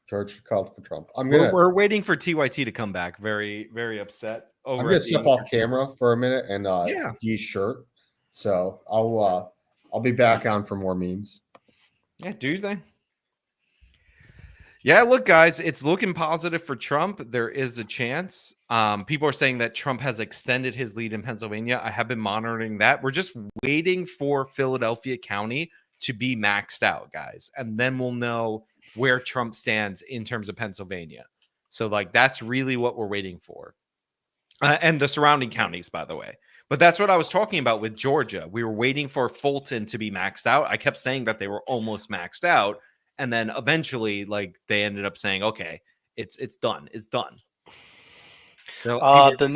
Georgia called for Trump. We're waiting for TYT to come back. Very, very upset. I'm gonna step off camera for a minute and de-shirt. So I'll be back on for more memes. Yeah, do your thing. Yeah, look, guys, it's looking positive for Trump. There is a chance. People are saying that Trump has extended his lead in Pennsylvania. I have been monitoring that. We're just waiting for Philadelphia County to be maxed out, guys. And then we'll know where Trump stands in terms of Pennsylvania. So, like, that's really what we're waiting for. And the surrounding counties, by the way. But that's what I was talking about with Georgia. We were waiting for Fulton to be maxed out. I kept saying that they were almost maxed out. And then eventually, like, they ended up saying, "Okay, it's done. It's done." The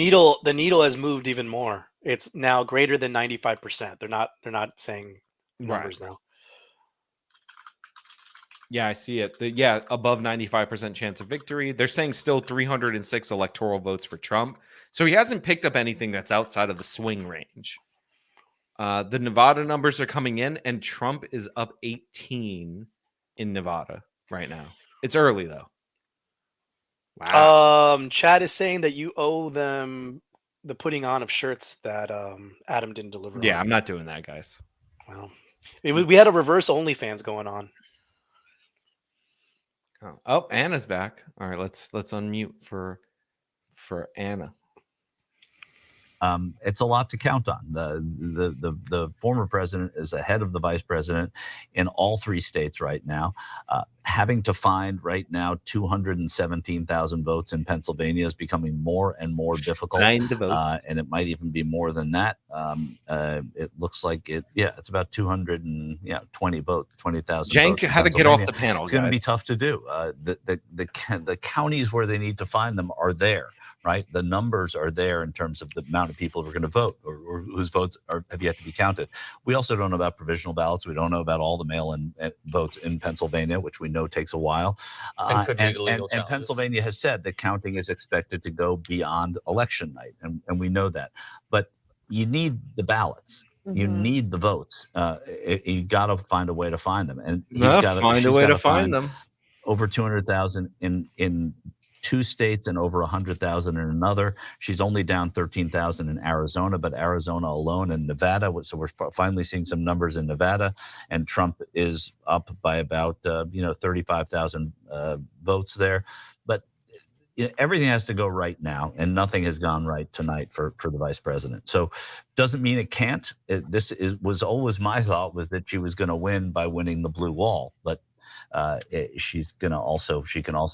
needle has moved even more. It's now greater than 95%. They're not saying numbers now. Yeah, I see it. Above 95% chance of victory. They're saying still 306 electoral votes for Trump. So he hasn't picked up anything that's outside of the swing range. The Nevada numbers are coming in, and Trump is up 18 in Nevada right now. It's early though. Wow. Chad is saying that you owe them the putting on of shirts that Adam didn't deliver. Yeah, I'm not doing that, guys. Well, we had a reverse OnlyFans going on. Oh, Anna's back. All right, let's unmute for Anna. It's a lot to count on. The former president is ahead of the vice president in all 3 states right now. having to find right now 217,000 votes in Pennsylvania is becoming more and more difficult. Find the votes. And it might even be more than that. It looks like it's about 220 votes, 20,000 Jank votes in had to get off Pennsylvania. the panel, It's going to be guys. tough to do. The counties where they need to find them are there, right? The numbers are there in terms of the amount of people who are going to vote or whose votes have yet to be counted. We also don't know about provisional ballots. We don't know about all the mail-in votes in Pennsylvania, which we know takes a while. And could lead to legal and challenges. Pennsylvania has said that counting is expected to go beyond election night, and we know that. But you need the ballots. You need the votes. You got to find a way to find them, and Find a way to find them. Over 200,000 in 2 states and over 100,000 in another. She's only down 13,000 in Arizona, but Arizona alone and Nevada. So we're finally seeing some numbers in Nevada, and Trump is up by about 35,000 votes there. But everything has to go right now, and nothing has gone right tonight for the vice president. So doesn't mean it can't. Was always my thought was that she was going to win by winning the blue wall, but she can also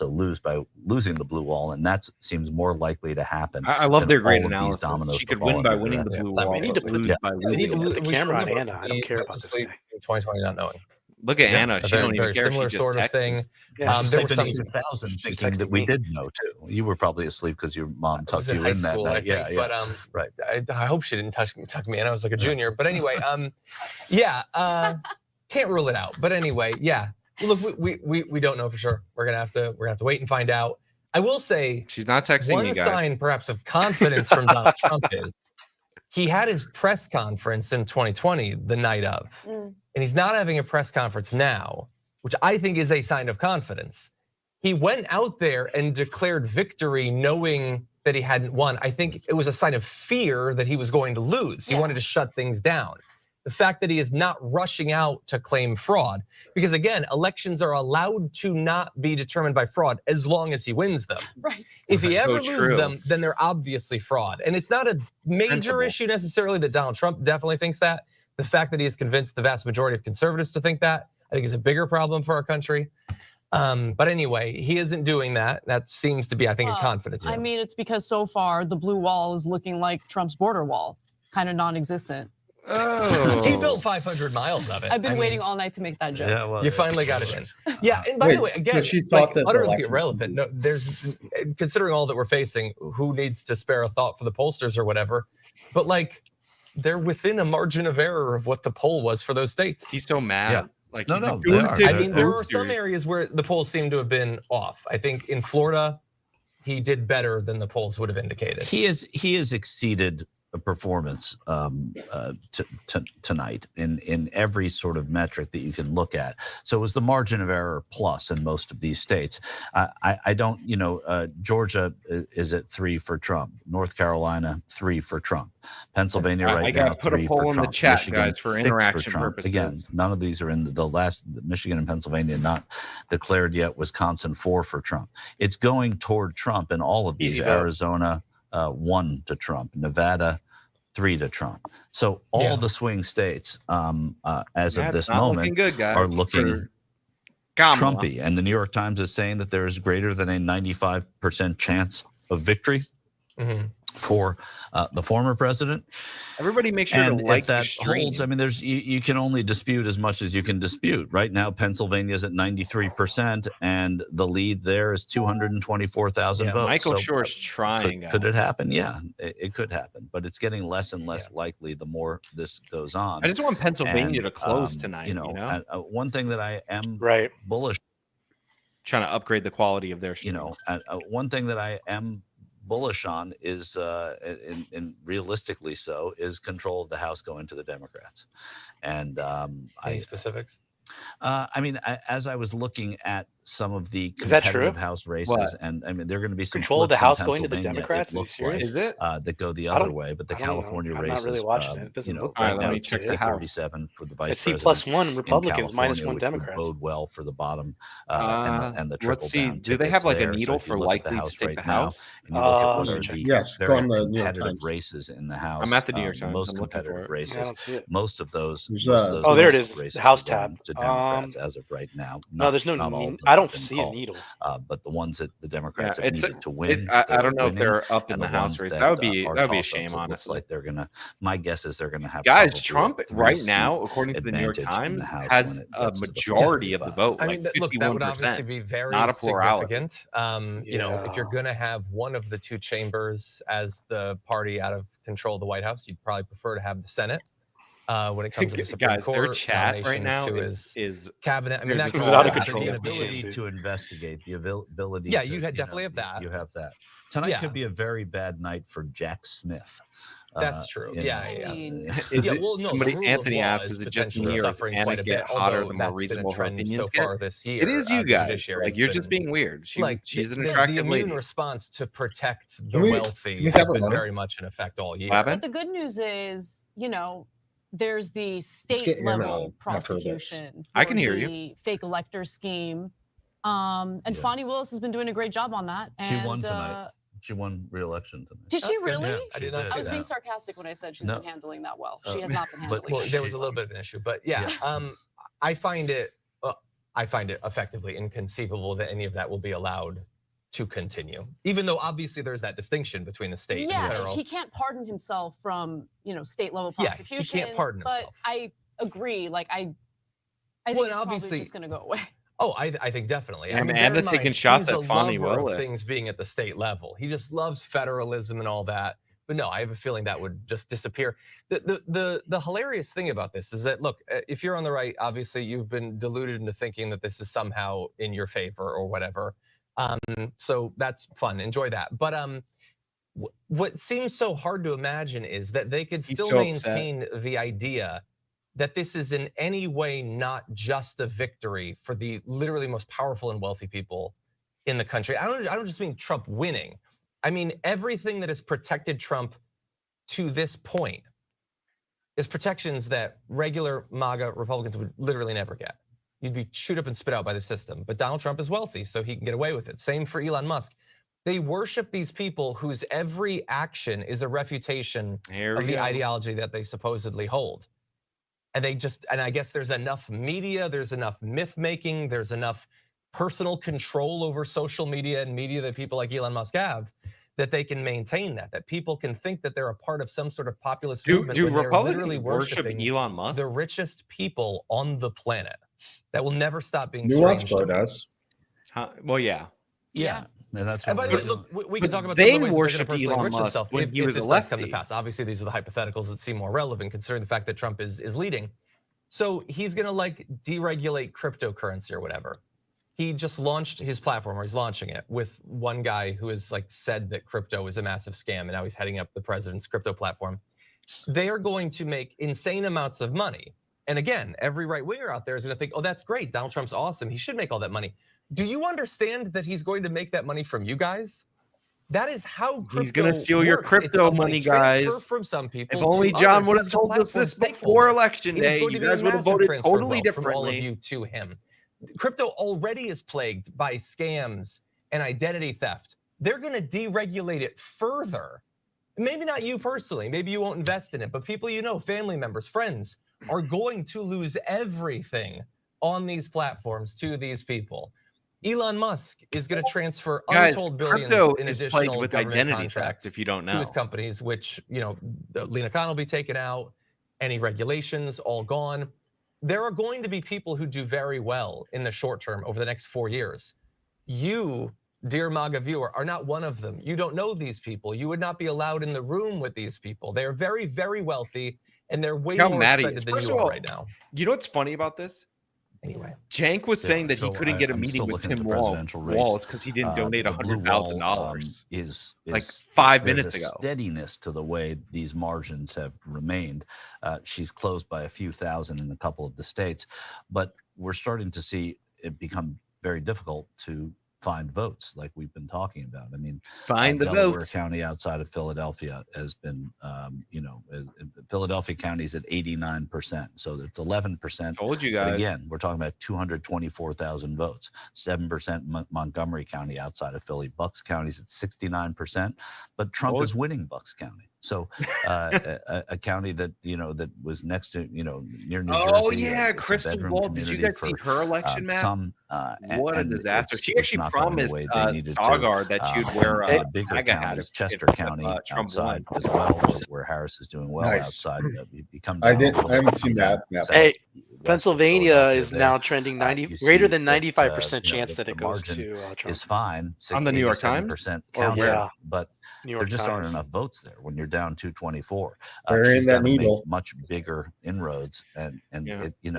lose by losing the blue wall, and that seems more likely to happen. I love their great all of these analysis. dominoes She could falling win by into winning that. the blue wall. We need to put by losing. the We camera on should Anna. I don't care about this guy. in 2020 not knowing. Look at Yeah, Anna. a She very, don't even very care. She similar just sort of texted. thing. Yeah, She's there were typing some 8,000 she's thinking that texting we me. did know too. You were probably asleep because your mom I tucked was in you high in that school, night. I think, but right. I hope she didn't tuck me in. I was like a junior, but anyway, can't rule it out. But anyway, yeah. Look, we don't know for sure. We're gonna have to wait and find out. I will say she's not texting one me, guys. sign perhaps of confidence from Donald Trump is he had his press conference in 2020 the night of, and he's not having a press conference now, which I think is a sign of confidence. He went out there and declared victory knowing that he hadn't won. I think it was a sign of fear that he was going to lose. He wanted to shut things down. The fact that he is not rushing out to claim fraud, because again, elections are allowed to not be determined by fraud as long as he wins them. Right. If he ever So loses true. them, then they're obviously fraud. And it's not a major Principle. issue necessarily that Donald Trump definitely thinks that. The fact that he has convinced the vast majority of conservatives to think that, I think is a bigger problem for our country. But anyway, he isn't doing that. That seems to be, I think, a confidence. I mean, it's because so far the blue wall is looking like Trump's border wall, kind of non-existent. He built 500 miles of it. I've been waiting all night to make that joke. Yeah, well, You finally got it in. Yeah, and by the way, again, she thought that the utterly election- irrelevant. No, there's considering all that we're facing, who needs to spare a thought for the pollsters or whatever? But they're within a margin of error of what the poll was for those states. He's so mad. Yeah. Like No, he's no, been they doing are. it. I mean, there are Booster. some areas where the polls seem to have been off. I think in Florida, he did better than the polls would have indicated. He has exceeded a performance tonight in every sort of metric that you can look at. So it was the margin of error plus in most of these states. I don't, Georgia is at 3 for Trump. North Carolina 3 for Trump. Pennsylvania I right gotta now put a 3 poll for in the Trump. chat, Michigan, guys, for 6 interaction Trump. purposes. Again, none of these are in the last. Michigan and Pennsylvania not declared yet. Wisconsin 4 for Trump. It's going toward Trump in all of these. Easy vote. Arizona 1 to Trump. Nevada 3 to Trump. So all the swing states, as Yeah, of this it's not looking moment, good, guys, are looking for Kamala. Trumpy. And the New York Times is saying that there is greater than a 95% chance of victory for the former president. Everybody make sure And to like if that the stream. holds, I mean, you can only dispute as much as you can dispute. Right now, Pennsylvania is at 93%, and the lead there is 224,000 votes. Michael So Shor's trying. could it happen? Yeah, it could happen, but it's getting less and less likely the more this goes on. I just want Pennsylvania And, to close tonight. One thing that I am bullish, trying to upgrade the quality of their stream. one thing that I am bullish on is, and realistically so, is control of the House going to the Democrats. And Any specifics? I mean, as I was looking at some of the Is that true? competitive House races, What? and I mean, there are going to be some Control of the flips in House going to the Pennsylvania, Democrats? it looks Is he serious? like, Is it? that go the I other don't- way. But the I don't know. California I'm races, not really watching it. It doesn't look right like now that. it's Let me check the 60-37 for the vice I see president +1 in Republicans, -1 California, which Democrats. would bode well for the bottom and the trickle Let's see. down. Do they have like a there. needle So if you for look at the likely to House take right the now, House? and you look at what let me are check. the Yes, go very on the New York competitive Times. races in the House, I'm at the New York the Times. most I'm looking for competitive it. races, Yeah, I don't see it. most of those Oh, there it House is. races The House are going tab. to Democrats as of right now. No, there's no. Not all of them I don't have been see a called. needle. But the ones that the Yeah, Democrats have it's needed to win, I they're don't know if winning, they're up in and the House ones race. that That would be are a toss-ups, shame, it looks honestly. like they're gonna. My guess is they're gonna have Guys, probably Trump a right 3-seat now, according to the New York advantage in the Times, House has when it a gets to the majority of the 45. vote, I like mean, look, that would 51%, obviously be very not a plurality. significant. You know, if you're going to have one of the two chambers as the party out of control of the White House, you'd probably prefer to have the Senate. When it comes to the Supreme Guys, Court, their chat right nominations now to is his cabinet. I mean, they're that's just all out of that. control. The ability to investigate, the ability. Yeah, to, you definitely have that. You have that. Tonight Yeah. could be a very bad night for Jack Smith. That's true. Yeah. Well, no, Somebody, the rule Anthony of law asks, is it just potentially me or is suffering quite Anna a get bit, hotter although the more that's been a reasonable her trend opinions so get? far this year. It is you The guys. judiciary Like has you're just been- being weird. She's an the attractive immune lady. response to protect the Can we wealthy have has a been runner? very much in effect all year. But the good news is, there's the state level prosecution I for can hear you. the fake elector scheme. And Fonnie Willis has been doing a great job on that. She and, won tonight. She won re-election tonight. Did she really? Yeah, I did not I was see being that. sarcastic when I said she's No. been handling that well. She has not been handling Well, it. there was a little bit of an issue, but yeah, I find it effectively inconceivable that any of that will be allowed to continue, even though obviously there's that distinction between the state and the Yeah, federal. he can't pardon himself from state level Yeah, he prosecutions. can't pardon but himself. I agree. Like I think Well, it's obviously- probably just going to go away. Oh, I think definitely. And I mean, Anna bear in taking mind, shots he's at a Fonnie lover of Willis. things being at the state level. He just loves federalism and all that. But no, I have a feeling that would just disappear. The hilarious thing about this is that, look, if you're on the right, obviously you've been deluded into thinking that this is somehow in your favor or whatever. So that's fun. Enjoy that. But what seems so hard to imagine is that they could He's still so upset. maintain the idea that this is in any way not just a victory for the literally most powerful and wealthy people in the country. I don't just mean Trump winning. I mean everything that has protected Trump to this point is protections that regular MAGA Republicans would literally never get. You'd be chewed up and spit out by the system. But Donald Trump is wealthy, so he can get away with it. Same for Elon Musk. They worship these people whose every action is a refutation of the ideology that they supposedly hold. And I guess there's enough media, there's enough myth making, there's enough personal control over social media and media that people like Elon Musk have, that they can maintain that people can think that they're a part of some sort of populist movement. Do when they're Republicans literally worship worshiping Elon Musk? the richest people on the planet. That will never stop being New strange to Watchbar me. does. Well, yeah. Yeah. And that's And by the way, what look, we can talk about they some of the ways that they're gonna worshipped personally Elon enrich Musk themselves when if he was this a does come to lefty. pass. Obviously, these are the hypotheticals that seem more relevant considering the fact that Trump is leading. So he's gonna like deregulate cryptocurrency or whatever. He just launched his platform, or he's launching it, with one guy who has like said that crypto is a massive scam, and now he's heading up the president's crypto platform. They are going to make insane amounts of money. And again, every right winger out there is gonna think, oh, that's great, Donald Trump's awesome, he should make all that money. Do you understand that he's going to make that money from you guys? That is how crypto He's gonna steal your works. crypto It's a money, transfer guys. from some people If only to John others. would have He's the told us this platform before stakeholder. election It is day, going you to be a guys would have massive voted transfer of totally wealth from all of differently. you to him. Crypto already is plagued by scams and identity theft. They're going to deregulate it further. Maybe not you personally, maybe you won't invest in it, but people you know, family members, friends, are going to lose everything on these platforms to these people. Elon Musk is going to transfer Guys, untold billions crypto in is plagued additional with government identity contracts theft, if you don't to his know. companies, which, Lena Khan will be taken out, any regulations all gone. There are going to be people who do very well in the short term over the next 4 years. You, dear MAGA viewer, are not one of them. You don't know these people. You would not be allowed in the room with these people. They are very, very wealthy, and they're way How more mad he excited is. than First you of are all, right now. You know what's funny about this? Anyway, Jank was saying that he couldn't get a I'm meeting still with looking at Tim the presidential race. Wallace because he didn't donate The blue wall, $100,000 is like 5 there's minutes a ago. Steadiness to the way these margins have remained. She's closed by a few thousand in a couple of the states, but we're starting to see it become very difficult to find votes, like we've been talking about. I mean, find the Delaware votes. County outside of Philadelphia has been, Philadelphia County is at 89%, so it's 11%. Told you guys. But again, we're talking about 224,000 votes. 7% Montgomery County outside of Philly. Bucks County is at 69%, but Trump is winning Bucks County. So a county that that was next to near New Jersey. Oh yeah, Crystal Ball. Did you guys see her election map? What a disaster! She actually promised Sagar that she'd wear a bigger MAGA hat. counties, Chester County outside as well, where Harris is doing well outside. I haven't seen that. Hey, Pennsylvania is now trending greater than 95% chance that it goes to Trump. Is fine on the New York Times, counter, but New there York just aren't Times. enough votes there when you're down 224. They're in She's that gotta make needle. much bigger inroads, and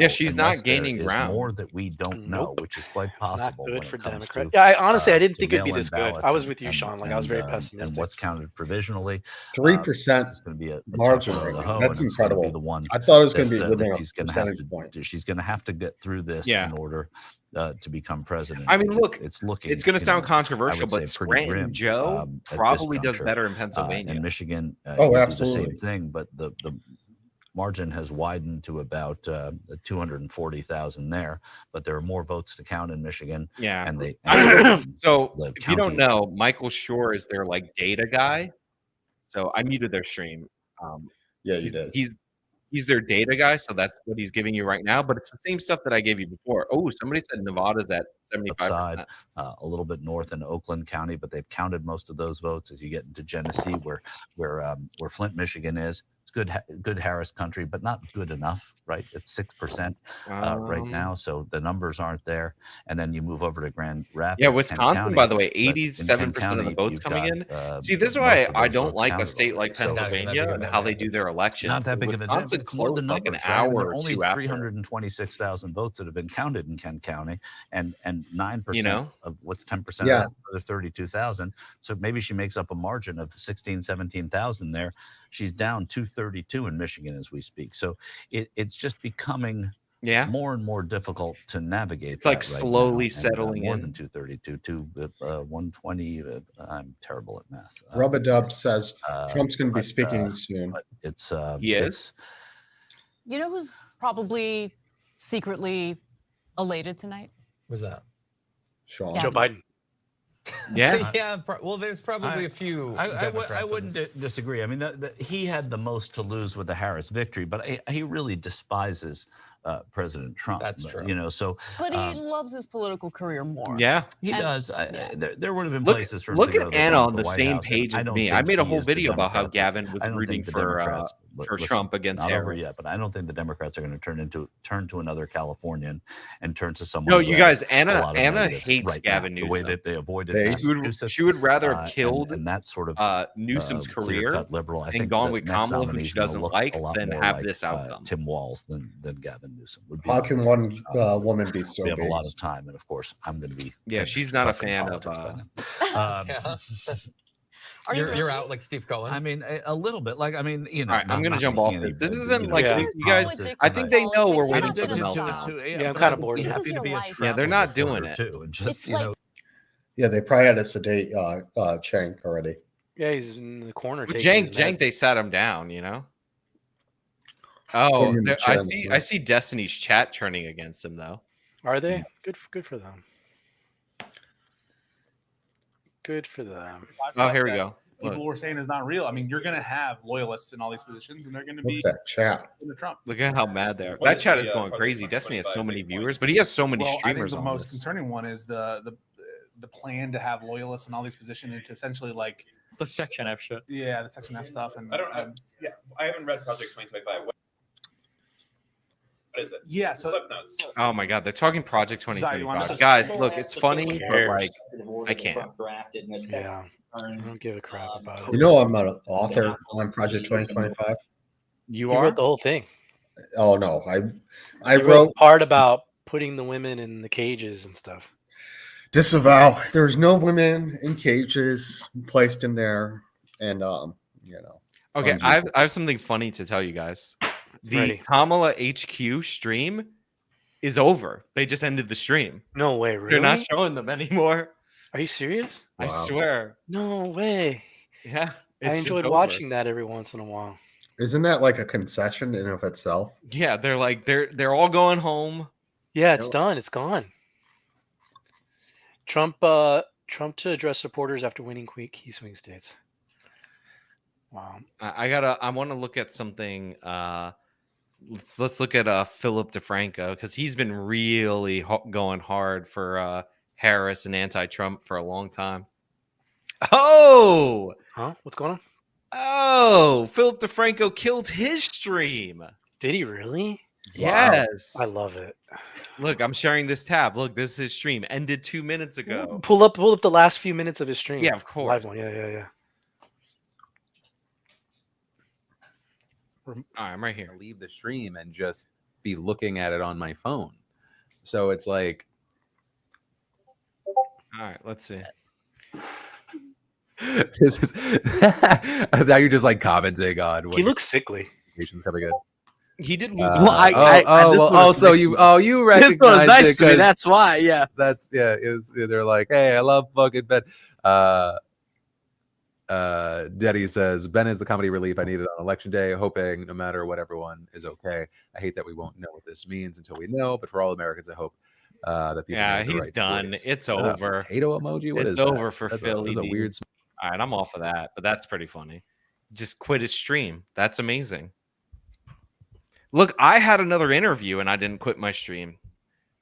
she's unless not gaining there is ground. more that we don't know, which is quite possible. Good when for it comes Democrats. to, Yeah, I honestly I didn't think it'd be mail-in this good. ballots I was with you, Sean. Like I was very and pessimistic. what's counted provisionally. 3% is going to be a margin tougher rate. of the hoe, That's and it's gonna incredible. Be the one I thought it was going to that, be within that a she's going to have percentage point. to. She's going to have to get through this in order to become president. I mean, look, it's looking. It's going to sound controversial, but say pretty Scranton grim, Joe at this probably does juncture. better in Pennsylvania. And Michigan, Oh, you do absolutely. the same thing, but the margin has widened to about 240,000 there, but there are more votes to count in Michigan. Yeah. And they so the if you don't county- know, Michael Shore is their like data guy. So I muted their stream. Yeah, you did. He's their data guy, so that's what he's giving you right now. But it's the same stuff that I gave you before. Oh, somebody said Nevada's at 75%. Side, a little bit north in Oakland County, but they've counted most of those votes as you get into Genesee, where Flint, Michigan is. It's good Harris country, but not good enough, right? It's 6% right now, so the numbers aren't there. And then you move over to Grand Rapids. Yeah, Kent Wisconsin, County, by the way, but in 87% Kent of the votes you've coming got, in. See, this is most why of I those don't votes like a counted state like already. So- Pennsylvania and how they do their elections. Not that big of a Wisconsin difference. More the closed like an numbers, right? I mean, hour there are or only two after. 326,000 votes that have been counted in Kent County, and 9% of what's 10% Yeah. of that, another 32,000. So maybe she makes up a margin of 17,000 there. She's down 232 in Michigan as we speak. So it's just becoming more and more difficult to navigate. It's like that right slowly now. settling more in. than 232 to 120. I'm terrible at math. Rub-a-dub says Trump's going to be but, speaking soon. But it's He is. You know who's probably secretly elated tonight? Who's that? Sean. Joe Biden. Yeah. Yeah. Well, there's probably a few. I wouldn't disagree. I mean, he had the most to lose with the Harris victory, but he really despises President Trump. That's true. So. But he loves his political career more. Yeah. He And- does. There would have been Look, places for him look to go at that Anna went on to the White same House, and page I as don't me. think I made a he whole is the video about how Democrat. Gavin was I don't rooting think the for Democrats- listen, Trump against not over Harris. yet, but I don't think the Democrats are going to turn to another Californian and turn to someone. No, who you has guys, a Anna lot of hates negatives right Gavin now, Newsom. the way that they avoided She would rather have and- killed and that sort of Newsom's career clear-cut liberal. I and think gone the with next Kamala, who nominee she is gonna doesn't look like, a lot than more have like, this outcome. Tim Walz than Gavin Newsom would be. How can one woman be so We have a lot of based? time, and of course, I'm going to be. Yeah, finished she's not a talking fan of. politics by then. Are you You're really? out like Steve Cohen. I mean, a little bit. Like, I mean, All right, I'm going to jump off this. This isn't like Yeah. you guys. I think they know we're waiting for the meltdown. Yeah, I'm kind of bored. This of is it. your life. Yeah, they're not doing it. Too, and just It's like Yeah, they probably had to sedate Cenk already. Yeah, he's in the corner. With taking Jank, his meds. they sat him down. Put Oh, him in the I chair. see. I see Destiny's chat turning against him though. Are they? Good for them. Good for them. Oh, here we go. People were saying is not real. I mean, you're going to have loyalists in all these positions, and they're going to be What's that chat? in the Trump. Look at how mad they are. What That is chat the, is going Project crazy. Destiny has so 2025 many big viewers, point? but he has so many Well, I think streamers the on most this. concerning one is the plan to have loyalists in all these positions and to essentially like The Section F shit. the Section F stuff and I haven't read Project 2025. What is it? yeah. So Clip notes. Oh my God, they're talking Project Sorry, you 2025. want Guys, to- look, it's funny, but like, I can't. Yeah, I don't give a crap about it. You know, I'm an author on Project 2025. You He are. wrote the whole thing. Oh no, I He wrote the part about putting the women in the cages and stuff. disavow. There's no women in cages placed in there, and Okay, I have something funny to tell you guys. The Ready. Kamala HQ stream is over. They just ended the stream. No way, really? They're not showing them anymore. Are you serious? I swear. No way. Yeah, I it's just enjoyed over. watching that every once in a while. Isn't that like a concession in of itself? Yeah, they're like they're all going home. Yeah, it's done. It's gone. Trump to address supporters after winning key swing states. Wow. I want to look at something. Let's look at Philip DeFranco, because he's been really going hard for Harris and anti-Trump for a long time. Oh, huh? What's going on? Oh, Philip DeFranco killed his stream. Did he really? Yes. Wow. I love it. Look, I'm sharing this tab. Look, this is his stream. Ended 2 minutes ago. Pull up the last few minutes of his stream. Yeah, of course. Live one. Yeah. All right, I'm right here. Leave the stream and just be looking at it on my phone. So it's like, all right, let's see. This is now you're just like commenting on. He looks sickly. Coming in. He did lose. So you recognize this one was nice to me. 'cause That's why. Yeah. That's It was. They're like, hey, I love fucking Ben. Deddy says Ben is the comedy relief I needed on election day, hoping no matter what everyone is okay. I hate that we won't know what this means until we know, but for all Americans, I hope that people. Yeah, make the he's right done. choice. It's Is that a over. potato emoji. What it's is over that? for That's Philly. That's a dude. weird. All right, I'm off of that, but that's pretty funny. Just quit his stream. That's amazing. Look, I had another interview and I didn't quit my stream.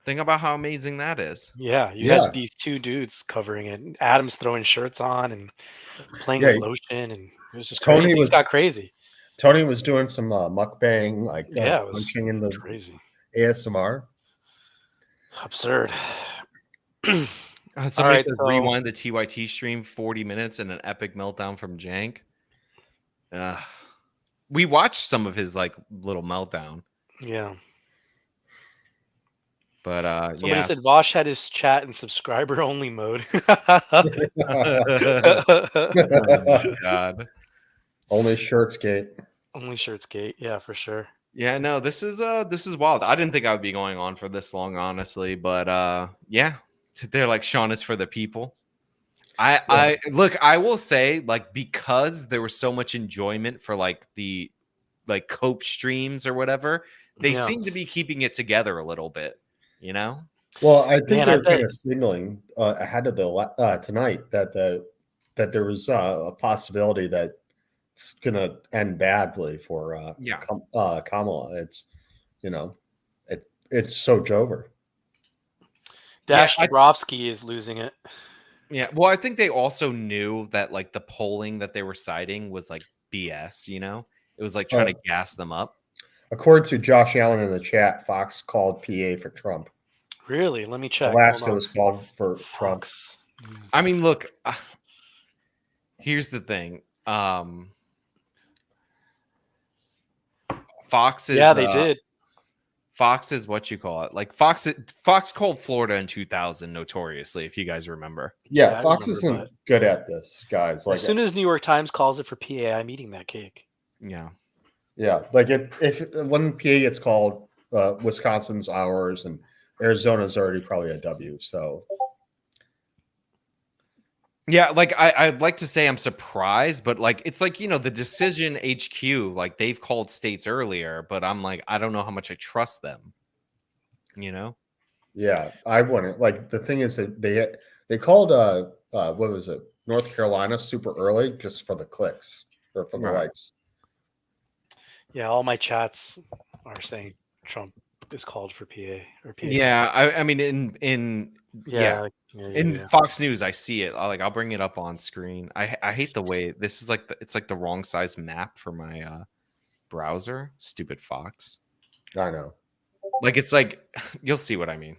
Think about how amazing that is. Yeah, you had these two dudes covering it. Adam's throwing shirts on and playing with lotion, and it was just crazy. It got crazy. Tony was doing some mukbang, like it was punching in the crazy ASMR. Absurd. Somebody says rewind the TYT stream 40 minutes and an epic meltdown from Jank. We watched some of his like little meltdown. Yeah. But somebody said Vosh had his chat in subscriber only mode. Oh my God. Only shirts gate. Only shirts gate. Yeah, for sure. Yeah, no, this is wild. I didn't think I would be going on for this long, honestly, but yeah. They're like, Sean is for the people. I look, I will say, like, because there was so much enjoyment for like the Cope streams or whatever, they seem to be keeping it together a little bit, you know? Well, I think they're kind of signaling ahead of the tonight that there was a possibility that it's gonna end badly for Kamala. It's it's so over. Dash Dabrowski is losing it. Yeah, well, I think they also knew that like the polling that they were citing was like BS, you know? It was like trying to gas them up. According to Josh Allen in the chat, Fox called PA for Trump. Really? Let me check. Alaska was called for Trump. I mean, look, here's the thing. Fox is they did. Fox is what you call it. Like Fox called Florida in 2000 notoriously, if you guys remember. Yeah, Fox isn't good at this, guys. Like as soon as New York Times calls it for PA, I'm eating that cake. Yeah. Yeah, like if when PA gets called, Wisconsin's ours and Arizona's already probably a W. So yeah, like I'd like to say I'm surprised, but like it's like, you know, the decision HQ, like they've called states earlier, but I'm like, I don't know how much I trust them. You know? Yeah, I wouldn't. Like the thing is that they called what was it, North Carolina super early just for the clicks or for the likes. Yeah, all my chats are saying Trump is called for PA or PA. Yeah, I mean in Fox News I see it. I'll bring it up on screen. I hate the way this is like it's like the wrong size map for my browser. Stupid Fox. I know. Like it's like you'll see what I mean.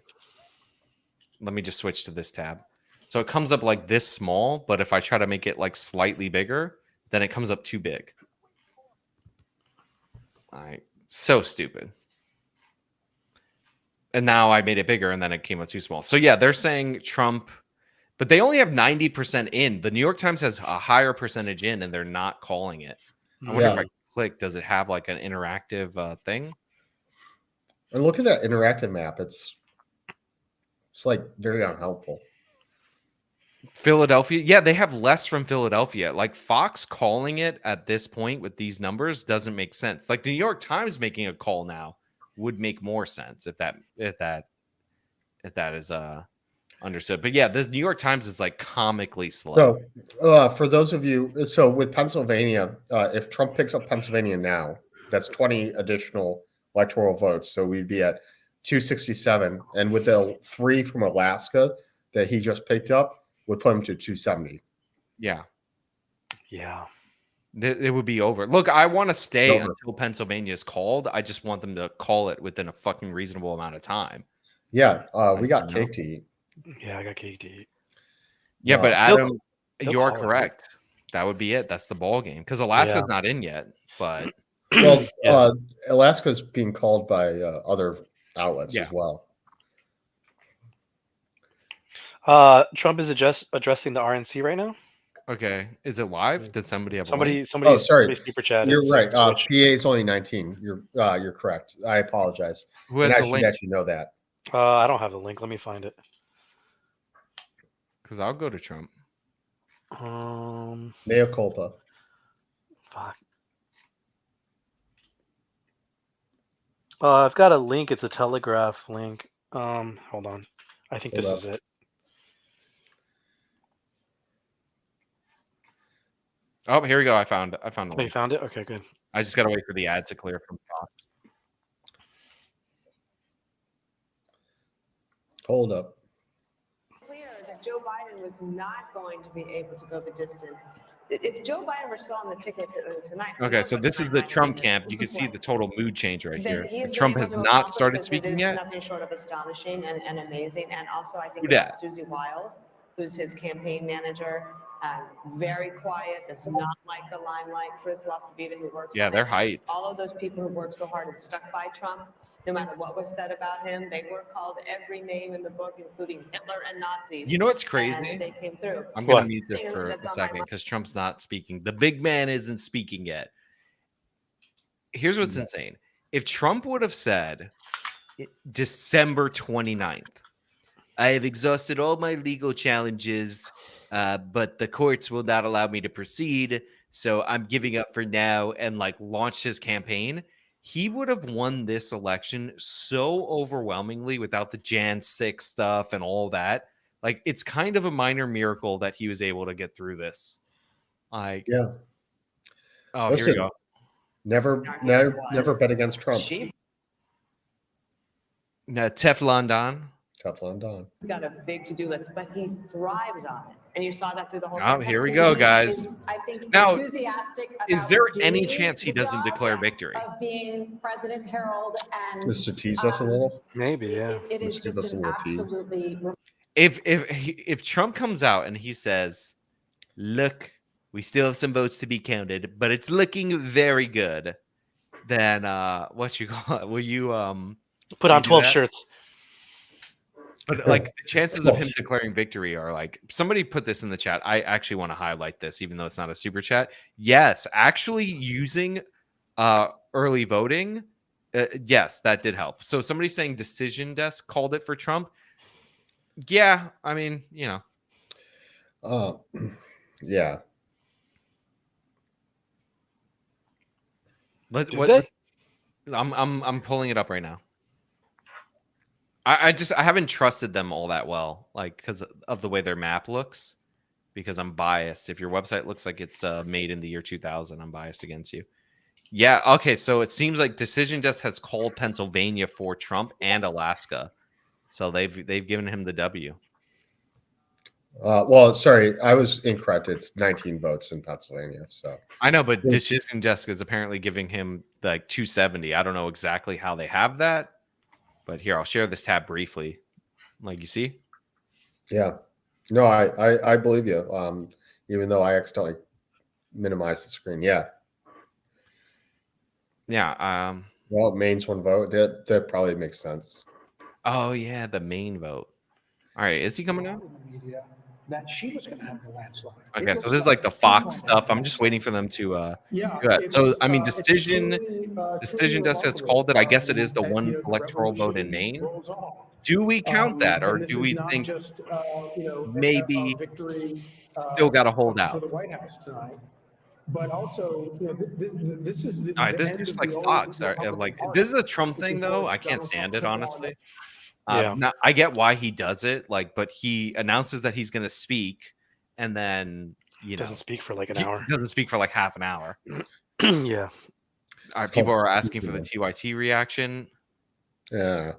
Let me just switch to this tab. So it comes up like this small, but if I try to make it like slightly bigger, then it comes up too big. All right, so stupid. And now I made it bigger and then it came out too small. So yeah, they're saying Trump, but they only have 90% in. The New York Times has a higher percentage in and they're not calling it. I wonder if I click, does it have like an interactive thing? And look at that interactive map. It's like very unhelpful. Philadelphia, yeah, they have less from Philadelphia. Like Fox calling it at this point with these numbers doesn't make sense. Like the New York Times making a call now would make more sense if that is understood. But yeah, the New York Times is like comically slow. So for those of you, so with Pennsylvania, if Trump picks up Pennsylvania now, that's 20 additional electoral votes. So we'd be at 267, and with the 3 from Alaska that he just picked up, would put him to 270. Yeah. Yeah. It would be over. Look, I want to stay until Pennsylvania is called. I just want them to call it within a fucking reasonable amount of time. Yeah, we got cake to eat. Yeah, I got cake to eat. Yeah, but Adam, they'll you are call it. correct. That would be it. That's the ball game because Alaska's not in yet. But well, Alaska's being called by other outlets as well. Trump is addressing the RNC right now. Okay, is it live? Did somebody have Oh, sorry. Somebody super chat. You're right. PA is only 19. You're correct. I apologize. Who has and the I should link? actually know that. I don't have the link. Let me find it. Because I'll go to Trump. Mea culpa. Fuck. I've got a link. It's a Telegraph link. Hold on. I think this is it. Oh, here we go. I found it. Oh, you found it? Okay, good. I just gotta wait for the ad to clear from Fox. Hold up. Clear that Joe Biden was not going to be able to go the distance. If Joe Biden were still on the ticket tonight. Okay, so this is the Trump camp. You can see the total mood change right then here. he is Trump able has to not accomplish started this. speaking It is yet. nothing short of astonishing and amazing. And also, I think Who about dat? Susie Wiles, who's his campaign manager. Very quiet, does not like the limelight. Chris LaCivita, who works. Yeah, on they're it. hyped. All of those people who worked so hard and stuck by Trump, no matter what was said about him, they were called every name in the book, including Hitler and Nazis. You know what's crazy? And they came through. I'm gonna mute this for a second because Trump's not speaking. The big man isn't speaking yet. Here's what's insane. If Trump would have said December 29th, I have exhausted all my legal challenges, but the courts will not allow me to proceed, so I'm giving up for now, and like launched his campaign, he would have won this election so overwhelmingly without the Jan 6 stuff and all that. Like, it's kind of a minor miracle that he was able to get through this. Like, yeah. Oh, Listen, here we go. Never bet against Trump. Teflon Don. Teflon Don. He's got a big to-do list, but he thrives on it. And you saw that through the whole Oh, here we go, guys. I think Now, enthusiastic is about there any doing chance he the doesn't job declare victory? of being President Harold and Just to tease us a little. Maybe, yeah. it is Just give us just a an little tease. absolutely If Trump comes out and he says, "Look, we still have some votes to be counted, but it's looking very good," then what you call it? Will you Put on 12 shirts? But like the chances of him declaring victory are like, somebody put this in the chat. I actually want to highlight this, even though it's not a super chat. Yes, actually using early voting, yes, that did help. So somebody's saying Decision Desk called it for Trump. Yeah, I mean, you know. Yeah. I'm pulling it up right now. I haven't trusted them all that well, like because of the way their map looks, because I'm biased. If your website looks like it's made in the year 2000, I'm biased against you. Yeah, okay, so it seems like Decision Desk has called Pennsylvania for Trump and Alaska, so they've given him the W. Well, sorry, I was incorrect. It's 19 votes in Pennsylvania. So I know, but Decision Desk is apparently giving him like 270. I don't know exactly how they have that. But here, I'll share this tab briefly. Like you see? Yeah. No, I believe you. Even though I accidentally minimized the screen. Yeah. Yeah. Well, Maine's one vote. That probably makes sense. Oh yeah, the Maine vote. All right, is he coming out? that she was going to have the landslide. Okay, so this is like the Fox stuff. I'm just waiting for them to. So I mean, decision desk has called it. I guess it is the one electoral vote in Maine. Do we count that, or do we think maybe still got to hold out? For the White House tonight. But also, this is the. All right, this is just like Fox. Like this is a Trump thing, though. I can't stand it, honestly. Now, I get why he does it, like, but he announces that he's going to speak, and then doesn't speak for like an hour. Doesn't speak for like half an hour. Yeah. All right, people are asking for the TYT reaction. Yeah.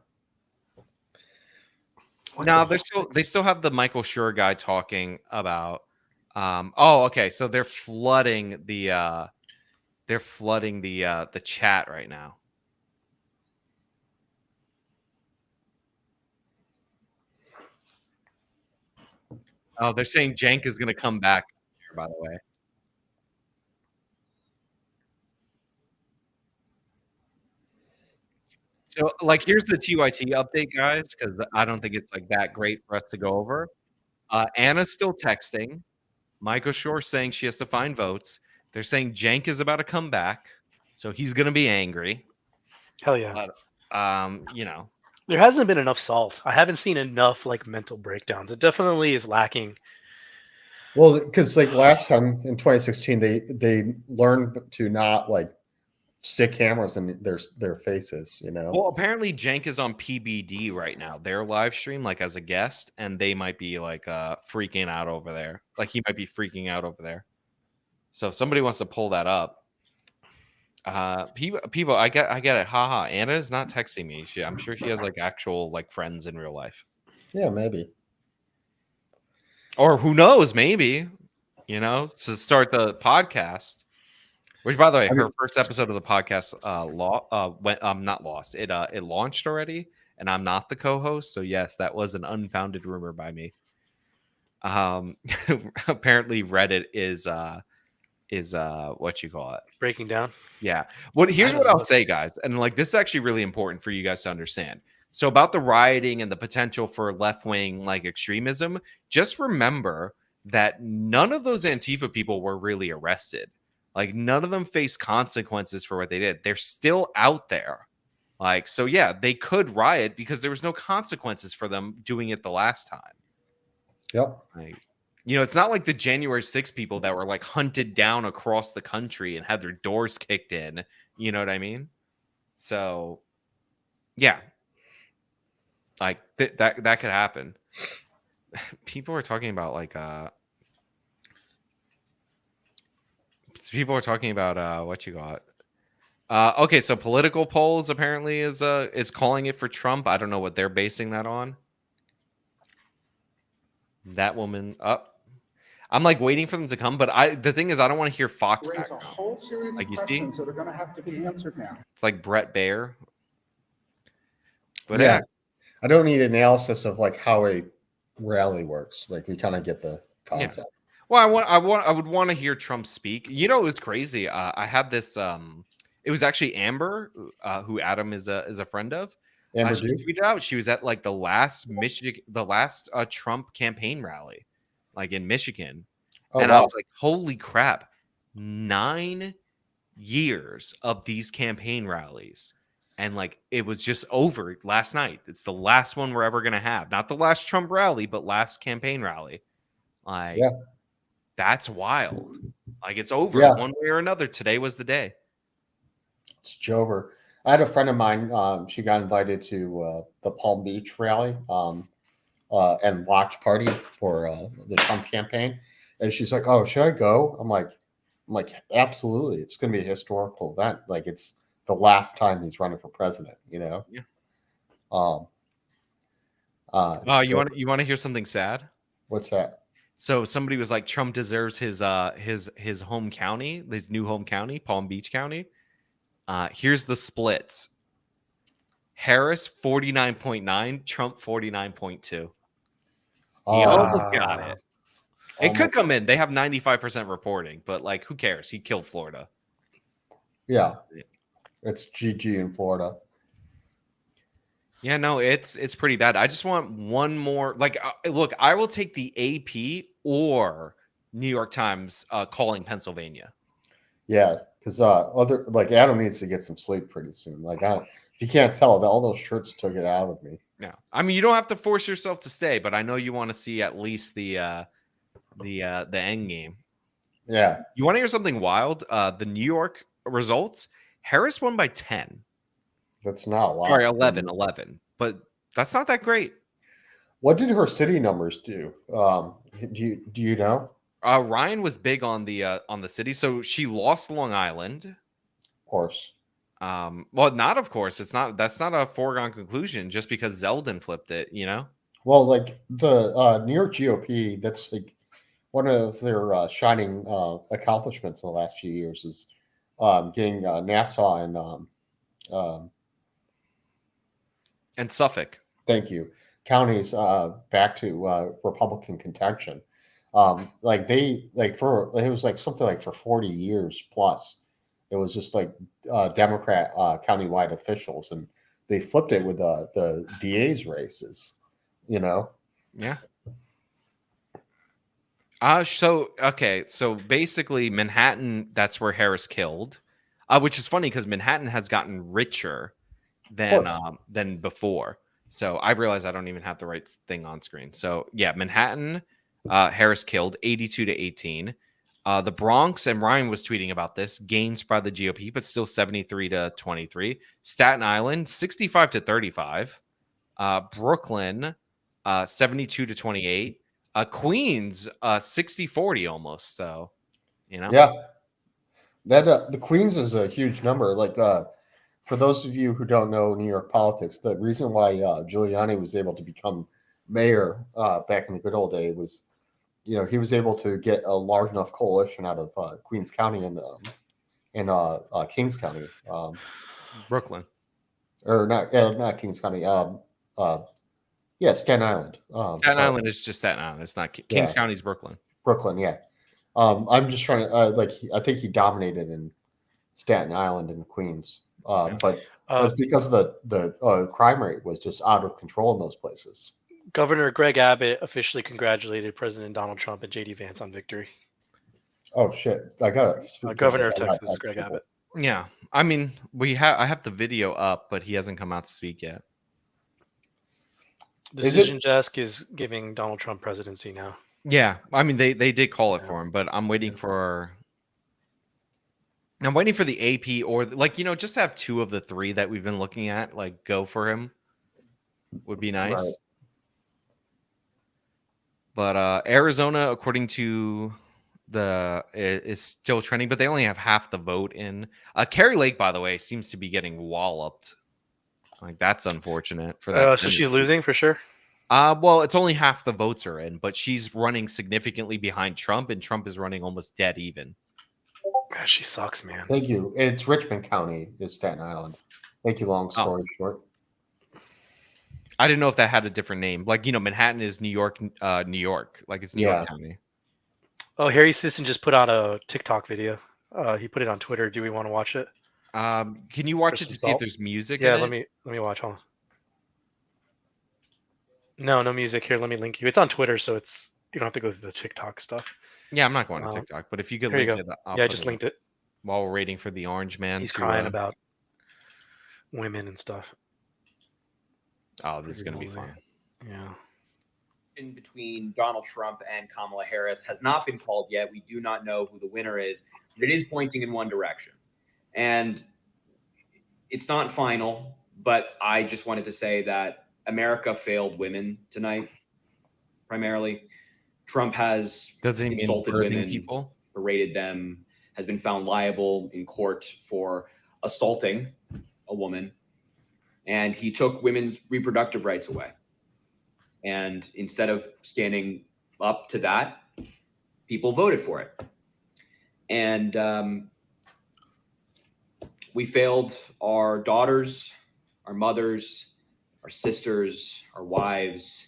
Now they still have the Michael Schur guy talking about. Okay, so they're flooding the chat right now. Oh, they're saying Cenk is going to come back, by the way. So, like, here's the TYT update, guys, because I don't think it's like that great for us to go over. Anna's still texting. Michael Schur saying she has to find votes. They're saying Cenk is about to come back, so he's going to be angry. Hell yeah. But, there hasn't been enough salt. I haven't seen enough like mental breakdowns. It definitely is lacking. Well, because like last time in 2016, they learned to not like stick cameras in their faces, Well, apparently Cenk is on PBD right now, their live stream, like as a guest, and they might be like freaking out over there. Like he might be freaking out over there. So if somebody wants to pull that up. People, I get it. Haha. Anna is not texting me. I'm sure she has like actual like friends in real life. Yeah, maybe. Or who knows? Maybe, to start the podcast. Which, by the way, her first episode of the podcast not lost. It launched already, and I'm not the co-host. So yes, that was an unfounded rumor by me. Apparently, Reddit is what you call it, breaking down. Yeah. Here's what I'll say, guys, and like this is actually really important for you guys to understand. So about the rioting and the potential for left-wing like extremism, just remember that none of those Antifa people were really arrested. Like none of them face consequences for what they did. They're still out there. Like, so yeah, they could riot because there was no consequences for them doing it the last time. Yep. Like, it's not like the January 6th people that were like hunted down across the country and had their doors kicked in. You know what I mean? So, yeah, like that could happen. People are talking about like what you got. Okay, so political polls apparently is calling it for Trump. I don't know what they're basing that on. That woman up. I'm like waiting for them to come, but the thing is, I don't want to hear Fox. Raise a whole series of questions that are going to have to be answered now. It's like Brett Baer. But yeah, I don't need analysis of like how a rally works. Like we kind of get the concept. Yeah. Well, I would want to hear Trump speak. It was crazy. I had this. It was actually Amber, who Adam is a friend of. Amber she tweeted out she was at like the last Trump campaign rally, like in Michigan, and wow. I was like, "Holy crap! 9 years of these campaign rallies, and like it was just over last night. It's the last one we're ever gonna have. Not the last Trump rally, but last campaign rally. Like, yeah. That's wild. Like it's over one way or another. Today was the day. It's Jover. I had a friend of mine. She got invited to the Palm Beach rally and watch party for the Trump campaign, and she's like, "Oh, should I go?" I'm like, absolutely. It's going to be a historical event. Like it's the last time he's running for president. Yeah. You want to hear something sad? What's that? So somebody was like, Trump deserves his home county, his new home county, Palm Beach County. Here's the splits. Harris 49.9, Trump 49.2. He almost got it. It could come in. They have 95% reporting, but like, who cares? He killed Florida. Yeah, it's GG in Florida. Yeah, no, it's pretty bad. I just want one more. Like, look, I will take the AP or New York Times calling Pennsylvania. Yeah, because other like Adam needs to get some sleep pretty soon. Like, if you can't tell, all those shirts took it out of me. Yeah, I mean, you don't have to force yourself to stay, but I know you want to see at least the end game. Yeah. You want to hear something wild? The New York results. Harris won by 10. That's not a lot. Sorry, 11. But that's not that great. What did her city numbers do? Do you know? Ryan was big on the city, so she lost Long Island. Of course. Well, not of course. That's not a foregone conclusion just because Zeldin flipped it, you know? Well, like the New York GOP, that's like one of their shining accomplishments in the last few years is getting Nassau and Suffolk. Thank you. Counties back to Republican contention. It was like something like for 40 years plus, it was just like Democrat countywide officials, and they flipped it with the DA's races, you know? Yeah. So basically Manhattan, that's where Harris killed, which is funny because Manhattan has gotten richer than before. So I realized I don't even have the right thing on screen. So yeah, Manhattan, Harris killed 82-18. The Bronx, and Ryan was tweeting about this, gains by the GOP, but still 73-23. Staten Island, 65-35. Brooklyn, 72-28. Queens, 60-40 almost. So, you know. Yeah. That the Queens is a huge number. Like for those of you who don't know New York politics, the reason why Giuliani was able to become mayor back in the good old day was, you know, he was able to get a large enough coalition out of Queens County and Kings County, Brooklyn, or not Kings County. Staten Island. Staten Island is just Staten Island. It's not Kings County's Brooklyn. Brooklyn, yeah. I'm just trying to I think he dominated in Staten Island and Queens, but it's because of the crime rate was just out of control in those places. Governor Greg Abbott officially congratulated President Donald Trump and J.D. Vance on victory. Oh shit! I got it. Governor of Texas, Greg Abbott. Yeah, I mean, I have the video up, but he hasn't come out to speak yet. Decision Desk is giving Donald Trump presidency now. Yeah, I mean they did call it for him, but I'm waiting for the AP or just have two of the three that we've been looking at go for him would be nice. Right. But Arizona, according to is still trending, but they only have half the vote in. Carrie Lake, by the way, seems to be getting walloped. That's unfortunate for that. So she's losing for sure. Well, it's only half the votes are in, but she's running significantly behind Trump, and Trump is running almost dead even. God, she sucks, man. Thank you. It's Richmond County is Staten Island. Thank you. Long story short. I didn't know if that had a different name. Manhattan is New York, New York. It's New York County. Oh, Harry Sisson just put out a TikTok video. He put it on Twitter. Do we want to watch it? Can you watch it to see if there's music? Yeah, in let me watch. Hold on. No music here. Let me link you. It's on Twitter, so you don't have to go through the TikTok stuff. Yeah, I'm not going to TikTok, but if you could link it, I just linked it. While we're waiting for the orange man. He's crying about women and stuff. Oh, this is going to be fun. Yeah. In between Donald Trump and Kamala Harris has not been called yet. We do not know who the winner is, but it is pointing in one direction. And it's not final, but I just wanted to say that America failed women tonight, primarily. Trump has insulted women, people, berated them, has been found liable in court for assaulting a woman, and he took women's reproductive rights away. And instead of standing up to that, people voted for it. And we failed our daughters, our mothers, our sisters, our wives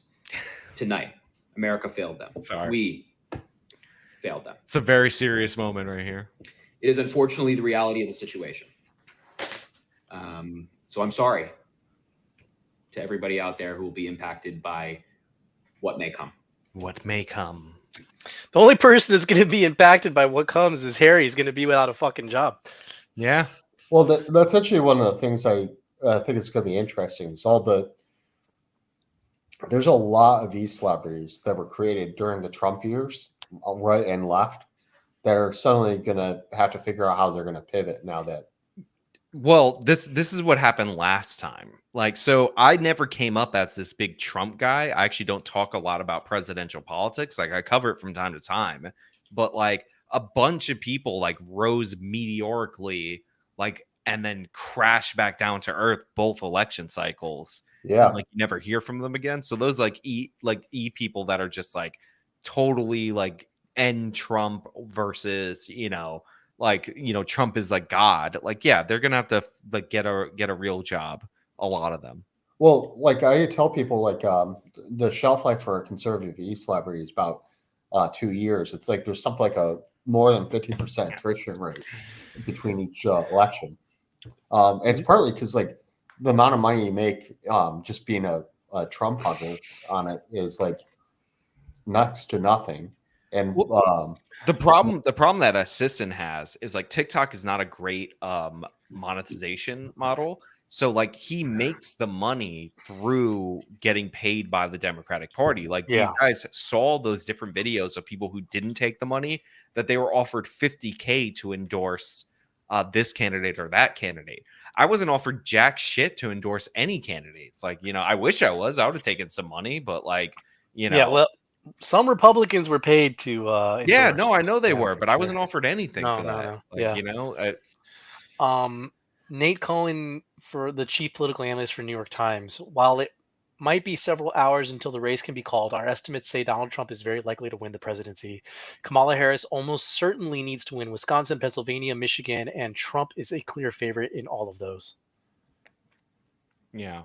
tonight. America failed them. Sorry. We failed them. It's a very serious moment right here. It is unfortunately the reality of the situation. So I'm sorry to everybody out there who will be impacted by what may come. What may come. The only person that's going to be impacted by what comes is Harry. He's going to be without a fucking job. Yeah. Well, that's actually one of the things I think it's going to be interesting. Is there's a lot of e-celebrities that were created during the Trump years, right and left, that are suddenly going to have to figure out how they're going to pivot now that. Well, this is what happened last time. Like, so I never came up as this big Trump guy. I actually don't talk a lot about presidential politics. Like, I cover it from time to time, but like a bunch of people like rose meteorically, like, and then crash back down to earth both election cycles. Yeah. And, like, you never hear from them again. So those like E people that are just like totally like end Trump versus, like, Trump is like God. Like, yeah, they're gonna have to like get a real job. A lot of them. Well, like I tell people, like the shelf life for a conservative e-celebrity is about 2 years. It's like there's something like a more than 50% attrition rate between each election. And it's partly because like the amount of money you make just being a Trump hugger on it is like next to nothing. And the problem that assistant has is like TikTok is not a great monetization model. So like he makes the money through getting paid by the Democratic Party. Like you guys saw those different videos of people who didn't take the money, that they were offered $50K to endorse this candidate or that candidate. I wasn't offered jack shit to endorse any candidates. Like, I wish I was. I would have taken some money, but like, Yeah, well, some Republicans were paid to yeah, endorse. no, I know they were, but I wasn't offered anything No, for no, that. no. Like, Yeah. Nate Cohen, for the chief political analyst for New York Times, while it might be several hours until the race can be called, our estimates say Donald Trump is very likely to win the presidency. Kamala Harris almost certainly needs to win Wisconsin, Pennsylvania, Michigan, and Trump is a clear favorite in all of those. Yeah.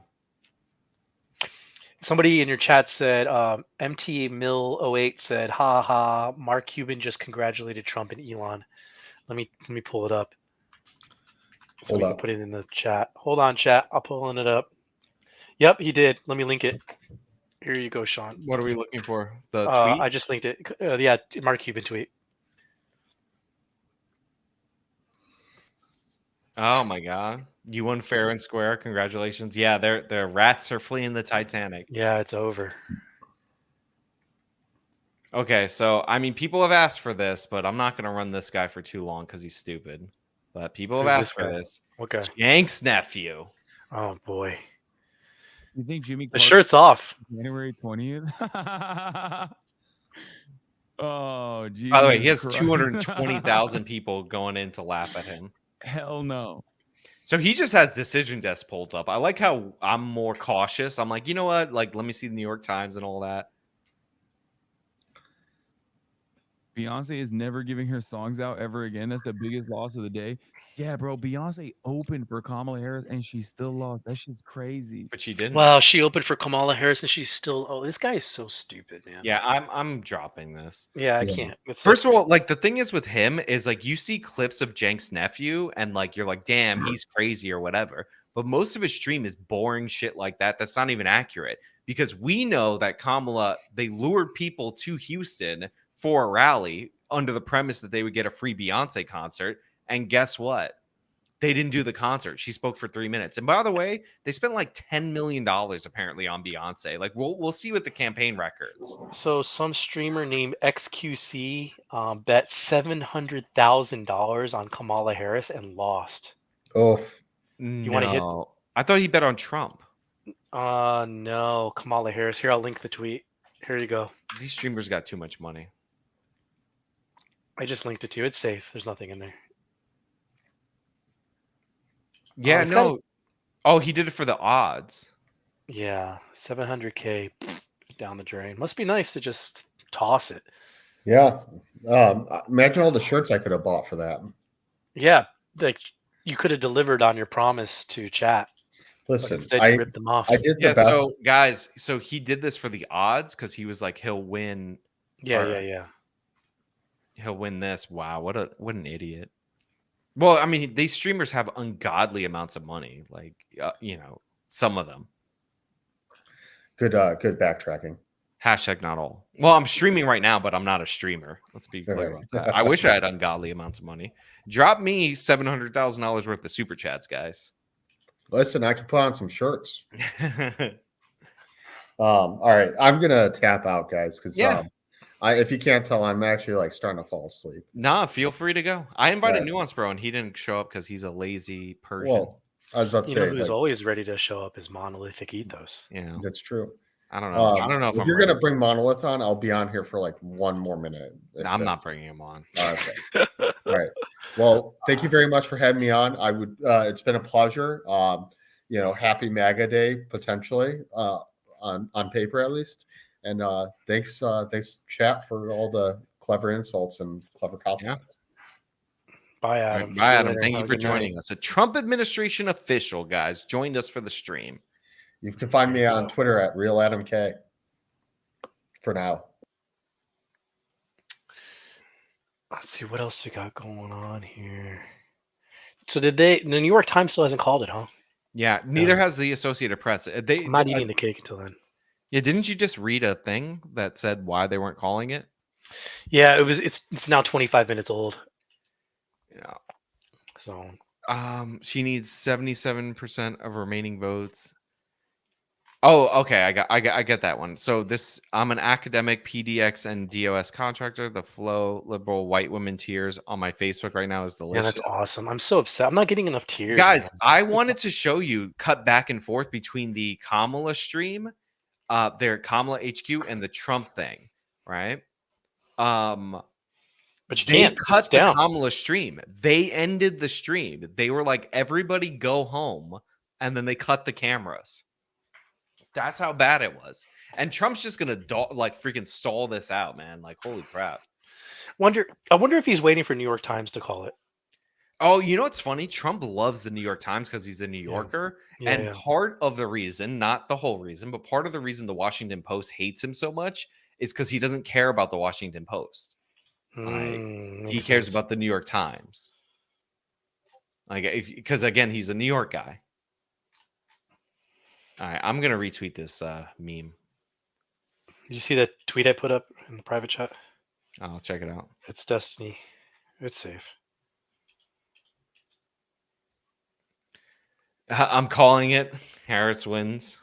Somebody in your chat said, MT Mill 08 said, ha ha, Mark Cuban just congratulated Trump and Elon. Let me pull it up. So we can put it in the chat. Hold on, chat. I'll pulling it up. Yep, he did. Let me link it. Here you go, Sean. What are we looking for? The tweet? I just linked it. Yeah, Mark Cuban tweet. Oh my God. You won fair and square. Congratulations. Yeah, their rats are fleeing the Titanic. Yeah, it's over. Okay, so I mean, people have asked for this, but I'm not going to run this guy for too long because he's stupid. But people have Who's asked this for guy? this. Okay. Jank's nephew. Oh boy. You think Jimmy The Clark shirt's off. January 20th? Oh, geez. By the way, he has 220,000 people going in to laugh at him. Hell no. So he just has Decision Desk pulled up. I like how I'm more cautious. I'm like, you know what? Like, let me see the New York Times and all that. Beyonce is never giving her songs out ever again. That's the biggest loss of the day. Yeah, bro. Beyonce opened for Kamala Harris and she still lost. That shit's crazy. But she didn't. Well, she opened for Kamala Harris and she's still. Oh, this guy is so stupid, man. Yeah, I'm dropping this. Yeah, I can't. First of all, like the thing is with him is like you see clips of Jank's nephew and like you're like, damn, he's crazy or whatever. But most of his stream is boring shit like that. That's not even accurate because we know that Kamala, they lured people to Houston for a rally under the premise that they would get a free Beyonce concert. And guess what? They didn't do the concert. She spoke for 3 minutes. And by the way, they spent like $10 million apparently on Beyonce. Like we'll see with the campaign records. So some streamer named XQC bet $700,000 on Kamala Harris and lost. Oh, you want to hit? I thought he bet on Trump. No, Kamala Harris. Here, I'll link the tweet. Here you go. These streamers got too much money. I just linked it to you. It's safe. There's nothing in there. Yeah, no. Oh, he did it for the odds. Yeah, 700K down the drain. Must be nice to just toss it. Yeah. Imagine all the shirts I could have bought for that. Yeah, like you could have delivered on your promise to chat. Listen, instead you ripped them off. I did the best. So guys, so he did this for the odds because he was like, he'll win. Yeah. He'll win this. Wow, what an idiot. Well, I mean, these streamers have ungodly amounts of money, like some of them. Good backtracking. Hashtag not all. Well, I'm streaming right now, but I'm not a streamer. Let's be clear about that. I wish I had ungodly amounts of money. Drop me $700,000 worth of super chats, guys. Listen, I can put on some shirts. All right, I'm gonna tap out, guys, because if you can't tell, I'm actually like starting to fall asleep. Nah, feel free to go. I invited Nuance Bro, and he didn't show up because he's a lazy Persian. Well, I was about to say, know who's always ready to show up is Monolithic Ethos. Yeah, that's true. I don't know. I don't know if you're gonna bring Monolith on, I'll be on here for like 1 more minute. No, I'm not bringing him on. Okay. All right. Well, thank you very much for having me on. I would. It's been a pleasure. Happy MAGA Day potentially on paper at least. And thanks chat for all the clever insults and clever compliments. Bye, Adam. Right, bye, Adam. Thank you for joining us. A Trump administration official, guys, joined us for the stream. You can find me on Twitter at RealAdamK. For now. Let's see what else we got going on here. So the New York Times still hasn't called it, huh? Yeah, neither has the Associated Press. I'm not eating the cake until then. Yeah, didn't you just read a thing that said why they weren't calling it? Yeah, it's now 25 minutes old. Yeah. So she needs 77% of remaining votes. Oh, okay. I get that one. So I'm an academic PDX and DOS contractor. The flow liberal white women tears on my Facebook right now is delicious. Yeah, that's awesome. I'm so upset. I'm not getting enough tears. Guys, man. I wanted to show you cut back and forth between the Kamala stream, their Kamala HQ, and the Trump thing, right? But you they can't cut the Kamala stream. They ended the stream. They were like, everybody go home, and then they cut the cameras. That's how bad it was. And Trump's just gonna freaking stall this out, man. Like, holy crap. I wonder if he's waiting for New York Times to call it. Oh, you know what's funny? Trump loves the New York Times because he's a New Yorker. And part of the reason, not the whole reason, but part of the reason the Washington Post hates him so much is because he doesn't care about the Washington Post. He cares about the New York Times. Because again, he's a New York guy. All right, I'm gonna retweet this meme. Did you see that tweet I put up in the private chat? I'll check it out. It's Destiny. It's safe. I'm calling it. Harris wins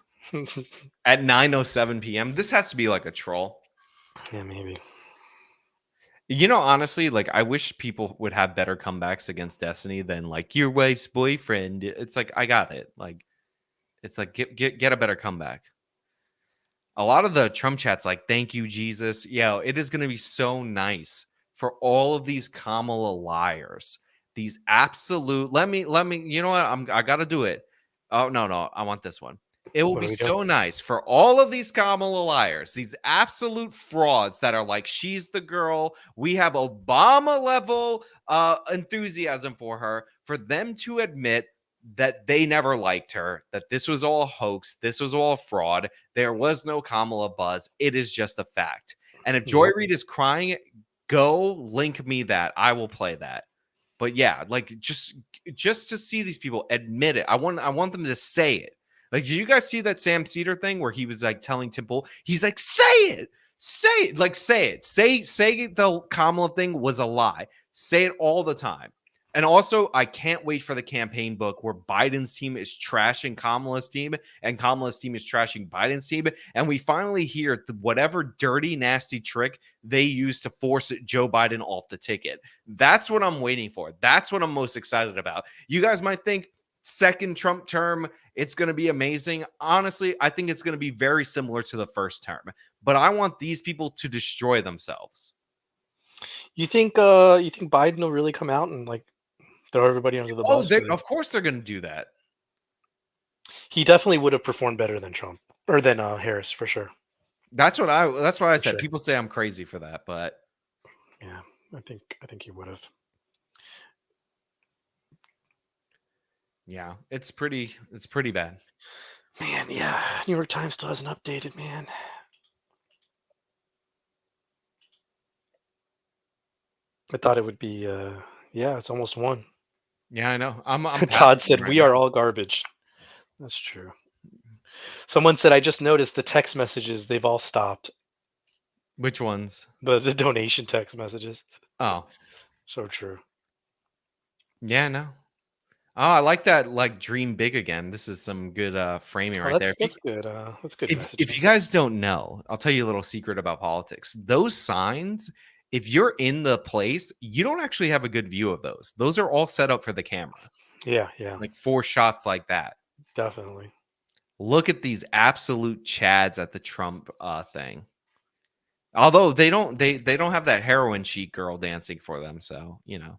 at 9:07 p.m. This has to be like a troll. Yeah, maybe. You know, honestly, like I wish people would have better comebacks against Destiny than like your wife's boyfriend. It's like I got it. Like it's like get a better comeback. A lot of the Trump chats like, thank you, Jesus. Yeah, it is going to be so nice for all of these Kamala liars. These absolute, let me, you know what? I got to do it. Oh, no, I want this one. It will be so nice for all of these Kamala liars, these absolute frauds that are like, she's the girl. We have Obama level enthusiasm for her, for them to admit that they never liked her, that this was all a hoax, this was all a fraud, there was no Kamala buzz, it is just a fact. And if Joy Reid is crying, go link me that. I will play that. But yeah, like just to see these people admit it, I want them to say it. Like, did you guys see that Sam Cedar thing where he was like telling Tim Pool, he's like, say it, like say it, say the Kamala thing was a lie, say it all the time. And also, I can't wait for the campaign book where Biden's team is trashing Kamala's team and Kamala's team is trashing Biden's team. And we finally hear whatever dirty, nasty trick they use to force Joe Biden off the ticket. That's what I'm waiting for. That's what I'm most excited about. You guys might think second Trump term, it's going to be amazing. Honestly, I think it's going to be very similar to the first term. But I want these people to destroy themselves. You think Biden will really come out and like throw everybody under the bus? Of course they're going to do that. He definitely would have performed better than Trump or than Harris for sure. That's why I said. Sure. People say I'm crazy for that, but yeah, I think he would have. Yeah, it's pretty bad. Man, yeah. New York Times still hasn't updated, man. I thought it would be yeah, it's almost 1. Yeah, I know. I'm Todd said we are all garbage. That's true. Someone said, I just noticed the text messages, they've all stopped. Which ones? The donation text messages. Oh. So true. Yeah, no. Oh, I like that, like, dream big again. This is some good framing right there. That's good. That's good If you guys don't know, I'll tell you a little secret about politics. Those signs, if you're in the place, you don't actually have a good view of those. Those are all set up for the camera. Yeah. Like 4 shots like that. Definitely. Look at these absolute chads at the Trump thing. Although they don't have that heroin chic girl dancing for them, so you know.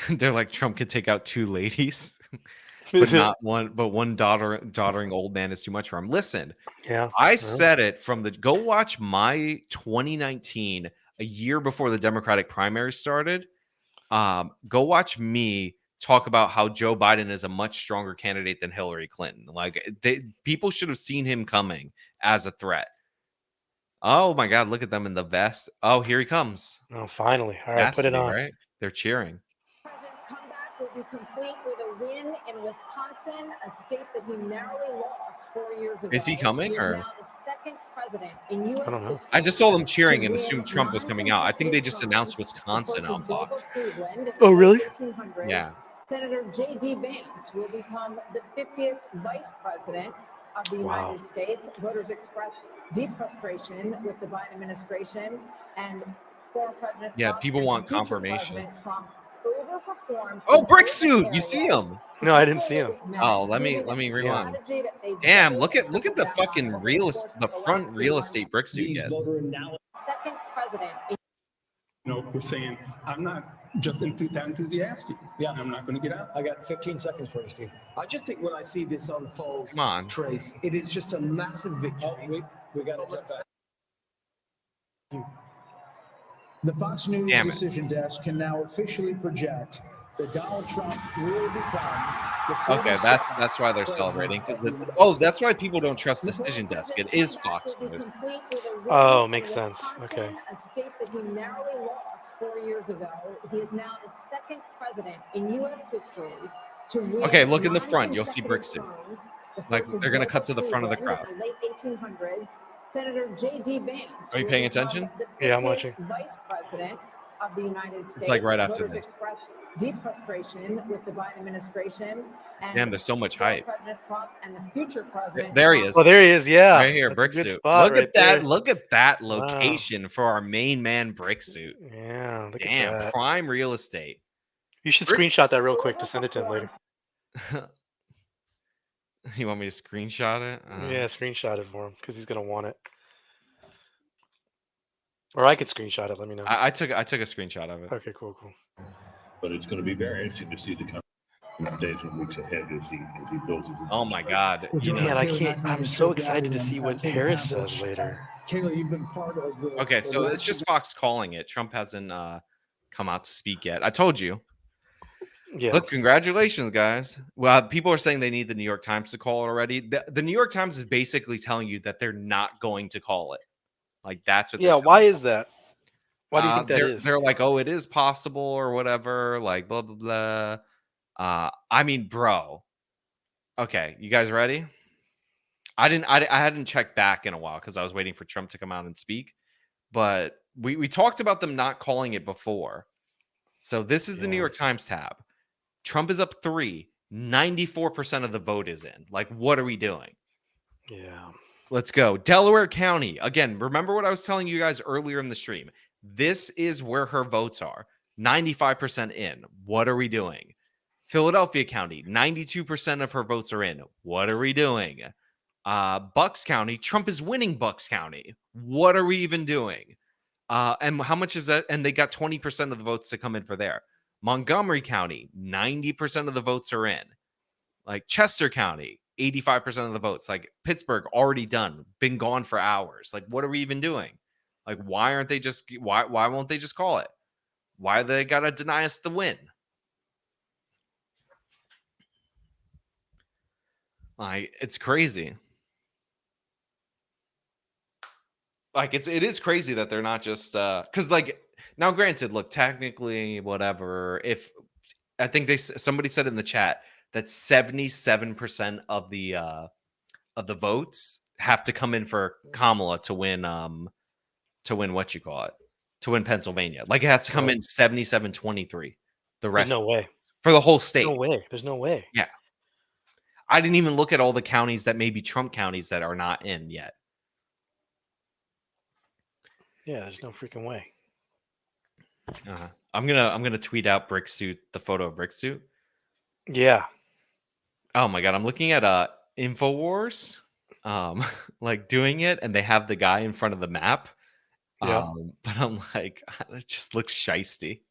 They're like, Trump could take out 2 ladies, but not one. But one doddering old man is too much for him. Listen, I said it from the go. Watch my 2019, a year before the Democratic primary started. Go watch me talk about how Joe Biden is a much stronger candidate than Hillary Clinton. Like people should have seen him coming as a threat. Oh my God, look at them in the vest. Oh, here he comes. Oh, finally. All right, put it on. Right? They're cheering. President's comeback will be complete with a win in Wisconsin, a state that he narrowly lost 4 years ago. Is he coming He is or? now the second president in U.S. I don't know. history I just saw them cheering to and win assumed Trump was coming out. I think they just announced The first Wisconsin on was Grover Fox. Cleveland in the Oh, really? 1800s. Yeah. Senator J.D. Vance will become the 50th vice president of the Wow. United States. Voters express deep frustration with the Biden administration and former President Yeah, Trump people and want future confirmation. President Trump overperformed Oh, in brick certain suit! You see areas, him? No, I didn't see him. Oh, let me rewind. Damn, look at the fucking the front real estate brick suit he gets. Second president. We're saying, I'm not just that enthusiastic. Yeah, I'm not going to get out. I got 15 seconds for you, Steve. I just think when I see this unfold, Come on. Trace, it is just a massive victory. We got to jump back. The Fox News Damn it. decision desk can now officially project that Donald Trump will become the Okay, 42nd that's why they're celebrating president because of the United that's why people don't trust Decision Desk. It is Fox News. Oh, makes sense. Okay. A state that he narrowly lost 4 years ago. He is now the second president in U.S. history to win. Okay, look in the 9 front. You'll see brick suit. consecutive terms. The Like first was they're gonna Grover cut to the front of the Cleveland crowd. in the late 1800s. Senator J.D. Vance. Are you will paying become attention? the Yeah, I'm 50th watching. Vice president of the United States. like right after Voters this. express deep frustration with the Biden administration. And Damn, there's so much former hype. President Trump and the future president. There he Trump. is. Oh, there he is. Yeah. Right here, That's a brick good suit. spot Look right at that. there. Look at that Wow. location for our main man brick suit. Yeah. Look Damn, at that. prime real estate. You should Brick- screenshot that real quick to send it to him later. You want me to screenshot it? Yeah, screenshot it for him because he's gonna want it. Or I could screenshot it. Let me know. I took a screenshot of it. Okay, cool. But it's going to be very interesting to see the days and weeks ahead as he builds his. Oh my God! You know- Man, I can't. I'm so excited to see what Harris says later. Kayla, you've been part of the. Okay, so it's just Fox calling it. Trump hasn't come out to speak yet. I told you. Yeah. Look, congratulations, guys. Well, people are saying they need the New York Times to call it already. The New York Times is basically telling you that they're not going to call it. Like that's what. Yeah. Why is that? Why do you think that they're, is? They're like, oh, it is possible or whatever. Like blah blah blah. I mean, bro. Okay, you guys ready? I hadn't checked back in a while because I was waiting for Trump to come out and speak. But we talked about them not calling it before. So this is the New York Times tab. Trump is up 3. 94% of the vote is in. Like, what are we doing? Yeah. Let's go. Delaware County. Again, remember what I was telling you guys earlier in the stream. This is where her votes are. 95% in. What are we doing? Philadelphia County. 92% of her votes are in. What are we doing? Bucks County. Trump is winning Bucks County. What are we even doing? And how much is that? And they got 20% of the votes to come in for there. Montgomery County, 90% of the votes are in. Like Chester County, 85% of the votes. Like Pittsburgh, already done, been gone for hours. Like, what are we even doing? Like, why won't they just call it? Why they gotta deny us the win? Like, it's crazy. Like it is crazy that they're not just because like now granted, look, technically whatever, if I think somebody said in the chat that 77% of the votes have to come in for Kamala to win what you call it, to win Pennsylvania. Like it has to come in 77-23. The rest, There's no way for the whole state. No way. There's no way. Yeah. I didn't even look at all the counties that may be Trump counties that are not in yet. Yeah, there's no freaking way. I'm gonna tweet out Brick Suit, the photo of Brick Suit. Yeah. Oh my god, I'm looking at InfoWars, like doing it, and they have the guy in front of the map. Yeah. But I'm like, it just looks shisty.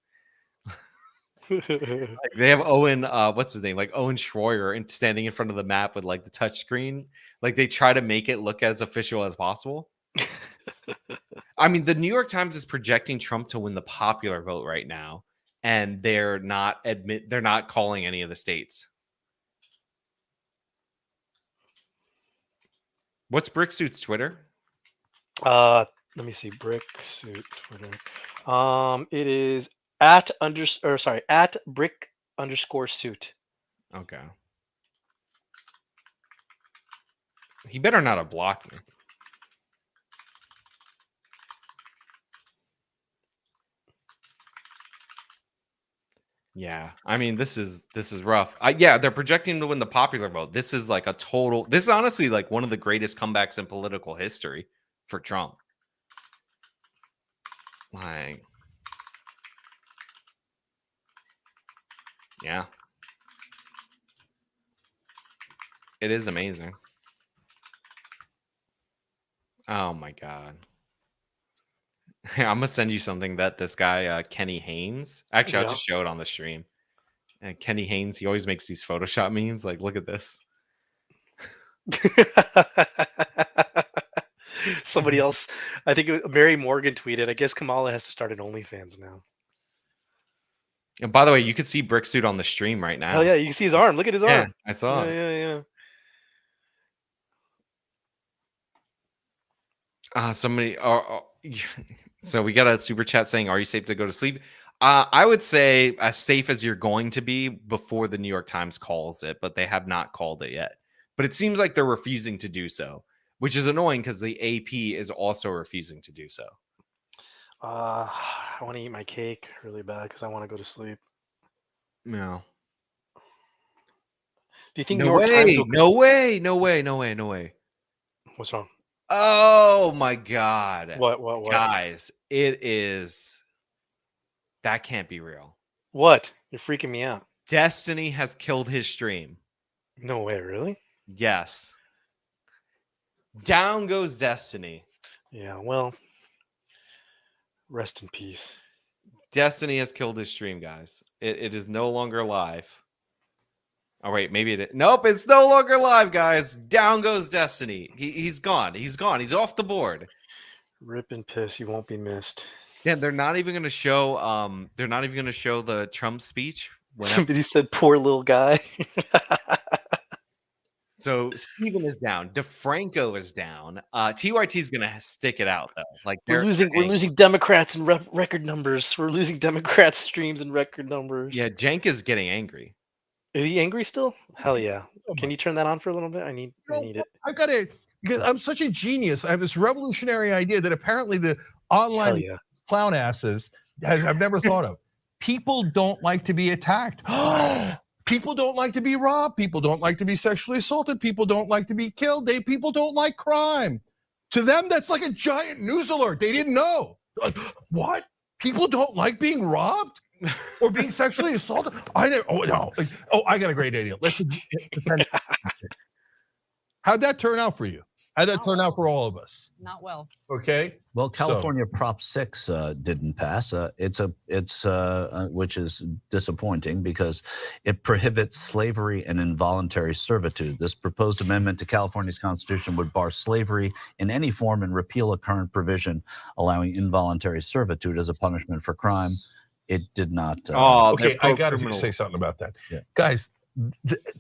Like they have Owen, what's his name? Like Owen Schroyer standing in front of the map with like the touch screen. Like they try to make it look as official as possible. I mean, the New York Times is projecting Trump to win the popular vote right now, and they're not calling any of the states. What's Brick Suit's Twitter? Let me see. Brick Suit Twitter. It is at brick_suit. Okay. He better not have blocked me. Yeah, I mean this is rough. Yeah, they're projecting to win the popular vote. This is like this is honestly like one of the greatest comebacks in political history for Trump. Like, yeah, it is amazing. Oh my god. I'm gonna send you something that this guy Kenny Haynes. Actually, I'll just show it on the stream. And Kenny Haynes, he always makes these Photoshop memes. Like, look at this. Somebody else, I think Mary Morgan tweeted, I guess Kamala has to start an OnlyFans now. And by the way, you could see Brick Suit on the stream right now. Oh yeah, you can see his arm. Look at his arm. I saw it. Yeah. Somebody. So we got a super chat saying, "Are you safe to go to sleep?" I would say as safe as you're going to be before the New York Times calls it, but they have not called it yet. But it seems like they're refusing to do so, which is annoying because the AP is also refusing to do so. I want to eat my cake really bad because I want to go to sleep. No. Do you think No way? No way! No way! No way! No way! What's wrong? Oh my god! What? Guys, it is. That can't be real. What? You're freaking me out. Destiny has killed his stream. No way, really? Yes. Down goes Destiny. Yeah, well, rest in peace. Destiny has killed his stream, guys. It is no longer live. Oh, wait, maybe it is. Nope, it's no longer live, guys. Down goes Destiny. He's gone. He's gone. He's off the board. Rip and piss. You won't be missed. Yeah, they're not even going to show. They're not even going to show the Trump speech. Somebody said, "Poor little guy." So Steven is down. DeFranco is down. TYT is going to stick it out though. Like we're losing Democrats in record numbers. We're losing Democrats streams in record numbers. Yeah, Jank is getting angry. Is he angry still? Hell yeah! Can you turn that on for a little bit? I need it. I got it because I'm such a genius. I have this revolutionary idea that apparently the online clown asses I've never thought of. People don't like to be attacked. People don't like to be robbed. People don't like to be sexually assaulted. People don't like to be killed. People don't like crime. To them, that's like a giant news alert. They didn't know. What? People don't like being robbed or being sexually assaulted? I never. Oh no. Oh, I got a great idea. Let's pretend. How'd that turn out for you? How'd that turn out for all of us? Not well. Okay. Well, California Prop 6 didn't pass. Which is disappointing because it prohibits slavery and involuntary servitude. This proposed amendment to California's constitution would bar slavery in any form and repeal a current provision allowing involuntary servitude as a punishment for crime. It did not. Okay, I got to say something about that, guys.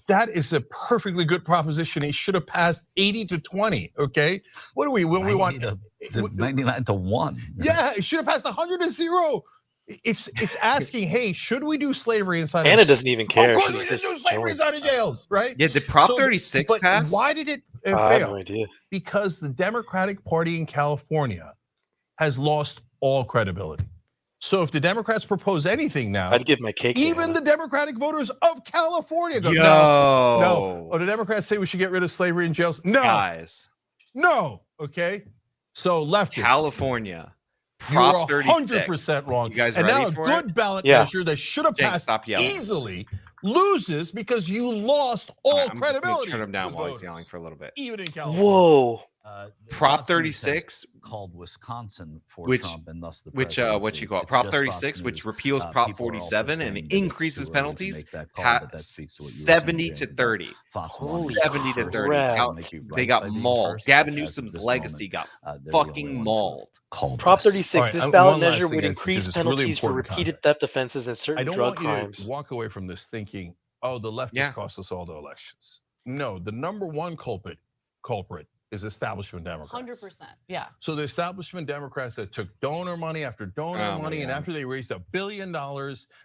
That is a perfectly good proposition. It should have passed 80-20. Okay, what do we? When we want 99-1. Yeah, it should have passed 100-0. It's asking, hey, should we do slavery inside? Anna doesn't even care. Of course, She's we should just do slavery chilling. inside of jails, right? Yeah, did Prop So 36 but pass? why did it I have fail? no idea. Because the Democratic Party in California has lost all credibility. So if the Democrats propose anything now, I'd give my cake. to even Anna. the Democratic voters of California go, Yo. no. Oh, the Democrats say we should get rid of slavery in jails. No, Guys, no. Okay, so leftists, California, you're Prop 36. 100% wrong. You guys and ready now a for good it? ballot Yeah. measure that should have Jake, passed stop yelling. easily loses because you lost all I'm just gonna credibility. turn him down with while he's voters, yelling for a little bit. even in California. Whoa. Prop Fox News has 36, called Wisconsin for which Trump and thus the what you presidency. call it? It's Prop just 36, Fox which News. repeals People Prop are also 47 and saying that it's increases too early to penalties, make that call, but that speaks to what you were saying, 70 to James, about 30. Fox Holy wanting to 70 to first 30. crap. How- make it they right got by being mauled. first, Gavin but as of Newsom's this legacy moment, got they're the only fucking ones who have mauled. called Prop this. 36, All right, this one ballot last measure thing, would guys, increase because it's really penalties for important repeated context. theft offenses and I certain don't drug want you crimes. to walk away from this thinking, oh, the leftists Yeah. cost us all the elections. No, the number one culprit is establishment Democrats. 100%. Yeah. So the establishment Democrats that took donor money after donor Oh my money, and God. after they raised $1 billion,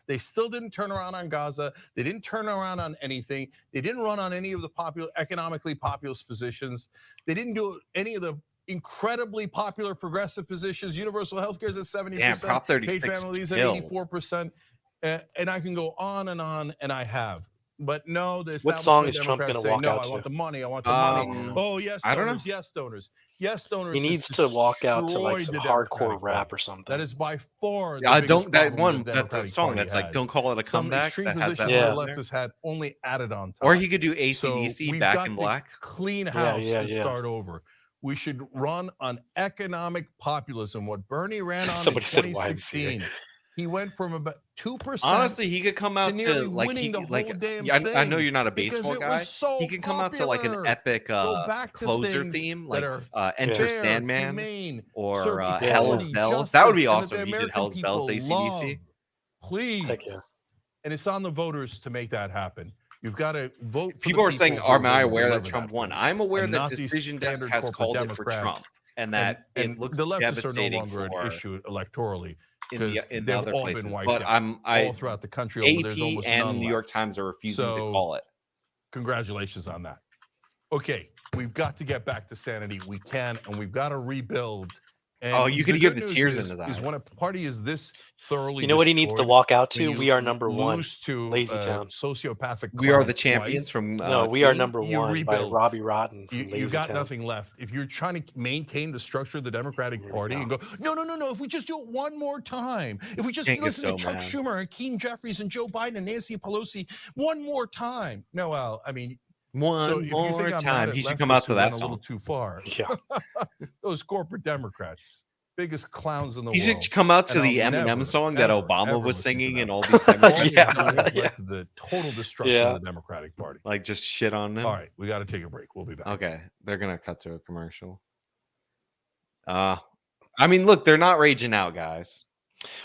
they still didn't turn around on Gaza. They didn't turn around on anything. They didn't run on any of the economically populist positions. They didn't do any of the incredibly popular progressive positions. Universal health care is at 70%. Damn, Prop 36 Paid families at killed. 84%. And I can go on, and I have. But no, the What song establishment is Trump Democrats gonna say, walk no, out I to? want the money. I want the money. Oh, yes, I don't donors. know. Yes, donors. Yes, donors. He has needs to walk out to like destroyed some the hardcore Democratic rap Party. or something. That is by far the I biggest don't that problem one the that's a Democratic song Party that's like has. don't call it a Some comeback extreme that has that positions Yeah. the line in there. leftists had only added on top. Or he could do So AC/DC we've Back got in to Black. clean house and yeah. start over. We should run on economic populism. What Bernie ran on Somebody in said 2016. He went from about 2%. Honestly, he could come out nearly to like winning he the like whole damn yeah, I know thing you're not a because baseball it guy. was so He can come out to like an popular. epic Go back to closer things theme that like are Enter fair, Sandman humane, or serve Hell is equality, Bells. That would be justice, and that awesome the if he did American Hell's Bells people love. AC/DC. Please. Heck yeah. And it's on the voters to make that happen. You've got to vote. For People the are saying, people who "Am I gonna aware that deliver Trump that won?" for you, I'm aware and that not these Decision Desk standard has corporate called it for Democrats. Trump, and that and it looks the leftists are no devastating longer for an issue electorally in because the they've other all places. been wiped But out all all throughout the country. There's AP almost and none New York left. Times are refusing to So, call it. Congratulations on that. Okay, we've got to get back to sanity. We can, and we've got to rebuild. And Oh, you could the hear good the news tears in is, his is eyes. when a party is this thoroughly You know what he needs to destroyed, walk out when to? you We are number one. lose to Lazy Town. sociopathic We are crime the champions twice, from No, we are Queen. number you one by rebuild. Robbie Rotten from You Lazy got Town. nothing left. If you're trying to maintain the structure of the Democratic Party and go, no. If we just do it one more time, if we just Can't get listen to so Chuck mad. Schumer and Keene Jeffries and Joe Biden and Nancy Pelosi one more time. No, well, I mean, so One if you more think I'm mad time. at He should come out leftists to who that went a little song. too far. Yeah.Ose corporate Democrats, biggest clowns in the He world. should come out to And the I'll Eminem never, song that ever, Obama ever was listen to singing them. and all these All Democrats. they've done is led to the total destruction of the Democratic Party. Like just shit on him. All right, we got to take a break. We'll be back. Okay, they're gonna cut to a commercial. I mean, look, they're not raging out, guys.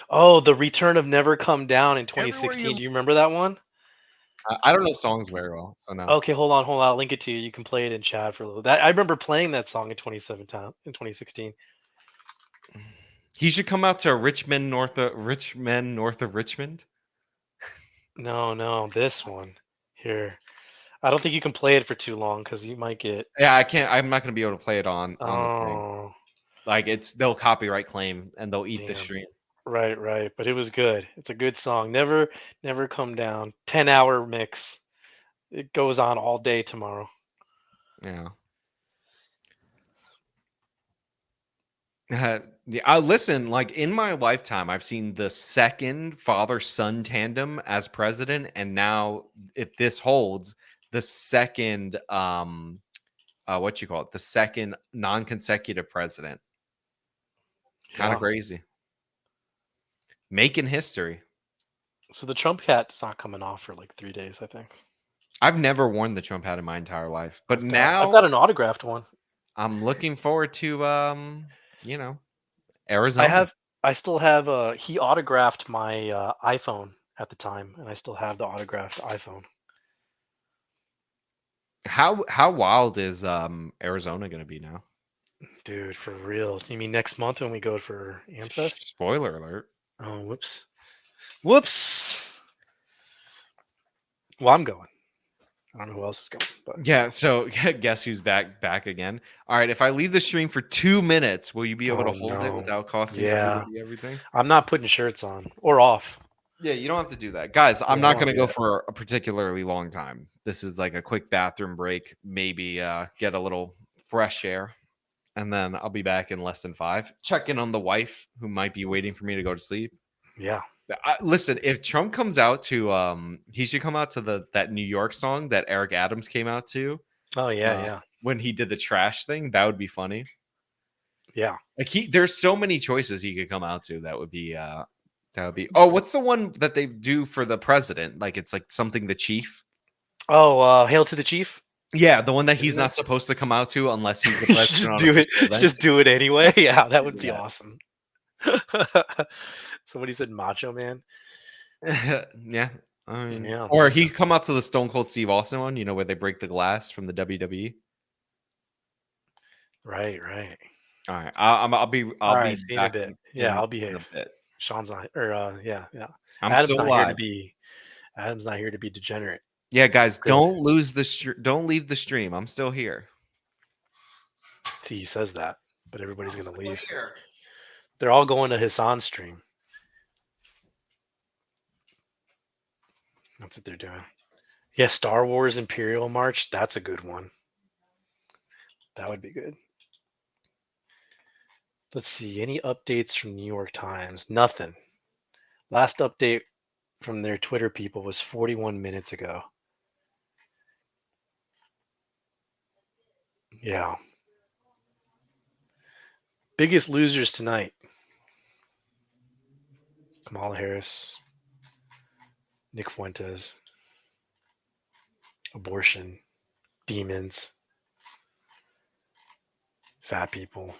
Oh, the return of Never Come Down in 2016. Do you remember that one? I don't know songs very well, so no. Okay, hold on. I'll link it to you. You can play it in chat for a little. I remember playing that song in 2016. He should come out to Richmond, north of Richmond. No, this one here. I don't think you can play it for too long because you might get. Yeah, I can't. I'm not gonna be able to play it on the thing. Oh, Like they'll copyright claim and they'll eat the damn. stream. Right. But it was good. It's a good song. Never Come Down. 10-hour mix. It goes on all day tomorrow. Yeah. I listen, like in my lifetime, I've seen the second father-son tandem as president, and now if this holds, the second the second non-consecutive president. Kind of Yeah. crazy. Making history. So the Trump hat's not coming off for like 3 days, I think. I've never worn the Trump hat in my entire life, but now I've got an autographed one. I'm looking forward to Arizona. I still have he autographed my iPhone at the time, and I still have the autographed iPhone. How wild is Arizona going to be now? Dude, for real. You mean next month when we go for Amfest? Spoiler alert. Oh, whoops. Whoops. Well, I'm going. I don't know who else is going, but Yeah, so guess who's back again? All right, if I leave the stream for 2 minutes, will you be able to hold it without costing everybody everything? I'm not putting shirts on or off. Yeah, you don't have to do that. Guys, I'm Yeah, I not don't going to wanna do go that. for a particularly long time. This is like a quick bathroom break, maybe get a little fresh air, and then I'll be back in less than 5. Check in on the wife who might be waiting for me to go to sleep. Yeah. Listen, if Trump comes out to he should come out to that New York song that Eric Adams came out to. Oh yeah. When he did the trash thing, that would be funny. Yeah. Like there's so many choices he could come out to that would be oh, what's the one that they do for the president? Like it's like something the chief. Oh, Hail to the Chief. Yeah, the one that he's Isn't not it? supposed to come out to unless he's the You should president just on do it. official events. Just do it anyway. Yeah, that would be Yeah. awesome. Somebody said Macho Man. Yeah. Yeah. Or he come out to the Stone Cold Steve Austin one, you know, where they break the glass from the WWE. Right. All right, I'll be All right, be see you in a back bit. Yeah, I'll in a behave. bit. Sean's not, or yeah. I'm Adam's still not here to live. be. Adam's not here to be degenerate. Yeah, guys, Good. don't leave the stream. I'm still here. See, he says that, but everybody's gonna leave. Here. They're all going to Hassan's stream. That's what they're doing. Yeah, Star Wars Imperial March. That's a good one. That would be good. Let's see. Any updates from New York Times? Nothing. Last update from their Twitter people was 41 minutes ago. Yeah. Biggest losers tonight. Kamala Harris, Nick Fuentes, abortion, demons, fat people.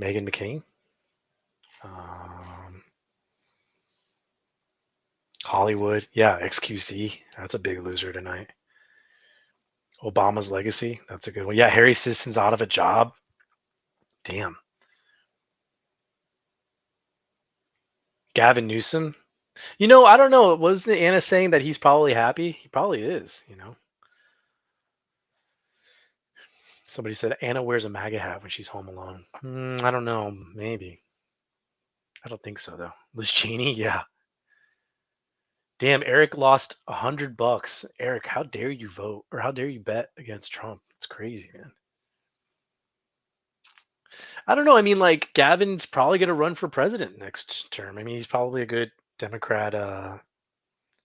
Meghan McCain. Hollywood. Yeah, XQC. That's a big loser tonight. Obama's legacy. That's a good one. Yeah, Harry Sisson's out of a job. Damn. Gavin Newsom. You know, I don't know. Wasn't Anna saying that he's probably happy? He probably is, you know. Somebody said Anna wears a MAGA hat when she's home alone. I don't know. Maybe. I don't think so, though. Liz Cheney, yeah. Damn, Eric lost $100. Eric, how dare you vote or how dare you bet against Trump? It's crazy, man. I don't know. I mean, like Gavin's probably going to run for president next term. I mean, he's probably a good Democrat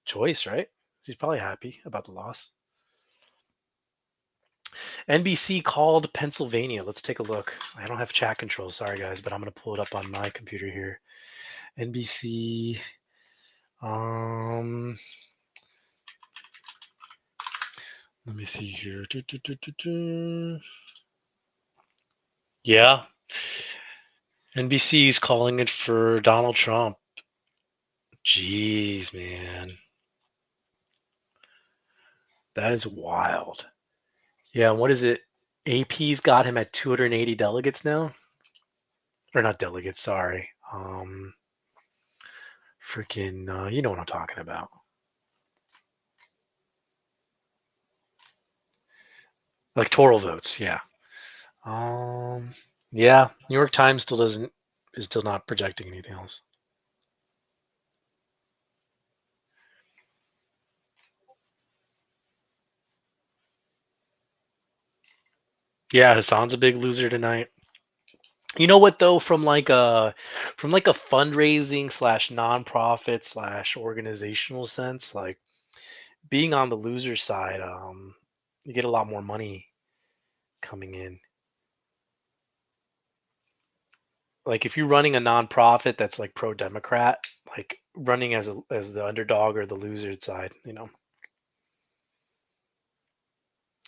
choice, right? He's probably happy about the loss. NBC called Pennsylvania. Let's take a look. I don't have chat control. Sorry, guys, but I'm going to pull it up on my computer here. NBC. Let me see here. Yeah. NBC is calling it for Donald Trump. Jeez, man. That is wild. Yeah, what is it? AP's got him at 280 delegates now? Or not delegates, sorry. Freaking, you know what I'm talking about. Electoral votes, yeah. Yeah, New York Times is still not projecting anything else. Yeah, Hassan's a big loser tonight. You know what though, from like a fundraising / nonprofit / organizational sense, like being on the loser side, you get a lot more money coming in. Like if you're running a nonprofit that's like pro-Democrat, like running as the underdog or the loser side, you know.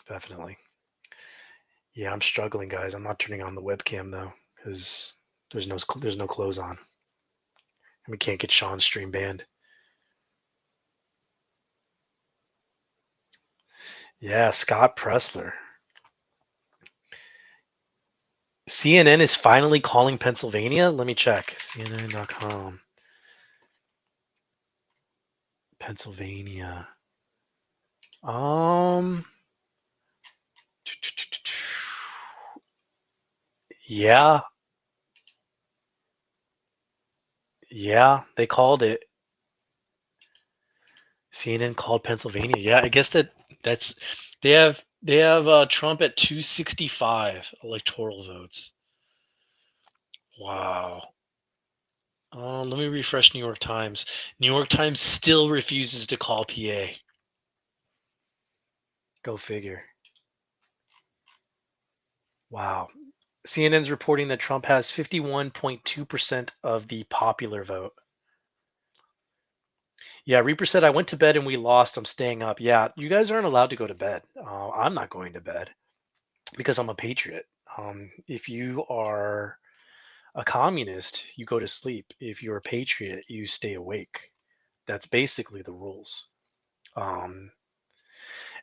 Definitely. Yeah, I'm struggling, guys. I'm not turning on the webcam though, because there's no clothes on. And we can't get Sean's stream banned. Yeah, Scott Pressler. CNN is finally calling Pennsylvania. Let me check. CNN.com. Pennsylvania. Yeah. Yeah, they called it. CNN called Pennsylvania. Yeah, I guess that's they have Trump at 265 electoral votes. Wow. Let me refresh New York Times. New York Times still refuses to call PA. Go figure. Wow. CNN's reporting that Trump has 51.2% of the popular vote. Yeah, Reaper said, I went to bed and we lost. I'm staying up. Yeah, you guys aren't allowed to go to bed. I'm not going to bed because I'm a patriot. If you are a communist, you go to sleep. If you're a patriot, you stay awake. That's basically the rules.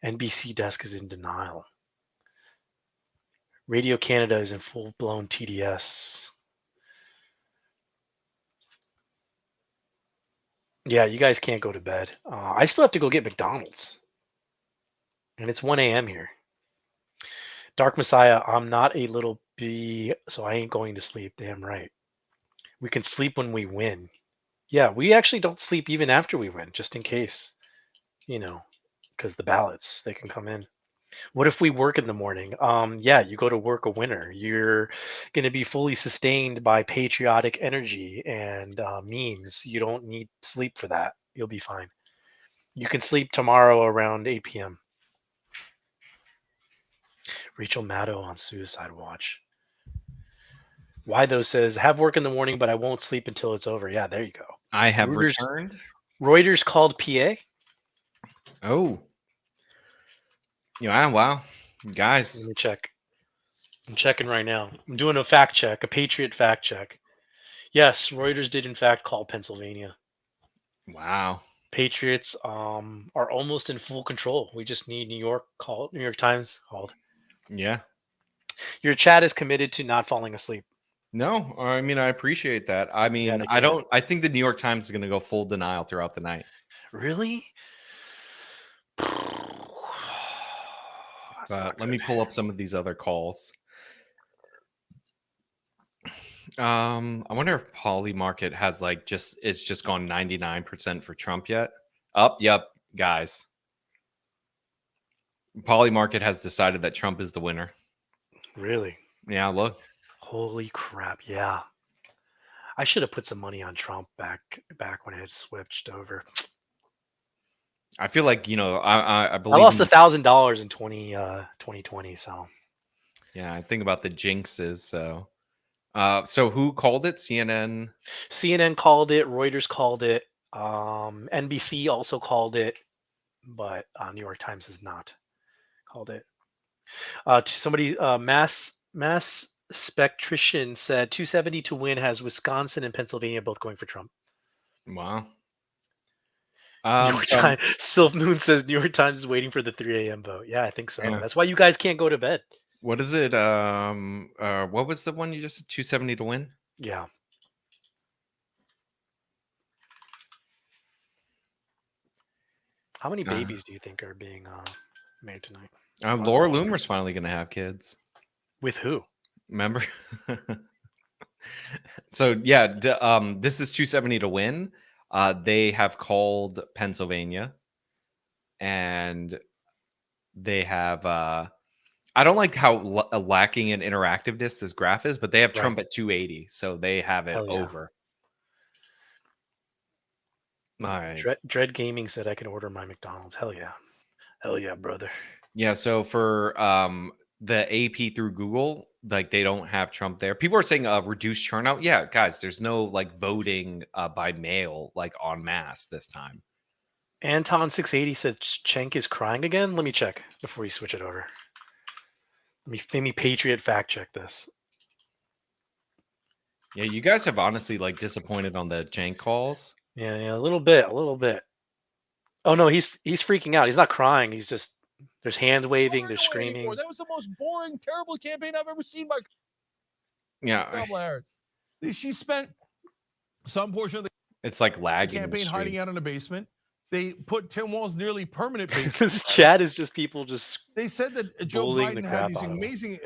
NBC desk is in denial. Radio Canada is in full-blown TDS. Yeah, you guys can't go to bed. I still have to go get McDonald's. And it's 1 a.m. here. Dark Messiah, I'm not a little bee, so I ain't going to sleep. Damn right. We can sleep when we win. Yeah, we actually don't sleep even after we win, just in case. You know, because the ballots, they can come in. What if we work in the morning? Yeah, you go to work a winner. You're going to be fully sustained by patriotic energy and memes. You don't need sleep for that. You'll be fine. You can sleep tomorrow around 8 p.m. Rachel Maddow on Suicide Watch. Wido says, have work in the morning, but I won't sleep until it's over. Yeah, there you go. I have returned. Reuters called PA. Oh. Yeah, wow. Guys. Let me check. I'm checking right now. I'm doing a fact check, a Patriot fact check. Yes, Reuters did in fact call Pennsylvania. Wow. Patriots are almost in full control. We just need New York Times called. Yeah. Your chat is committed to not falling asleep. No, I mean, I appreciate that. I mean, I think the New York Times is going to go full denial throughout the night. Really? But let me pull up some of these other calls. I wonder if Poly Market has it's just gone 99% for Trump yet. Yep, guys. Poly Market has decided that Trump is the winner. Really? Yeah, look. Holy crap, yeah. I should have put some money on Trump back when it had switched over. I feel like, I believe I lost $1,000 in 2020, so. Yeah, I think about the jinxes, so. So who called it? CNN? CNN called it, Reuters called it, NBC also called it, but New York Times has not called it. Somebody, Mass Spectrician said 270 to win has Wisconsin and Pennsylvania both going for Trump. Wow. New York Times, Sylph Moon says New York Times is waiting for the 3 a.m. vote. Yeah, I think so. Yeah. That's why you guys can't go to bed. What is it? What was the one you just said? 270 to win? Yeah. How many babies do you think are being made tonight? Laura Loomer's finally going to have kids. With who? Remember? So yeah, this is 270 to win. They have called Pennsylvania, and they have. I don't like how lacking in interactiveness this graph is, but they have Trump at 280, so they have it over. All right. Dread Gaming said I can order my McDonald's. Hell yeah, brother. Yeah. So for the AP through Google, they don't have Trump there. People are saying reduced turnout. Yeah, guys, there's no voting by mail en masse this time. Anton 680 said Cenk is crying again. Let me check before you switch it over. Let me Patriot fact check this. Yeah, you guys have honestly disappointed on the Cenk calls. Yeah, a little bit. Oh no, he's freaking out. He's not crying. He's just there's hands waving, there's screaming. That was the most boring, terrible campaign I've ever seen. Yeah. Kamala Harris. She spent some portion of the It's like lagging. campaign hiding out in a basement. They put Tim Walz nearly permanent basement. This chat is just people just. They said that Joe bullying the Biden had crap these out of him. amazing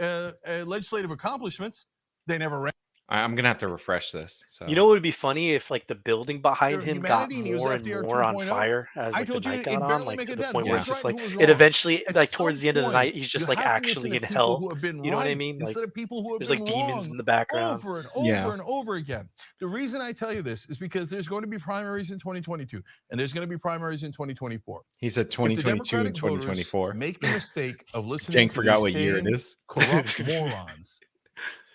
legislative accomplishments. They never ran. I'm gonna have to refresh this. So You know what would be funny if like the building behind him got Humanity News more and FDR more on 2.0. fire as I like the told you night it got on, barely like make to a the dent. point Who where was it's just right, like who was it wrong? eventually At like some towards the end of the point, night he's just you like have to actually listen in to people hell. who have been You know what I right mean? Like instead of people who have there's been like demons wrong in the background. over and over and over again. The reason I tell you this is because there's going to be primaries in 2022 and there's going to be primaries in 2024. he said 2022 and 2024. Make the mistake of listening Cenk to forgot the what year it same is. corrupt morons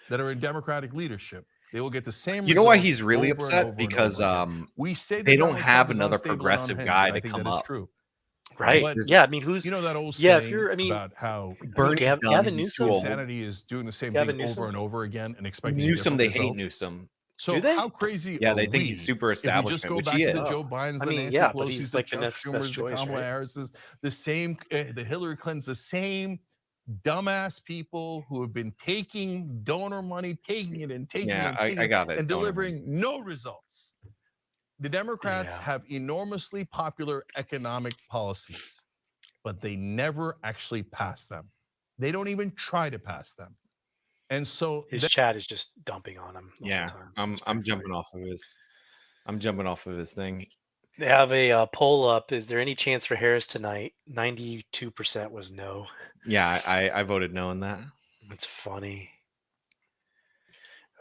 that are in Democratic leadership. They will get the same. You know why results he's really over and over upset? and Because over again. We say that they don't Donald have Trump is another unstable and progressive unhinged, guy and I to think come that is up. true. Right. But Yeah. I mean, who's you know that old if saying you're, I mean, about how Bernie's done. Gavin He's too Newsom. old. insanity is doing the same Gavin thing over Newsom? and over again and expecting Newsom, different they results. hate Newsom. So Do they? how crazy Yeah, are they think we he's super if we just establishment, go which back he to is. the Joe Bidens, I the mean, Nancy yeah, but Pelosi's, he's the like the Chuck next Schumers, best the choice, Kamala right? Harris's, the same, the Hillary Clintons, the same dumbass people who have been taking donor money, taking it and taking Yeah, it and taking I got it it. and Donor money. delivering no results. The Democrats have enormously popular economic policies, but they never actually pass them. They don't even try to pass them. And so His chat is just dumping on him. All Yeah, the time. I'm jumping off of his. I'm jumping off of his thing. They have a poll up. Is there any chance for Harris tonight? 92% was no. Yeah, I voted no on that. That's funny.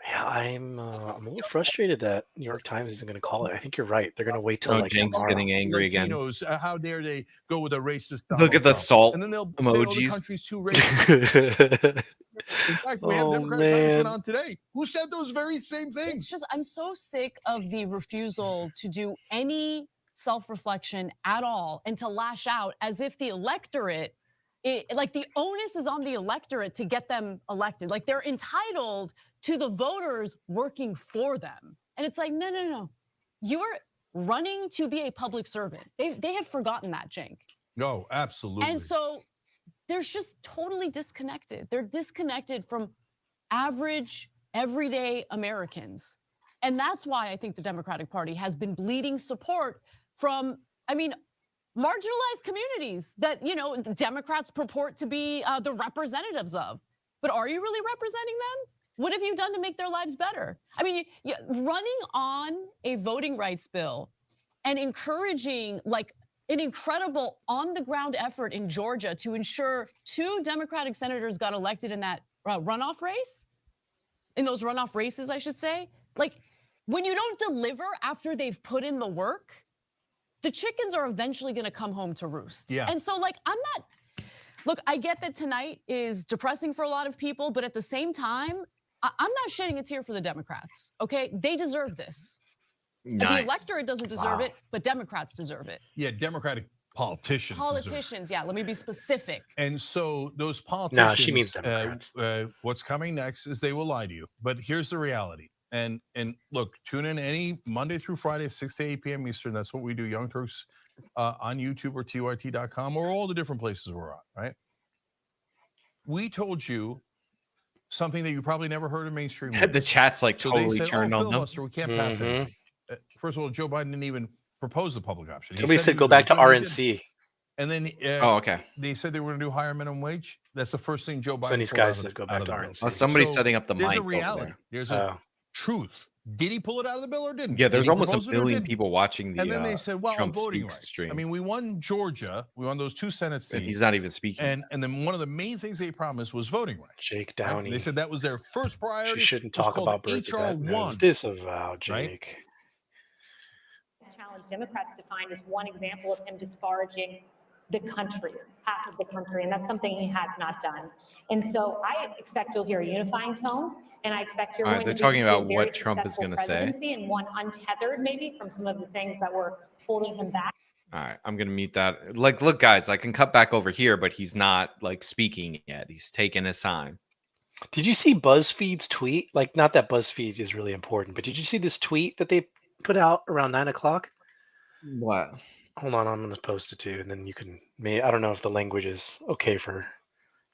Yeah, I'm a little frustrated that New York Times isn't going to call it. I think you're right. They're going to wait till Oh, like Cenk's tomorrow. getting angry again. Latinos, how dare they go with a racist Look Donald at the Trump. salt And then they'll say, oh, the emojis. country's too racist. In fact, we had a Oh, Democratic congressman man. on today who said those very same It's things. just, I'm so sick of the refusal to do any self-reflection at all and to lash out as if the electorate, like the onus is on the electorate to get them elected. Like they're entitled to the voters working for them. And it's like, no, no, no. You're running to be a public servant. They have forgotten that, Cenk. No, absolutely. And so they're just totally disconnected. They're disconnected from average, everyday Americans. And that's why I think the Democratic Party has been bleeding support from, I mean, marginalized communities that, you know, the Democrats purport to be the representatives of. But are you really representing them? What have you done to make their lives better? I mean, running on a voting rights bill and encouraging like an incredible on-the-ground effort in Georgia to ensure 2 Democratic senators got elected in that runoff race, in those runoff races, I should say. Like, when you don't deliver after they've put in the work, the chickens are eventually gonna come home to roost. Yeah. And so like, look, I get that tonight is depressing for a lot of people, but at the same time, I'm not shedding a tear for the Democrats, okay? They deserve this. The electorate doesn't deserve it, but Democrats deserve it. Yeah, Democratic politicians. deserve it. Politicians, yeah, let me be specific. And so those politicians, No, she means Democrats. What's coming next is they will lie to you. But here's the reality. And look, tune in any Monday through Friday, 6 to 8 p.m. Eastern. That's what we do, Young Turks, on YouTube or tyt.com or all the different places we're on, right? We told you something that you probably never heard in mainstream media. The chat's like So totally they said, turned on them. filibuster, we can't pass anything. First of all, Joe Biden didn't even propose the public option. He Somebody said he go was back to gonna do it, he didn't. RNC. And then Oh, okay. they said they were going to do higher minimum wage. That's the first thing Joe Biden. So these pulled out guys of said the- go out back of to the bill. RNC. Oh, somebody's So setting up the there's mic a over reality. there. There's a truth. Did he pull it out of the bill or didn't? Yeah, Did there's he almost a propose it or billion didn't? people watching the And then they said, well, Trump voting Speaks rights. stream. I mean, we won Georgia. We won those 2 Senate And seats. he's not even speaking. And then one of the main things they promised was voting rights. Jake right? Downey. They said that was their first priority. She shouldn't It was talk called about Bernadette. HR1. Disavow, Jake. Right? Challenge Democrats to find is one example of him discouraging the country, half of the country, and that's something he has not done. And so I expect you'll hear a unifying tone, and I expect you're All going right, they're to talking see a about very what Trump is successful gonna say. presidency and one untethered maybe from some of the things that were holding him back. All right, I'm gonna mute that. Like, look, guys, I can cut back over here, but he's not like speaking yet. He's taking his time. Did you see BuzzFeed's tweet? Like, not that BuzzFeed is really important, but did you see this tweet that they put out around 9 o'clock? What? Hold on, I'm going to post it too, and then you can. I don't know if the language is okay for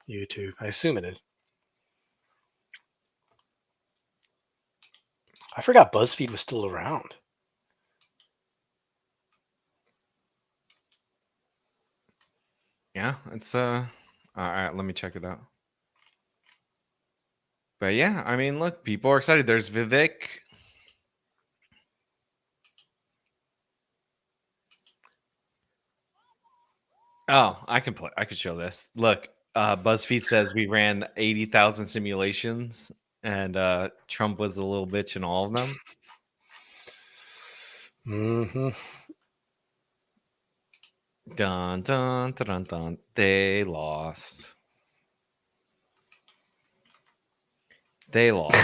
YouTube. I assume it is. I forgot BuzzFeed was still around. Yeah, it's all right, let me check it out. But yeah, I mean, look, people are excited. There's Vivek. Oh, I can show this. Look, BuzzFeed says we ran 80,000 simulations, and Trump was a little bitch in all of them. Mm-hmm. Dun dun dun dun dun. They lost. They lost.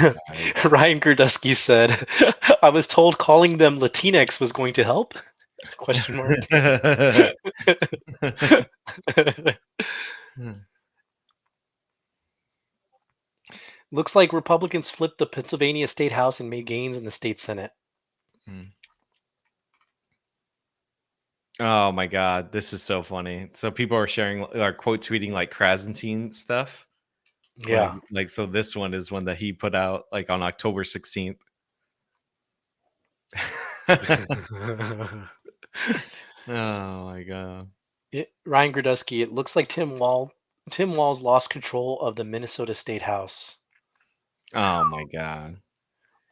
Ryan Gurdusky said, "I was told calling them Latinx was going to help?" Question mark. Looks like Republicans flipped the Pennsylvania State House and made gains in the state Senate. Oh my God, this is so funny. So people are sharing, are quote tweeting like Krasentine stuff. Yeah. Like so this one is one that he put out like on October 16th. Oh my God. Ryan Gurdusky, it looks like Tim Walz lost control of the Minnesota State House. Oh my God.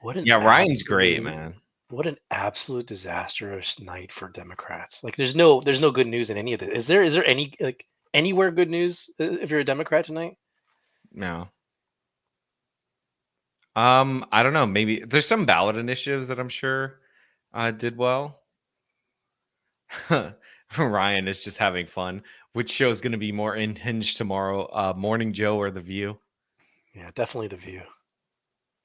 What an Ryan's great, man. What an absolute disastrous night for Democrats. Like there's no good news in any of this. Is there any like anywhere good news if you're a Democrat tonight? No. I don't know. Maybe there's some ballot initiatives that I'm sure did well. Ryan is just having fun. Which show is going to be more unhinged tomorrow? Morning Joe or The View? Yeah, definitely The View.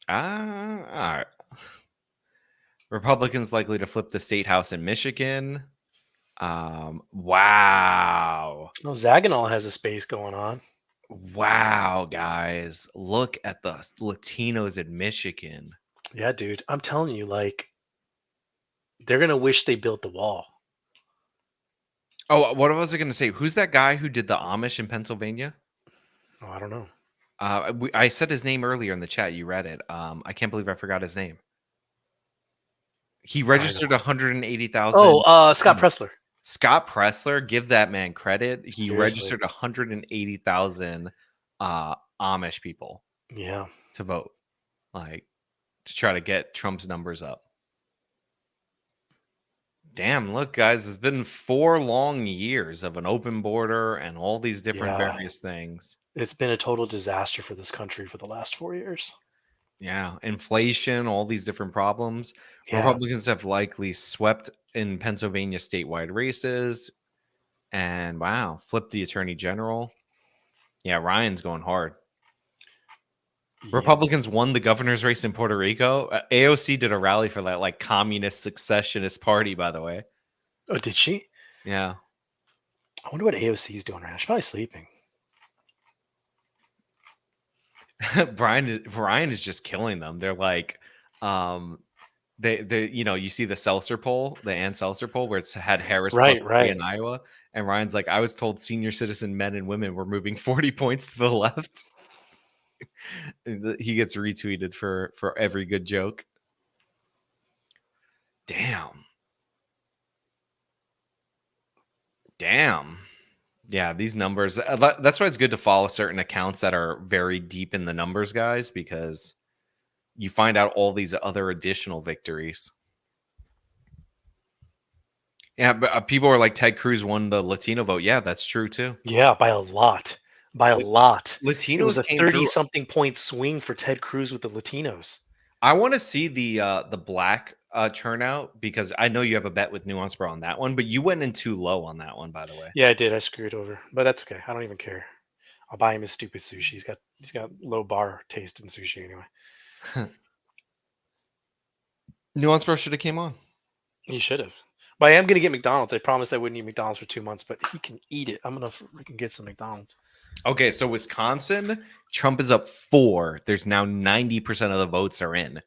All right. Republicans likely to flip the state house in Michigan. Wow. Well, Zaganol has a space going on. Wow, guys. Look at the Latinos in Michigan. Yeah, dude. I'm telling you, like, they're going to wish they built the wall. Oh, what was I going to say? Who's that guy who did the Amish in Pennsylvania? Oh, I don't know. I said his name earlier in the chat. You read it. I can't believe I forgot his name. He registered 180,000. Oh, Scott Pressler. Scott Pressler, give that man credit. He Seriously. registered 180,000 Amish people. Yeah. To vote, like to try to get Trump's numbers up. Damn, look, guys, it's been 4 long years of an open border and all these different various things. It's been a total disaster for this country for the last 4 years. Yeah, inflation, all these different problems. Yeah. Republicans have likely swept in Pennsylvania statewide races and wow, flipped the attorney general. Yeah, Ryan's going hard. Yeah. Republicans won the governor's race in Puerto Rico. AOC did a rally for that like communist successionist party, by the way. Oh, did she? Yeah. I wonder what AOC is doing right now. She's probably sleeping. Brian is just killing them. They're like, they you know, you see the Seltzer poll, the Ann Seltzer poll, where it's had Harris plus 3 in Iowa, and Ryan's like, I was told senior citizen men and women were moving 40 points to the left. He gets retweeted for every good joke. Damn. Yeah, these numbers. That's why it's good to follow certain accounts that are very deep in the numbers, guys, because you find out all these other additional victories. Yeah, but people are like, Ted Cruz won the Latino vote. Yeah, that's true too. Yeah, by a lot. By a lot. Latinos it was a came 30-something point swing for Ted Cruz with the Latinos. I want to see the black turnout because I know you have a bet with Nuance Bro on that one, but you went in too low on that one, by the way. Yeah, I did. I screwed over, but that's okay. I don't even care. I'll buy him his stupid sushi. He's got low bar taste in sushi anyway. Nuance Bro should have came on. He should have. But I am gonna get McDonald's. I promised I wouldn't eat McDonald's for 2 months, but he can eat it. I'm gonna freaking get some McDonald's. Okay, so Wisconsin, Trump is up 4. There's now 90% of the votes are in.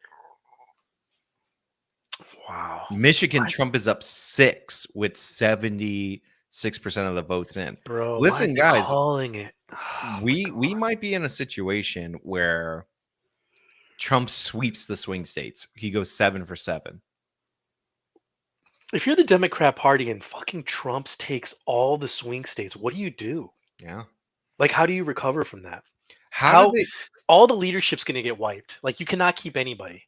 Wow. Michigan, Trump is up 6 with 76% of the votes in. Bro, listen, guys, calling it. We might be in a situation where Trump sweeps the swing states. He goes 7 for 7. If you're the Democrat Party and fucking Trump's takes all the swing states, what do you do? Yeah. Like, how do you recover from that? How do they? All the leadership's going to get wiped. Like, you cannot keep anybody.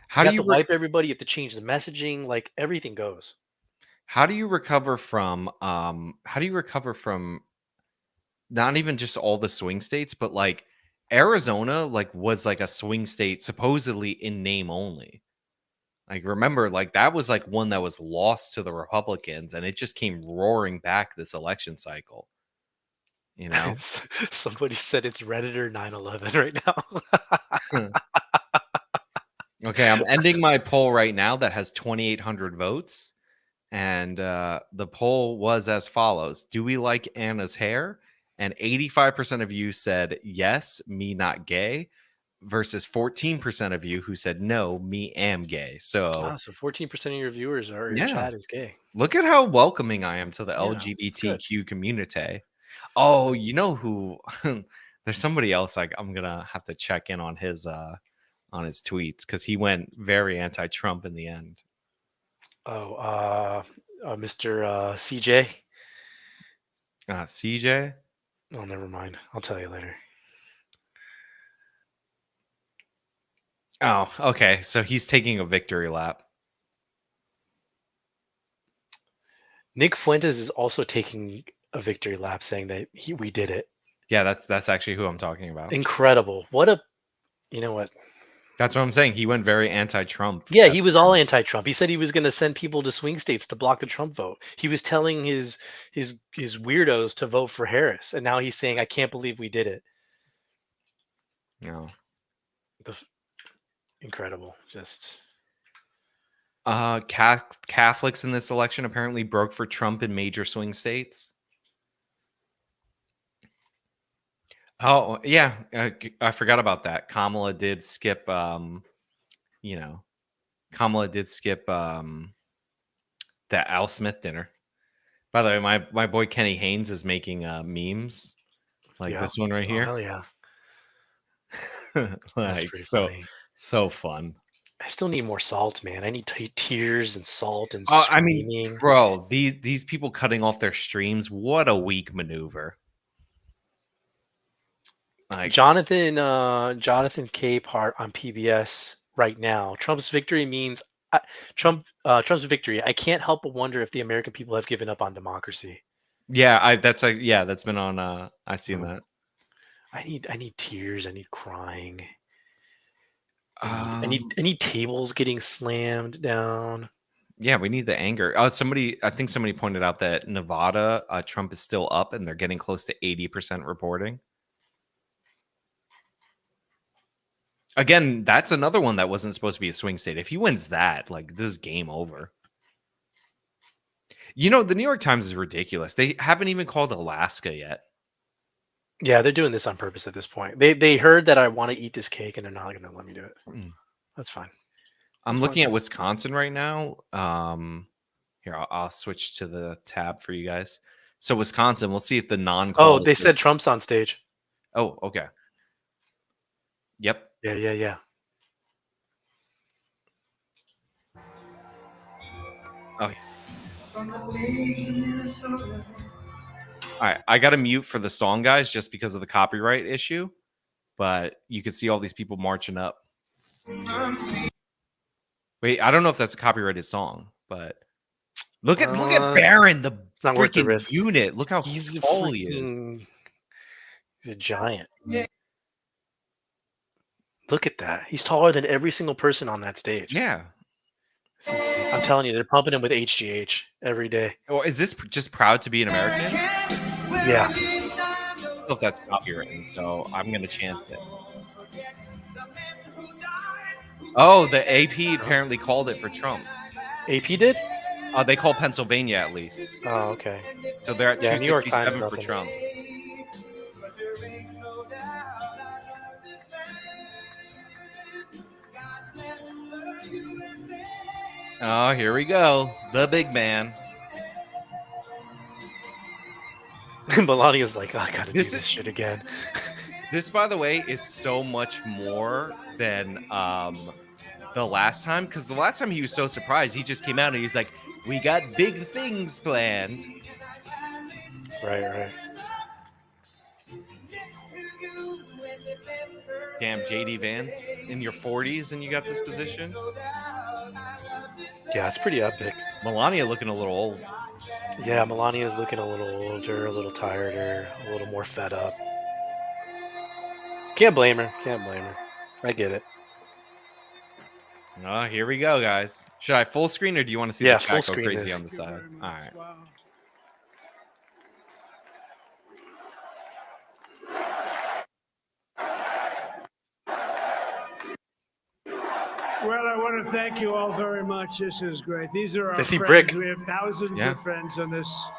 How you do have you to wipe everybody? You have to change the messaging. Like, everything goes. How do you recover from? How do you recover from? Not even just all the swing states, but like Arizona, like was like a swing state supposedly in name only. Like remember, like that was like one that was lost to the Republicans, and it just came roaring back this election cycle. You know, Somebody said it's Redditor 9/11 right now. Okay, I'm ending my poll right now that has 2,800 votes, and the poll was as follows: do we like Anna's hair? And 85% of you said yes, me not gay, versus 14% of you who said no, me am gay. So, So 14% of your viewers or your yeah, chat is gay. look at how welcoming I am to the Yeah, LGBTQ community. Oh, you know who? There's somebody else I'm gonna have to check in on his tweets because he went very anti-Trump in the end. Oh, Mr. CJ. CJ. Oh, never mind. I'll tell you later. Oh, okay. So he's taking a victory lap. Nick Fuentes is also taking a victory lap, saying that we did it. Yeah, that's actually who I'm talking about. Incredible. You know what? That's what I'm saying. He went very anti-Trump. Yeah, he was all anti-Trump. He said he was going to send people to swing states to block the Trump vote. He was telling his weirdos to vote for Harris, and now he's saying, "I can't believe we did it." No. Incredible. Just Catholics in this election apparently broke for Trump in major swing states. Oh, yeah. I forgot about that. Kamala did skip the Al Smith dinner. By the way, my boy Kenny Haynes is making memes like this one right here. Hell yeah. Like That's funny. So fun. I still need more salt, man. I need tears and salt and I screaming. mean, bro, these people cutting off their streams, what a weak maneuver. Like Jonathan Capehart on PBS right now. Trump's victory means Trump's victory. I can't help but wonder if the American people have given up on democracy. Yeah, that's been on. I've seen that. I need tears. I need crying. I need tables getting slammed down. Yeah, we need the anger. I think somebody pointed out that Nevada, Trump is still up, and they're getting close to 80% reporting. Again, that's another one that wasn't supposed to be a swing state. If he wins that, like, this is game over. You know, the New York Times is ridiculous. They haven't even called Alaska yet. Yeah, they're doing this on purpose at this point. They heard that I want to eat this cake, and they're not going to let me do it. That's fine. I'm looking at Wisconsin right now. Here, I'll switch to the tab for you guys. So Wisconsin, we'll see if the non-call. Oh, they said Trump's on stage. Oh, okay. Yep. Yeah. Oh, yeah. All right, I got to mute for the song, guys, just because of the copyright issue. But you can see all these people marching up. Wait, I don't know if that's a copyrighted song, but look at Barron, the freaking unit. Look how tall he is. He's a giant. Yeah. Look at that. He's taller than every single person on that stage. Yeah. I'm telling you, they're pumping him with HGH every day. Oh, is this just proud to be an American? Yeah. I don't know if that's copyrighted, so I'm going to chance it. Oh, the AP apparently called it for Trump. AP did? They called Pennsylvania at least. Oh, okay. So they're at 267 for Trump. Oh, here we go. The big man. Melania's like, oh, I gotta do this shit again. This, by the way, is so much more than the last time, because the last time he was so surprised, he just came out and he's like, "We got big things planned." Right. Damn, JD Vance in your 40s and you got this position. Yeah, it's pretty epic. Melania looking a little old. Yeah, Melania's looking a little older, a little tireder, a little more fed up. Can't blame her. I get it. Oh, here we go, guys. Should I full screen or do you want to see Yeah, the full chat go screen crazy this. on the side? All right. Well, I want to thank you all very much. This is great. These are our I see friends. Brick. We have thousands Yeah. of friends on this All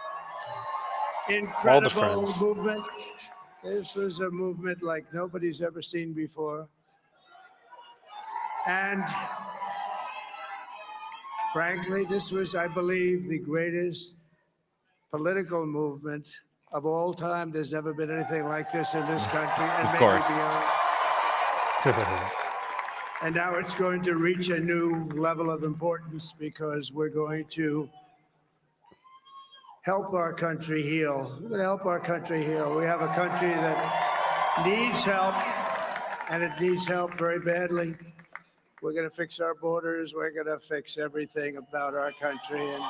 the incredible friends. movement. This was a movement like nobody's ever seen before. And frankly, this was, I believe, the greatest political movement of all time. There's never been anything like this in this country. And Of maybe course. beyond. And now it's going to reach a new level of importance because we're going to help our country heal. We're going to help our country heal. We have a country that needs help, and it needs help very badly. We're going to fix our borders. We're going to fix everything about our country. And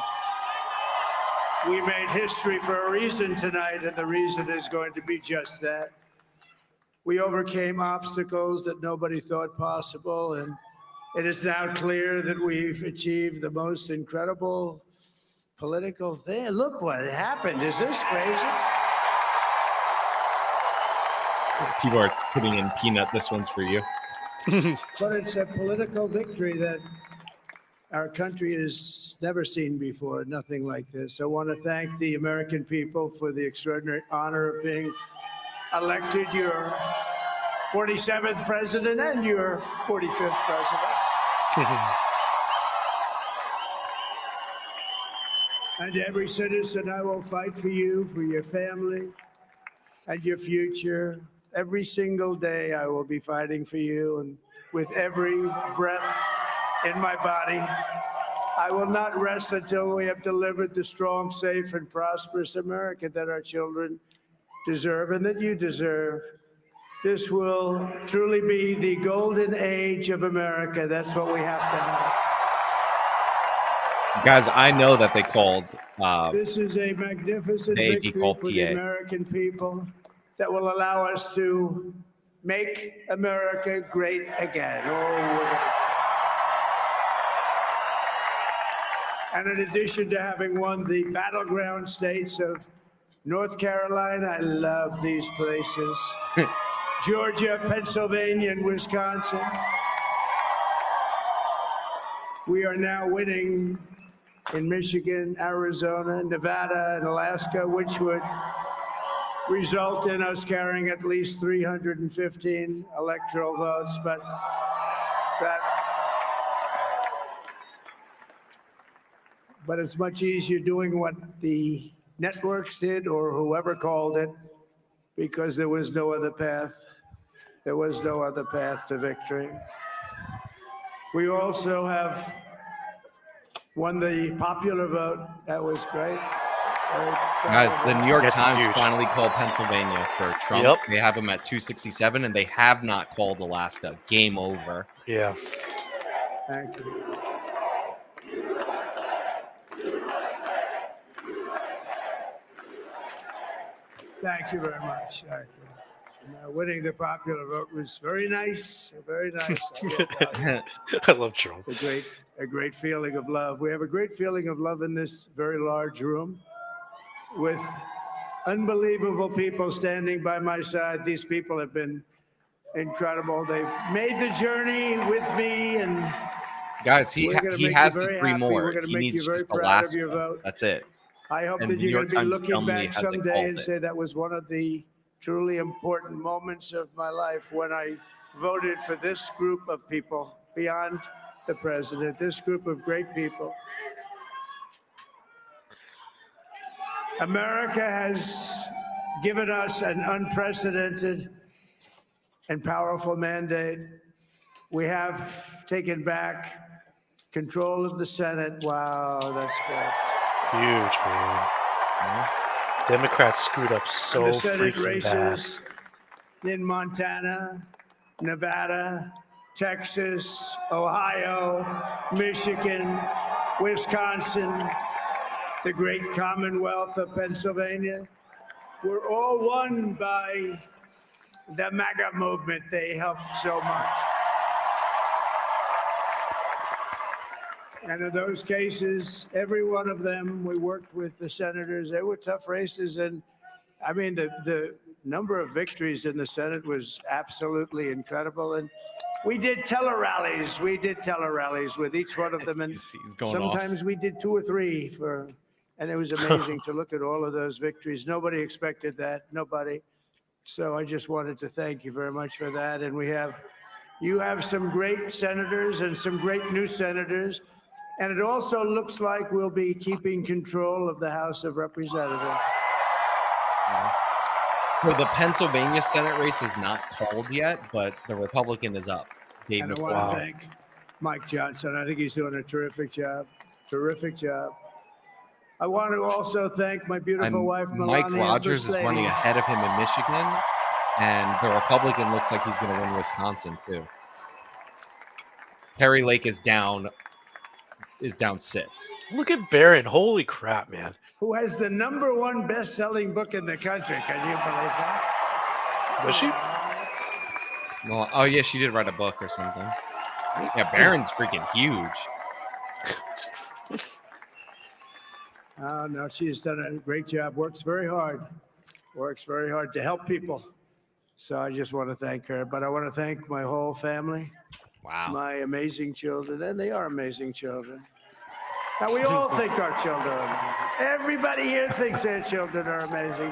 we made history for a reason tonight, and the reason is going to be just that. We overcame obstacles that nobody thought possible, and it is now clear that we've achieved the most incredible political thing. Look what happened. Is this crazy? People are putting in Peanut. This one's for you. But it's a political victory that our country has never seen before, nothing like this. I want to thank the American people for the extraordinary honor of being elected your 47th president and your 45th president. And every citizen, I will fight for you, for your family, and your future. Every single day, I will be fighting for you, and with every breath in my body, I will not rest until we have delivered the strong, safe, and prosperous America that our children deserve and that you deserve. This will truly be the golden age of America. That's what we have to have. Guys, I know that they called. This is a magnificent they victory called for the PA. American people that will allow us to make America great again. And in addition to having won the battleground states of North Carolina, I love these places. Georgia, Pennsylvania, and Wisconsin. We are now winning in Michigan, Arizona, Nevada, and Alaska, which would result in us carrying at least 315 electoral votes. But it's much easier doing what the networks did or whoever called it, because there was no other path. There was no other path to victory. We also have won the popular vote. That was great. Guys, the New York That's Times huge. finally called Pennsylvania for Trump. Yep. They have him at 267, and they have not called Alaska. Game over. Yeah. Thank you. Thank you very much. Thank you. Winning the popular vote was very nice. Very nice. I love Trump. It's a great feeling of love. We have a great feeling of love in this very large room with unbelievable people standing by my side. These people have been incredible. They've made the journey with me, and Guys, he we're gonna he make has you the very 3 happy. more. We're gonna He make needs you very just proud of your Alaska. vote. That's it. I hope And that New you're York going to be Times looking dumbly back hasn't someday called and it. say that was one of the truly important moments of my life when I voted for this group of people beyond the president, this group of great people. America has given us an unprecedented and powerful mandate. We have taken back control of the Senate. Wow, that's good. Huge, man. Democrats screwed up so And the Senate freaking races in Montana, Nevada, Texas, Ohio, Michigan, Wisconsin, the great Commonwealth of Pennsylvania, were all won by the MAGA movement. They helped so much. And in those cases, every one of them, we worked with the senators. They were tough races. And I mean, the number of victories in the Senate was absolutely incredible. And we did tele-rallies. We did tele-rallies with each one of them. And sometimes we did 2 or 3 and it was amazing to look at all of those victories. Nobody expected that, nobody. So I just wanted to thank you very much for that. And you have some great senators and some great new senators. And it also looks like we'll be keeping control of the House of Representatives. So the Pennsylvania Senate race is not called yet, but the Republican is up. And I want to thank Mike Johnson. I think he's doing a terrific job. Terrific job. I want to also thank my beautiful wife, Melania. Mike Rogers is running ahead of him in Michigan, and the Republican looks like he's going to win Wisconsin too. Perry Lake is down 6. Look at Barron. Holy crap, man. Who has the #1 best-selling book in the country. Can you believe that? Was she? Well, oh yeah, she did write a book or something. Yeah, Barron's freaking huge. Oh, no, she's done a great job. Works very hard to help people. So I just want to thank her. But I want to thank my whole family. Wow. My amazing children. And they are amazing children. Now, we all think our children are amazing. Everybody here thinks their children are amazing.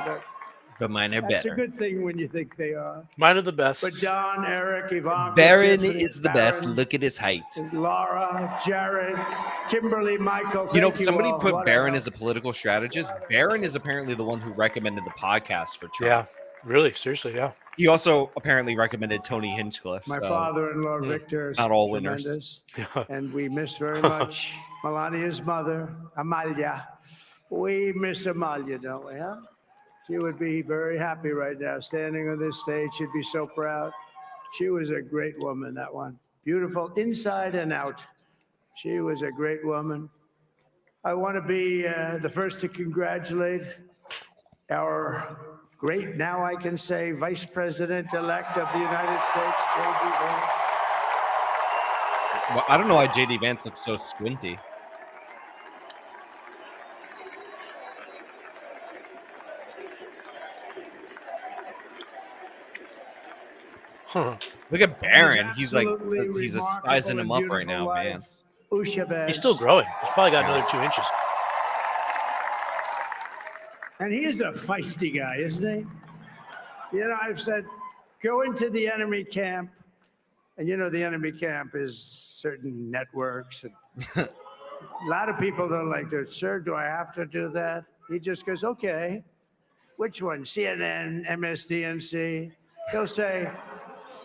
But mine are that's better. a good thing when you think they are. Mine are the best. But Don, Eric, Ivanka, Barron Tiffany, is the best. Look at his height. Laura, Jared, Kimberly, Michael. You know, thank somebody all. put What Barron a- as a political strategist. Barron is apparently the one who recommended the podcast for Trump. Yeah, really, seriously, yeah. He also apparently recommended Tony Hinchcliffe. My so father-in-law, Victor, is not all winners. tremendous. And we miss very much Melania's mother, Amalia. We miss Amalia, don't we, huh? She would be very happy right now, standing on this stage. She'd be so proud. She was a great woman, that one. Beautiful inside and out. She was a great woman. I want to be the first to congratulate our great, now I can say, Vice President-elect of the United States, J.D. Vance. Well, I don't know why J.D. Vance looks so squinty. Look at Barron. He's like, he's sizing him up right now, Vance. He's still growing. He's probably got another 2 inches. And he is a feisty guy, isn't he? You know, I've said, go into the enemy camp. And you know, the enemy camp is certain networks. And a lot of people don't like to, sir, do I have to do that? He just goes, okay. Which one? CNN, MSDNC? He'll say,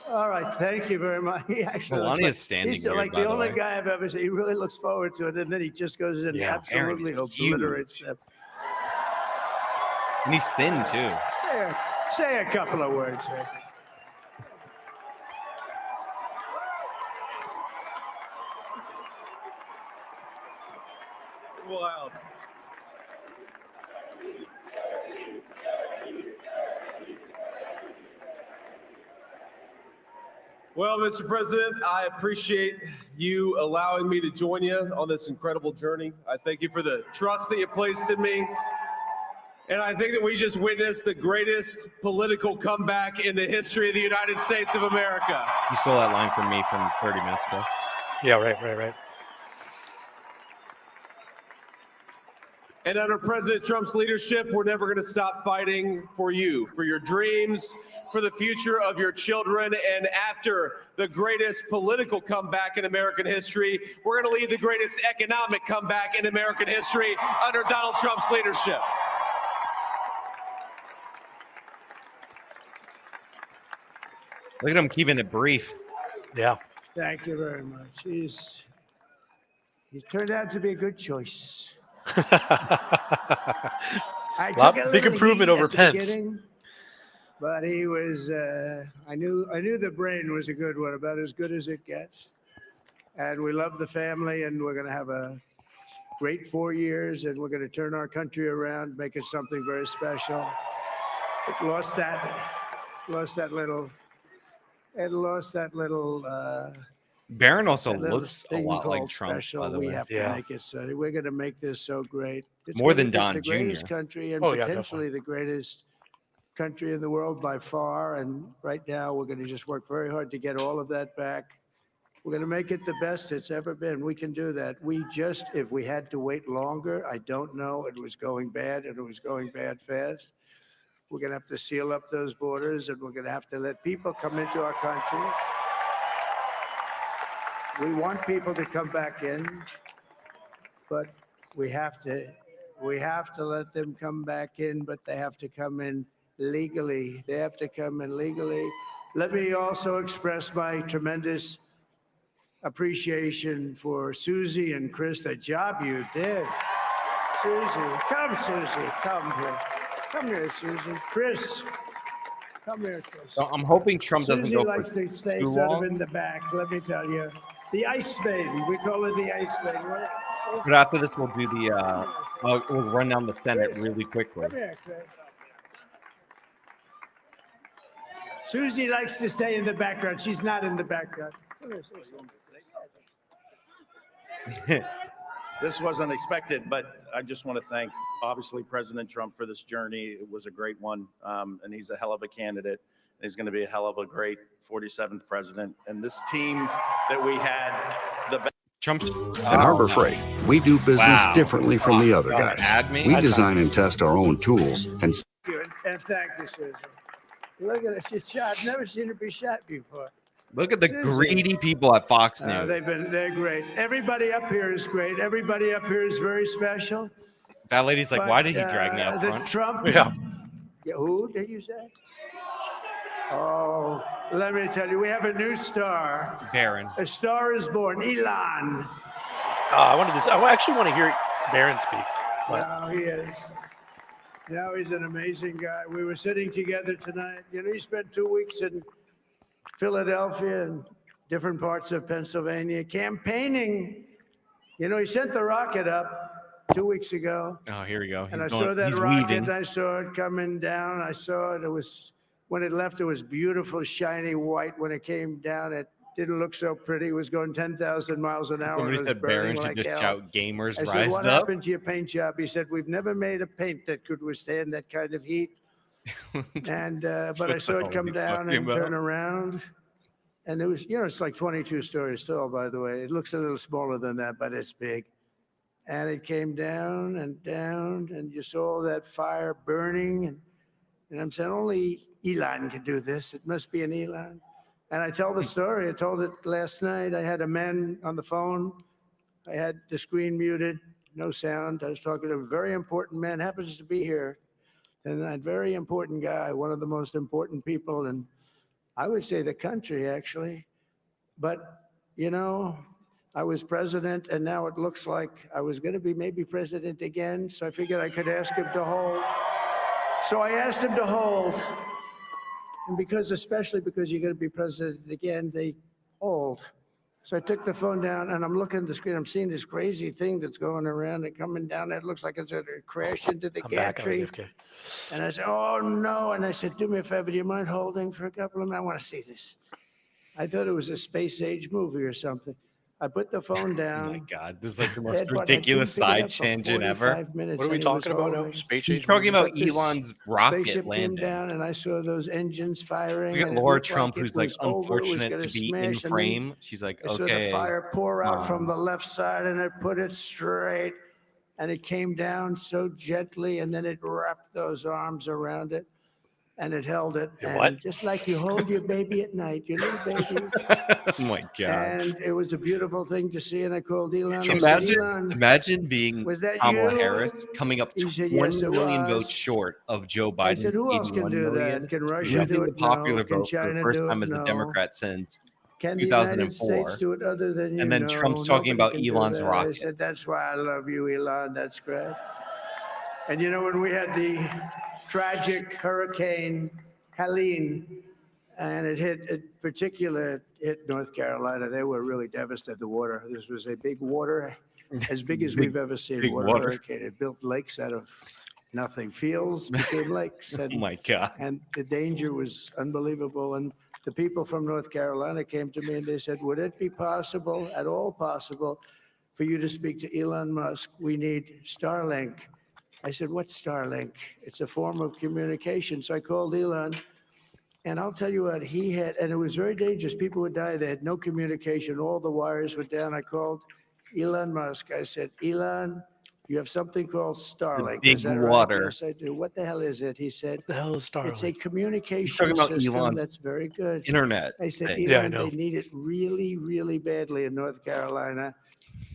all right, thank you very much. He actually Melania's standing he's weird, like by the the only way. guy I've ever seen. He really looks forward to it, and then he just goes in and absolutely Aaron is huge. obliterates them. And he's thin too. Say a couple of words. Sir. Wild. Well, Mr. President, I appreciate you allowing me to join you on this incredible journey. I thank you for the trust that you placed in me. And I think that we just witnessed the greatest political comeback in the history of the United States of America. You stole that line from me from 30 minutes ago. Yeah, right. And under President Trump's leadership, we're never going to stop fighting for you, for your dreams, for the future of your children. And after the greatest political comeback in American history, we're going to lead the greatest economic comeback in American history under Donald Trump's leadership. Look at him keeping it brief. Yeah. Thank you very much. He's turned out to be a good choice. I took a Big little improvement heat over at the Pence. beginning, but he was. I knew the brain was a good one, about as good as it gets. And we love the family, and we're going to have a great 4 years, and we're going to turn our country around, make it something very special. It lost that little. It lost that little. Barron also that little looks a thing lot like called Trump, special. by the We way. have to make it so. We're going to make this so great. It's More gonna- than Don it's the greatest Jr.. country, and Oh, yeah, potentially the greatest country in the world by far. And right now, we're going to just work very hard to get all of that back. We're going to make it the best it's ever been. We can do that. If we had to wait longer, I don't know. It was going bad, and it was going bad fast. We're going to have to seal up those borders, and we're going to have to let people come into our country. We want people to come back in, but we have to let them come back in, but they have to come in legally. They have to come in legally. Let me also express my tremendous appreciation for Susie and Chris, the job you did. Susie, come here. Come here, Susie. Chris, come here, Chris. So I'm hoping Trump doesn't Susie go for likes to stay too sort of long. in the back, let me tell you. The ice maiden, we call her the ice maiden. But after this, we'll do the we'll run down the Senate really quickly. Come here, Chris. Susie likes to stay in the background. She's not in the background. Come here, Susie. This wasn't expected, but I just want to thank, obviously, President Trump for this journey. It was a great one, and he's a hell of a candidate. He's going to be a hell of a great 47th president. And this team that we had, the Trump. At Harbor Freight, we do business differently from the other guys. We design and test our own tools and And thank you, Susie. Look at her. She's shot. Never seen her be shot before. Look at the Susie. greedy people at Fox News. They're great. Everybody up here is great. Everybody up here is very special. That lady's like, But, why did he drag me up the front? Trump. Yeah. Who did you say? Oh, let me tell you, we have a new star. Barron. A star is born. Elon. I actually want to hear Barron speak. Now he is. Now he's an amazing guy. We were sitting together tonight. You know, he spent 2 weeks in Philadelphia and different parts of Pennsylvania campaigning. You know, he sent the rocket up 2 weeks ago. Oh, here we go. And I He's saw that he's rocket, weaving. and I saw it coming down. I saw it. It was, when it left, it was beautiful, shiny white. When it came down, it didn't look so pretty. It was going 10,000 miles an hour. Somebody It was said burning Barron should like just hell. shout gamers I said, rise what up. happened to your paint job? He said, we've never made a paint that could withstand that kind of heat. And but I What saw the it hell come are you down talking and about? turn around. And it was, you know, it's like 22 stories tall, by the way. It looks a little smaller than that, but it's big. And it came down, and you saw that fire burning. And I'm saying, only Elon can do this. It must be an Elon. And I tell the story. I told it last night. I had a man on the phone. I had the screen muted, no sound. I was talking to a very important man, happens to be here. And that very important guy, one of the most important people in, I would say, the country, actually. But, you know, I was president, and now it looks like I was going to be maybe president again. So I figured I could ask him to hold. So I asked him to hold. And especially because you're going to be president again, they hold. So I took the phone down, and I'm looking at the screen. I'm seeing this crazy thing that's going around and coming down. It looks like it's going to crash into the gantry. And I said, oh, no. And I said, do me a favor. Do you mind holding for a couple of minutes? I want to see this. I thought it was a space age movie or something. I put the phone down. Oh my God, this is like the most Ed, but I ridiculous didn't pick it side up for tangent ever. 45 minutes, What are we and he was talking about now? holding. Space He's age talking movie? about This Elon's rocket spaceship landing. came down, and I saw those engines firing. We got and it Laura looked Trump, like it who's like was over, it was unfortunate gonna to be in smash, and then frame. She's like, I saw okay. the fire pour out from the left side, and it put it straight, and it came down so gently, and then it wrapped those arms around it. and it held it. And what? just like you hold your baby at night, your little baby. Oh my God. And it was a beautiful thing to see. And I called Elon. I said, Elon, Imagine being was that Kamala you? Harris coming up He said, 20 yes, it million was. votes short of Joe Biden. I said, who else can 81 do million, that? Can Russia losing do the it? popular No. Can vote for the China first do time it? as a No. Democrat since Can the United 2004. States do it other than you? And then No, Trump's talking about nobody can do Elon's that. I rocket. said, that's why I love you, Elon. That's great. And you know, when we had the tragic Hurricane Helene, and it hit North Carolina, they were really devastated. The water. This was a big water, as big as we've ever seen. big Water water. hurricane. It built lakes out of nothing. Fields became lakes. And, Oh my God. And the danger was unbelievable. And the people from North Carolina came to me and they said, would it be possible, at all possible, for you to speak to Elon Musk? We need Starlink. I said, what's Starlink? It's a form of communication. So I called Elon, and I'll tell you what, he had, and it was very dangerous. People would die. They had no communication. All the wires were down. I called Elon Musk. I said, Elon, you have something called Starlink. big Is that water. right? Yes, I do. What the hell is it? He said, The hell is Starlink? it's a communication He's talking about system Elon's that's very good. internet I said, thing. Elon, Yeah, I know. they need it really, really badly in North Carolina.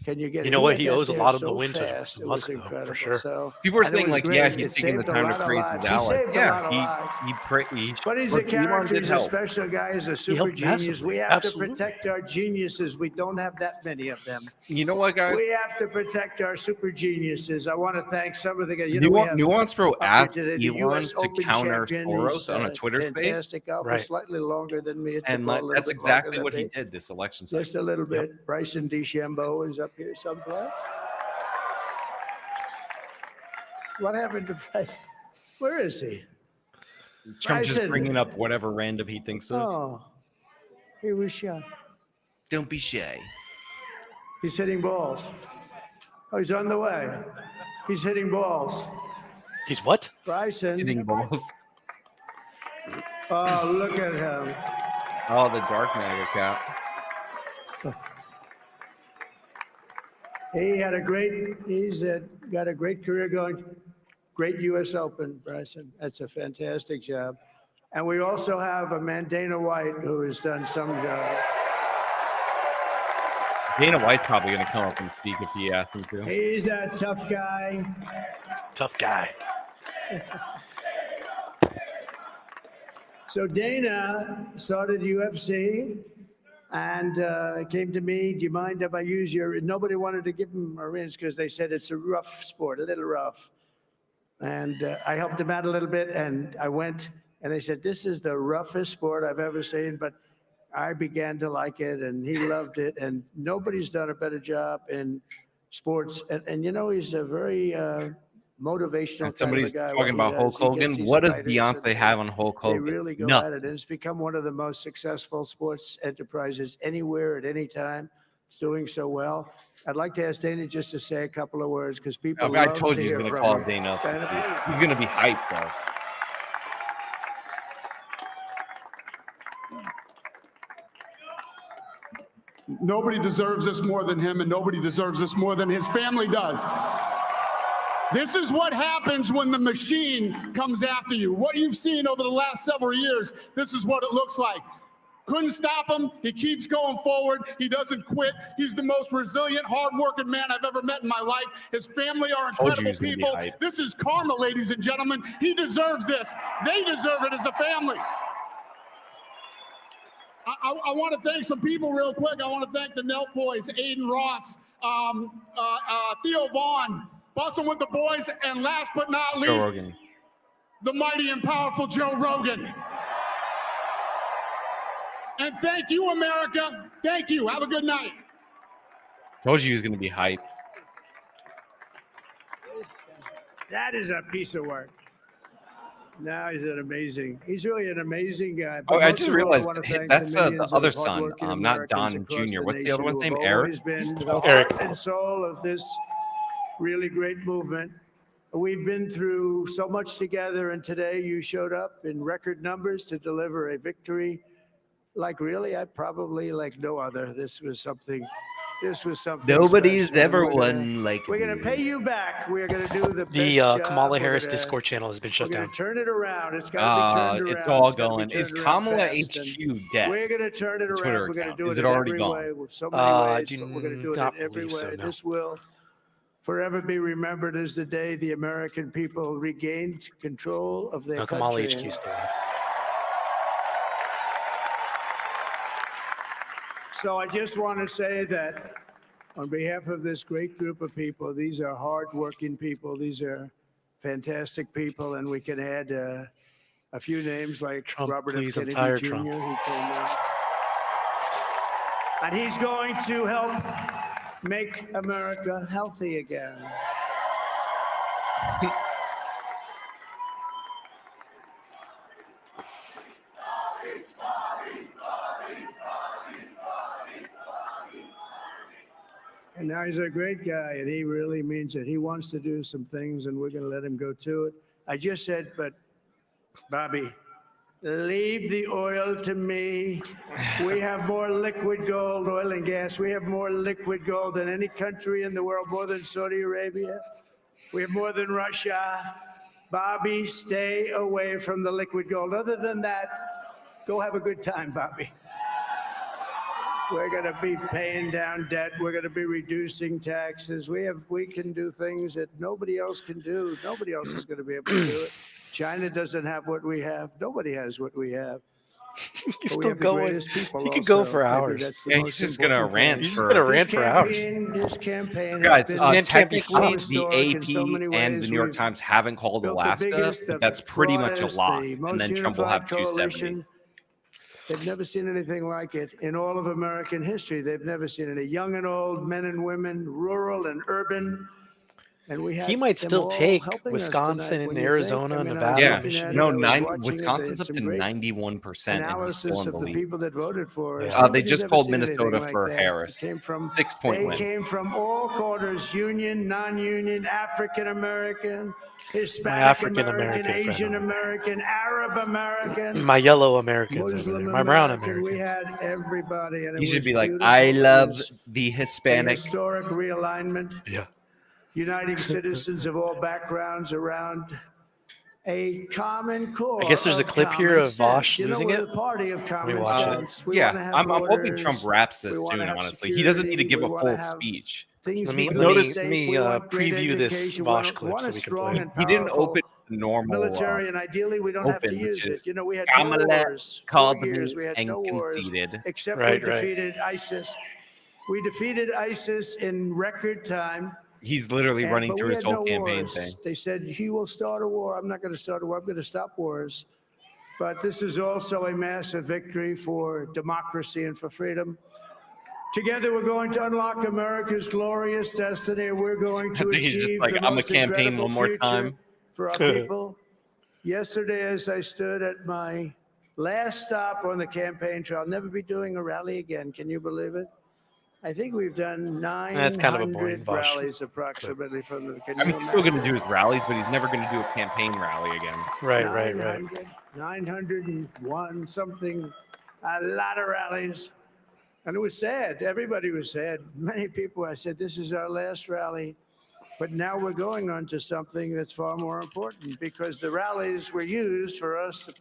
Can you get You it? know what? had He that owes a there lot of the so win to fast. It was Musk, though, incredible. for sure. So, People are and it saying was like, great. yeah, he's It taking the saved a time to lot of praise his lives. He allies. saved a Yeah, lot of lives. But he's a look, Elon character. did He's a help. special guy. He's a super helped genius. massively. We have Absolutely. to protect our geniuses. We don't have that many of them. You know what, guys? We have to protect our super geniuses. I want to thank some of the guys. You know, we have Nuance Pro up here asked today the Elon US to Open counter champion. Soros He's, on a Twitter space. fantastic. Golfer, Right. slightly longer than me. It took And a little that's bit longer exactly than what he me. did this election cycle. Just a little bit. Bryson DeChambeau is up here someplace. What happened to Bryson? Where is he? Trump just Bryson. bringing up whatever random he thinks of. Oh, he was shot. Don't be shy. He's hitting balls. Oh, he's on the way. He's hitting balls. He's what? Bryson. Hitting balls. Oh, look at him. Oh, the Dark Matter cap. He's got a great career going. Great U.S. Open, Bryson. That's a fantastic job. And we also have a man, Dana White, who has done some job. Dana White's probably going to come up and speak if he asks him to. He's a tough guy. Tough guy. So Dana started UFC and came to me, do you mind if I use your, nobody wanted to give him a rinse because they said it's a rough sport, a little rough. And I helped him out a little bit and I went and I said, this is the roughest sport I've ever seen, but I began to like it and he loved it and nobody's done a better job in sports. And you know, he's a very motivational And somebody's kind of a guy. talking about Hulk Hogan. What does Beyonce have on Hulk Hogan? They really go Nothing. at it, and it's become one of the most successful sports enterprises anywhere at any time. It's doing so well. I'd like to ask Dana just to say a couple of words because people. I love told to you he's hear going to from call him. Dana up. Dana, He's going to be hyped, though. Nobody deserves this more than him, and nobody deserves this more than his family does. This is what happens when the machine comes after you. What you've seen over the last several years, this is what it looks like. Couldn't stop him. He keeps going forward. He doesn't quit. He's the most resilient, hardworking man I've ever met in my life. His family are incredible people. This is karma, ladies and gentlemen. He deserves this. They deserve it as a family. I want to thank some people real quick. I want to thank the Nelk boys, Aiden Ross, Theo Vaughn, busting with the boys, and last but not Joe least, Rogan. the mighty and powerful Joe Rogan. And thank you, America. Thank you. Have a good night. Told you he was going to be hyped. that is a piece of work. Now he's he's really an amazing guy. Oh, But I most just of all, realized want to thank that's the millions other of son, hardworking not Americans Don across Jr. What's the other nation one's who name? have Eric? always been He's the 12. heart and soul of this really great movement. We've been through so much together, and today you showed up in record numbers to deliver a victory like really, I probably like no other. This was something This was something Nobody's special, and ever we're gonna- won like We're going to pay you back. We're going to do the best The job. Kamala We're Harris gonna- Discord channel has been shut We're down. going to turn it around. It's got to be turned around. It's all gotta be going. turned Is around Kamala fast, and HQ dead? We're going to turn it The around. Twitter We're going to account. do Is it it in already every gone? way, with so many I ways, do but we're going to do it not in every believe so, way. no. This will forever be remembered as the day the American people regained control of their No, Kamala country. HQ still alive. So I just want to say that on behalf of this great group of people, these are hardworking people. These are fantastic people, and we can add a few names like Trump, Robert please, F. I'm Kennedy tired, Jr. Trump. He came and he's going to help make America healthy again. And now he's a great guy, and he really means it. He wants to do some things, and we're going to let him go to it. I just said, but Bobby, leave the oil to me. We have more liquid gold, oil and gas. We have more liquid gold than any country in the world, more than Saudi Arabia. We have more than Russia. Bobby, stay away from the liquid gold. Other than that, go have a good time, Bobby. We're going to be paying down debt. We're going to be reducing taxes. We can do things that nobody else can do. Nobody else is going to be able to do it. China doesn't have what we have. Nobody has what we have. He's But we still have the going. greatest people He could go also. for Maybe hours. that's the Yeah, most he's just gonna important rant thing. He's just gonna rant for hours. This campaign Guys, has been technically, so the historic in so many AP and the ways. New York We've Times haven't called built the Alaska, biggest, but the that's pretty much a broadest, lock. the And most then Trump will have unified 270. coalition. They've never seen anything like it in all of American history. They've never seen it. Young and old, men and women, rural and urban. And we had He might them still all take helping us Wisconsin tonight. When and you think, Arizona, I mean, I was Nevada, Yeah, looking at Michigan. it, no, I was nine. watching it. They Wisconsin's had up some to great 91% and he's analysis still in of the the lead. people that voted for us. Yeah. They Nobody's just ever called seen anything Minnesota like for that. Harris. Came from 6-point They win. came from all quarters: union, non-union, African American, Hispanic African American, American friend Asian over there. American, Arab American, My yellow Americans over Muslim there. My brown American. We Americans. had everybody, and it You should was be like, beautiful. I It love was the a Hispanic. historic realignment, Yeah. uniting citizens of all backgrounds around a common core. I guess there's a of clip here common of Vosh sense. You know, losing we're it. the party of Let me common watch it. sense. We want to have I'm hoping borders. Trump wraps this We want soon, to have honestly. He doesn't need to security. give We a want to full have speech. things Let be me good let and me safe. let me We want great preview this education. Vosh We clip want so a we can strong play. and He didn't powerful open the normal military, and ideally we don't have to open, use which it. is You know, we had Kamala no wars. called 4 years me we had and no wars, conceded. except Right, we right. defeated ISIS. We defeated ISIS in record time. He's literally running But through we his had whole no campaign wars. thing. They said, he will start a war. I'm not going to start a war. I'm going to stop wars. But this is also a massive victory for democracy and for freedom. Together, we're going to unlock America's glorious destiny. We're going I to think he's just achieve like, the I'm a most campaign incredible one more future time. for our people. Yesterday, as I stood at my last stop on the campaign trail, I'll never be doing a rally again. Can you believe it? I think we've done That's kind of a boring 900 Vosh rallies approximately from the. Can I mean, you he's still going to imagine? do his rallies, but he's never going to do a campaign rally again. Right. 901 something, a lot of rallies. And it was sad. Everybody was sad. Many people, I said, this is our last rally. But now we're going on to something that's far more important, because the rallies were used for us to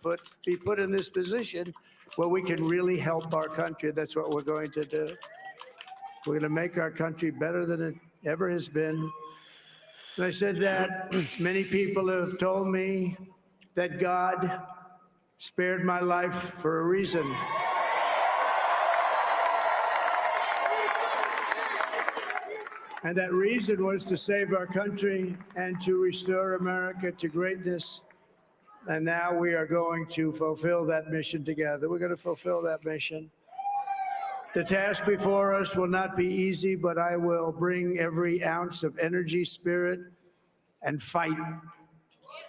be put in this position where we can really help our country. That's what we're going to do. We're going to make our country better than it ever has been. And I said that many people have told me that God spared my life for a reason. And that reason was to save our country and to restore America to greatness. And now we are going to fulfill that mission together. We're going to fulfill that mission. The task before us will not be easy, but I will bring every ounce of energy, spirit, and fight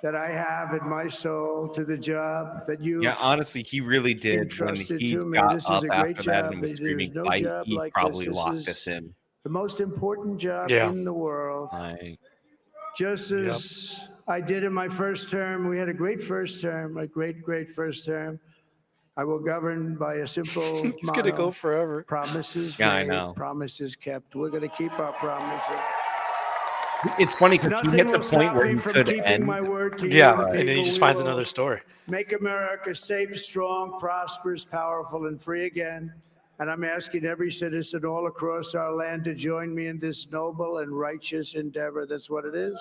that I have in my soul to the job that you Yeah, honestly, he really did. When entrusted he to me. got This up is a great after that job. and was There's screaming no fight, job he like probably this. locked This us is in. the most important job Yeah. in the world. Like, Just as I did in my first term, we had a great first term, a great first term. I will govern by a simple It's motto. gonna go forever. Promises Yeah, I made, know. promises kept. We're going to keep our promises. It's funny because he Nothing hits a will point stop where me he from could keeping end. my word to you, Yeah, the and then he people. just We finds will another story. make America safe, strong, prosperous, powerful, and free again. And I'm asking every citizen all across our land to join me in this noble and righteous endeavor. That's what it is.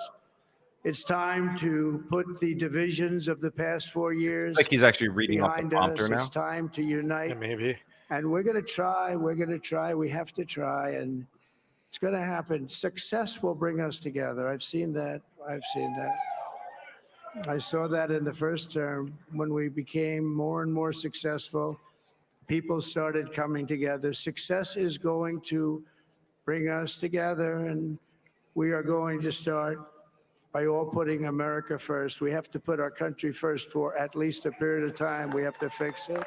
It's time to put the divisions of the past 4 years Like he's actually reading off the behind prompter us. now. It's time to unite. Yeah, maybe. And we're going to try. We're going to try. We have to try. And it's going to happen. Success will bring us together. I've seen that. I've seen that. I saw that in the first term when we became more and more successful. People started coming together. Success is going to bring us together, and we are going to start by all putting America first. We have to put our country first for at least a period of time. We have to fix it.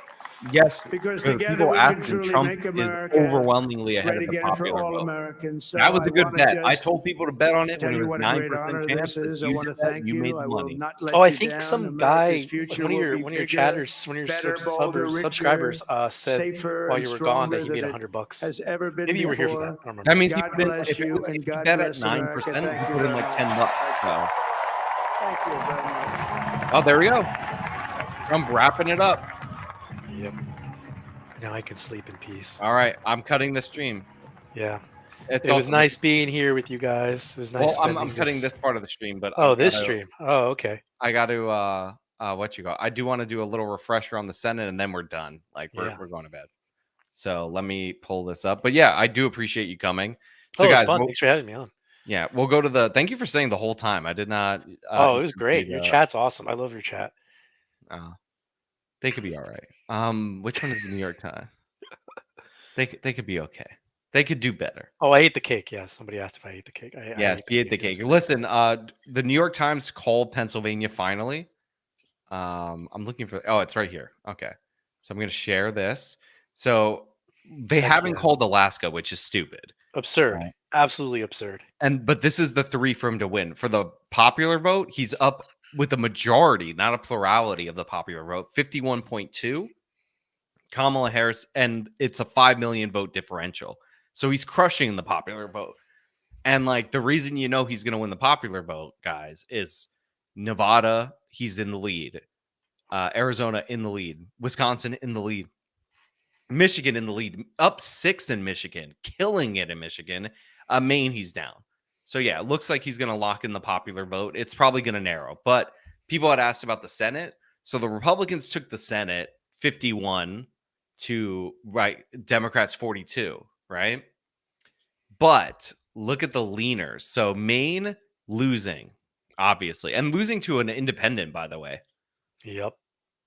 Yes, Because the together people we can asking, truly Trump make is America overwhelmingly ahead great of the again for popular all vote. Americans. So That was a I good wanna bet. I just told people to bet on it tell when it you was what a great 9% honor chance. this is. I You want to did that, thank you made you. the I will money. not let Oh, I you think down. some America's guy, future one of will your be one of your bigger, chatters, one of your better, bolder, subscribers richer, said safer, while and you were gone that stronger he than made it $100. has ever been Maybe you were here for that. I before. don't remember. That means he God put in, bless if you, he and God bet at bless America. 9%, Thank he you put in very like much. $10. So, Thank you very much. oh, there we go. Trump wrapping it up. Yep. Now I can sleep in peace. All right, I'm cutting the stream. Yeah. It's It was also nice being here with you guys. It was nice well, I'm spending cutting this. this part of the stream, but Oh, I've this got to. stream. Oh, okay. I got to what you got? I do want to do a little refresher on the Senate, and then we're done. Like Yeah. we're going to bed. So let me pull this up. But yeah, I do appreciate you coming. So Oh, it was guys, fun. Thanks for having me on. yeah, we'll go to the. Thank you for staying the whole time. I did not. Oh, it was great. anticipate, Your chat's awesome. I love your chat. They could be all right. Which one is the New York Times? They could be okay. They could do better. Oh, I ate the cake. Yeah, somebody asked if I ate the cake. Yes, he ate the cake. Listen, the New York Times called Pennsylvania finally. I'm looking for. Oh, it's right here. Okay, so I'm going to share this. So they haven't called Alaska, which is stupid. Absurd. Right. Absolutely absurd. But this is the 3 for him to win. For the popular vote, he's up with a majority, not a plurality of the popular vote, 51.2. Kamala Harris, and it's a 5 million vote differential. So he's crushing the popular vote. And like the reason you know he's going to win the popular vote, guys, is Nevada, he's in the lead. Arizona in the lead. Wisconsin in the lead. Michigan in the lead. Up 6 in Michigan. Killing it in Michigan. Maine, he's down. So yeah, it looks like he's going to lock in the popular vote. It's probably going to narrow. But people had asked about the Senate. So the Republicans took the Senate 51 to Democrats 42, right? But look at the leaners. So Maine losing, obviously, and losing to an independent, by the way. Yep.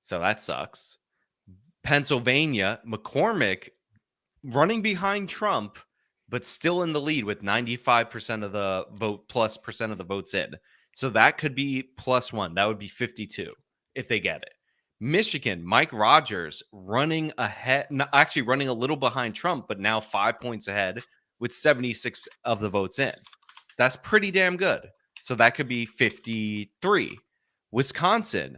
So that sucks. Pennsylvania, McCormick running behind Trump, but still in the lead with 95% of the vote plus percent of the votes in. So that could be +1. That would be 52 if they get it. Michigan, Mike Rogers running ahead, actually running a little behind Trump, but now 5 points ahead with 76 of the votes in. That's pretty damn good. So that could be 53. Wisconsin,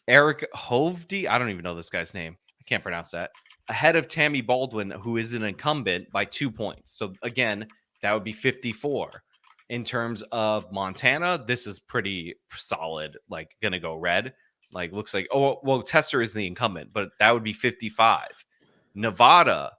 Eric Hovde, I don't even know this guy's name. I can't pronounce that. Ahead of Tammy Baldwin, who is an incumbent, by 2 points. So again, that would be 54. In terms of Montana, this is pretty solid, like gonna go red. Like looks like, oh, well, Tester is the incumbent, but that would be 55. Nevada,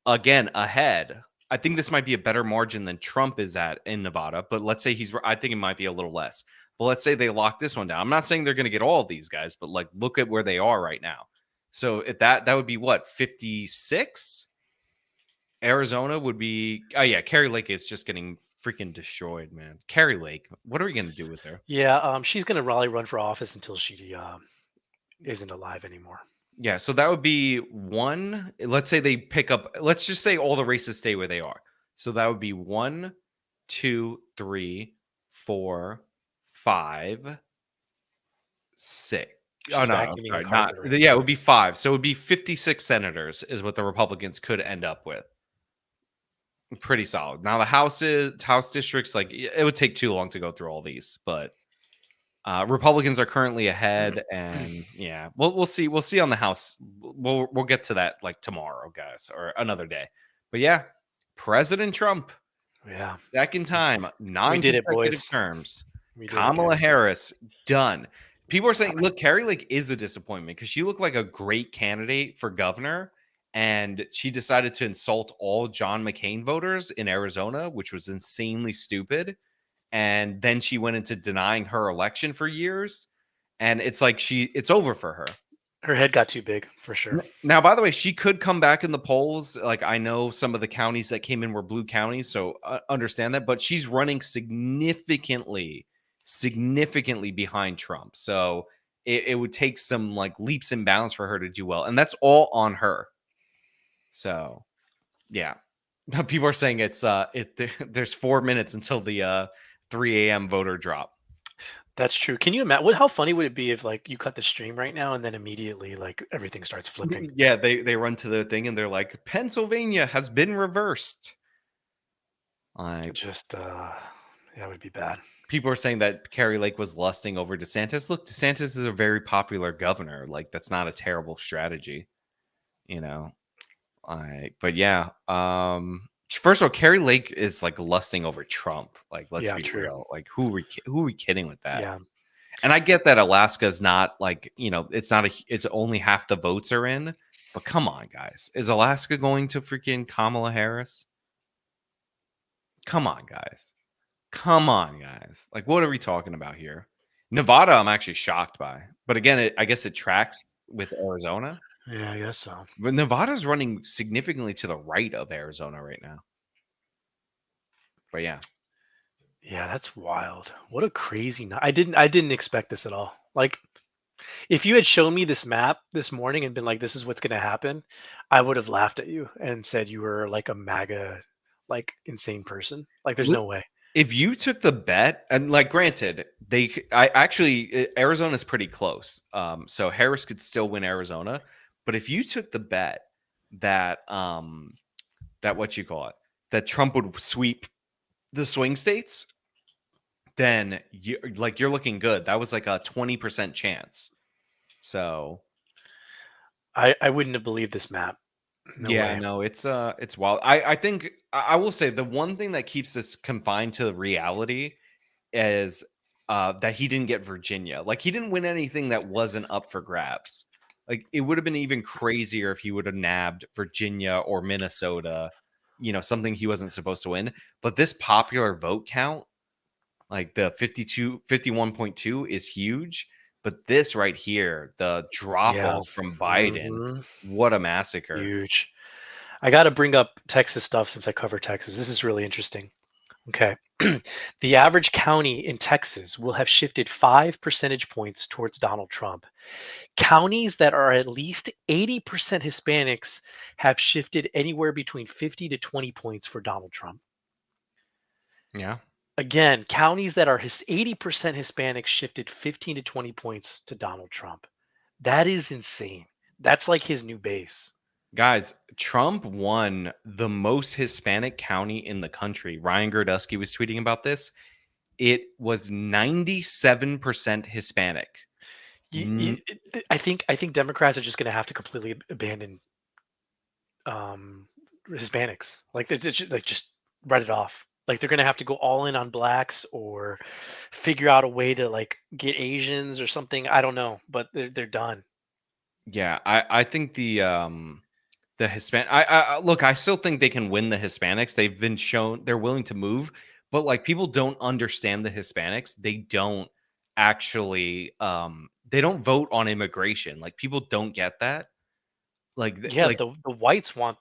again, ahead. I think this might be a better margin than Trump is at in Nevada, but let's say I think it might be a little less. But let's say they lock this one down. I'm not saying they're going to get all of these guys, but like look at where they are right now. So at that would be what, 56? Arizona would be, oh yeah, Carrie Lake is just getting freaking destroyed, man. Carrie Lake, what are we going to do with her? Yeah, she's going to probably run for office until she isn't alive anymore. Yeah, so that would be 1. Let's say they pick up, let's just say all the races stay where they are. So that would be 1, 2, 3, 4, 5, 6. Oh, no, sorry, not. Yeah, it would be 5. So it would be 56 senators is what the Republicans could end up with. Pretty solid. Now the House districts, like it would take too long to go through all these, but Republicans are currently ahead, and yeah, we'll see. We'll see on the House. We'll get to that like tomorrow, guys, or another day. But yeah, President Trump, Yeah, second time, we did it, non-consecutive boys. terms. We did it, Kamala guys. Harris done. People are saying, look, Carrie Lake is a disappointment because she looked like a great candidate for governor, and she decided to insult all John McCain voters in Arizona, which was insanely stupid. And then she went into denying her election for years, and it's like it's over for her. Her head got too big for sure. Now, by the way, she could come back in the polls. Like, I know some of the counties that came in were blue counties, so understand that, but she's running significantly behind Trump. So it would take some like leaps and bounds for her to do well, and that's all on her. So yeah, people are saying there's 4 minutes until the 3 a.m. voter drop. That's true. Can you imagine how funny would it be if like you cut the stream right now and then immediately like everything starts flipping? Yeah, they run to the thing and they're like, Pennsylvania has been reversed. Just that would be bad. People are saying that Carrie Lake was lusting over DeSantis. Look, DeSantis is a very popular governor. Like, that's not a terrible strategy, you know. But yeah, first of all, Carrie Lake is like lusting over Trump. Like, let's be real. Like, who are we kidding with that? Yeah. And I get that Alaska is not like, you know, it's only half the votes are in. But come on, guys, is Alaska going to freaking Kamala Harris? Come on, guys. Like, what are we talking about here? Nevada, I'm actually shocked by. But again, I guess it tracks with Arizona. Yeah, I guess so. But Nevada's running significantly to the right of Arizona right now. But yeah. Yeah, that's wild. What a crazy night. I didn't expect this at all. Like, if you had shown me this map this morning and been like, this is what's going to happen, I would have laughed at you and said you were like a MAGA, like insane person. Like, there's no way. If you took the bet, and like, granted, Arizona's pretty close. So Harris could still win Arizona. But if you took the bet that that Trump would sweep the swing states, then you're looking good. That was like a 20% chance. So I wouldn't have believed this map. No, it's wild. I think I will say the one thing that keeps this confined to reality is that he didn't get Virginia. Like, he didn't win anything that wasn't up for grabs. Like, it would have been even crazier if he would have nabbed Virginia or Minnesota, you know, something he wasn't supposed to win. But this popular vote count, like the 51.2 is huge. But this right here, the drop off from Biden, what a massacre. Huge. I got to bring up Texas stuff since I cover Texas. This is really interesting. Okay. The average county in Texas will have shifted 5 percentage points towards Donald Trump. Counties that are at least 80% Hispanics have shifted anywhere between 50 to 20 points for Donald Trump. Yeah. Again, counties that are 80% Hispanics shifted 15 to 20 points to Donald Trump. That is insane. That's like his new base. Guys, Trump won the most Hispanic county in the country. Ryan Gerdusky was tweeting about this. It was 97% Hispanic. I think Democrats are just going to have to completely abandon Hispanics. Like, just write it off. Like, they're going to have to go all in on blacks or figure out a way to like get Asians or something. I don't know, but they're done. Yeah, I think the Hispanic. Look, I still think they can win the Hispanics. They've been shown they're willing to move, but like, people don't understand the Hispanics. They don't actually they don't vote on immigration. Like, people don't get that. Like, yeah, the whites want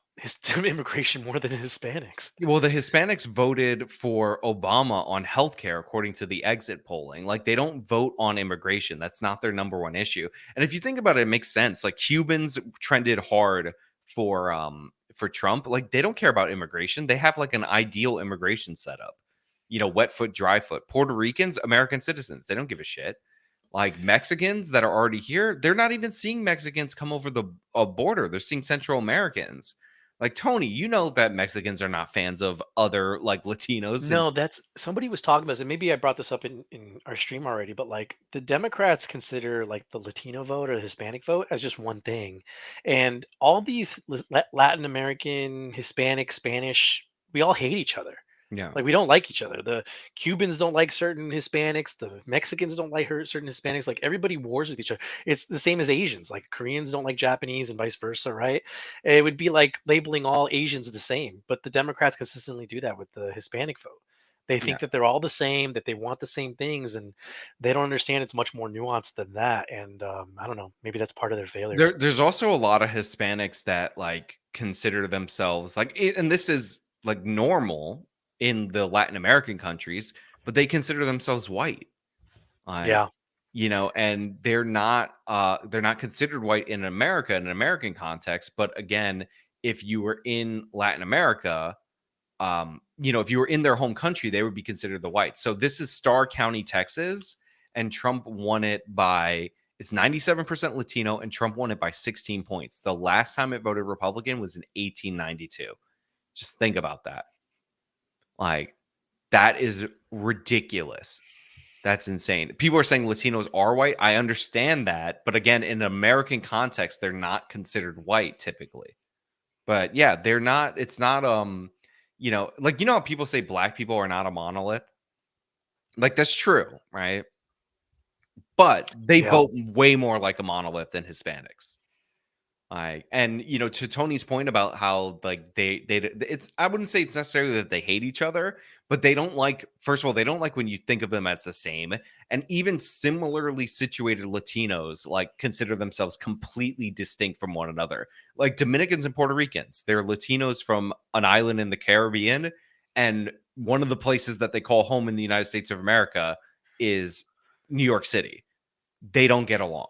immigration more than the Hispanics. Well, the Hispanics voted for Obama on healthcare, according to the exit polling. Like, they don't vote on immigration. That's not their number one issue. And if you think about it, it makes sense. Like, Cubans trended hard for Trump. Like, they don't care about immigration. They have like an ideal immigration setup. You know, wet foot, dry foot. Puerto Ricans, American citizens. They don't give a shit. Like, Mexicans that are already here, they're not even seeing Mexicans come over the border. They're seeing Central Americans. Like, Tony, you know that Mexicans are not fans of other like Latinos. No, that's somebody was talking about this, and maybe I brought this up in our stream already, but like the Democrats consider like the Latino vote or the Hispanic vote as just one thing. And all these Latin American, Hispanic, Spanish, we all hate each other. Yeah. Like we don't like each other. The Cubans don't like certain Hispanics. The Mexicans don't like certain Hispanics. Like everybody wars with each other. It's the same as Asians. Like Koreans don't like Japanese and vice versa, right? It would be like labeling all Asians the same. But the Democrats consistently do that with the Hispanic vote. They Yeah. think that they're all the same, that they want the same things, and they don't understand it's much more nuanced than that. And I don't know. Maybe that's part of their failure. There's also a lot of Hispanics that like consider themselves like, and this is like normal in the Latin American countries, but they consider themselves white. Yeah. You know, and they're not considered white in America in an American context. But again, if you were in Latin America, you know, if you were in their home country, they would be considered the white. So this is Starr County, Texas, and Trump won it by, it's 97% Latino, and Trump won it by 16 points. The last time it voted Republican was in 1892. Just think about that. Like, that is ridiculous. That's insane. People are saying Latinos are white. I understand that. But again, in an American context, they're not considered white typically. But yeah, they're not. It's not, you know, like, you know how people say black people are not a monolith? Like, that's true, right? But they vote way more like a monolith than Hispanics. And you know, to Tony's point about how like it's, I wouldn't say it's necessarily that they hate each other, but they don't like, first of all, they don't like when you think of them as the same. And even similarly situated Latinos like consider themselves completely distinct from one another. Like Dominicans and Puerto Ricans, they're Latinos from an island in the Caribbean, and one of the places that they call home in the United States of America is New York City. They don't get along.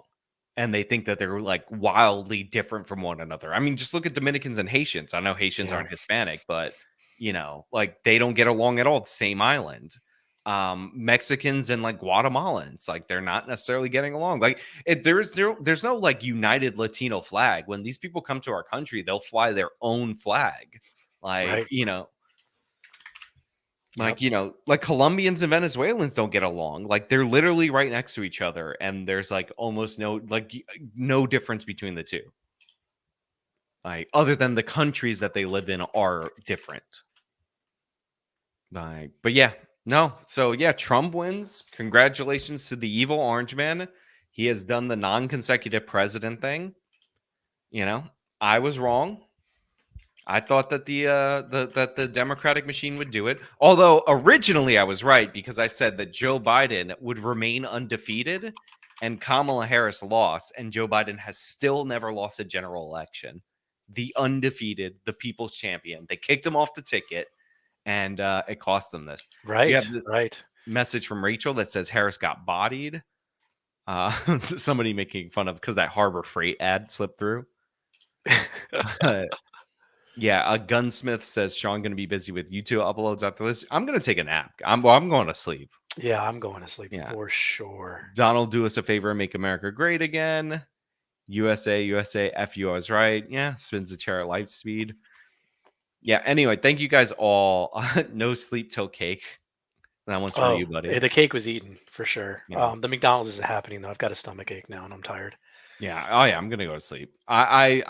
And they think that they're like wildly different from one another. I mean, just look at Dominicans and Haitians. I know Haitians aren't Hispanic, but you know, like they don't get along at all. The same island. Mexicans and like Guatemalans, like they're not necessarily getting along. Like there's no like united Latino flag. When these people come to our country, they'll fly their own flag. Like, you know, like, you know, like Colombians and Venezuelans don't get along. Like they're literally right next to each other. And there's like almost no difference between the two. Like other than the countries that they live in are different. Like, but yeah, no. So yeah, Trump wins. Congratulations to the evil orange man. He has done the non-consecutive president thing. You know, I was wrong. I thought that the Democratic machine would do it. Although originally I was right, because I said that Joe Biden would remain undefeated and Kamala Harris lost, and Joe Biden has still never lost a general election. The undefeated, the people's champion. They kicked him off the ticket, and it cost them this. Right, right. Message from Rachel that says Harris got bodied. Somebody making fun of because that Harbor Freight ad slipped through. Yeah, a gunsmith says Sean going to be busy with YouTube uploads after this. I'm going to take a nap. I'm going to sleep. Yeah, I'm going to sleep for sure. Donald, do us a favor and make America great again. USA, F you, I was right. Yeah, spins the chair at light speed. Yeah, anyway, thank you guys all. No sleep till cake. That one's for you, buddy. The cake was eaten for sure. Yeah. The McDonald's isn't happening though. I've got a stomach ache now and I'm tired. Yeah. Oh yeah, I'm gonna go to sleep. I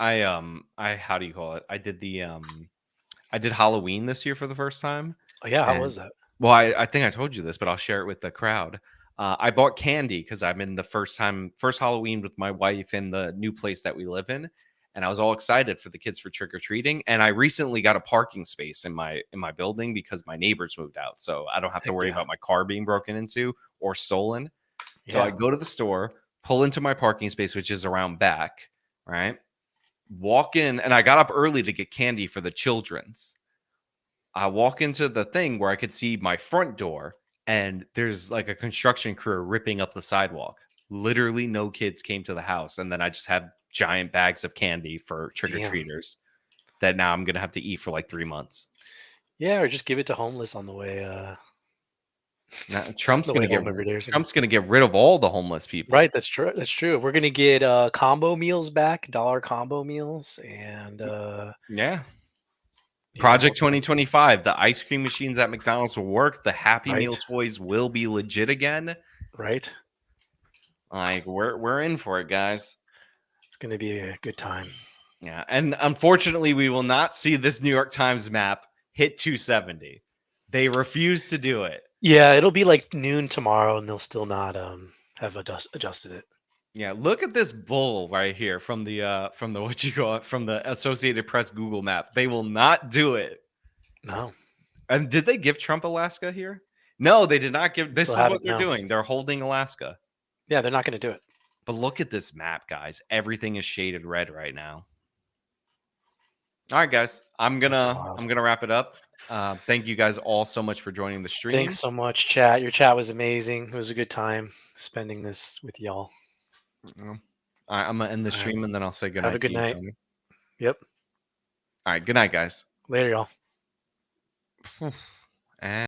how do you call it? I did Halloween this year for the first time. Oh yeah, how was that? Well, I think I told you this, but I'll share it with the crowd. I bought candy because I'm in the first Halloween with my wife in the new place that we live in, and I was all excited for the kids for trick or treating. And I recently got a parking space in my building because my neighbors moved out, so I don't have to worry about my car being broken into or stolen. So I go to the store, pull into my parking space, which is around back, right? Walk in, and I got up early to get candy for the children's. I walk into the thing where I could see my front door, and there's like a construction crew ripping up the sidewalk. Literally no kids came to the house, and then I just had giant bags of candy for trick-or-treaters that now I'm going to have to eat for like 3 months. Yeah, or just give it to homeless on the way. Now, Trump's going to get rid of all the homeless people. Right, that's true. That's true. We're going to get combo meals back, dollar combo meals, and yeah, Project 2025. The ice cream machines at McDonald's will work. The Happy Meal toys will be legit again. Right. Like we're in for it, guys. It's going to be a good time. Yeah, and unfortunately, we will not see this New York Times map hit 270. They refuse to do it. Yeah, it'll be like noon tomorrow, and they'll still not have adjusted it. Yeah, look at this bull right here from the from the Associated Press Google map. They will not do it. No. And did they give Trump Alaska here? No, they did not give. This They'll is have what it they're now. doing. They're holding Alaska. Yeah, they're not going to do it. But look at this map, guys. Everything is shaded red right now. All right, guys. I'm gonna wrap it up. Thank you guys all so much for joining the stream. Thanks so much, chat. Your chat was amazing. It was a good time spending this with y'all. All right, I'm gonna end the stream and then I'll say good night. Have a good night. Tony. Yep. All right, good night, guys. Later, y'all. And